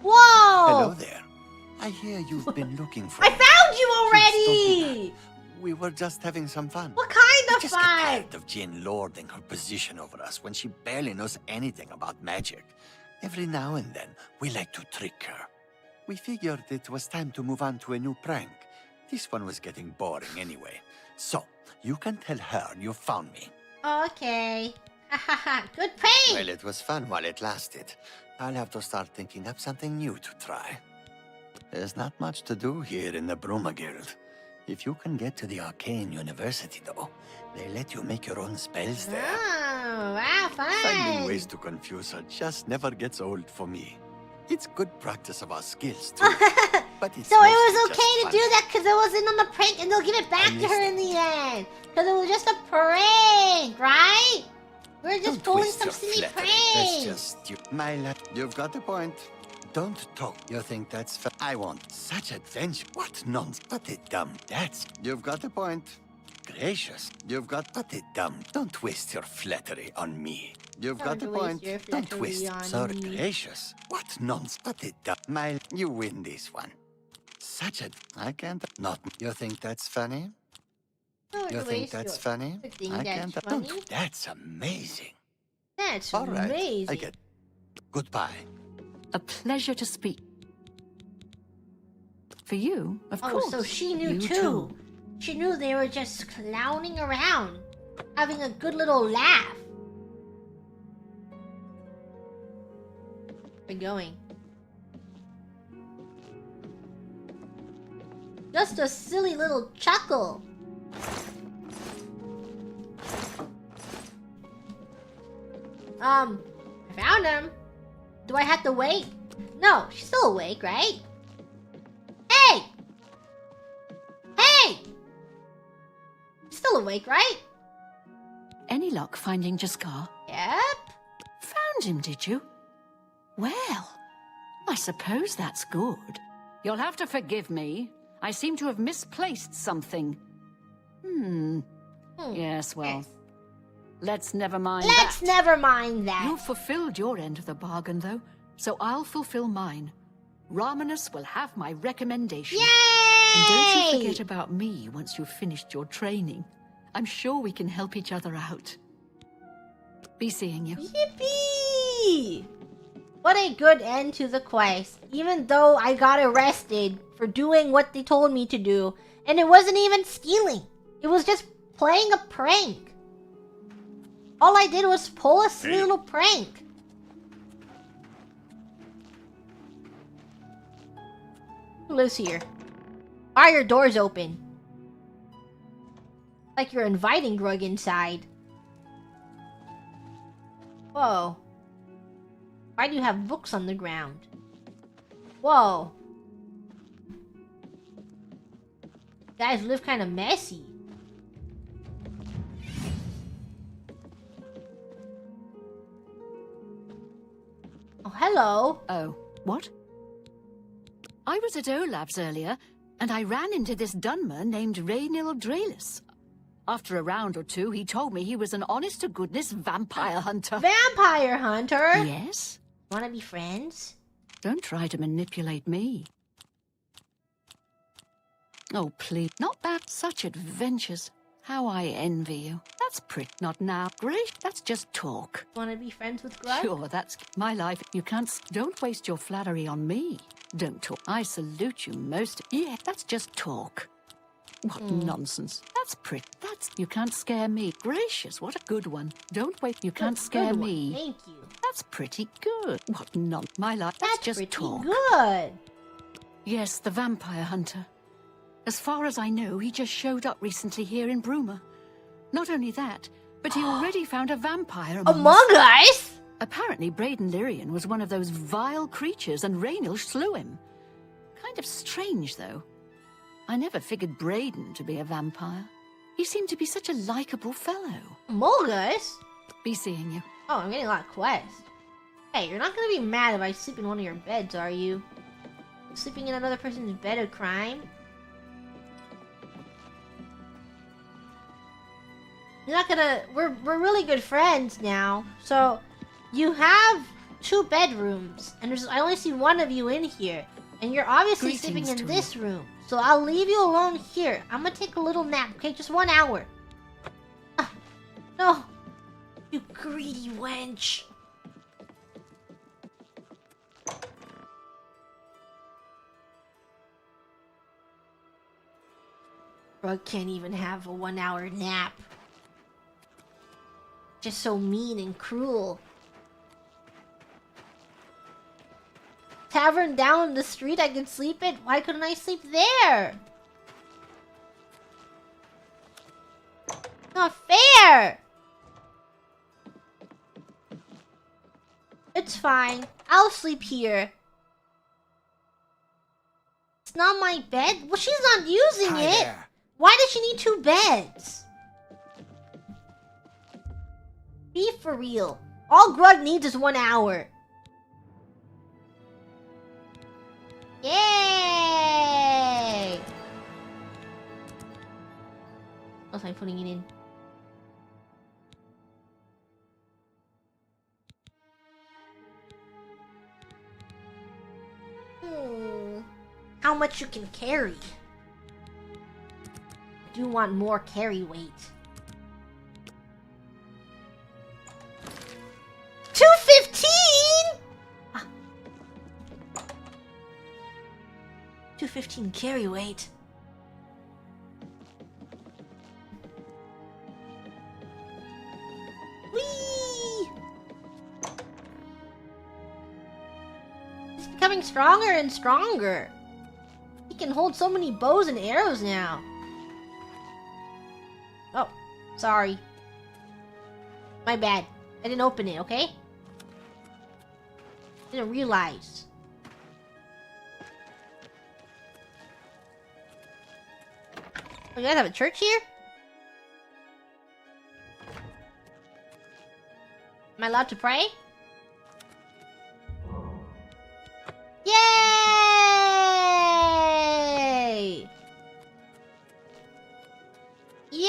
Whoa!
Hello there. I hear you've been looking for
I
me.
found you
Please
already!
don't do that. We were just having some fun.
What kind
I
of
just get
fun?
tired of Jane lording her position over us when she barely knows anything about magic. Every now and then, we like to trick her. We figured it was time to move on to a new prank. This one was getting boring anyway. So, you can tell her you found me.
Okay. Good pay!
Well, it was fun while it lasted. I'll have to start thinking up something new to try. There's not much to do here in the Bruma Guild. If you can get to the Arcane University, though, they let you make your own spells there.
Oh, wow, fun!
Finding ways to confuse her just never gets old for me. It's good practice of our skills, too. But it's
So it
mostly
was
just
okay to
fun.
do that because it wasn't on the prank and they'll give it back to her in the end. Because it was just a prank, right? We're just pulling
Twist
some
your
silly
flattery. That's
pranks.
just you. My lad, you've got the point. Don't talk. You think that's fair? I want such adventure. What nonsense? What a dumb. That's. You've got the point. Gracious. You've got. What a dumb. Don't waste your flattery on me. You've got the
Don't waste
point.
your
Don't
flattery
twist.
on
So
me.
gracious. What nonsense? What a dumb. My. You win this one. Such a. I can't. Not. You think that's funny?
Don't
You think
waste
that's
your-
funny?
You think
I
that's
can't.
funny?
Don't. That's amazing.
That's
All right.
amazing.
I get. Goodbye.
A pleasure to speak. For you, of
Oh,
course.
so she knew
You
too. She knew they were just clowning around, having a good little laugh. We're going. Just a silly little chuckle. I found him. Do I have to wait? No, she's still awake, right? Hey! Hey! Still awake, right?
Any luck finding Jaskar?
Yep.
Found him, did you? Well, I suppose that's good. You'll have to forgive me. I seem to have misplaced something. Yes, well, let's never mind that.
Let's never mind that.
You've fulfilled your end of the bargain, though, so I'll fulfill mine. Romanus will have my recommendation.
Yay!
And don't you forget about me once you've finished your training. I'm sure we can help each other out. Be seeing you.
Yippee! What a good end to the quest. Even though I got arrested for doing what they told me to do. And it wasn't even stealing. It was just playing a prank. All I did was pull a silly little prank. Who lives here? Why are your doors open? Like you're inviting Grug inside. Whoa. Why do you have books on the ground? Whoa. Guys live kind of messy. Oh, hello.
Oh, what? I was at Olaf's earlier, and I ran into this Dunmer named Raynil Drus. After a round or two, he told me he was an honest-to-goodness vampire hunter.
Vampire hunter?
Yes.
Wanna be friends?
Don't try to manipulate me. Oh, please. Not bad. Such adventures. How I envy you. That's pretty. Not now. Great. That's just talk.
Wanna be friends with Grug?
Sure, that's my life. You can't... Don't waste your flattery on me. Don't talk. I salute you most... Yeah, that's just talk. What nonsense. That's pretty. That's... You can't scare me. Gracious, what a good one. Don't wait. You can't scare me.
Thank you.
That's pretty good. What non... My life. That's just
pretty
talk.
good.
Yes, the vampire hunter. As far as I know, he just showed up recently here in Bruma. Not only that, but he already found a vampire
among us.
Apparently, Braden Lyrian was one of those vile creatures, and Raynil slew him. Kind of strange, though. I never figured Braden to be a vampire. He seemed to be such a likable fellow.
Among us?
Be seeing you.
Oh, I'm getting a lot of quests. Hey, you're not gonna be mad if I sleep in one of your beds, are you? Sleeping in another person's bed a crime? You're not gonna... We're really good friends now. So, you have 2 bedrooms. And I only see one of you in here. And you're obviously sleeping in this room. So I'll leave you alone here. I'm gonna take a little nap, okay? Just 1 hour. No. You greedy wench. Rug can't even have a 1-hour nap. Just so mean and cruel. Tavern down the street I could sleep in? Why couldn't I sleep there? Not fair! It's fine. I'll sleep here. It's not my bed? Well, she's not using it.
There.
Why does she need 2 beds? Be for real. All Grug needs is 1 hour. Yay! What was I putting it in? How much you can carry? I do want more carry weight. 215? 215 carry weight. Whee! He's becoming stronger and stronger. He can hold so many bows and arrows now. Oh, sorry. My bad. I didn't open it, okay? Didn't realize. You guys have a church here? Am I allowed to pray? Yay! Yay!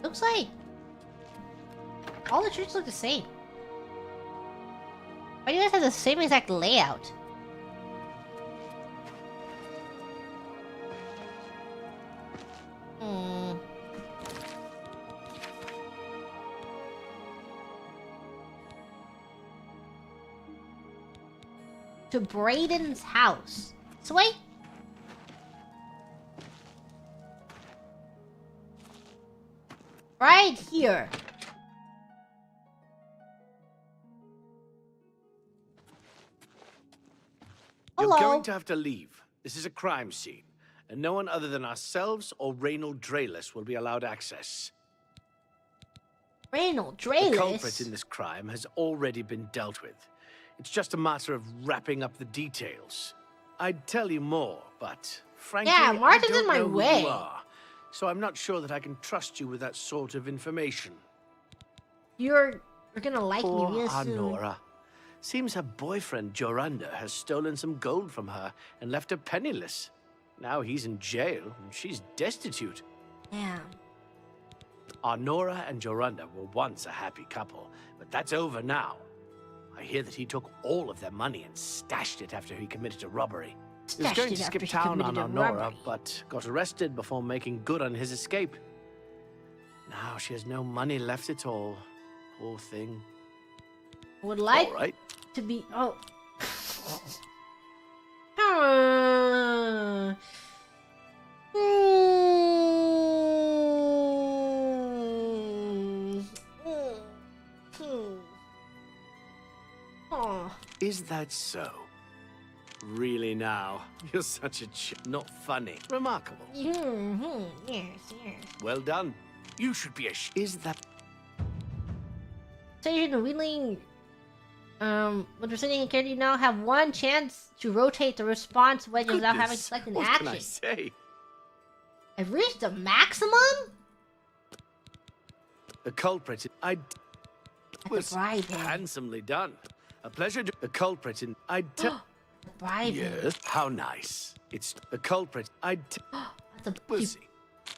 Looks like all the churches look the same. Why do you guys have the same exact layout? To Braden's house. Sweet. Right here.
You're
Hello.
going to have to leave. This is a crime scene, and no one other than ourselves or Raynil Drus will be allowed access.
Raynil
The
Drus?
culprit in this crime has already been dealt with. It's just a matter of wrapping up the details. I'd tell you more, but frankly,
Yeah, Martin's
I don't
in my
know who
way.
you are, so I'm not sure that I can trust you with that sort of information.
You're gonna like
Poor
me real soon.
Arnora. Seems her boyfriend, Jorunda, has stolen some gold from her and left her penniless. Now he's in jail and she's destitute.
Yeah.
Arnora and Jorunda were once a happy couple, but that's over now. I hear that he took all of their money and stashed it after he committed a robbery. He was
Stashed
going
it
to
after
skip
he
town on
committed a
Arnora,
robbery.
but got arrested before making good on his escape. Now she has no money left at all. Poor thing.
Would like
All right.
to be. Oh.
Is that so? Really now? You're such a not funny. Remarkable.
Yes, yes.
Well done. You should be Is that...
So you're wheeling. When you're sitting here, you now have one chance to rotate the response wedge without having to select an
what
action.
can I say?
I've reached the maximum?
The culprit... I... was
bribe him.
handsomely done. A pleasure to... The culprit in...
Bribe him.
Yes, how nice. It's the culprit. We'll see.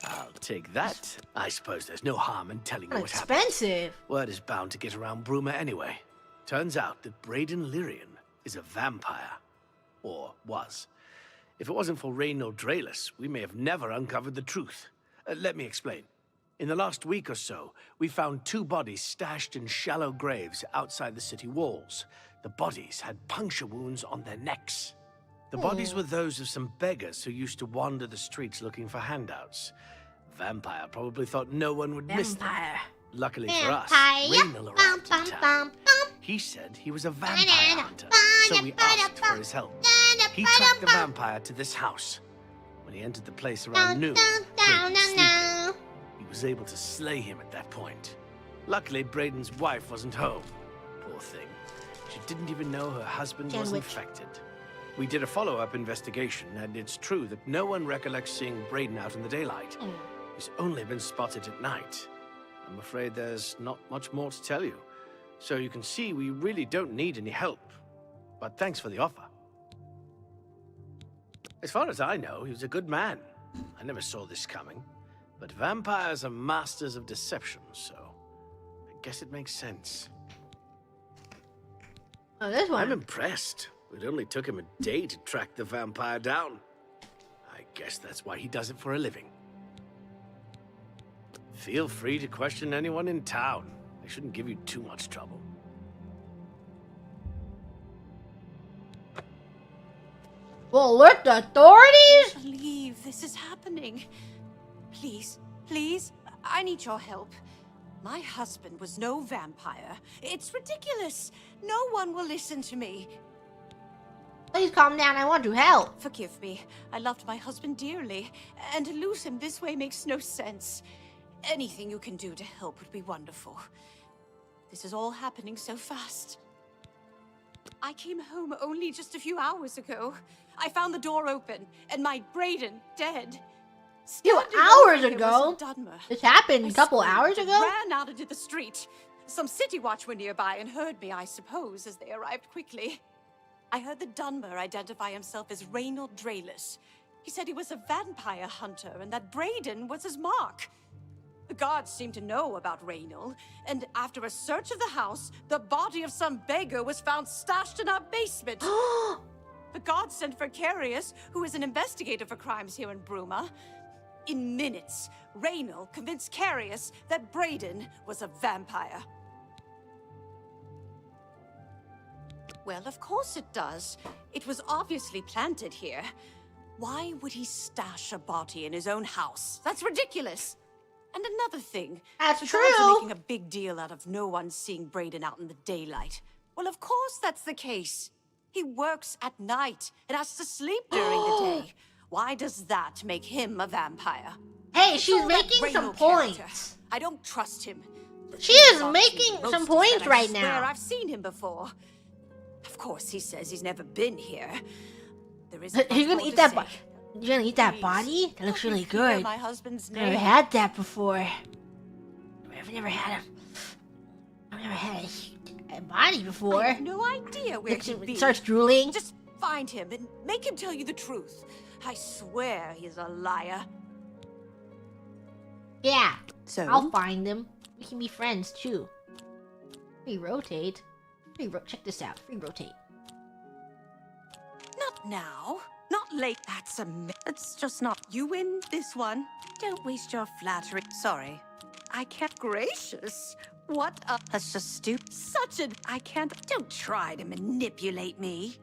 I'll take that. I suppose there's no harm in telling you what happened.
Expensive.
Word is bound to get around Bruma anyway. Turns out that Braden Lyrian is a vampire. Or was. If it wasn't for Raynil Drus, we may have never uncovered the truth. Let me explain. In the last week or so, we found 2 bodies stashed in shallow graves outside the city walls. The bodies had puncture wounds on their necks. The bodies were those of some beggars who used to wander the streets looking for handouts. Vampire probably thought no one would miss them. Luckily for us, Raynil arrived in town. He said he was a vampire hunter, so we asked for his help. He tracked the vampire to this house. When he entered the place around noon, Braden was sleeping. He was able to slay him at that point. Luckily, Braden's wife wasn't home. Poor thing. She didn't even know her husband was infected. We did a follow-up investigation, and it's true that no one recollects seeing Braden out in the daylight. He's only been spotted at night. I'm afraid there's not much more to tell you. So you can see we really don't need any help. But thanks for the offer. As far as I know, he was a good man. I never saw this coming. But vampires are masters of deception, so I guess it makes sense.
Oh, this one.
I'm impressed. It only took him a day to track the vampire down. I guess that's why he does it for a living. Feel free to question anyone in town. They shouldn't give you too much trouble.
Well, alert the authorities?
I can't believe this is happening. Please, please, I need your help. My husband was no vampire. It's ridiculous. No one will listen to me.
Please calm down. I want to help.
Forgive me. I loved my husband dearly, and to lose him this way makes no sense. Anything you can do to help would be wonderful. This is all happening so fast. I came home only just a few hours ago. I found the door open, and my Brayden dead.
Few
Standing
hours
over here
ago?
was a Dunmer.
This happened a couple
screamed
hours
and
ago?
Ran out into the street. Some city watch were nearby and heard me, I suppose, as they arrived quickly. I heard the Dunmer identify himself as Raynil Drus. He said he was a vampire hunter and that Brayden was his mark. The guards seemed to know about Raynil, and after a search of the house, the body of some beggar was found stashed in our basement. The guards sent for Carius, who is an investigator for crimes here in Bruma. In minutes, Raynil convinced Carius that Brayden was a vampire. Well, of course it does. It was obviously planted here. Why would he stash a body in his own house? That's ridiculous. And another thing.
That's
the guards are
true.
making a big deal out of no one seeing Brayden out in the daylight. Well, of course that's the case. He works at night and has to sleep during the day. Why does that make him a vampire?
Hey,
It's
she's
all that
making some
Raynil character.
points.
I don't trust him.
She is
Honestly,
making
most
some
of
points
that I
right
swear
now.
I've seen him before. Of course, he says he's never been here. There is.
You're gonna eat that. You're gonna eat that body? That looks really good.
My husband's
I've never
name.
had that before. I've never had a body before.
I have no idea where
Looks-
he'd be.
starts drooling.
Just find him and make him tell you the truth. I swear he's a liar.
Yeah.
So?
I'll find him. We can be friends too. Free rotate. Check this out. Free rotate.
Not now. Not late. It's just not. You win this one. Don't waste your flattery. Sorry. I can't. Gracious. What a. That's just stupid. Such an. I can't. Don't try to manipulate me.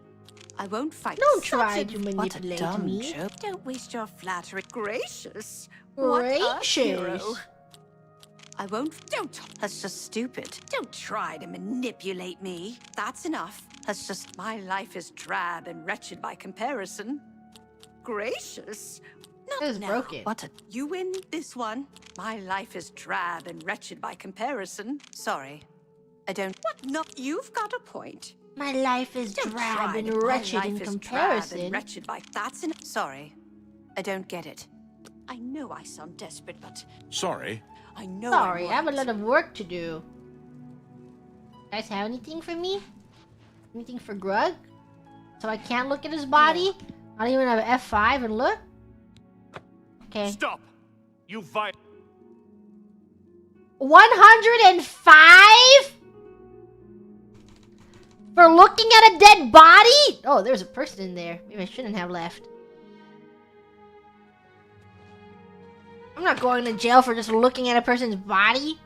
I won't fight.
Don't
Such
try
a-
to
what a
manipulate
dumb
me.
joke. Don't waste your flattery. Gracious.
Gracious.
What a hero. I won't. Don't. That's just stupid. Don't try to manipulate me. That's enough. That's just. My life is drab and wretched by comparison. Gracious. Not
That is
now.
broken.
What a. You win this one. My life is drab and wretched by comparison. Sorry. I don't. What? Not. You've got a point.
My life is
Don't
drab
try
and
to-
wretched
my
in
life is drab
comparison.
and wretched by. That's enough. Sorry. I don't get it. I know I sound desperate, but
Sorry.
I know.
Sorry, I
I'm
have a lot of work to do. You guys have anything for me? Anything for Grug? So I can't look at his body? I don't even have F5 and look? Okay.
Stop! You
105? For looking at a dead body? Oh, there's a person in there. Maybe I shouldn't have left. I'm not going to jail for just looking at a person's body.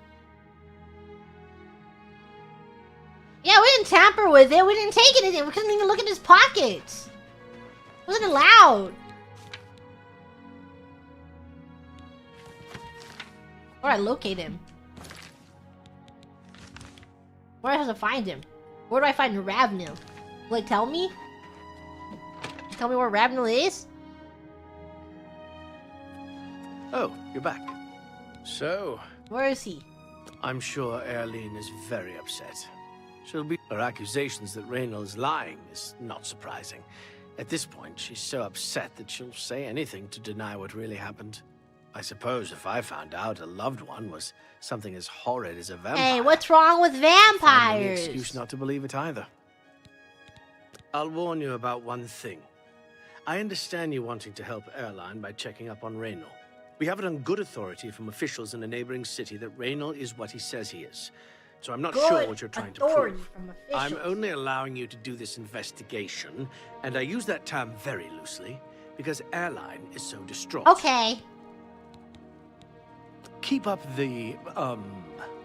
Yeah, we didn't tamper with it. We didn't take anything. We couldn't even look in his pockets. It wasn't allowed. Where do I locate him? Where do I have to find him? Where do I find Raynil? Will it tell me? Tell me where Raynil is?
Oh, you're back. So,
Where is he?
I'm sure Erlene is very upset. She'll be... Her accusations that Raynil is lying is not surprising. At this point, she's so upset that she'll say anything to deny what really happened. I suppose if I found out a loved one was something as horrid as a vampire...
Hey, what's wrong with
I'd find any
vampires?
excuse not to believe it either. I'll warn you about one thing. I understand you wanting to help Erline by checking up on Raynil. We have it on good authority from officials in a neighboring city that Raynil is what he says he is. So I'm not sure what you're trying to
authority
prove.
from
I'm
officials.
only allowing you to do this investigation, and I use that term very loosely, because Erline is so distraught.
Okay.
Keep up the,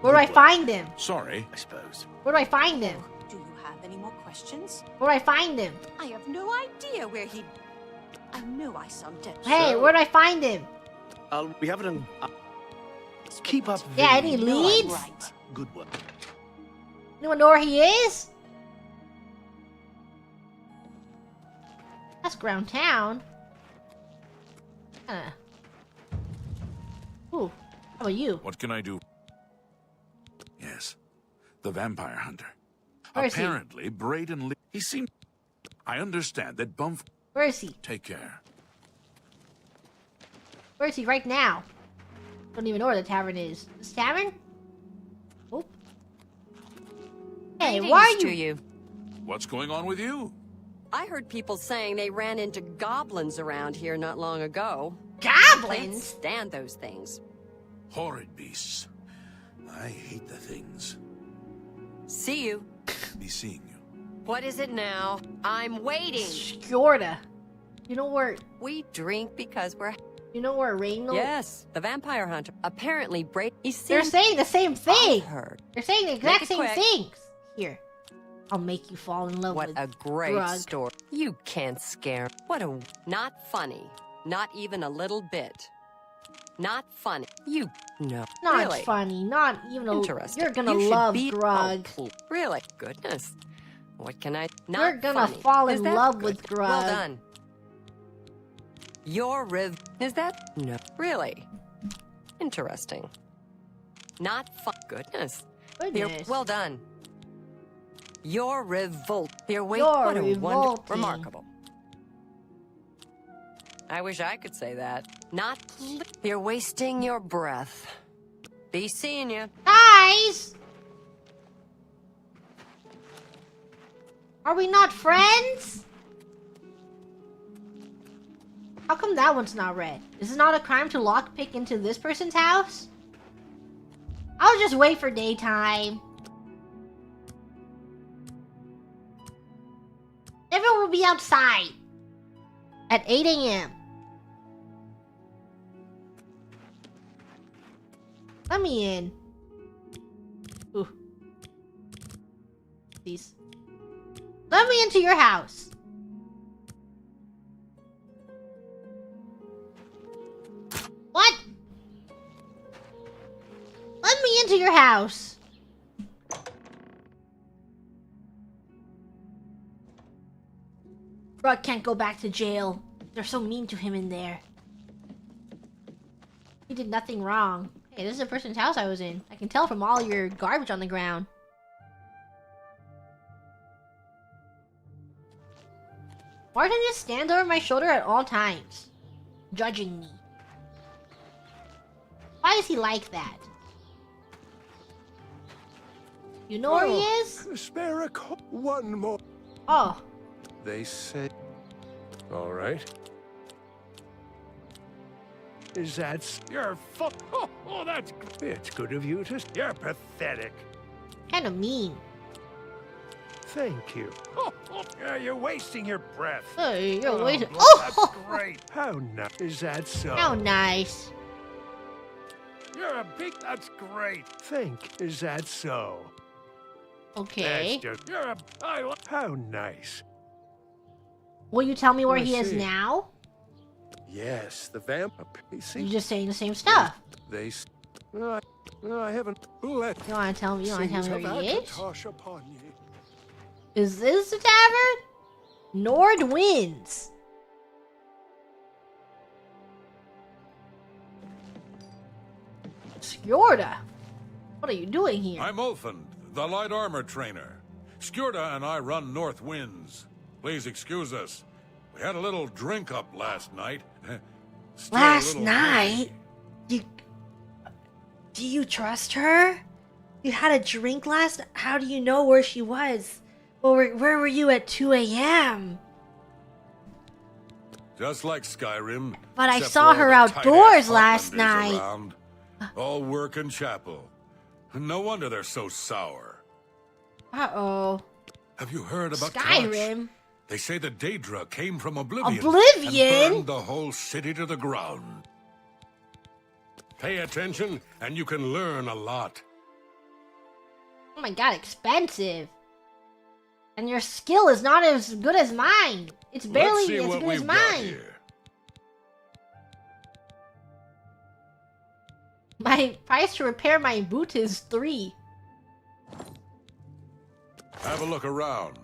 Where do I find him?
Sorry.
I suppose.
Where do I find him?
Do you have any more questions?
Where do I find him?
I have no idea where he. I know I sound dead.
Hey, where do I find him?
We have it on... keep up the...
Yeah, any leads?
Good work.
Anyone know where he is? That's ground town. Ooh, how about you?
What can I do? Yes. The vampire hunter.
Where is he?
Apparently, Brayden He seemed... I understand that Bumf...
Where is he?
Take care.
Where is he right now? Don't even know where the tavern is. This tavern? Oh. Hey, why are
you?
What's going on with you?
I heard people saying they ran into goblins around here not long ago.
Goblins?
I can't stand those things.
Horrid beasts. I hate the things.
See you.
Be seeing you.
What is it now? I'm waiting.
Skjorda. You know where...
We drink because we're...
You know where Raynil...
Yes, the vampire hunter. Apparently
They're saying the same thing.
I've heard.
They're saying the exact same
quick.
things. Here. I'll make you fall in love with
What a great
drug.
story. You can't scare. What a... Not funny. Not even a little bit. Not funny. You... No.
Not
really.
funny. Not even a...
Interesting.
You're gonna
You should
love
be-
Grug.
Oh, really? Goodness. What can I...
You're
Not
gonna
funny.
fall
Is
in
that
love
good?
with Grug.
Well done. Your Riv... Is that... No. Really? Interesting. Not fun. Goodness.
Goodness.
Well done. Your revolt. Your wait.
You're
What a wonderful...
revolting.
Remarkable. I wish I could say that. Not... You're wasting your breath. Be seeing you.
Guys! Are we not friends? How come that one's not red? Is it not a crime to lockpick into this person's house? I'll just wait for daytime. Everyone will be outside at 8 a.m. Let me in. Ooh. Please. Let me into your house. What? Let me into your house. Brug can't go back to jail. They're so mean to him in there. He did nothing wrong. Hey, this is the person's house I was in. I can tell from all your garbage on the ground. Martin just stands over my shoulder at all times, judging me. Why is he like that? You know where he is?
Spare one more.
Oh.
They say. All right. Is that you're full? Oh, that's it's good of you to. You're pathetic.
Kind of mean.
Thank you. Yeah, you're wasting your breath.
Hey, you're wasting.
That's great. How nice is that so?
How nice.
You're a big. That's great. Is that so?
Okay.
That's just, you're a. How nice.
Will you tell me where
I
he is
see.
now?
Yes, the vamp.
You're just saying the same stuff.
They. I haven't let.
You want to tell me? You want to tell me where he is?
Tosh upon ye.
Is this the tavern? Nord wins. Skjorda, what are you doing here?
I'm Ulfund, the light armor trainer. Skjorda and I run North Winds. Please excuse us. We had a little drink up last night. Still a
Last
little
night? Do you trust her? You had a drink last. How do you know where she was? Well, where were you at 2 a.m.?
Just like Skyrim.
But I
except
saw
for
her
all the
outdoors
tight-ass
last
Heartlanders
night.
around. All work and chapel. No wonder they're so sour.
Uh-oh.
Have you heard about
Skyrim?
They say the Daedra came from Oblivion.
Oblivion?
And burned the whole city to the ground. Pay attention, and you can learn a lot.
Oh my god, expensive. And your skill is not as good as mine. It's
Let's
barely
see
as
what
good as
we've got
mine.
here.
My price to repair my boot is 3.
Have a look around.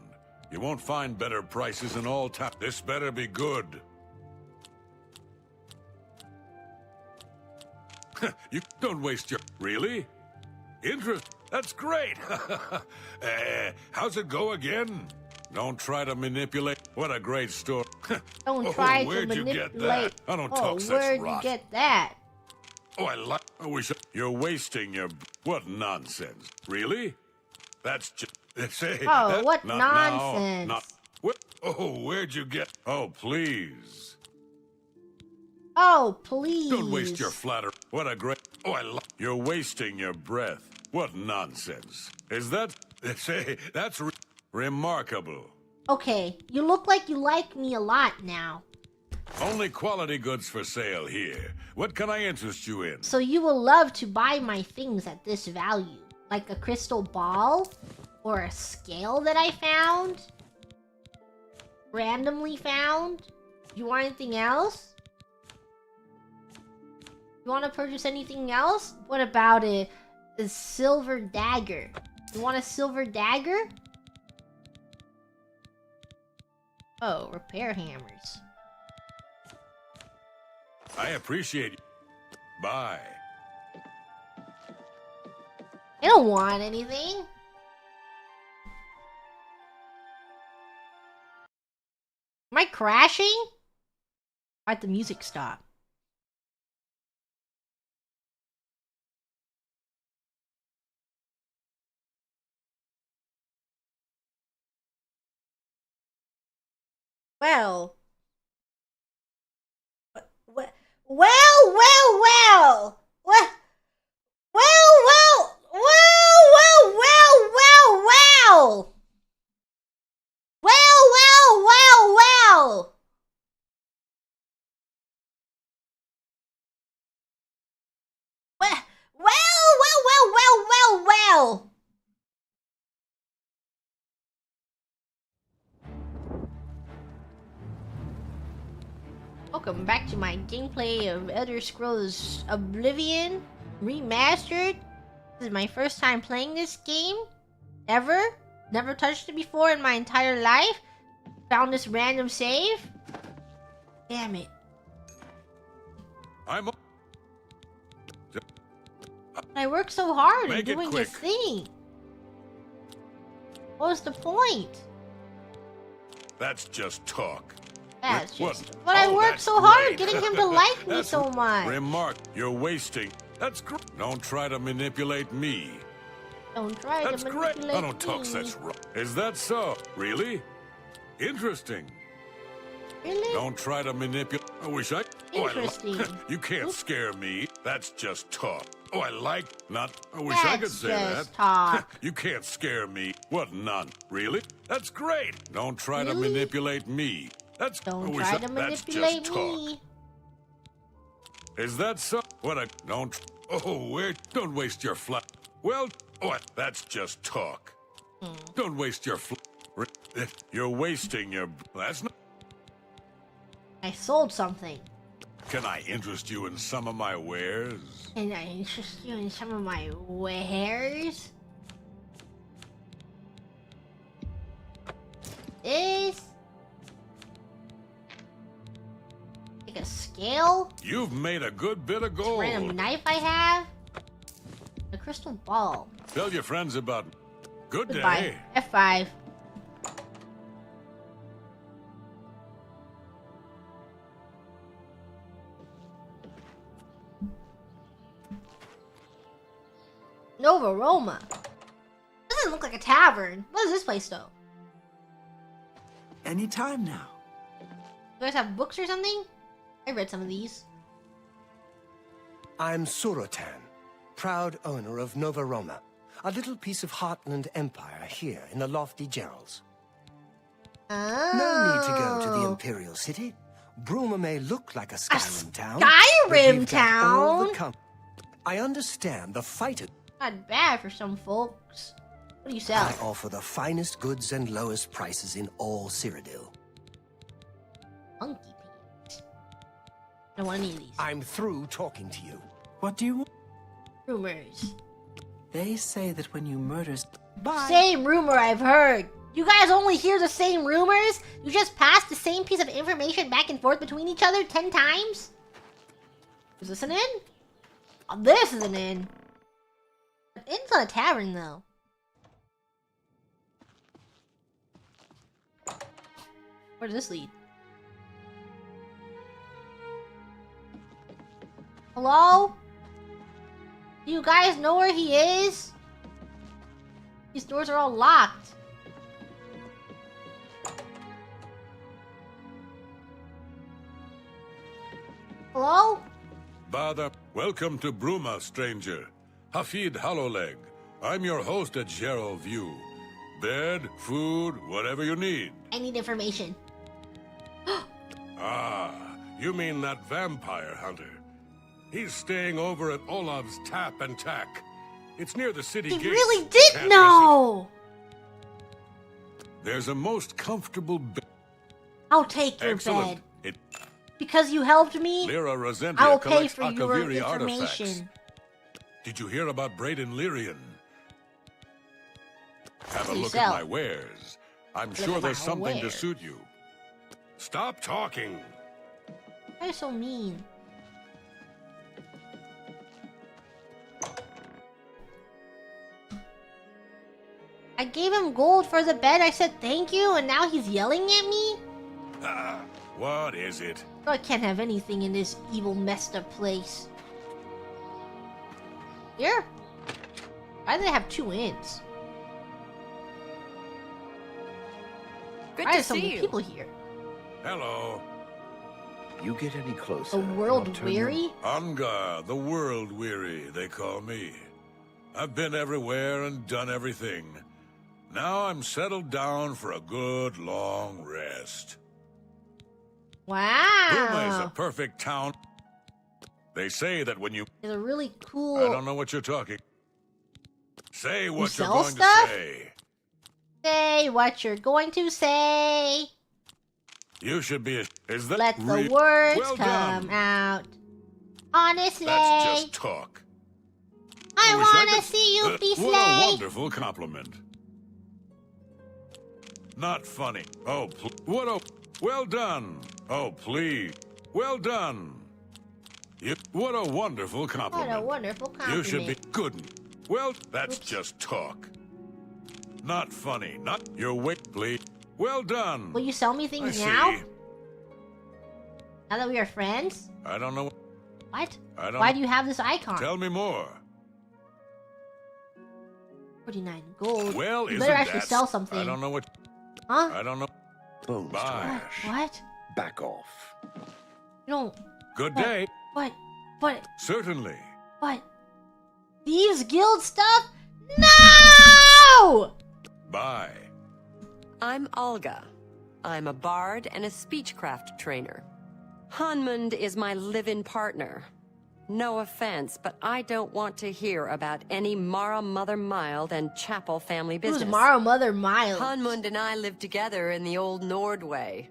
You won't find better prices in all town. This better be good. You don't waste your... Really? Interest? That's great. How's it go again? Don't try to manipulate. What a great story.
Don't try to
where'd you
manipulate.
get that? I don't talk such
where'd
rot.
you get that?
Oh, I wish you're wasting your... What nonsense. Really? That's just... Say,
Oh, what
not
nonsense.
Now, not... What? Oh, where'd you get... Oh, please.
Oh, please.
Don't waste your flatter. What a great... Oh, you're wasting your breath. What nonsense. Is that... Say, that's remarkable.
Okay, you look like you like me a lot now.
Only quality goods for sale here. What can I interest you in?
So you will love to buy my things at this value. Like a crystal ball? Or a scale that I found? Randomly found? You want anything else? You want to purchase anything else? What about a silver dagger? You want a silver dagger? Oh, repair hammers.
I appreciate you. Bye.
I don't want anything. Am I crashing? Why'd the music stop? Well. Well. Welcome back to my gameplay of Elder Scrolls Oblivion Remastered. This is my first time playing this game. Ever. Never touched it before in my entire life. Found this random save. Damn it. I worked so hard in doing this thing. What was the point?
That's just talk.
That's
What?
just... But I worked
that's
so hard
great.
getting him to like me
That's
so much.
Remark, you're wasting. That's great. Don't try to manipulate me.
Don't try
That's
to
great.
manipulate
I don't talk
me.
such Is that so? Really? Interesting.
Really?
Don't try to manipulate. I wish I...
Interesting.
You can't scare me. That's just talk. Oh, I like... Not... I wish I could
That's
say
just
that.
talk.
You can't scare me. What none? Really? That's great. Don't try to
Really?
manipulate me. That's...
Don't
I wish
try
I-
to
that's just
manipulate
talk.
me.
Is that so? What a... Don't... Oh, where... Don't waste your flat... Well... Oh, that's just talk. Don't waste your You're wasting your... That's not...
I sold something.
Can I interest you in some of my wares?
Can I interest you in some of my wares? This? Like a scale?
You've made a good bit of gold.
Random knife I have? A crystal ball.
Tell your friends about... Good
Goodbye.
day.
F5. Nova Roma. Doesn't look like a tavern. What is this place though?
Anytime now.
You guys have books or something? I read some of these.
I'm Surotan, proud owner of Nova Roma, a little piece of Heartland Empire here in the lofty Gerals.
Oh.
No need to go to the Imperial City. Bruma may look like a Skyrim town.
Skyrim
but we've got all the
town?
I understand the fighter.
Not bad for some folks. What do you sell?
I offer the finest goods and lowest prices in all Cyrodiil.
Monkey pants. I don't want any of these.
I'm through talking to you.
What do you want?
Rumors.
They say that when you murder...
Same rumor I've heard. You guys only hear the same rumors? You just pass the same piece of information back and forth between each other 10 times? Is this an inn? Oh, this is an inn. An inn's not a tavern, though. Where does this lead? Hello? Do you guys know where he is? These doors are all locked. Hello?
Bother. Welcome to Bruma, stranger. Hafid Hollowleg. I'm your host at Gerald View. Bed, food, whatever you need.
I need information.
Ah, you mean that vampire hunter. He's staying over at Olav's Tap and Tack. It's near the city
He
gates.
really did
Can't
know!
miss it. There's a most comfortable bed.
I'll take your
Excellent.
bed. Because you helped me,
Lyra Rosendia
I will pay
collects
for your
Akaviri
information.
artifacts. Did you hear about Braden Lyrian? Have a look at my wares. I'm
Look
sure
at
there's
my
something to
wares.
suit you. Stop talking.
Why are you so mean? I gave him gold for the bed. I said thank you, and now he's yelling at me?
Ah, what is it?
I can't have anything in this evil, messed up place. Here? Why do they have 2 inns?
Good
Why
to
are so
see
many
you.
people here?
Hello.
You get any closer?
The world weary?
Anga, the world weary, they call me. I've been everywhere and done everything. Now I'm settled down for a good long rest.
Wow.
Bruma is a perfect town. They say that when you...
It's a really cool...
I don't know what you're talking. Say what you're
sell
going
stuff?
to say.
Say what you're going to say.
You should be a... Is that
Let the
re-
words
well
come
done.
out. Honestly.
That's just talk.
I
wish I
want to
could-
see you be
What a
slay.
wonderful compliment. Not funny. Oh, what a... Well done. Oh, please. Well done. What a wonderful compliment.
What a wonderful compliment.
You should be good. Well, that's just talk. Not funny. Not your wait, please. Well done.
Will you sell me things
I
now?
see.
Now that we are friends?
I don't know.
What?
I don't
Why
know.
do you have this icon?
Tell me more.
49 gold.
Well,
you
isn't
better actually
that...
sell something.
I don't know what...
Huh?
I don't know.
Bones to
Bye.
ash.
What?
Back off.
You don't...
Good
What?
day.
What?
Certainly.
What? Thieves Guild stuff? No!
Bye.
I'm Olga. I'm a bard and a speechcraft trainer. Hanmund is my live-in partner. No offense, but I don't want to hear about any Mara Mother Mild and Chapel family business.
Who's Mara Mother Mild?
Hanmund and I lived together in the old Nord way.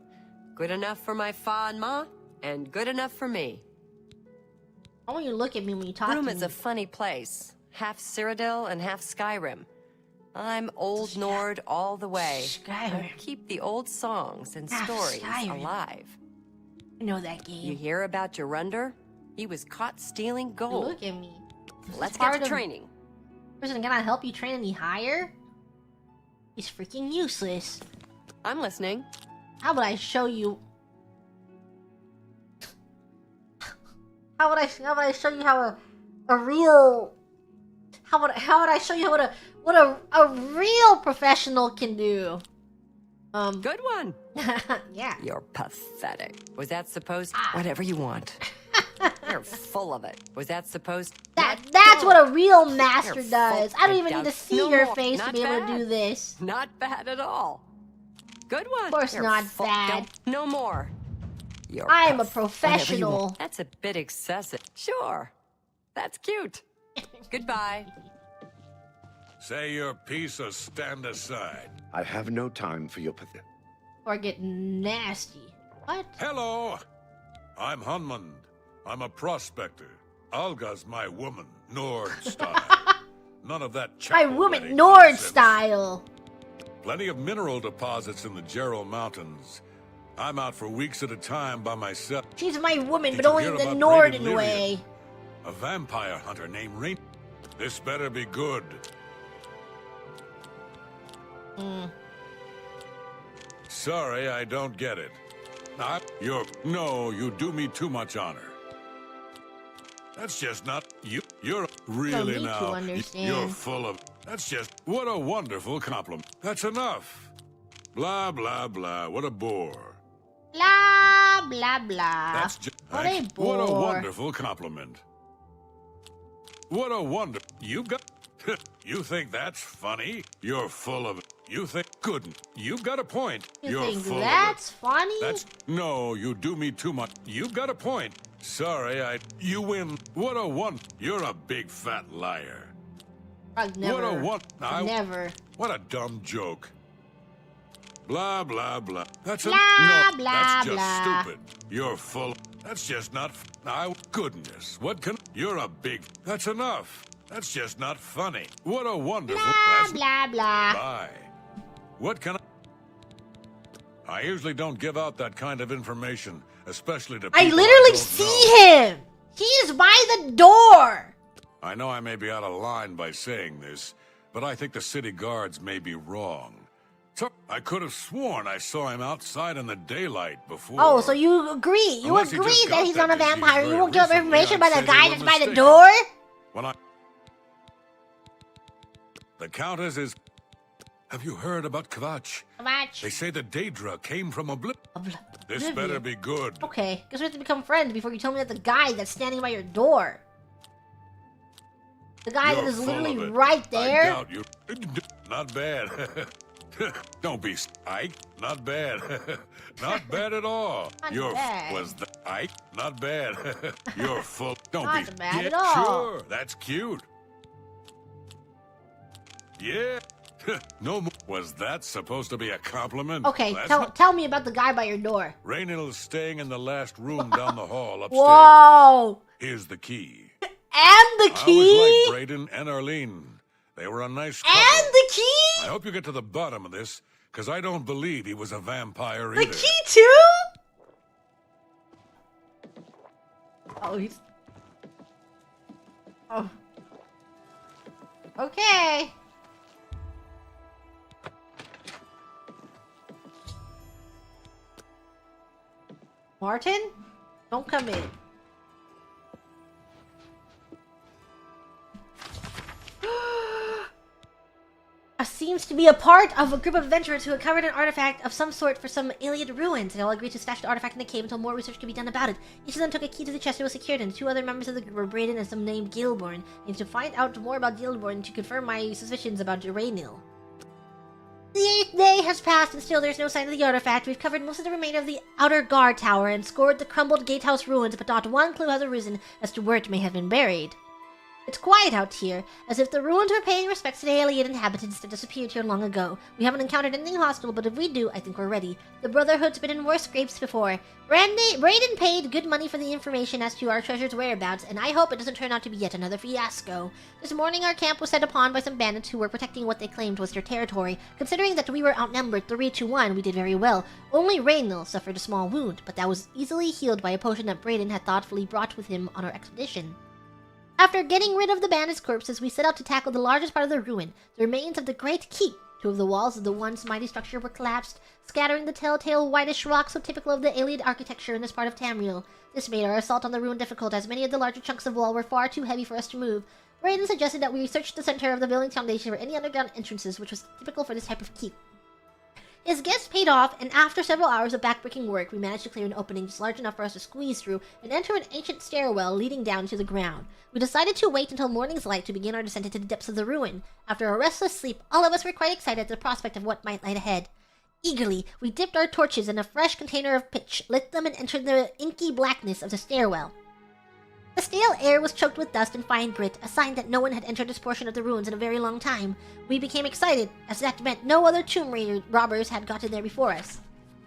Good enough for my fa and ma, and good enough for me.
I want you to look at me when you talk to me.
Bruma's a funny place. Half Cyrodiil and half Skyrim. I'm Old Nord all the way.
Skyrim.
I keep the old songs and
Half
stories
Skyrim.
alive.
I know that game.
You hear about Jorundr? He was caught stealing gold.
Look at me.
Let's
part
get to
of-
training.
Person gonna help you train any higher? He's freaking useless.
I'm listening.
How would I show you? How would I show you how a real? How would I show you what a real professional can do?
Good one.
Yeah.
You're pathetic. Was that supposed? Whatever you want. You're full of it. Was that supposed?
That's what a real master
You're
does.
full-
I don't even
doubt-
need to see
no
your
more.
face to
Not
be able to
bad.
do this.
Not bad at all. Good one.
Of course
You're
not
full-
bad.
Don't- No more. You're
I am a
whatever you
professional.
want. That's a bit excessive. Sure. That's cute. Goodbye.
Say your piece or stand aside.
I have no time for your pathetic.
Or get nasty. What?
Hello. I'm Hanmund. I'm a prospector. Olga's my woman, Nord style. None of that
My
chapel
woman
wedding
Nord
nonsense.
style.
Plenty of mineral deposits in the Gerald Mountains. I'm out for weeks at a time by myself.
She's my woman,
Did
but
you
only
hear
in the
about
Norden
Braden
way.
A vampire hunter named Raynil. This better be good. Sorry, I don't get it. No, you do me too much honor. That's just not you. You're really now. You're full of. That's just what a wonderful compliment. That's enough. Blah blah blah. What a bore.
Blah blah blah.
That's just.
What a bore.
What a wonderful compliment. What a wonder. You got. You think that's funny? You're full of. You think couldn't. You've got a point.
You
You're
think
full
that's
of it.
funny?
No, you do me too much. You've got a point. Sorry, you win. What a one. You're a big fat liar.
I'd never.
What a one.
Never.
What a dumb joke. Blah blah blah. That's
blah,
no.
Blah,
that's just
blah.
stupid. You're full. That's just not. Goodness. What can? You're a big. That's enough. That's just not funny. What a wonderful.
Blah blah blah.
Bye. What can I usually don't give out that kind of information, especially to people
I literally see him. He is by the door.
I know I may be out of line by saying this, but I think the city guards may be wrong. So I could have sworn I saw him outside in the daylight before.
Oh, so you agree? You
Unless he
agree
just
that
got
he's
that
not a
disease
vampire? You
very
won't give up
recently,
information
I'd
about the
say they
guy
were
that's by the
mistaken.
door?
The Countess is... Have you heard about Kvatch?
Kvatch.
They say the Daedra came from Oblivion. This
Oblivion.
better be good.
Okay, guess we have to become friends before you tell me that the guy that's standing by your door. The guy
You're
that is
full
literally
of it.
right there.
I doubt you. Not bad. Don't be Ike. Not bad. Not bad at all.
Not
You're
bad.
was the Ike. Not bad. You're full. Don't
Not
be
bad
yeah,
at all.
Sure, that's cute. Yeah. No more. Was that supposed to be a compliment?
Okay,
That's
tell me about the guy by your door.
Raynil is staying in the last room down the hall upstairs.
Whoa!
Here's the key.
And the
I
key?
always liked Braden and Arlene. They were a nice couple.
And the key?
I hope you get to the bottom of this, because I don't believe he was a vampire
The
either.
key too? Oh, he's... Oh. Okay. Martin? Don't come in. Seems to be a part of a group of adventurers who recovered an artifact of some sort for some Iliad ruins. They all agreed to stash the artifact in the cave until more research could be done about it. Each of them took a key to the chest it was secured in. Two other members of the group were Braden and some named Gilborn. I need to find out more about Gilborn to confirm my suspicions about Raynil. The 8th day has passed and still there's no sign of the artifact. We've covered most of the remainder of the outer guard tower and scored the crumbled gatehouse ruins, but not one clue has arisen as to where it may have been buried. It's quiet out here, as if the ruins were paying respects to the alien inhabitants that disappeared here long ago. We haven't encountered anything hostile, but if we do, I think we're ready. The Brotherhood's been in worse scrapes before. Braden paid good money for the information as to our treasure's whereabouts, and I hope it doesn't turn out to be yet another fiasco. This morning our camp was set upon by some bandits who were protecting what they claimed was their territory. Considering that we were outnumbered 3-1, we did very well. Only Raynil suffered a small wound, but that was easily healed by a potion that Braden had thoughtfully brought with him on our expedition. After getting rid of the bandits' corpses, we set out to tackle the largest part of the ruin, the remains of the Great Keep. Two of the walls of the once mighty structure were collapsed, scattering the telltale whitish rocks so typical of the Iliad architecture in this part of Tamriel. This made our assault on the ruin difficult, as many of the larger chunks of wall were far too heavy for us to move. Braden suggested that we search the center of the building's foundation for any underground entrances, which was typical for this type of keep. His guess paid off, and after several hours of backbreaking work, we managed to clear an opening just large enough for us to squeeze through and enter an ancient stairwell leading down to the ground. We decided to wait until morning's light to begin our descent into the depths of the ruin. After a restless sleep, all of us were quite excited at the prospect of what might lie ahead. Eagerly, we dipped our torches in a fresh container of pitch, lit them, and entered the inky blackness of the stairwell. The stale air was choked with dust and fine grit, a sign that no one had entered this portion of the ruins in a very long time. We became excited, as that meant no other tomb robbers had gotten there before us.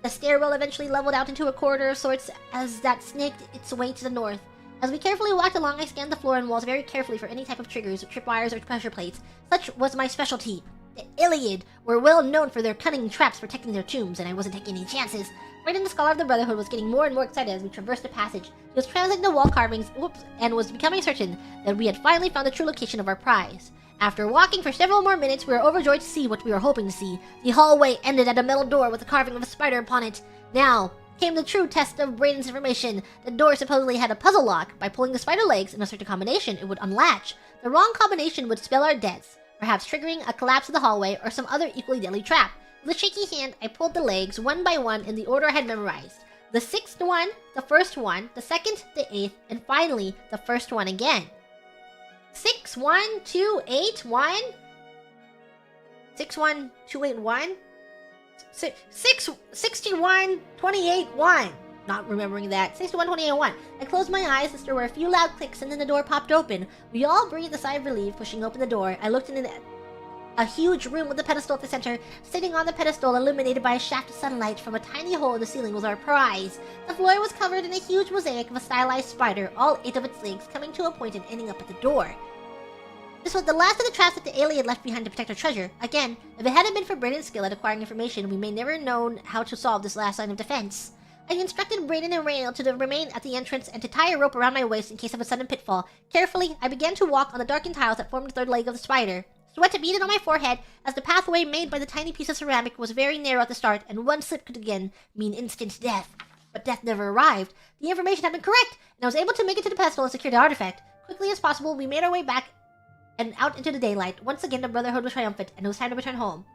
The stairwell eventually leveled out into a corridor of sorts as that snaked its way to the north. As we carefully walked along, I scanned the floor and walls very carefully for any type of triggers, tripwires, or pressure plates. Such was my specialty. The Iliad were well known for their cunning traps protecting their tombs, and I wasn't taking any chances. Raynil, the Scholar of the Brotherhood, was getting more and more excited as we traversed the passage. He was translating the wall carvings, and was becoming certain that we had finally found the true location of our prize.
After walking for several more minutes, we were overjoyed to see what we were hoping to see. The hallway ended at a metal door with a carving of a spider upon it. Now came the true test of Brayden's information. The door supposedly had a puzzle lock. By pulling the spider legs in a certain combination, it would unlatch. The wrong combination would spell our deaths, perhaps triggering a collapse of the hallway or some other equally deadly trap. With a shaky hand, I pulled the legs one by one in the order I had memorized. The sixth one, the first one, the second, the eighth, and finally, the first one again. 6, 1, 2, 8, 1? 6, 1, 2, 8, 1? 61, 28, 1. Not remembering that. 61, 28, 1. I closed my eyes as there were a few loud clicks and then the door popped open. We all breathed a sigh of relief, pushing open the door. I looked into a huge room with a pedestal at the center. Sitting on the pedestal, illuminated by a shaft of sunlight from a tiny hole in the ceiling, was our prize. The floor was covered in a huge mosaic of a stylized spider, all 8 of its legs coming to a point and ending up at the door. This was the last of the traps that the alien left behind to protect our treasure. Again, if it hadn't been for Brayden's skill at acquiring information, we may never known how to solve this last line of defense. I instructed Brayden and Raynil to remain at the entrance and to tie a rope around my waist in case of a sudden pitfall. Carefully, I began to walk on the darkened tiles that formed the third leg of the spider. Sweat beaded on my forehead, as the pathway made by the tiny piece of ceramic was very narrow at the start, and one slip could again mean instant death. But death never arrived. The information had been correct, and I was able to make it to the pedestal and secure the artifact. Quickly as possible, we made our way back and out into the daylight. Once again, the Brotherhood was triumphant, and it was time to return home.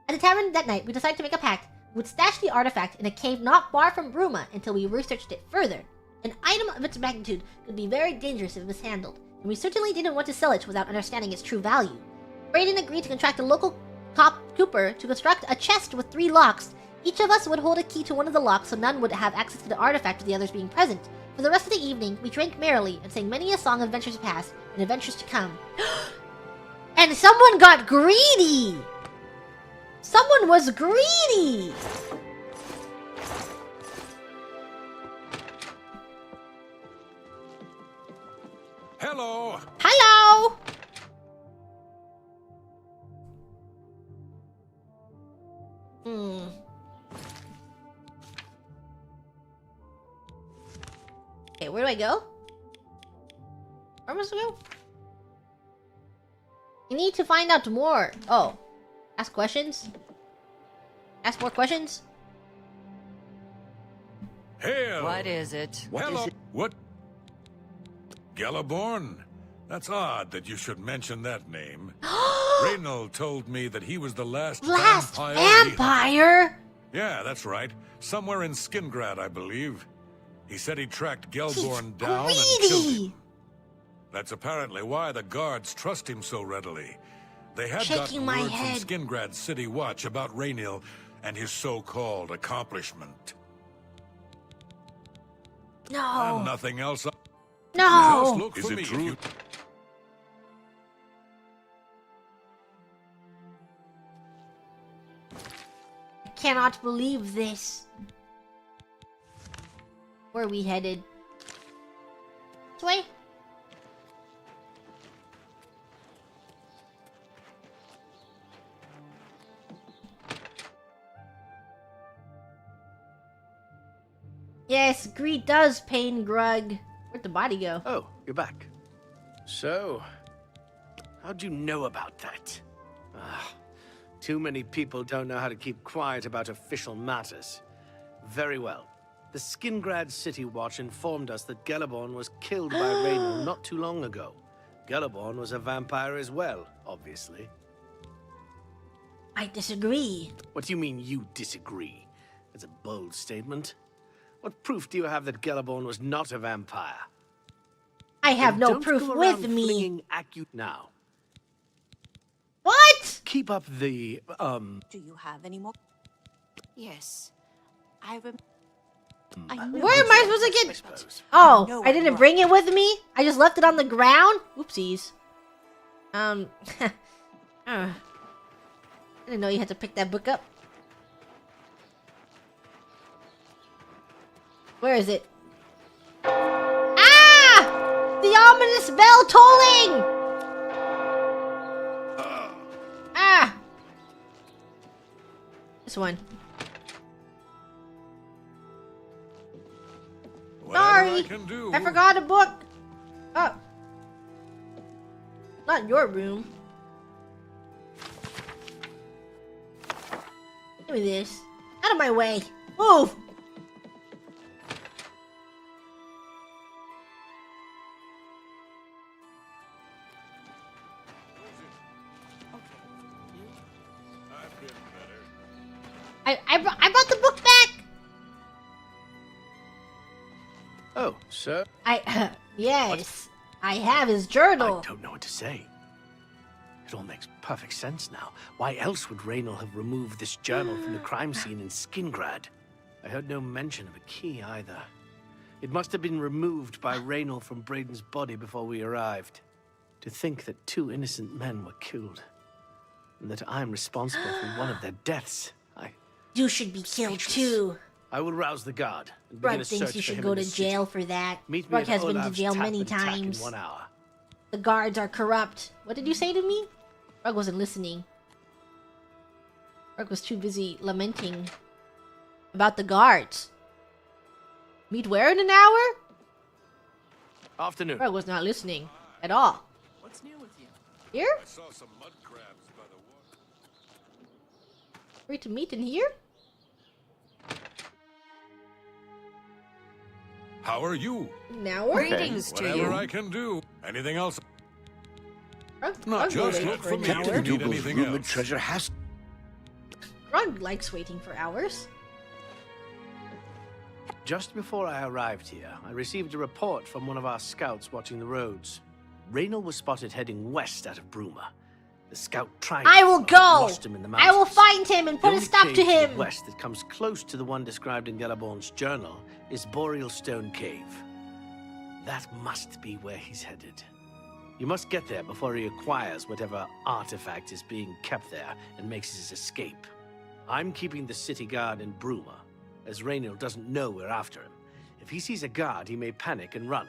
At the tavern that night, we decided to make a pact. We would stash the artifact in a cave not far from Bruma until we researched it further. An item of its magnitude could be very dangerous if mishandled, and we certainly didn't want to sell it without understanding its true value. Brayden agreed to contract a local cooper to construct a chest with 3 locks. Each of us would hold a key to one of the locks so none would have access to the artifact with the others being present. For the rest of the evening, we drank merrily and sang many a song of adventures past and adventures to come. And someone got greedy! Someone was greedy!
Hello!
Hello! Okay, where do I go? Where must I go? You need to find out more. Oh. Ask questions? Ask more questions?
Hail!
What is it?
Hello! What? Galaborn? That's odd that you should mention that name. Raynil told me that he was the last
vampire?
Yeah, that's right. Somewhere in Skingrad, I believe. He said he tracked Gelborn down and killed him. That's apparently why the guards trust him so readily. They had gotten word from Skingrad City Watch about Raynil and his so-called accomplishment.
No.
And nothing else.
No.
Look for me if you...
I cannot believe this. Where are we headed? This way? Yes, greed does pain Grug. Where'd the body go?
Oh, you're back. So, how'd you know about that? Too many people don't know how to keep quiet about official matters. Very well. The Skingrad City Watch informed us that Galaborn was killed by Raynil not too long ago. Galaborn was a vampire as well, obviously.
I disagree.
What do you mean you disagree? That's a bold statement. What proof do you have that Galaborn was not a vampire?
I have no
Don't
proof
go
with
around
me.
flinging now.
What?
Keep up the,
Do you have any more? Yes. I
Where am I supposed to get? Oh, I didn't bring it with me? I just left it on the ground? Oopsies. I didn't know you had to pick that book up. Where is it? Ah! The ominous bell tolling! Ah! This one. Sorry, I forgot a book. Oh. Not in your room. me this. Out of my way. Move! I brought the book back!
Oh, sir?
Yes. I have his journal.
I don't know what to say. It all makes perfect sense now. Why else would Raynil have removed this journal from the crime scene in Skingrad? I heard no mention of a key either. It must have been removed by Raynil from Braden's body before we arrived. To think that 2 innocent men were killed, and that I'm responsible for one of their deaths.
You should be killed too.
I will rouse the guard and begin
Brug
a search
thinks you
for
should
him
go
in
to
the city.
jail for that.
Meet me
Brug
at
has been to
Olaf's
jail
tap
many
and tack
times.
in 1 hour.
The guards are corrupt. What did you say to me? Brug wasn't listening. Brug was too busy lamenting about the guards. Meet where in an hour?
Afternoon.
Brug was not listening at all.
What's new with you?
Here?
I saw some mud crabs by the water.
Free to meet in here?
How are you?
Now we're
Whatever I can do. Anything else?
Brug
Not
will
just
wait
look
for
for
an
me
hour.
to need anything
rumored
else.
treasure has...
Brug likes waiting for hours.
Just before I arrived here, I received a report from one of our scouts watching the roads. Raynil was spotted heading west out of Bruma. The scout tried
I will go!
lost him in the
I will
mountains.
find him and
The
put a
only
stop
cave
to
the
him!
west that comes close to the one described in Galaborn's journal is Boreal Stone Cave. That must be where he's headed. You must get there before he acquires whatever artifact is being kept there and makes his escape. I'm keeping the city guard in Bruma, as Raynil doesn't know we're after him. If he sees a guard, he may panic and run.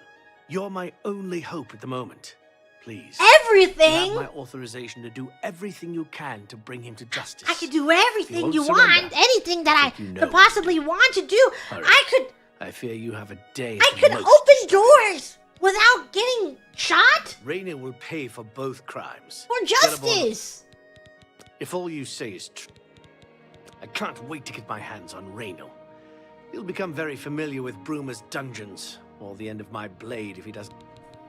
You're my only hope at the moment. Please.
Everything?
You have my authorization to do everything you can to bring him to justice.
I could do everything
won't
you
surrender,
want, anything that I
you know
could
it.
possibly want to do.
Hurry.
I
fear you have a day.
I
at
could
the most.
open doors without getting shot
Raynil will pay for both crimes.
for
Galaborn-
justice.
If all you say is true, I can't wait to get my hands on Raynil. He'll become very familiar with Bruma's dungeons, or the end of my blade if he doesn't.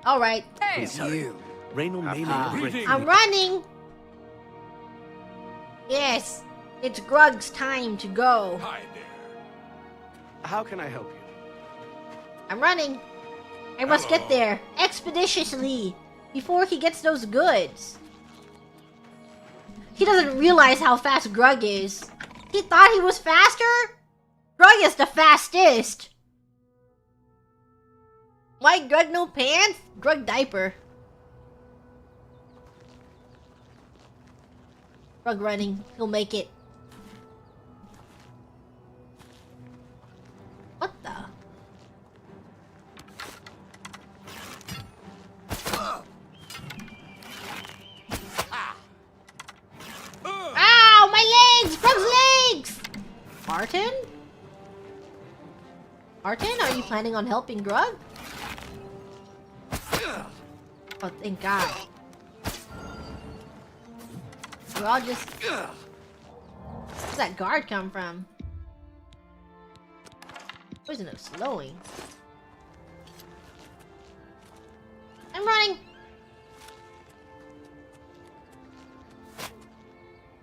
All right.
Please hurry. Raynil may not break.
I'm running. Yes, it's Grug's time to go.
Hi there.
How can I help you?
I'm running. I must get there expeditiously before he gets those goods. He doesn't realize how fast Grug is. He thought he was faster? Grug is the fastest. Why Grug no pants? Grug diaper. Grug running. He'll make it. What the? Ow! My legs! Grug's legs! Martin? Martin, are you planning on helping Grug? Oh, thank God. We're all just... Where's that guard come from? Where's no slowing? I'm running!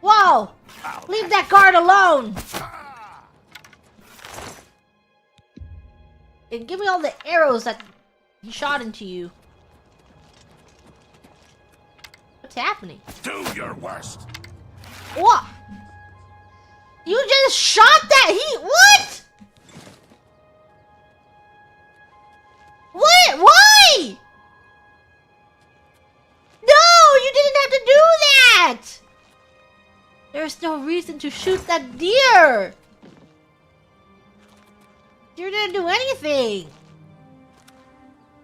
Whoa! Leave that guard alone! And give me all the arrows that he shot into you. What's happening?
Do your worst.
What? You just shot that what? What? Why? No, you didn't have to do that! There's no reason to shoot that deer! You didn't do anything!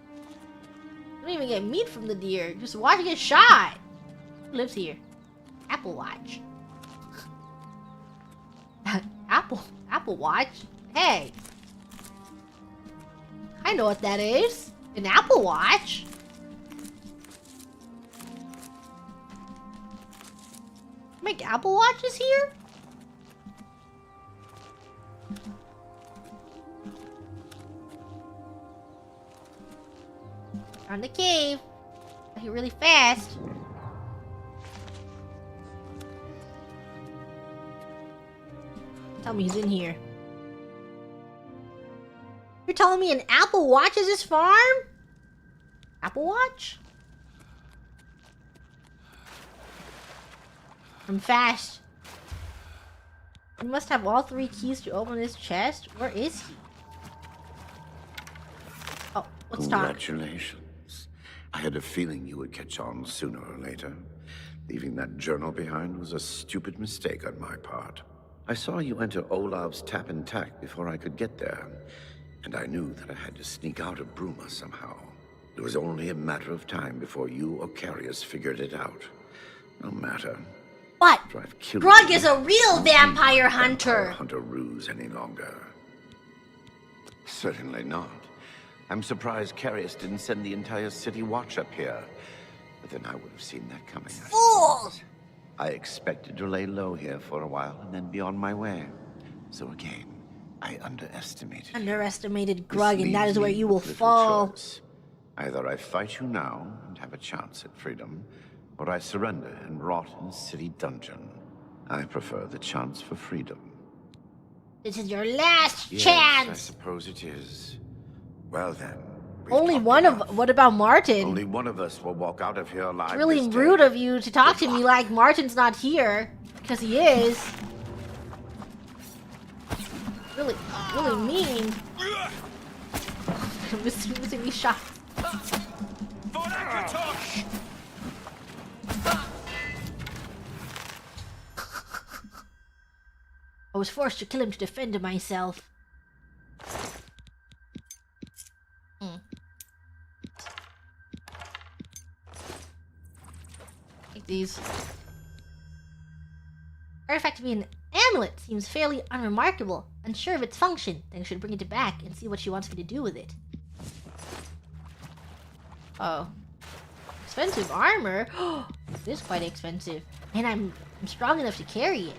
You don't even get meat from the deer. Just watch it get shot! Who lives here? Apple Watch. Apple Watch? Hey! I know what that is. An Apple Watch. Make Apple Watches here?
Around the cave. Got here really fast. Tell me he's in here. You're telling me an Apple watches his farm? Apple Watch? I'm fast. You must have all 3 keys to open this chest. Where is he? Oh, let's talk.
Congratulations. I had a feeling you would catch on sooner or later. Leaving that journal behind was a stupid mistake on my part. I saw you enter Olav's tap and tack before I could get there, and I knew that I had to sneak out of Bruma somehow. It was only a matter of time before you or Carius figured it out. No matter.
What?
Grug
is a real vampire hunter.
Hunter ruse any longer. Certainly not. I'm surprised Carius didn't send the entire city watch up here. But then I would have seen that coming.
Fool!
I expected to lay low here for a while and then be on my way. So again, I underestimated.
Underestimated Grug, and that is where you will fall.
Choice. Either I fight you now and have a chance at freedom, or I surrender and rot in a city dungeon. I prefer the chance for freedom.
This is your last
Yes,
chance.
I suppose it is. Well then.
Only one of. What about Martin?
Only one of us will walk out of here alive.
It's really rude of you to talk to me like Martin's not here, because he is. Really mean. missing me shots. I was forced to kill him to defend myself. Take these. Artifact to be an amulet seems fairly unremarkable. Unsure of its function, then I should bring it back and see what she wants me to do with it. Oh. Expensive armor? It is quite expensive. And I'm strong enough to carry it.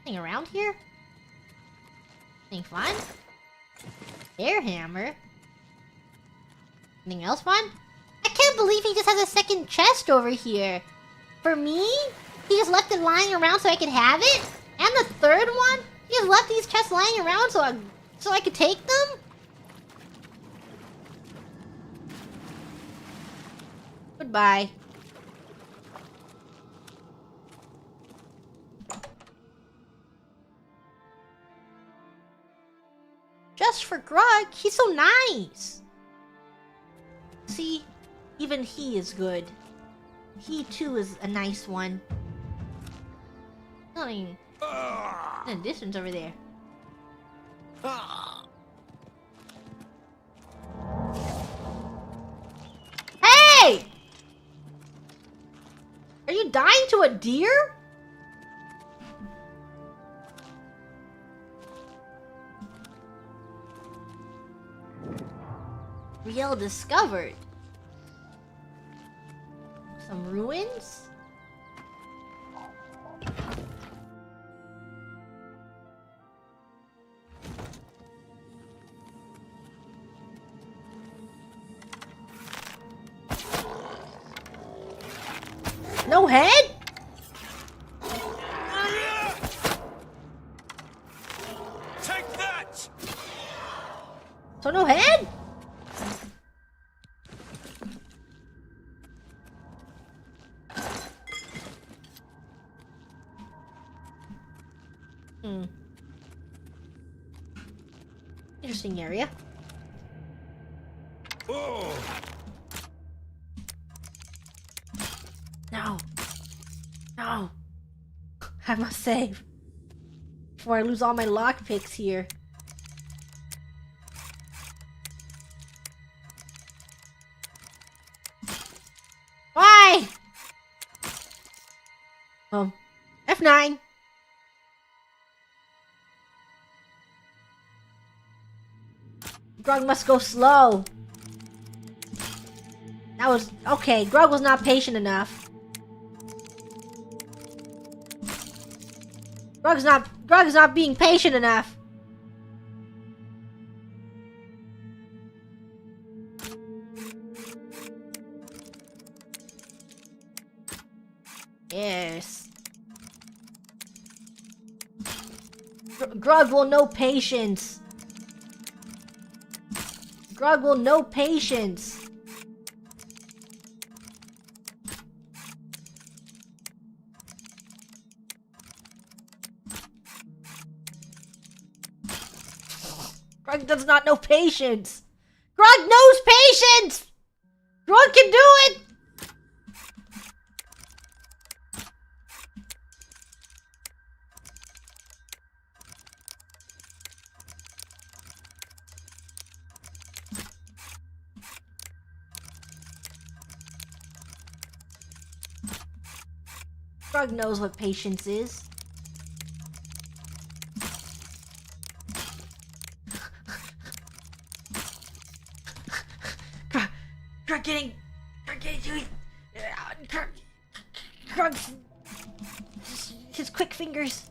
Anything around here? Anything fun? Air hammer? Anything else fun? I can't believe he just has a second chest over here. For me? He just left it lying around so I could have it? And the third one? He just left these chests lying around so I could take them? Goodbye. Just for Grug, he's so nice. See, even he is good. He too is a nice one. Nothing in the distance over there. Hey! Are you dying to a deer? Riel discovered some ruins. No head?
Take that!
So no head? Interesting area.
Oh.
No. No. I must save. Before I lose all my lockpicks here. Why? F9. Grug must go slow. That was... Okay, Grug was not patient enough. Grug is not being patient enough.
Yes. Grug will know patience. Grug will know patience. Grug does not know patience. Grug knows patience. Grug can do it. Grug knows what patience is. Grug getting to it. Grug's his quick fingers.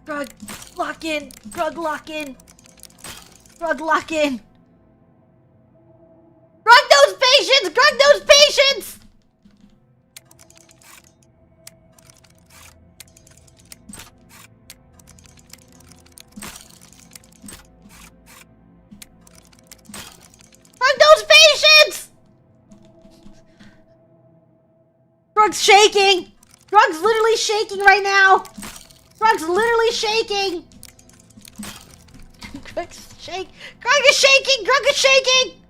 Grug, lock in. Grug, lock in. Grug, lock in. Grug knows patience! Grug knows patience! Grug knows patience! Grug's shaking! Grug's literally shaking right now! Grug's literally shaking! Grug's shaking! Grug is shaking! Grug is shaking!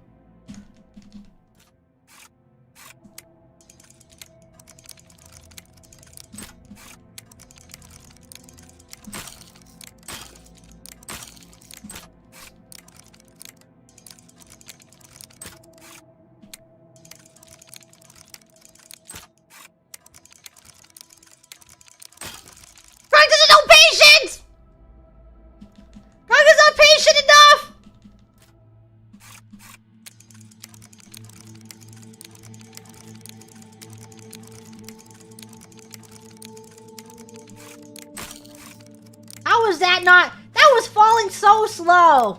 That was falling so slow.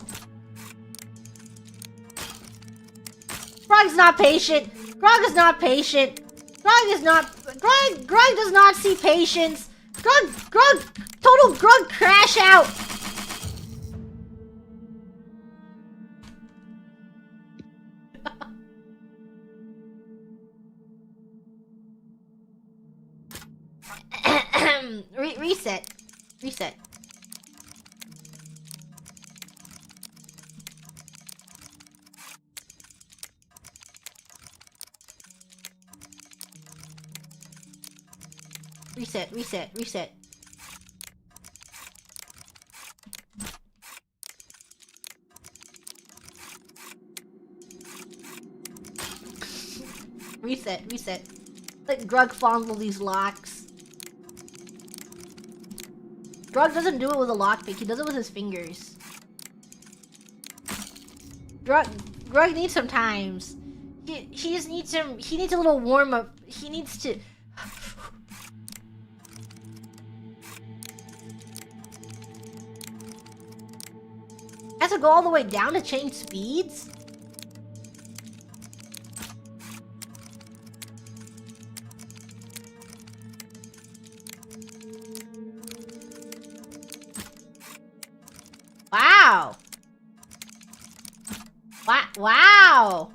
Grug's not patient. Grug is not patient. Grug is not. Grug does not see patience. Total Grug crash out. Reset. Reset. Reset. Let Grug fondle these locks. Grug doesn't do it with a lockpick, he does it with his fingers. Grug needs some times. He just needs he needs a little warm up. He needs to... Has to go all the way down to change speeds? Wow! Wow!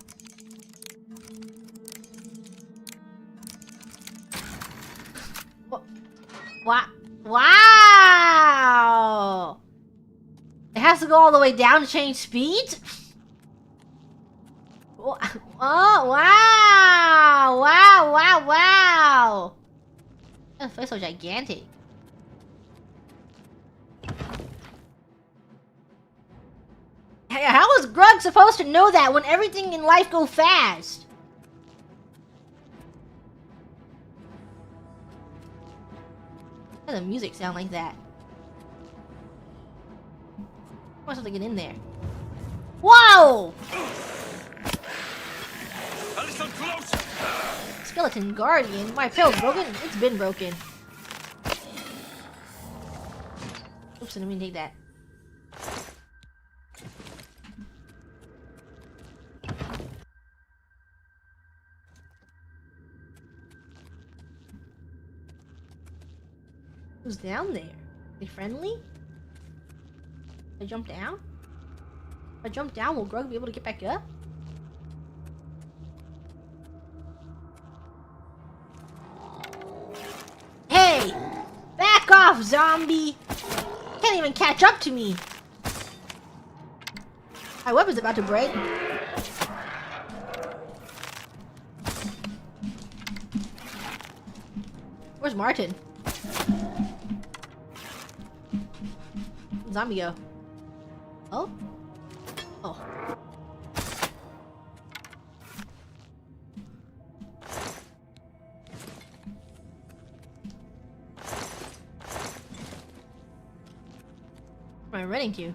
Wow! It has to go all the way down to change speed? Oh, wow! Wow! That feels so gigantic. How is Grug supposed to know that when everything in life goes fast? How does the music sound like that? I'm supposed to get in there. Whoa!
A little closer.
Skeleton Guardian? My pill's broken? It's been broken. Oops, I didn't mean to take that. down there? They friendly? If I jump down? If I jump down, will Grug be able to get back up? Hey! Back off, zombie! Can't even catch up to me! My weapon's about to break. Where's Martin? Zombie go. Oh? Oh. Where am I running to?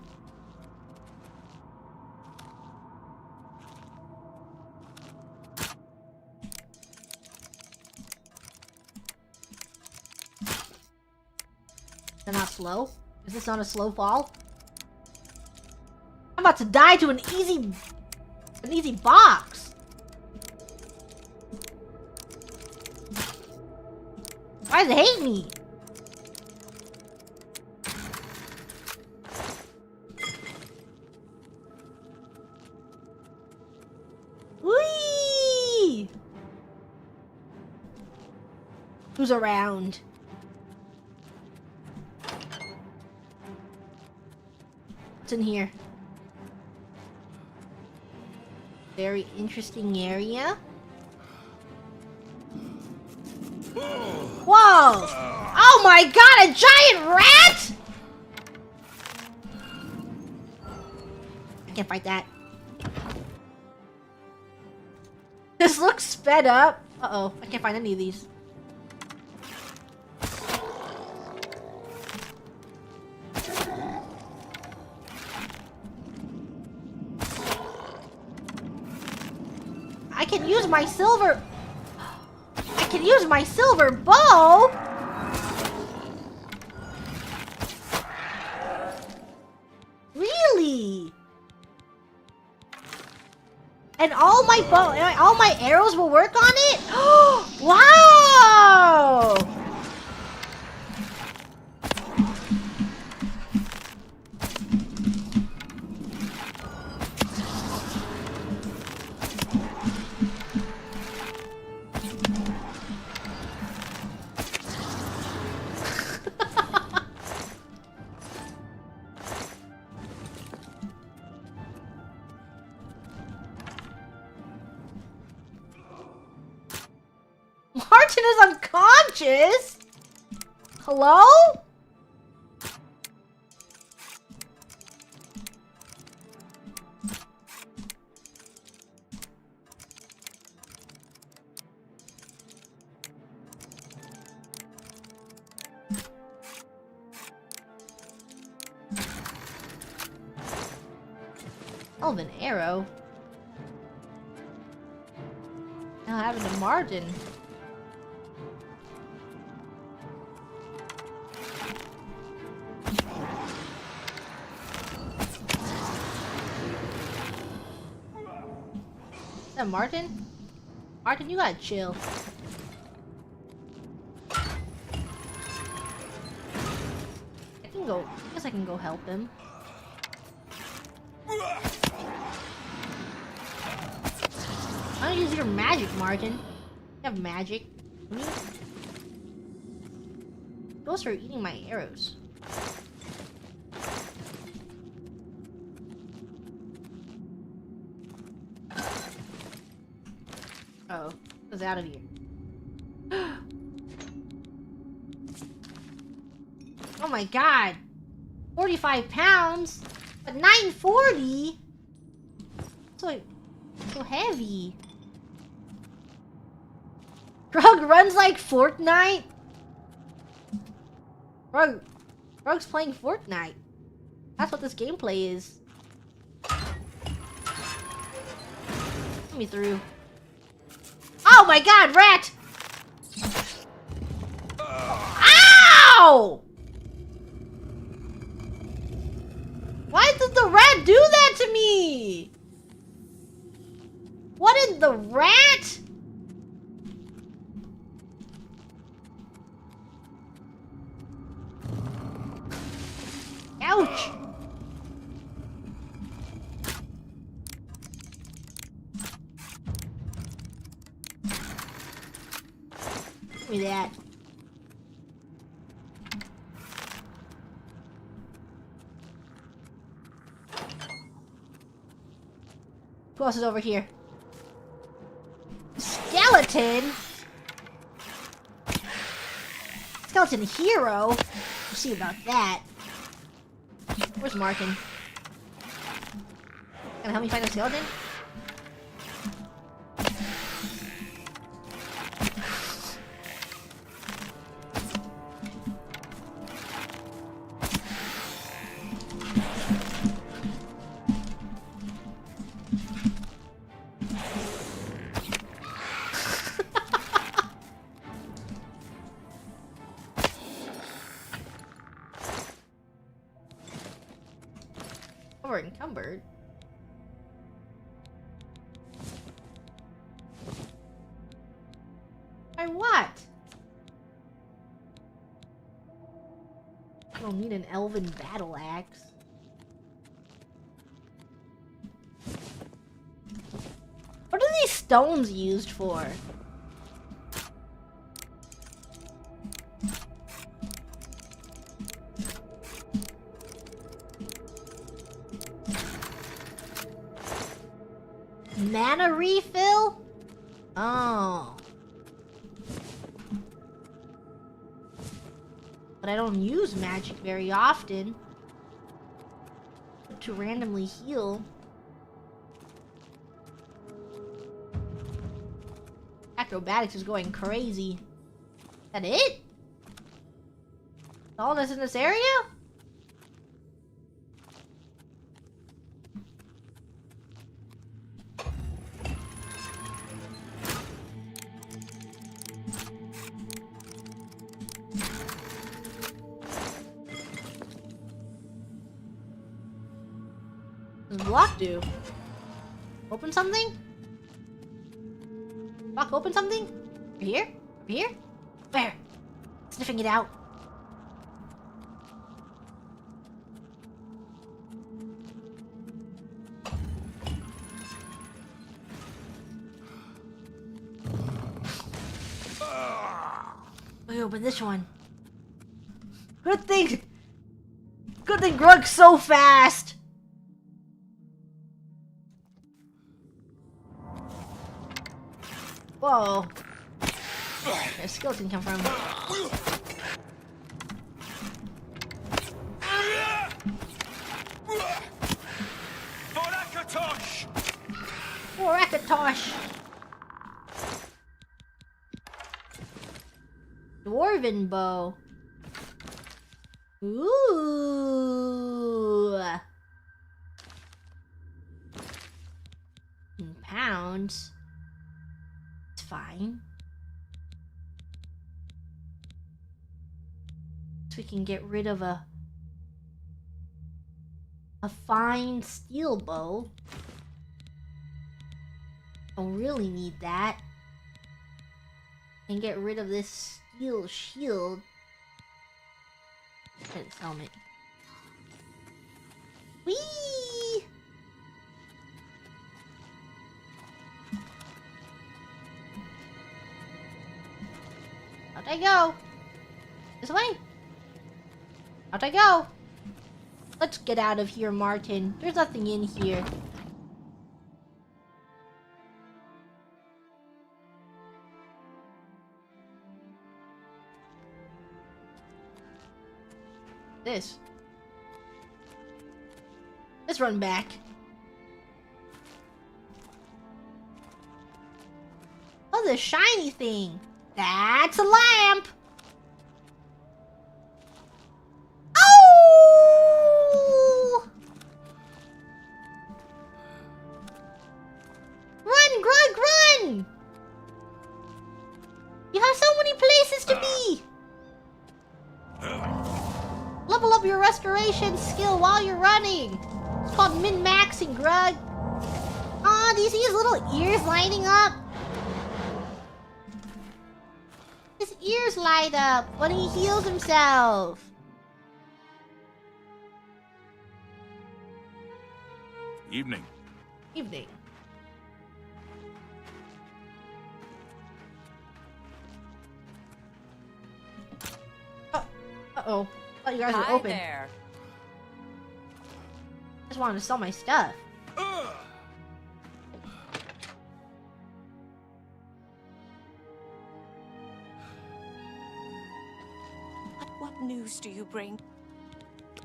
They're not slow? Is this not a slow fall? I'm about to die to an easy box. Why does it hate me? Whee! Who's around? What's in here? Very interesting area. Whoa! Oh my god, a giant rat! I can't fight that. This looks sped up. Uh-oh, I can't find any of these. I can use my silver... I can use my silver bow! Really? And all my arrows will work on it? Wow! Martin is unconscious? Hello? Oh, an arrow. What happened to Martin? Is that Martin? Martin, you gotta chill. I can go. I guess I can go help him. Why don't you use your magic, Martin? You have magic. Ghosts are eating my arrows. Oh, it was out of here. Oh my god! 45 pounds? But 940? So heavy. Grug runs like Fortnite? Grug's playing Fortnite. That's what this gameplay is. Let me through. Oh my god, rat! Ow! Why did the rat do that to me? What in the rat? Ouch! Give me that. Who else is over here? Skeleton? Skeleton hero? We'll see about that. Where's Martin? Gonna help me find a skeleton? Encumbered. By what? I don't need an elven battle axe. What are these stones used for? Mana refill? Oh. But I don't use magic very often. To randomly heal. Acrobatics is going crazy. Is that it? All this in this area? What does block do? Open something? Block open something? Over here? Over here? Where? Sniffing it out. Let me open this one. Good thing Grug's so fast. Whoa. Where's skeleton come from? Rakatosh! Dwarven bow. Ooh. In pounds. It's fine. So we can get rid of a fine steel bow. Don't really need that. And get rid of this steel shield. Defense helmet. Whee! How'd I go? This way? How'd I go? Let's get out of here, Martin. There's nothing in here. This. Let's run back. Oh, the shiny thing. That's a lamp. Oh! Run, Grug, run! You have so many places to be. Level up your restoration skill while you're running. It's called min-maxing, Grug. Aw, do you see his little ears lighting up? His ears light up when he heals himself.
Evening.
Evening. Uh-oh. Thought you guys were
Hi
open.
there.
I just wanted to sell my stuff.
What news do you bring?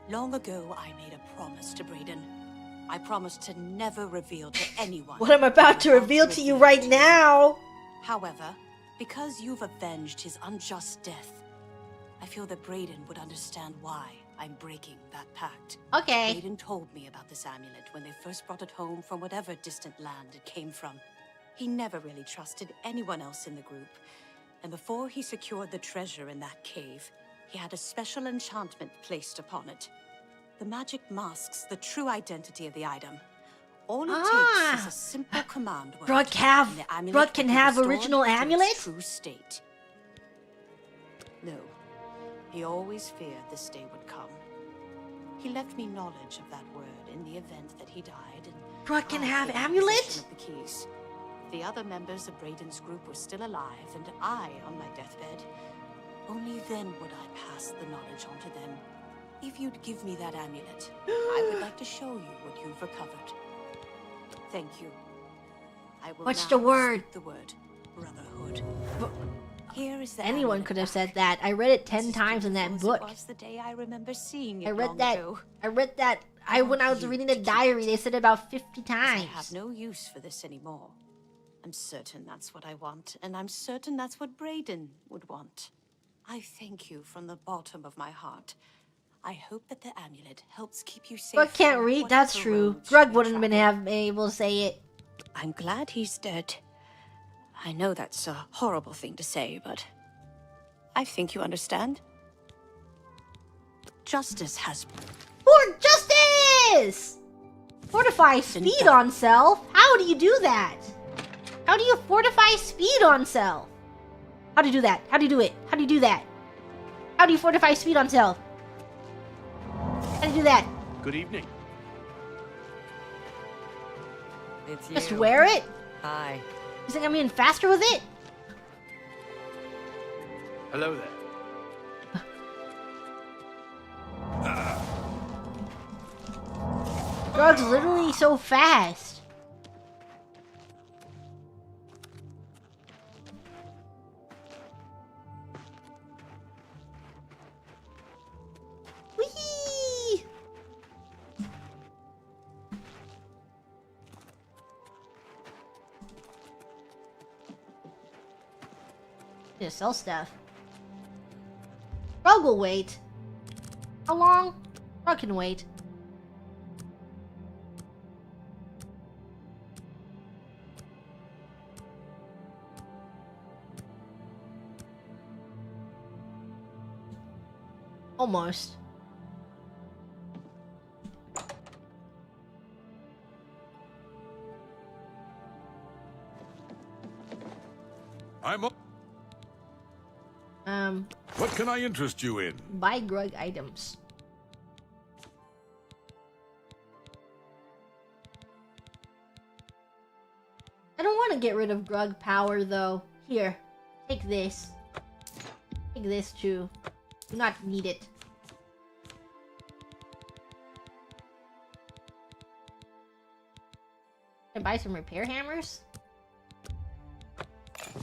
Long ago, I made a promise to Brayden. I promised to never reveal to anyone.
What I'm about to reveal to you right now.
However, because you've avenged his unjust death, I feel that Brayden would understand why I'm breaking that pact.
Okay.
Brayden told me about this amulet when they first brought it home from whatever distant land it came from. He never really trusted anyone else in the group, and before he secured the treasure in that cave, he had a special enchantment placed upon it. The magic masks the true identity of the item. All it takes is a simple command word.
Brug can have original amulet?
True state. No, he always feared this day would come. He left me knowledge of that word in the event that he died, and
Brug can
I
have
gave
amulet?
possession of the keys. The other members of Brayden's group were still alive, and I on my deathbed. Only then would I pass the knowledge on to them. If you'd give me that amulet, I would like to show you what you've recovered. Thank you. I will
What's
now
the word?
speak the word brotherhood. Here is the
Anyone
amulet
could have
back.
said that. I read it 10 times in that
As it
book.
was the day I remember seeing it
I read
long
that.
ago.
When I was reading the diary, they said it about 50
I
times.
have no use for this anymore. I'm certain that's what I want, and I'm certain that's what Brayden would want. I thank you from the bottom of my heart. I hope that the amulet helps keep you safe.
Grug can't
from
read, that's
whatever
true.
roads
Grug
you
wouldn't have been
travel.
able to say it.
I'm glad he's dead. I know that's a horrible thing to say, but I think you understand. Justice has...
For justice! Fortify speed on self? How do you do that? How do you fortify speed on self? How do you do that? How do you do it? How do you do that? How do you fortify speed on self? How do you do that?
Good evening.
It's you.
Just wear it?
Hi.
You think I'm getting faster with it?
Hello there.
Grug's literally so fast. Whee! Need to sell stuff. Grug will wait. How long? Grug can wait. Almost.
What can I interest you in?
Buy Grug items. I don't want to get rid of Grug power though. Here, take this. Take this too. Do not need it. Can I buy some repair hammers?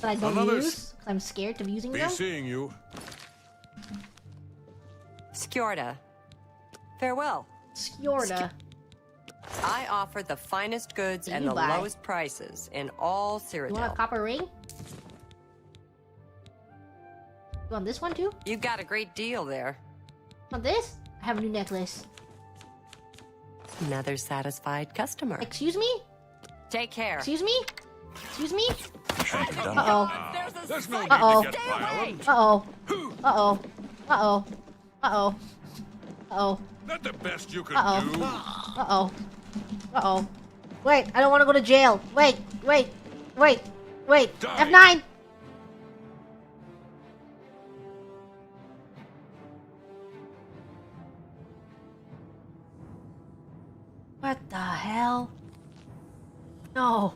That I don't use? Because I'm scared of using them?
Be seeing you.
Skjorda. Farewell.
Skjorda.
I offer the finest goods
What do
and
you
the
buy?
lowest prices in all
You want a
Cyrodiil.
copper ring? You want this one too?
You've got a great deal there.
Want this? I have a new necklace.
Another satisfied customer.
Excuse me?
Take care.
Excuse me? Excuse me?
Uh-oh.
Uh-oh.
There's no need
Uh-oh.
to get violent.
Uh-oh. Uh-oh. Uh-oh. Uh-oh. Uh-oh.
Not the best you can
Uh-oh.
do.
Uh-oh. Uh-oh. Wait, I don't want to go to jail. Wait, wait, wait, wait.
Die.
F9!
What the hell? No.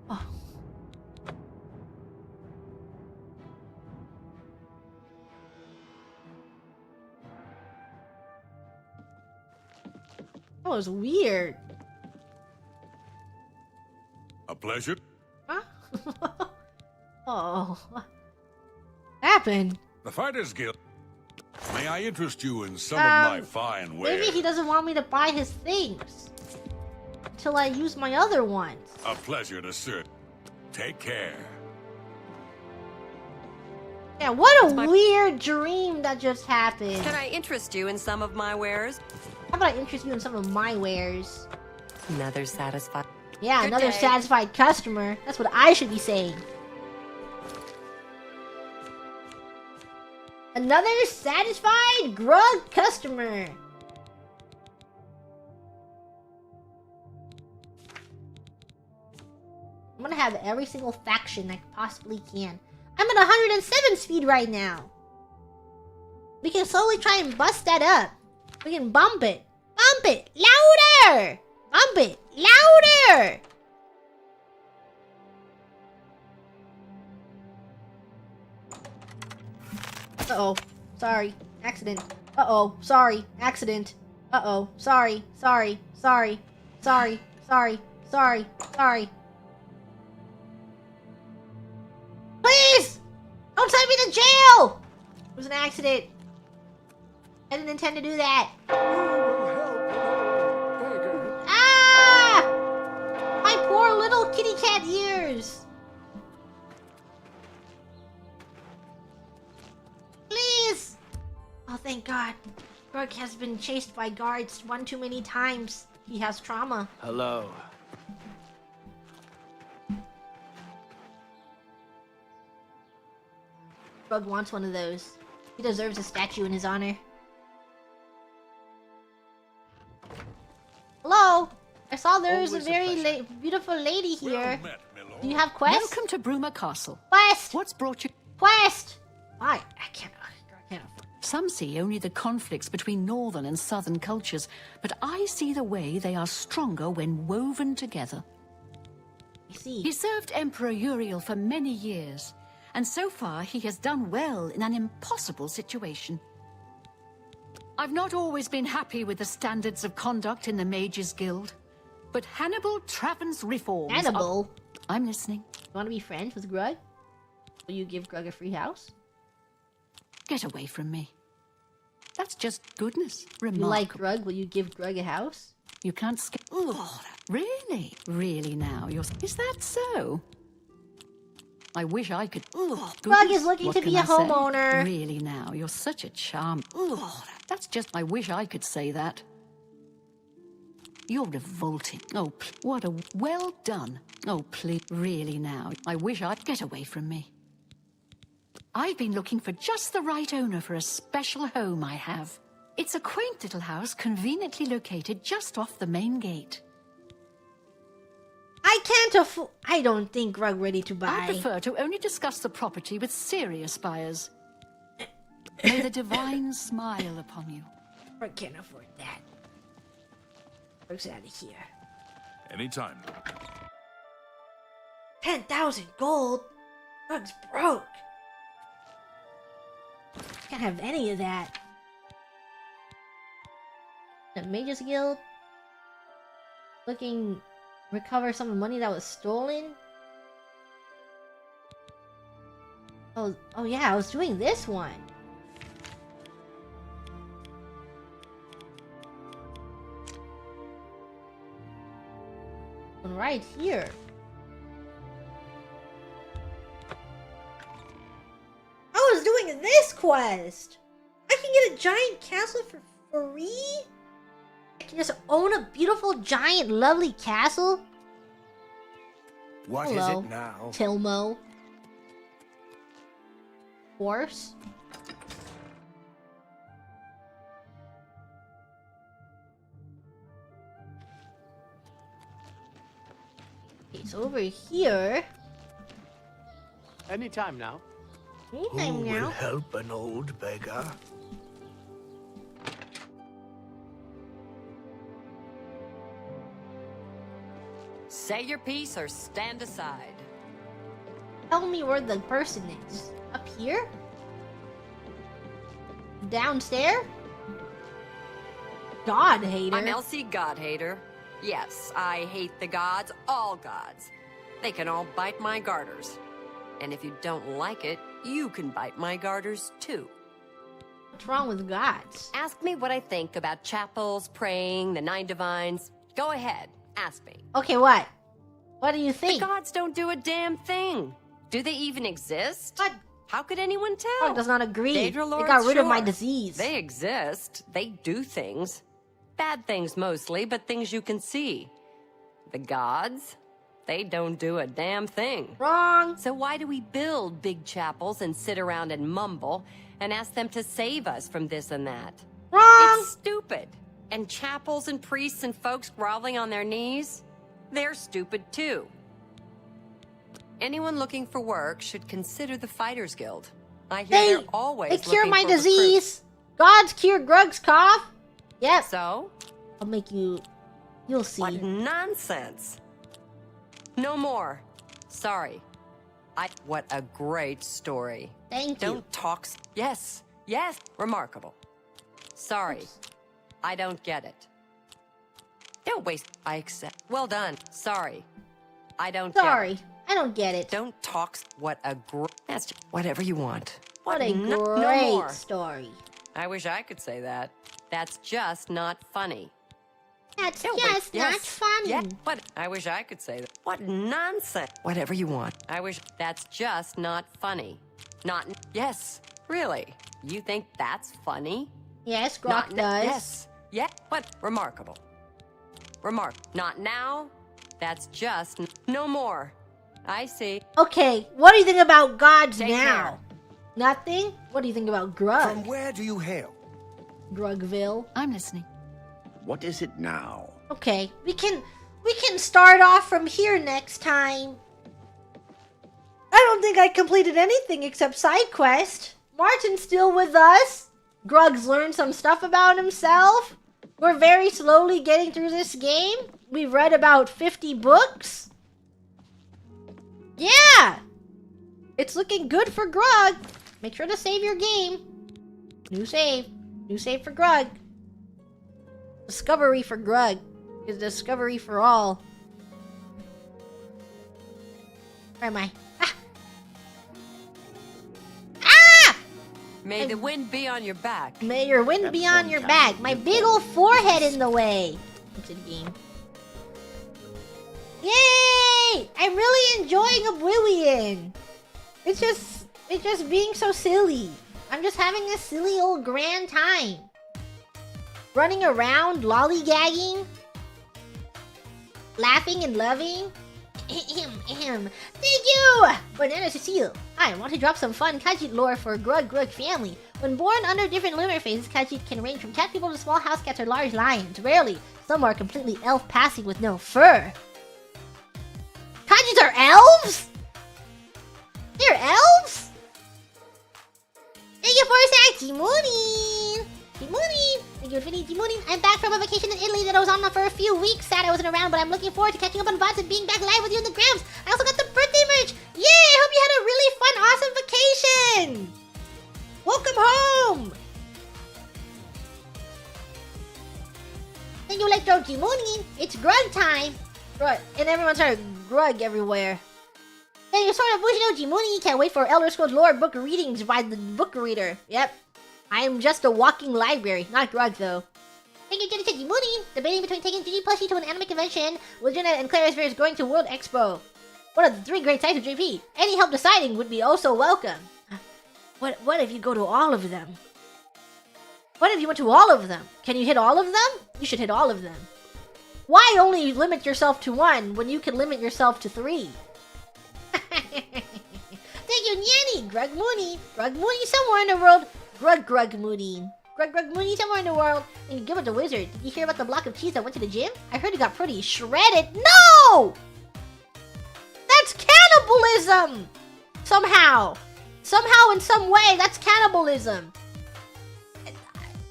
Oh. That was weird.
A pleasure.
Huh? Oh. What happened?
The Fighters Guild. May I interest you in some of my fine wares?
Maybe he doesn't want me to buy his things until I use my other ones.
A pleasure to serve. Take care.
Yeah, what a weird dream that just happened.
Can I interest you in some of my wares?
How about I interest you in some of my wares?
Another satisfied.
Yeah,
Good
another
day.
satisfied customer. That's what I should be saying. Another satisfied grug customer. I'm gonna have every single faction I possibly can. I'm at 107 speed right now. We can slowly try and bust that up. We can bump it. Bump it! Louder! Bump it! Louder! Uh-oh. Sorry. Accident. Uh-oh. Sorry. Accident. Uh-oh. Sorry. Sorry. Sorry. Sorry. Sorry. Sorry. Sorry. Please! Don't send me to jail! It was an accident. I didn't intend to do that. Ah! My poor little kitty cat ears. Please! Oh, thank God. Brooke has been chased by guards one too many times. He has trauma.
Hello.
Brooke wants one of those. He deserves a statue in his honor. Hello? I saw there was a very beautiful lady here. Do you have quests?
Welcome to Bruma Castle.
Quest!
What's brought you?
Quest! Why? I can't.
Some see only the conflicts between northern and southern cultures, but I see the way they are stronger when woven together.
I see.
He served Emperor Uriel for many years, and so far he has done well in an impossible situation. I've not always been happy with the standards of conduct in the Mages Guild, but Hannibal Traven's reforms...
Hannibal?
I'm listening.
You want to be friends with Grug? Will you give Grug a free house?
Get away from me. That's just goodness. Remarkable.
You like Grug? Will you give Grug a house?
You can't skip. Oh, really? Really now? Is that so? I wish I could.
Grug is looking to be a homeowner.
Really now? You're such a charm. That's just. I wish I could say that. You're revolting. Oh, what a well done. Oh, please. Really now? I wish I'd get away from me. I've been looking for just the right owner for a special home I have. It's a quaint little house conveniently located just off the main gate.
I can't afford... I don't think Grug ready to buy.
I prefer to only discuss the property with serious buyers. May the divine smile upon you.
I can't afford that. Grug's out of here.
Anytime.
10,000 gold? Grug's broke. Can't have any of that. The Mages Guild? Looking... recover some of the money that was stolen? Oh yeah, I was doing this one. One right here. I was doing this quest! I can get a giant castle for free? I can just own a beautiful, giant, lovely castle?
What is
Hello,
it now?
Tilmo. Horse? It's over here.
Anytime now.
Anytime now.
Help an old beggar.
Say your piece or stand aside.
Tell me where the person is. Up here? Downstairs? God hater.
I'm Elsie Godhater. Yes, I hate the gods, all gods. They can all bite my garters. And if you don't like it, you can bite my garters too.
What's wrong with gods?
Ask me what I think about chapels, praying, the 9 divines. Go ahead, ask me.
Okay, what? What do you think?
The gods don't do a damn thing. Do they even exist?
What?
How could anyone tell?
Frog does not agree.
Daedra
They
Lords,
got rid of my
sure.
disease.
They exist. They do things. Bad things mostly, but things you can see. The gods? They don't do a damn thing.
Wrong.
So why do we build big chapels and sit around and mumble and ask them to save us from this and that?
Wrong.
It's stupid. And chapels and priests and folks groveling on their knees? They're stupid too. Anyone looking for work should consider the Fighters Guild. I hear they're always
They cure
looking
my
for
disease. Gods cure Grug's cough. Yes.
So?
I'll make you. You'll see.
What nonsense. No more. Sorry. What a great story.
Thank you.
Don't talk. Yes. Yes. Remarkable. Sorry. I don't get it. Don't waste. I accept. Well done. Sorry. I don't
Sorry.
get it.
I don't get it.
Don't talk. What a great. That's just, whatever you want.
What a
no
great
more.
story.
I wish I could say that. That's just not funny.
That's
No, wait,
just not
yes.
funny.
Yeah, what? I wish I could say that. What nonsense. Whatever you want. I wish that's just not funny. Not. Yes. Really? You think that's funny?
Yes, Grok does.
Yes. Yeah. What? Remarkable. Not now. That's just no more. I see.
Okay, what do you think about gods
Take
now?
care.
Nothing? What do you think about Grug?
From where do you hail?
Grugville.
I'm listening.
What is it now?
Okay, we can start off from here next time. I don't think I completed anything except side quest. Martin's still with us. Grug's learned some stuff about himself. We're very slowly getting through this game. We've read about 50 books. Yeah! It's looking good for Grug. Make sure to save your game. New save. New save for Grug. Discovery for Grug is discovery for all. Where am I?
May the wind be on your back.
May your wind be on your back. My big old forehead in the way. Into the game. Yay! I'm really enjoying Oblivion. It's just being so silly. I'm just having a silly old grand time. Running around, lollygagging, laughing and loving. Thank you! Banana Cecile. I want to drop some fun Khajiit lore for Grug family. When born under different lunar phases, Khajiit can range from cat people to small house cats or large lions. Rarely, some are completely elf passing with no fur. Khajiits are elves? They're elves? Thank you for a Timuni! Timuni! Thank you, Infinity Timuni. I'm back from a vacation in Italy that I was on for a few weeks. Sad I wasn't around, but I'm looking forward to catching up on VODs and being back live with you in the grams. I also got the birthday merch! Yay! I hope you had a really fun, awesome vacation! Welcome home! Thank you, Electro Timuni. It's Grug time! Grug. And everyone started Grug everywhere. Thank you, sort of Bushino Jimuni. Can't wait for Elder Scrolls lore book readings by the book reader. Yep. I am just a walking library, not Grug though. Thank you, Jenny Jimuni. Debating between taking GG plushie to an anime convention with Jenna and Claire's is going to World Expo. One of the 3 great sites of JP. Any help deciding would be also welcome. What if you go to all of them? What if you went to all of them? Can you hit all of them? You should hit all of them. Why only limit yourself to 1 when you can limit yourself to 3? Thank you, Nyanny! Grug Mooney! Grug Mooney somewhere in the world! Grug Mooney! Grug Mooney somewhere in the world! And you give it the wizard. Did you hear about the block of cheese that went to the gym? I heard it got pretty shredded. No! That's cannibalism! Somehow! Somehow, in some way, that's cannibalism!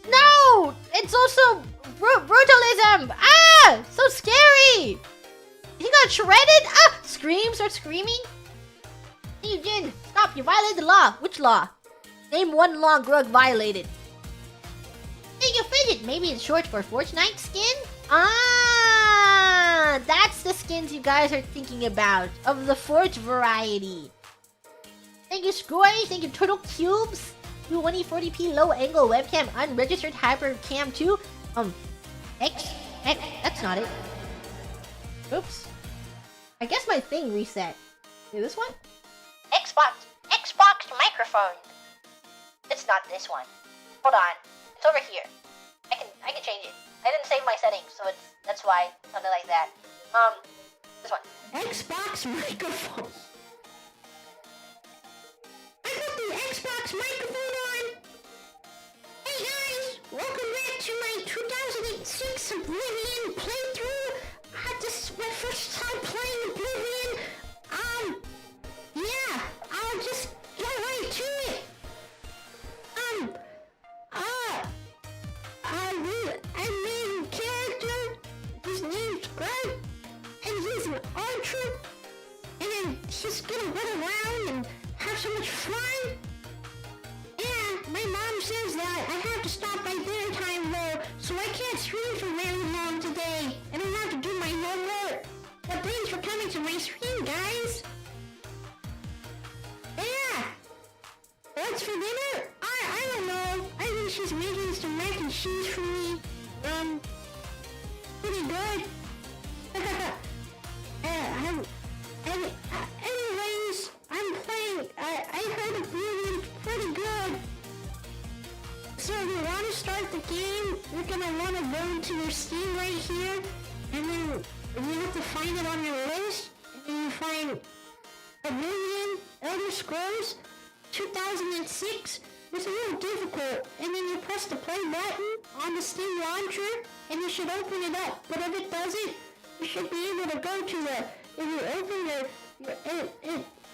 No! It's also brutalism! Ah! So scary!
He got shredded? Ah! Start screaming? Hey, Jin, stop, you violated the law. Which law? Name one law Grug violated. Hey, you fidget. Maybe it's short for Fortnite skin? Ah, that's the skins you guys are thinking about. Of the Forge variety. Thank you, Scroy. Thank you, Turtle Cubes. 2040p low angle webcam, unregistered hyper cam 2. X, that's not it. Oops. I guess my thing reset. Is this one? Xbox microphone. It's not this one. Hold on. It's over here. I can change it. I didn't save my settings, so that's why it sounded like that. This one.
Xbox microphone. I got the Xbox microphone on. Hey guys, welcome back to my 2006 Oblivion playthrough. This is my first time playing Oblivion. Yeah, I'll just go right to it. I main character, his name's Greg, and he's an archer, and he's gonna run around and have so much fun. Yeah, my mom says that I have to stop by dinner time though, so I can't stream for very long today, and I have to do my homework. But thanks for coming to my stream, guys. Yeah. What's for dinner? I don't know. I think she's making some mac and cheese for me. Pretty good. Anyways, I'm playing. I heard Oblivion's pretty good. So if you want to start the game, you're gonna want to go into your Steam right here, and then you have to find it on your list, and then you find Oblivion Elder Scrolls 2006. It's a little difficult, and then you press the play button on the Steam launcher, and you should open it up. But if it doesn't, you should be able to go to the, if you open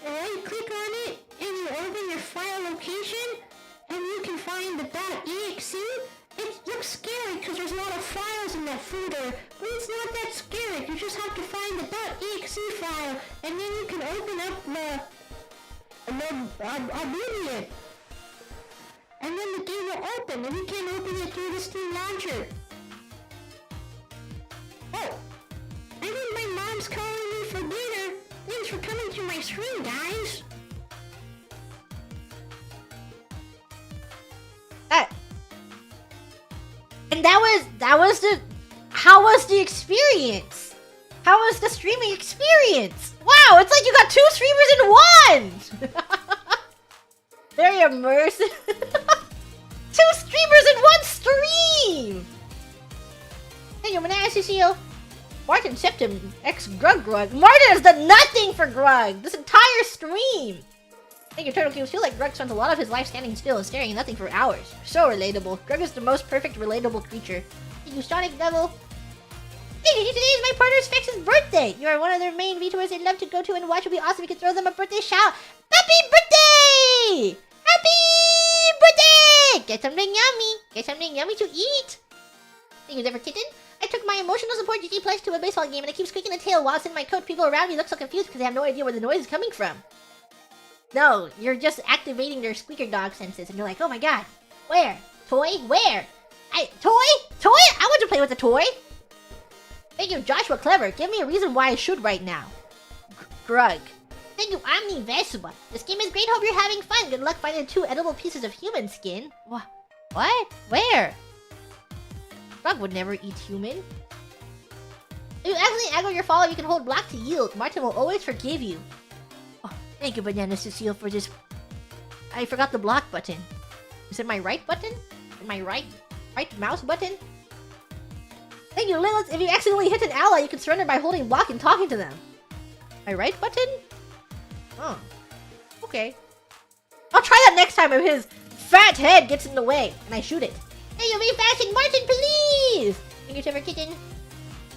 right click on it, and you open your file location, and you can find the .exe. It looks scary because there's a lot of files in that folder, but it's not that scary. You just have to find the .exe file, and then you can open up the Oblivion. And then the game will open, and you can open it through the Steam launcher. Oh, I think my mom's calling me for dinner. Thanks for coming to my stream, guys.
And that was the, how was the experience? How was the streaming experience? Wow, it's like you got 2 streamers in one! Very immersive. 2 streamers in one stream! Hey, you Manana Cecile. Martin Septim X Grug. Martin has done nothing for Grug this entire stream! Thank you, Turtle Cubes. Feel like Grug spent a lot of his life standing still and staring at nothing for hours. So relatable. Grug is the most perfect relatable creature. Thank you, Sonic Devil. Hey, today is my partner's Fex's birthday! You are one of their main VTubers they'd love to go to and watch. It would be awesome if you could throw them a birthday shout. Happy birthday! Happy birthday! Get something yummy. Get something yummy to eat. Thank you, Never Kitten. I took my emotional support GG Plus to a baseball game and it keeps squeaking the tail while it's in my coat. People around me look so confused because they have no idea where the noise is coming from. No, you're just activating their squeaker dog senses and you're like, oh my god, where? Toy? Where? Toy? I want to play with a toy! Thank you, Joshua Clever. Give me a reason why I should right now. Grug. Thank you, Omni Vespa. This game is great, hope you're having fun. Good luck finding 2 edible pieces of human skin. What? Where? Grug would never eat human. If you accidentally aggro your follower, you can hold block to yield. Martin will always forgive you. Oh, thank you, Banana Cecile, for this. I forgot the block button. Is it my right button? My right mouse button? Thank you, Lilith. If you accidentally hit an ally, you can surrender by holding block and talking to them. My right button? Oh. Okay. I'll try that next time if his fat head gets in the way and I shoot it. Hey, you fashion Martin, please! Thank you, Trevor Kitten.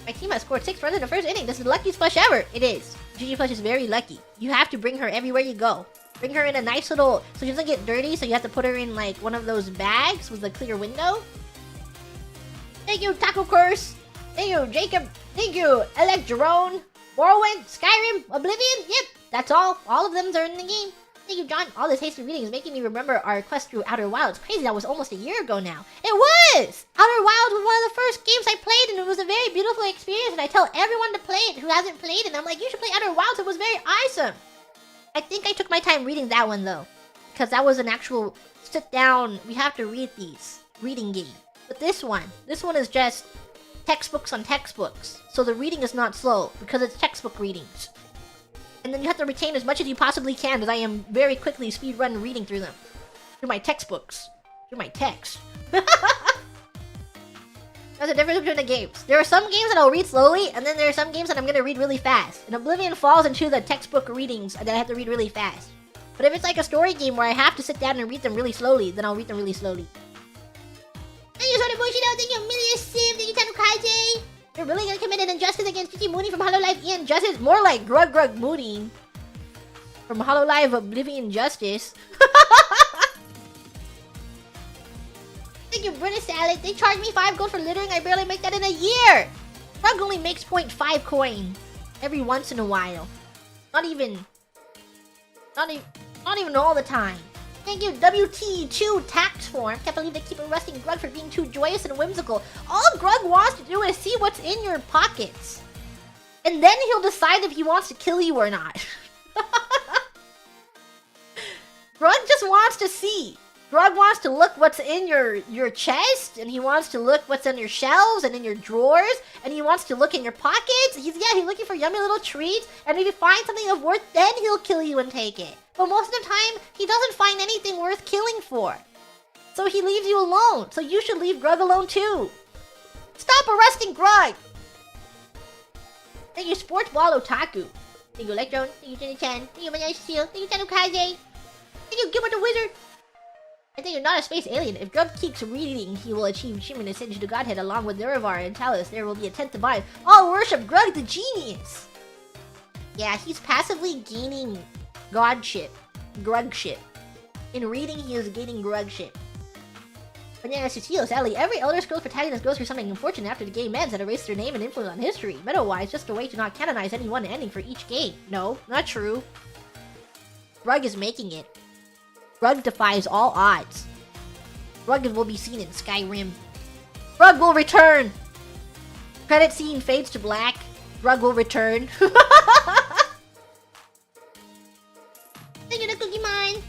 My team has scored 6 runs in the first inning. This is the luckiest flush ever. It is. GG Flush is very lucky. You have to bring her everywhere you go. Bring her in a nice little, so she doesn't get dirty, so you have to put her in like one of those bags with a clear window. Thank you, Taco Curse. Thank you, Jacob. Thank you, Electron.
Morrowind, Skyrim, Oblivion. Yep, that's all. All of them are in the game. Thank you, John. All this hasty reading is making me remember our quest through Outer Wilds. Crazy, that was almost a year ago now. It was! Outer Wilds was one of the first games I played, and it was a very beautiful experience, and I tell everyone to play it who hasn't played it. I'm like, you should play Outer Wilds. It was very awesome. I think I took my time reading that one, though, because that was an actual sit down, we have to read these reading game. But this one is just textbooks on textbooks. So the reading is not slow, because it's textbook readings. And then you have to retain as much as you possibly can, as I am very quickly speedrun reading through them. Through my textbooks. Through my text. There's a difference between the games. There are some games that I'll read slowly, and then there are some games that I'm going to read really fast. And Oblivion falls into the textbook readings that I have to read really fast. But if it's like a story game where I have to sit down and read them really slowly, then I'll read them really slowly. Thank you, Sort of Bushido. Thank you, Amelia Sim. Thank you, Tanukaze. You're really gonna commit an injustice against Chichi Mooney from Hololive Ian Justice? More like Grug Mooney from Hololive Oblivion Justice. Thank you, British Salad. They charge me 5 gold for littering. I barely make that in a year. Grug only makes 0.5 coin every once in a while. Not even all the time. Thank you, WT2 Tax Form. Can't believe they keep arresting Grug for being too joyous and whimsical. All Grug wants to do is see what's in your pockets. And then he'll decide if he wants to kill you or not. Grug just wants to see. Grug wants to look what's in your chest, and he wants to look what's on your shelves and in your drawers, and he wants to look in your pockets. He's looking for yummy little treats, and if he finds something of worth, then he'll kill you and take it. But most of the time, he doesn't find anything worth killing for. So he leaves you alone. So you should leave Grug alone too. Stop arresting Grug! Thank you, Sports Ball Otaku. Thank you, Electron. Thank you, Jenny-chan. Thank you, Manai Steel. Thank you, Tanukaze. Thank you, Gilbert the Wizard. I think you're not a space alien. If Grub keeps reading, he will achieve human ascension to Godhead along with Nerevar and Talus. There will be a 10th divine. All worship Grug the genius! Yeah, he's passively gaining Godship. Grugship. In reading, he is gaining Grugship. Banana Cecile, sadly, every Elder Scrolls protagonist goes through something unfortunate after the game ends that erased their name and influence on history. Meta-wise, just a way to not canonize any one ending for each game. No, not true. Grug is making it. Grug defies all odds. Grug will be seen in Skyrim. Grug will return! Credit scene fades to black. Grug will return. Thank you, the Cookie Mine!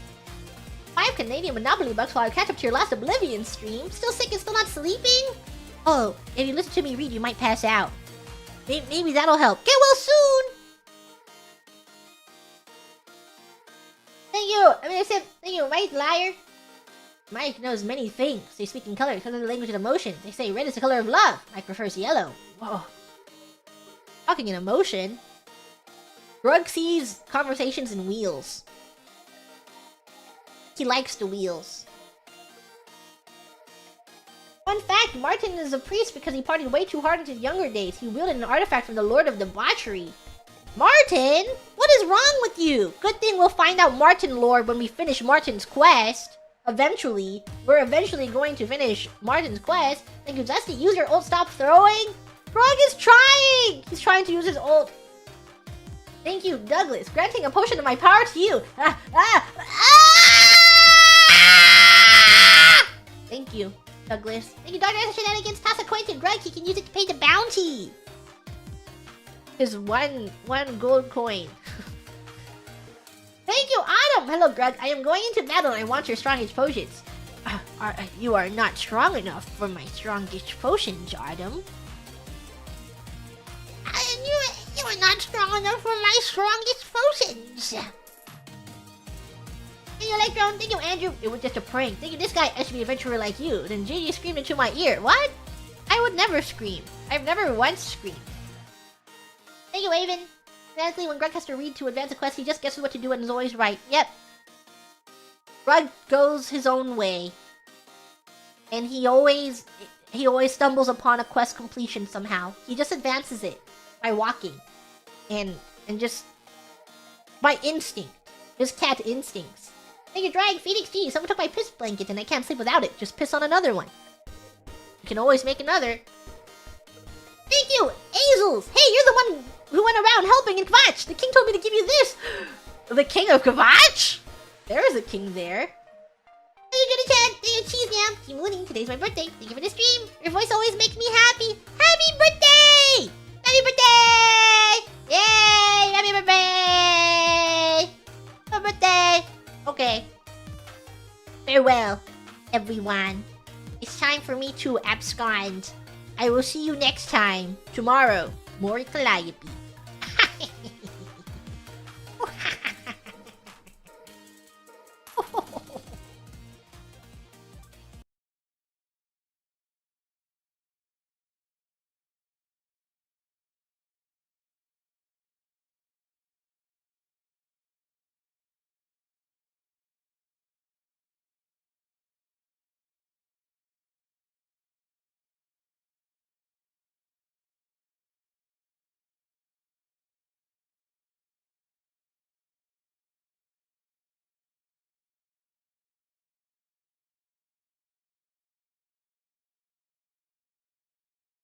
5 Canadian Monopoly bucks while I catch up to your last Oblivion stream. Still sick and still not sleeping? Oh, if you listen to me read, you might pass out. Maybe that'll help. Get well soon! Thank you! I mean, I said, thank you, right, liar? Mike knows many things. They speak in color because of the language of emotion. They say red is the color of love. Mike prefers yellow. Whoa. Talking in emotion. Grug sees conversations in wheels. He likes the wheels. Fun fact, Martin is a priest because he partied way too hard in his younger days. He wielded an artifact from the Lord of Debauchery. Martin? What is wrong with you? Good thing we'll find out Martin lore when we finish Martin's quest. Eventually. We're eventually going to finish Martin's quest. Thank you, Dusty. Use your ult. Stop throwing. Grug is trying! He's trying to use his ult. Thank you, Douglas. Granting a potion of my power to you. Thank you, Douglas. Thank you, Dr. Shenanigans. Toss a coin to Grug. He can use it to pay the bounty. His one gold coin. Thank you, Autumn! Hello, Grug. I am going into battle and I want your strongest potions. You are not strong enough for my strongest potions, Autumn. You are not strong enough for my strongest potions. Thank you, Electron. Thank you, Andrew. It was just a prank. Thank you, this guy should be an adventurer like you. Then Gigi screamed into my ear. What? I would never scream. I've never once screamed. Thank you, Avon. Sadly, when Grug has to read to advance a quest, he just guesses what to do and is always right. Yep. Grug goes his own way. And he always stumbles upon a quest completion somehow. He just advances it by walking. And just by instinct. His cat instincts. Thank you, Drag. Phoenix G. Someone took my piss blanket and I can't sleep without it. Just piss on another one. You can always make another. Thank you, Azels! Hey, you're the one who went around helping in Kvatch. The king told me to give you this. The king of Kvatch? There is a king there. Are you gonna chat? Cheese now. Team Winning. Today's my birthday. Thank you for the stream. Your voice always makes me happy. Happy birthday! Happy birthday! Yay! Happy birthday! Happy birthday! Okay. Farewell, everyone. It's time for me to abscond. I will see you next time. Tomorrow. More Calliope.